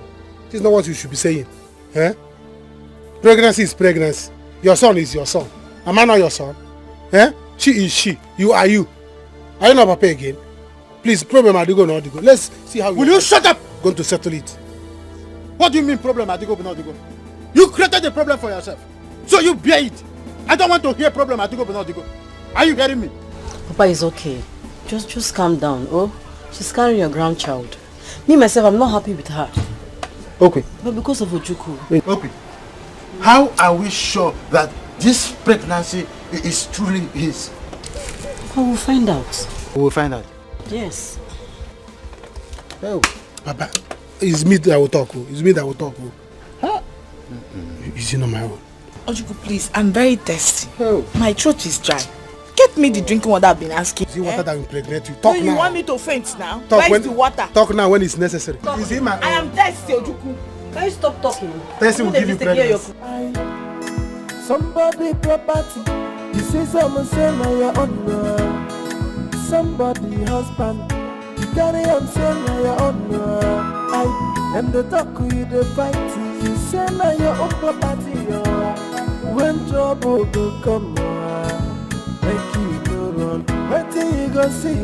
This is not what you should be saying. Eh? Pregnancy is pregnancy. Your son is your son. Am I not your son? Eh? She is she. You are you. Are you not Papa again? Please, problem Adigo no Adigo. Let's see how. Will you shut up? Going to settle it. What do you mean problem Adigo no Adigo? You created the problem for yourself. So you bear it. I don't want to hear problem Adigo no Adigo. Are you hearing me? Papa is okay. Just calm down. Oh, she's carrying your grandchild. Me myself, I'm not happy with her. Okay. But because of Ojuku. Okay. How are we sure that this pregnancy is truly his? I will find out. We will find out. Yes. Oh, Papa, it's me that will talk. It's me that will talk. Huh? Is it not my own? Ojuku, please, I'm very thirsty. My throat is dry. Get me the drinking water I've been asking. Is it water that will impregnate you? Talk no, now. You want me to faint now? Talk Where's the water? Talk now when it's necessary. Is it my own? I am thirsty, Ojuku. Can you stop talking? Thirsty will give you pregnancy. Somebody property. You say someone say now your own. Somebody husband. You carry on say now your own. I am the talk you the fight. You say now your own property. When trouble go come, make you go run. Wait till you go see.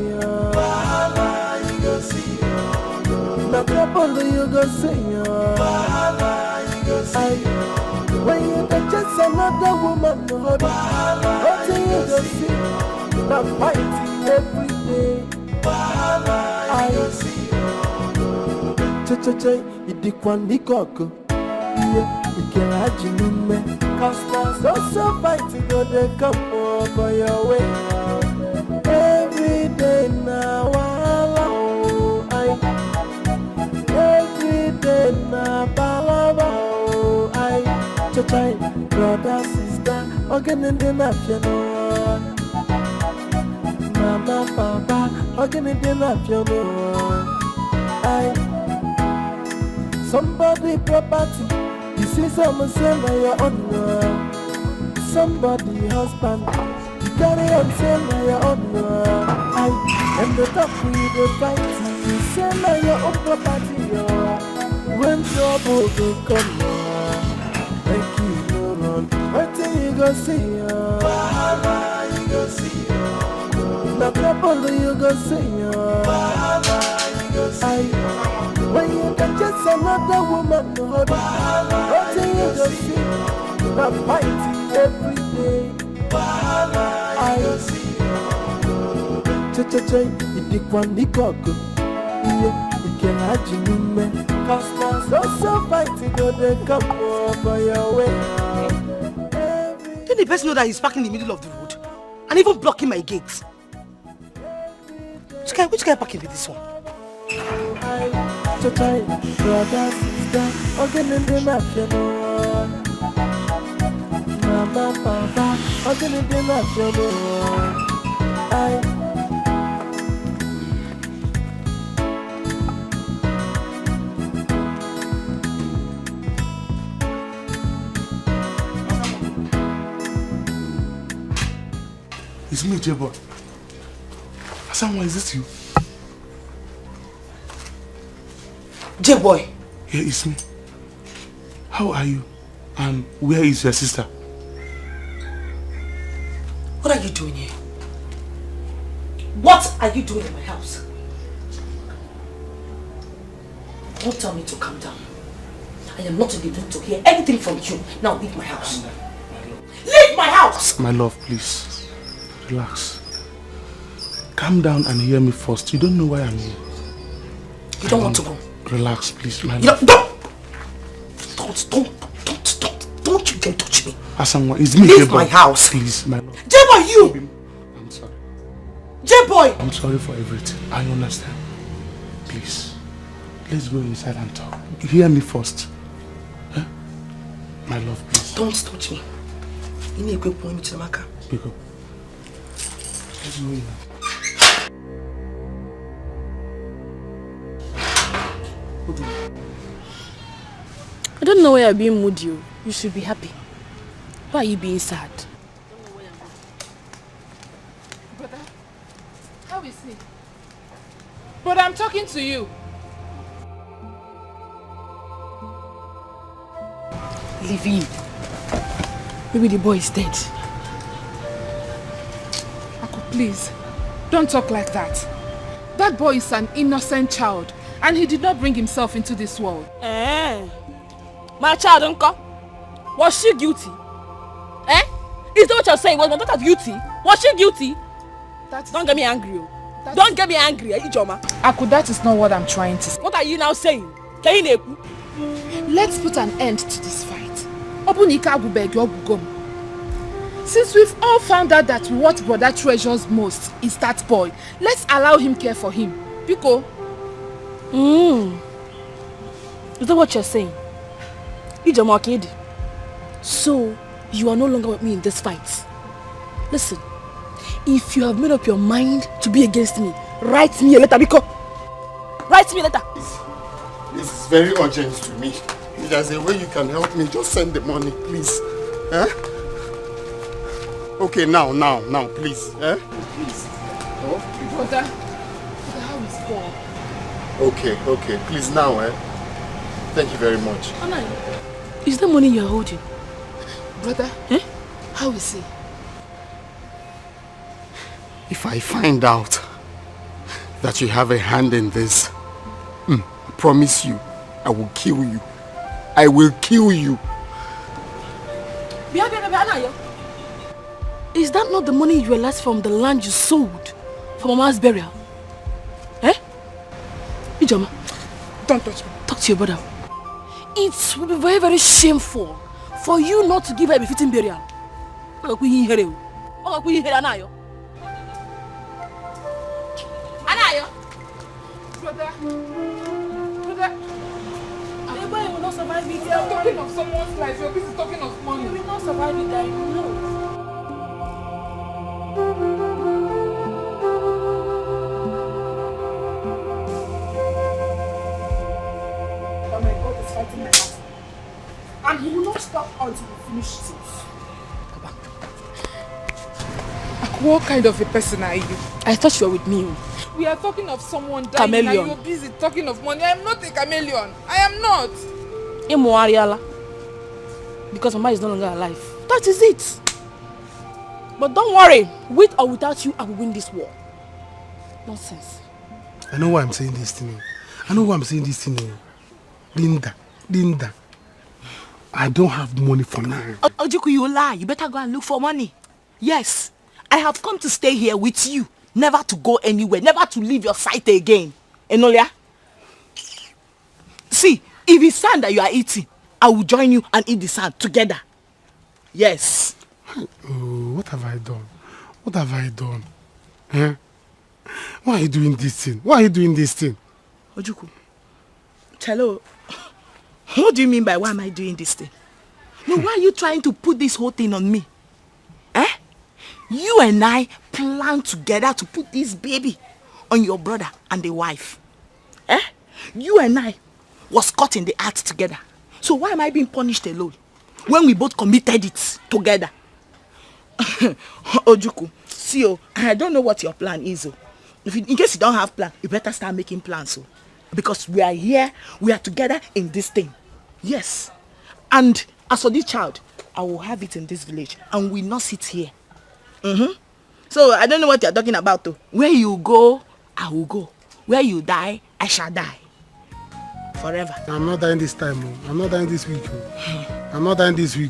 Bahala, you go see. No trouble you go see. Bahala, you go see. When you can chase another woman, what do you go see? Not fighting every day. I see. Che, idikwani koko. Ikerajinume. Cause so fighting on the come over your way. Every day now, every day now, Chai, brother, sister, again in the national. Mama, papa, again in the national. Somebody property, you see someone say now your own. Somebody husband, you carry on say now your own. I am the top with the fight, you say now your own property. When trouble will come. Make you go run. Wait till you go see her. Bahala, you go see her. No trouble, you go see her. Bahala, you go see her. When you can chase another woman, Bahala, wait till you go see her. Not fighting every day. Bahala, you go see her. Che, idikwani koko. Ikerajinume. Cause so fighting on the come over your way. Didn't the person know that he's parking in the middle of the road and even blocking my gate? Which guy parking with this one? Brother, sister, again in the national. Mama, papa, again in the national. It's me, J-Boy. Someone, is this you? J-Boy. Yeah, it's me. How are you? And where is your sister? What are you doing here? What are you doing in my house? Don't tell me to calm down. I am not in the mood to hear anything from you. Now leave my house. Leave my house! My love, please. Relax. Calm down and hear me first. You don't know why I'm here. You don't want to go? Relax, please, my love. Don't you dare touch me. Asanwa, it's me, Leave J-Boy. my house. Please, my love. J-Boy, you! I'm sorry. J-Boy! I'm sorry for everything. I understand. Please. Let's go inside and talk. Hear me first. Huh? My love, please. Don't touch me. You need to go point me to the marker. Pick up. Let's go in. I don't know why you're being moody. You should be happy. Why are you being sad? Brother, how is he? Brother, I'm talking to you. Leave him. Maybe the boy is dead. Aku, please, don't talk like that. That boy is an innocent child, and he did not bring himself into this world. My child, uncle, was she guilty? Is that what you're saying? Was my daughter guilty? Was she guilty? Don't get me angry. Don't get me angry, Ijoma. Aku, that is not what I'm trying to say. What are you now saying? Let's put an end to this fight. Since we've all found out that what brother treasures most is that boy, let's allow him care for him. Biko. Is that what you're saying? Ijoma kid. So, you are no longer with me in this fight. Listen, if you have made up your mind to be against me, write me a letter, Biko. Write me a letter. This is very urgent to me. If there's a way you can help me, just send the money, please. Okay, now, please. Please. Brother, how is Paul? Okay, please now, Thank you very much. Is that money you're holding? Brother, how is he? If I find out that you have a hand in this, I promise you, I will kill you. I will kill you. Is that not the money you realized from the land you sold for Mama's burial? Ijoma, don't touch me. Talk to your brother. It will be very, very shameful for you not to give her a befitting burial. Anayo. Brother. The boy will not survive it. You're talking of someone's life. You're busy talking of money. You will not survive it, I know. Oh my God is fighting my heart. And he will not stop until we finish this. What kind of a person are you? I thought you were with me. We are talking of someone dying Chameleon. and you're busy talking of money. I am not a chameleon. I am not. Because Mama is no longer alive. That is it. But don't worry. With or without you, I will win this war. Nonsense. I know why I'm saying this thing. Linda. I don't have money for now. Ojuku, you lie. You better go and look for money. Yes. I have come to stay here with you. Never to go anywhere. Never to leave your sight again. Enolia? See, if it's sand that you are eating, I will join you and eat the sand together. Yes. Oh, what have I done? Why are you doing this thing? Ojuku, Chelo, what do you mean by why am I doing this thing? No, why are you trying to put this whole thing on me? You and I planned together to put this baby on your brother and the wife. You and I was caught in the act together. So why am I being punished alone when we both committed it together? Ojuku, see, I don't know what your plan is. In case you don't have plan, you better start making plans. Because we are here, we are together in this thing. Yes. And as for this child, I will have it in this village and we will not sit here. So I don't know what you're talking about though. Where you go, I will go. Where you die, I shall die. Forever. I'm not dying this time. I'm not dying this week.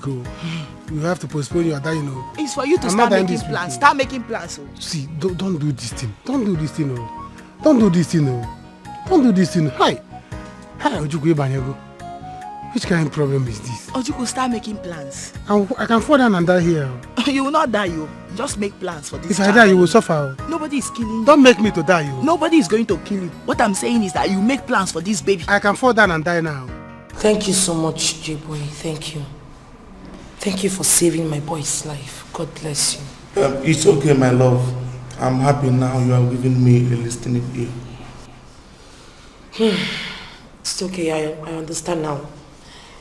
You have to postpone your dying. It's for you to start making plans. Start making plans. See, don't do this thing. Don't do this thing. Hi, Ojuku Banyego. Which kind of problem is this? Ojuku, start making plans. I can fall down and die here. You will not die, you. Just make plans for this. If I die, you will suffer. Nobody is killing you. Don't make me to die, you. Nobody is going to kill you. What I'm saying is that you make plans for this baby. I can fall down and die now. Thank you so much, J-Boy. Thank you. Thank you for saving my boy's life. God bless you. It's okay, my love. I'm happy now you are giving me a listening ear. It's okay, I understand now.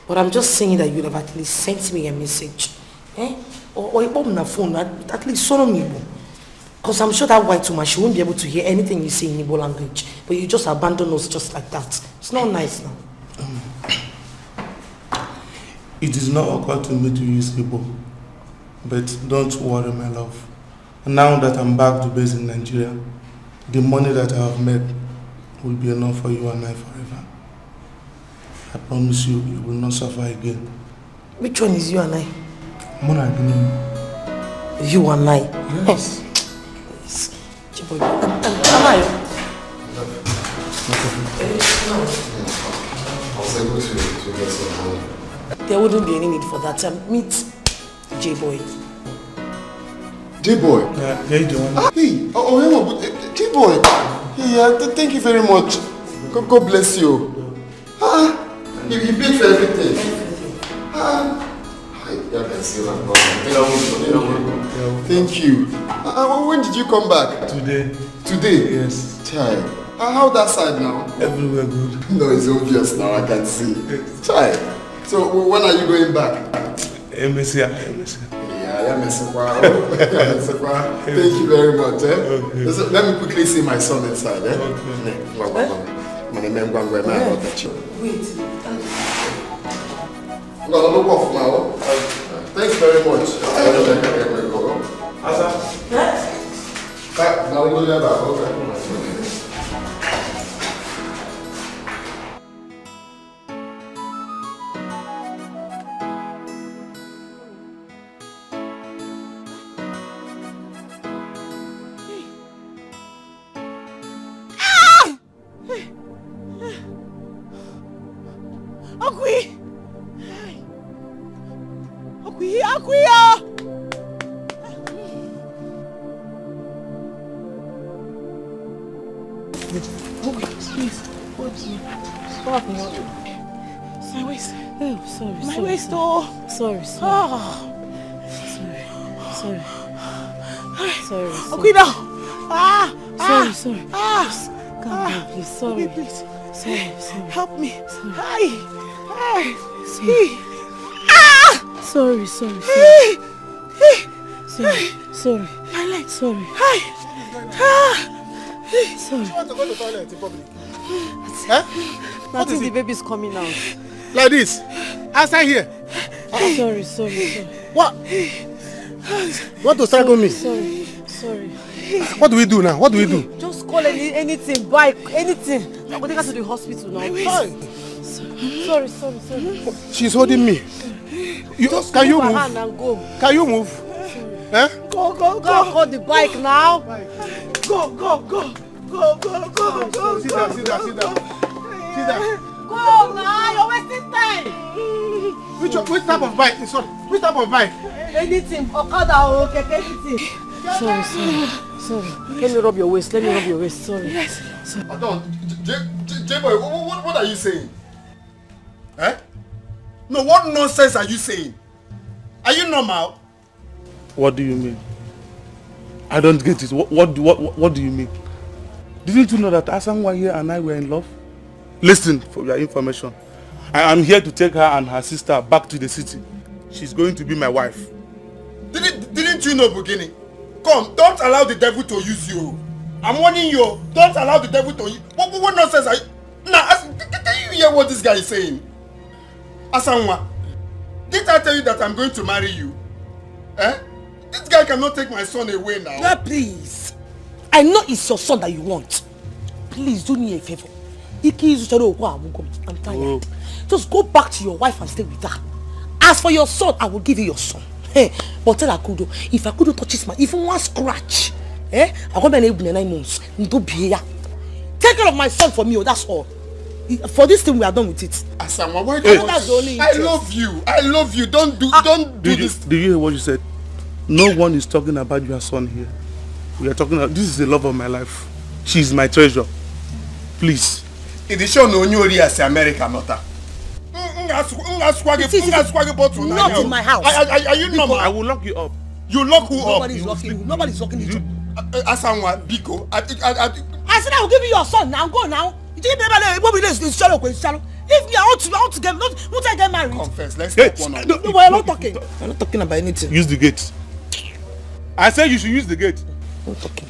But I'm just saying that you would have at least sent me a message. Or on the phone, at least solo me. Because I'm sure that white woman, she won't be able to hear anything you say in Igbo language. But you just abandon us just like that. It's not nice now. It is not occur to me to use Igbo. But don't worry, my love. Now that I'm back to base in Nigeria, the money that I have made will be enough for you and I forever. I promise you, you will not suffer again. Which one is you and I? Mona, you and I? Yes. Chiboy. There wouldn't be any need for that. Meet J-Boy. J-Boy? Yeah, you doing? Hey, J-Boy. Hey, thank you very much. God bless you. You paid for everything. Thank you. When did you come back? Today. Today? Yes. Child. How that side now? Everywhere good. No, it's obvious now, I can see. Child. So when are you going back? Messiah. Yeah, thank you very much. Okay. So, let me quickly see my son inside. Wait. No, look off now. Thanks very much. Sorry. Sorry. Calm down, please. Sorry. Please. Sorry. Help me. Sorry. Sorry. My leg. Sorry. Sorry. You want to go to the toilet in public? I think the baby's coming out. Like this? Outside here? Sorry. What? Want to strangle me? Sorry. What do we do now? Just call anything, bike, anything. I'm going to take her to the hospital now. Sorry. She's holding me. Can you move? Hand and go. Can you move? Eh? Go. Call the bike now. Go. Sit down. Go now, you're wasting time. Which type of bike? Sorry. Which type of bike? Anything, Okada or anything. Sorry. Let me rub your waist. Sorry. Yes. J-Boy, what are you saying? Eh? No, what nonsense are you saying? Are you normal? What do you mean? I don't get it. What do you mean? Didn't you know that Asanwa here and I were in love? Listen, for your information. I am here to take her and her sister back to the city. She's going to be my wife. Didn't you know, beginning? Come, don't allow the devil to use you. I'm warning you. Don't allow the devil to use. What nonsense are you? Now, can you hear what this guy is saying? Asanwa, didn't I tell you that I'm going to marry you? Eh? This guy cannot take my son away now. No, please. I know it's your son that you want. Please do me a favor. I'm tired. Oh. Just go back to your wife and stay with her. As for your son, I will give you your son. Hey, but tell Akudo, if Akudo touches my even one scratch, I'm going to be able 9 months. Take care of my son for me, that's all. For this thing, we are done with it. Asanwa, why do you? I love you. Don't do this. Did you hear what you said? No one is talking about your son here. We are talking about, this is the love of my life. She is my treasure. Please. It is shown on you as America, not Not in my house. Are you normal? I will lock you up. You lock who up? Nobody's locking you. Asanwa, Biko. I said I will give you your son. Now go now. Leave me, I want to get married. Confess, let's talk one on. No, we're not talking. We're not talking about anything. Use the gate. I said you should use the gate. Not talking.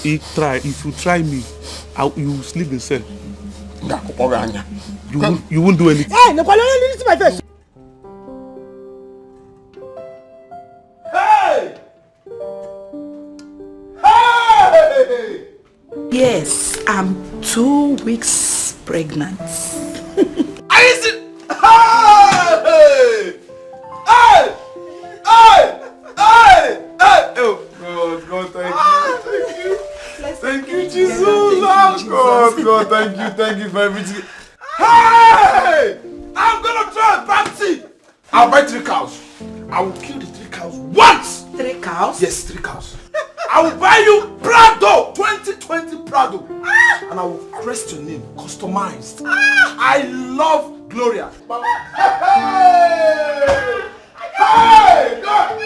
If you try me, you will sleep in cell. You won't do anything. Hey, no, listen to my face. Yes, I'm 2 weeks pregnant. Hey! Hey! Hey! Hey! Hey! Oh, God, thank you. Thank you, Jesus. Oh, God, thank you for everything. Hey! I'm gonna throw a party. I'll buy 3 cows. I will kill the 3 cows once. 3 cows? Yes, 3 cows. I will buy you Prado, 2020 Prado. And I will crest your name, customized. I love Gloria. Hey! Hey! God!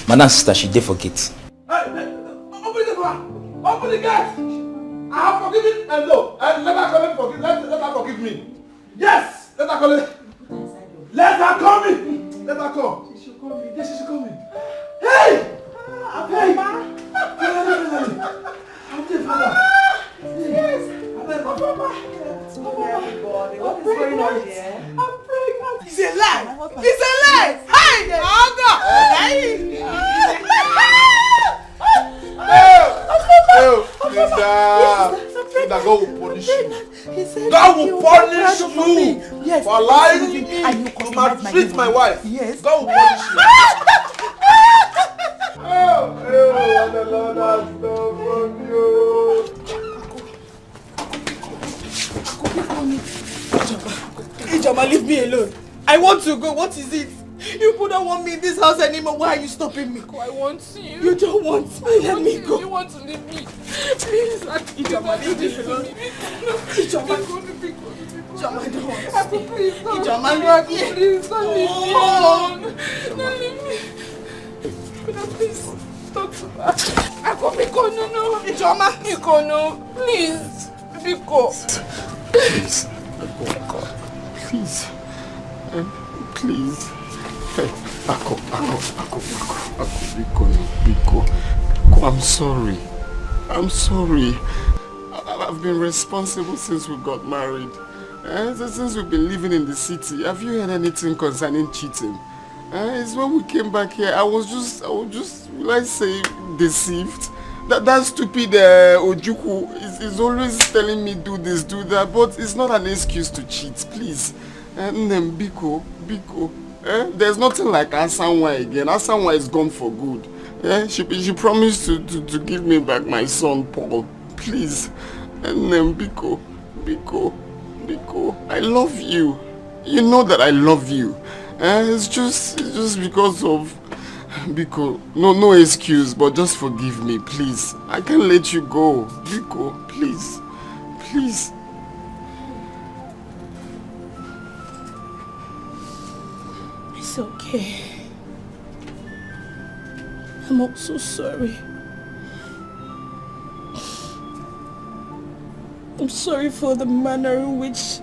Madam sister, she did forget. Open the door! Open the gate! I have forgiven and no. And let her come in, let her forgive me. Yes! Let her come in. Let her come in! Let her come. She should come in. Yes, she should come in. Hey! Hey! I'm there, Father. Yes! I'm there, Papa. Everybody, what is going on here? I'm pregnant. It's a lie! It's a lie! Hey! Oh, God! Hey! God will punish you. God will punish you for lying to me to maltreat my wife. Yes. God will punish you. Oh, the Lord has done for you. Ijoma, leave me alone. I want to go. What is it? You don't want me in this house anymore. Why are you stopping me? I want you. You don't want me. Let me go. You want to leave me. Please, Ijoma, leave me alone. Ijoma, Ijoma, I don't want to stay. Please, Ijoma, leave me. Please, don't leave me alone. Don't leave me. Please, talk to her. Biko, no. Ijoma. Biko, no. Please. Biko. Please. Biko. Please. Please. Hey, Ako, Biko, I'm sorry. I've been responsible since we got married. Since we've been living in the city. Have you heard anything concerning cheating? It's when we came back here, I was just, will I say, deceived. That stupid Ojuku is always telling me do this, do that, but it's not an excuse to cheat, please. And then Biko. There's nothing like Asanwa again. Asanwa is gone for good. She promised to give me back my son Paul. Please. And then Biko, I love you. You know that I love you. It's just because of Biko. No excuse, but just forgive me, please. I can't let you go. Biko, please. It's okay. I'm also sorry. I'm sorry for the manner in which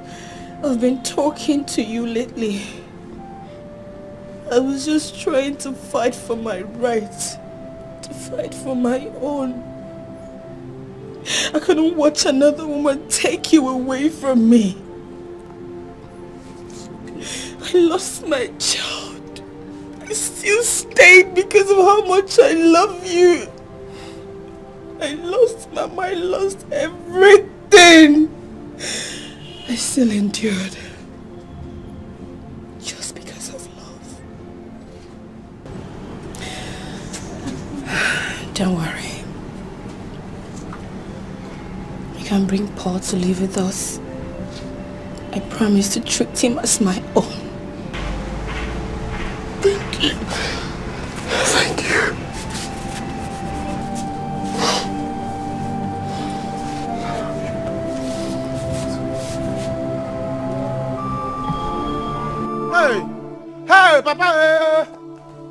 I've been talking to you lately. I was just trying to fight for my rights, to fight for my own. I couldn't watch another woman take you away from me. I lost my child. I still stayed because of how much I love you. I lost Mama, I lost everything. I still endured. Just because of love. Don't worry. You can bring Paul to live with us. I promise to treat him as my own. Thank you. Hey, Papa.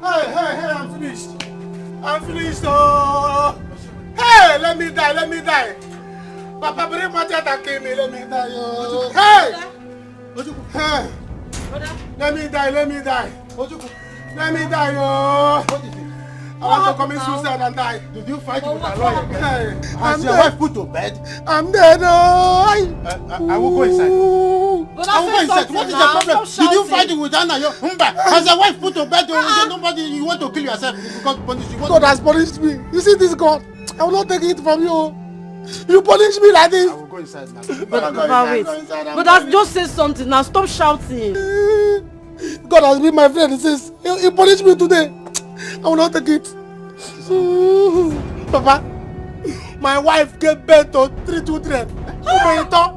Hey, I'm finished. Oh. Hey, let me die. Papa, bring my attack me. Let me die. Oh. Hey. Let me die. Let me die. Oh. I want to commit suicide and die. Did you fight with a lawyer? Hey, Has your wife put to bed? I'm dead. Oh. I will go inside. I will go inside. What is the problem? Did you fight with Anna? Has your wife put to bed? Nobody, you want to kill yourself because punish you. God has punished me. You see this God? I will not take it from you. You punish me like this. I will go inside now. But wait. But I just say something now. Stop shouting. God has been my friend since he punished me today. I will not take it. Papa, my wife gave birth to 3 children.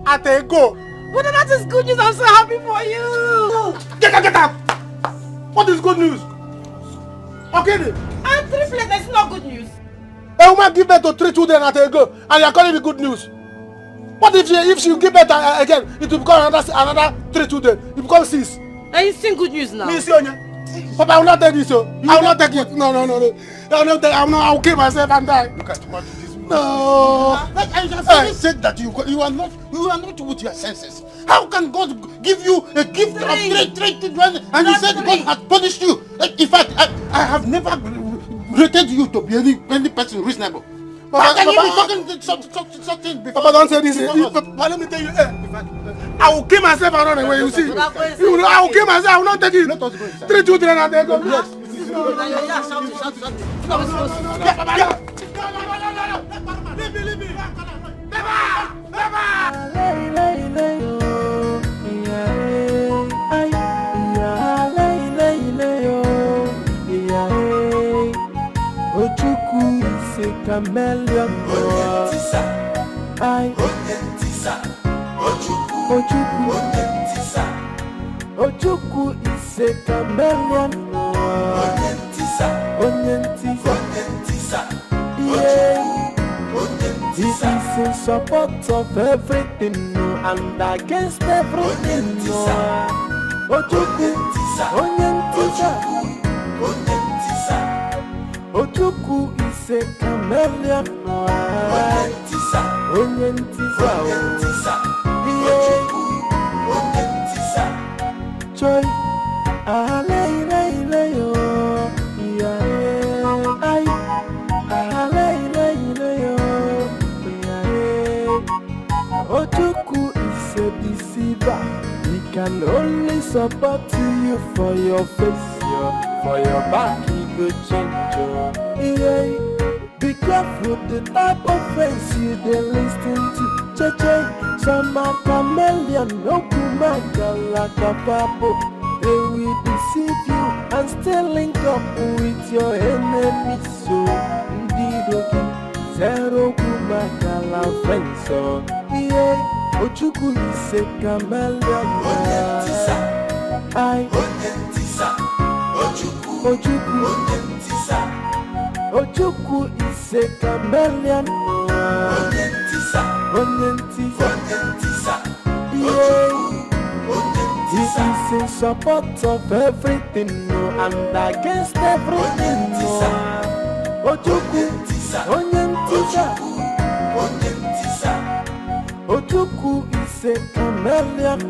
At a go. But that is good news. I'm so happy for you. Get up. What is good news? Okay. And 3 flats, that's not good news. A woman give birth to 3 children at a go, and you are calling it good news. What if she give birth again? It will become another 3 children. It becomes 6. And you sing good news now. Papa, I will not take this. I will not take it. No. I will kill myself and die. Look at what this. No. I just said that you are not with your senses. How can God give you a gift of 3 children and you said God has punished you? In fact, I have never rated you to be any person reasonable. How can you be talking something before? Papa, don't say this. Papa, let me tell you. I will kill myself and run away. You see? I will kill myself. I will not take it. Let us go inside. 3 children and they go. Yes. Leave me. Ojuku is a chameleon. Ojuku is a chameleon. This is in support of everything and against everything. Ojuku is a chameleon. Joy, Ojuku is a deceiver. He can only support you for your face, for your back he go change you. Be careful the type of friends you dey listen to. Some are chameleon, no kumaka. They will deceive you and still link up with your enemies. So indeed, zero kumaka friends. So Ojuku is a chameleon. Ojuku is a chameleon. This is in support of everything and against everything. Ojuku is a chameleon.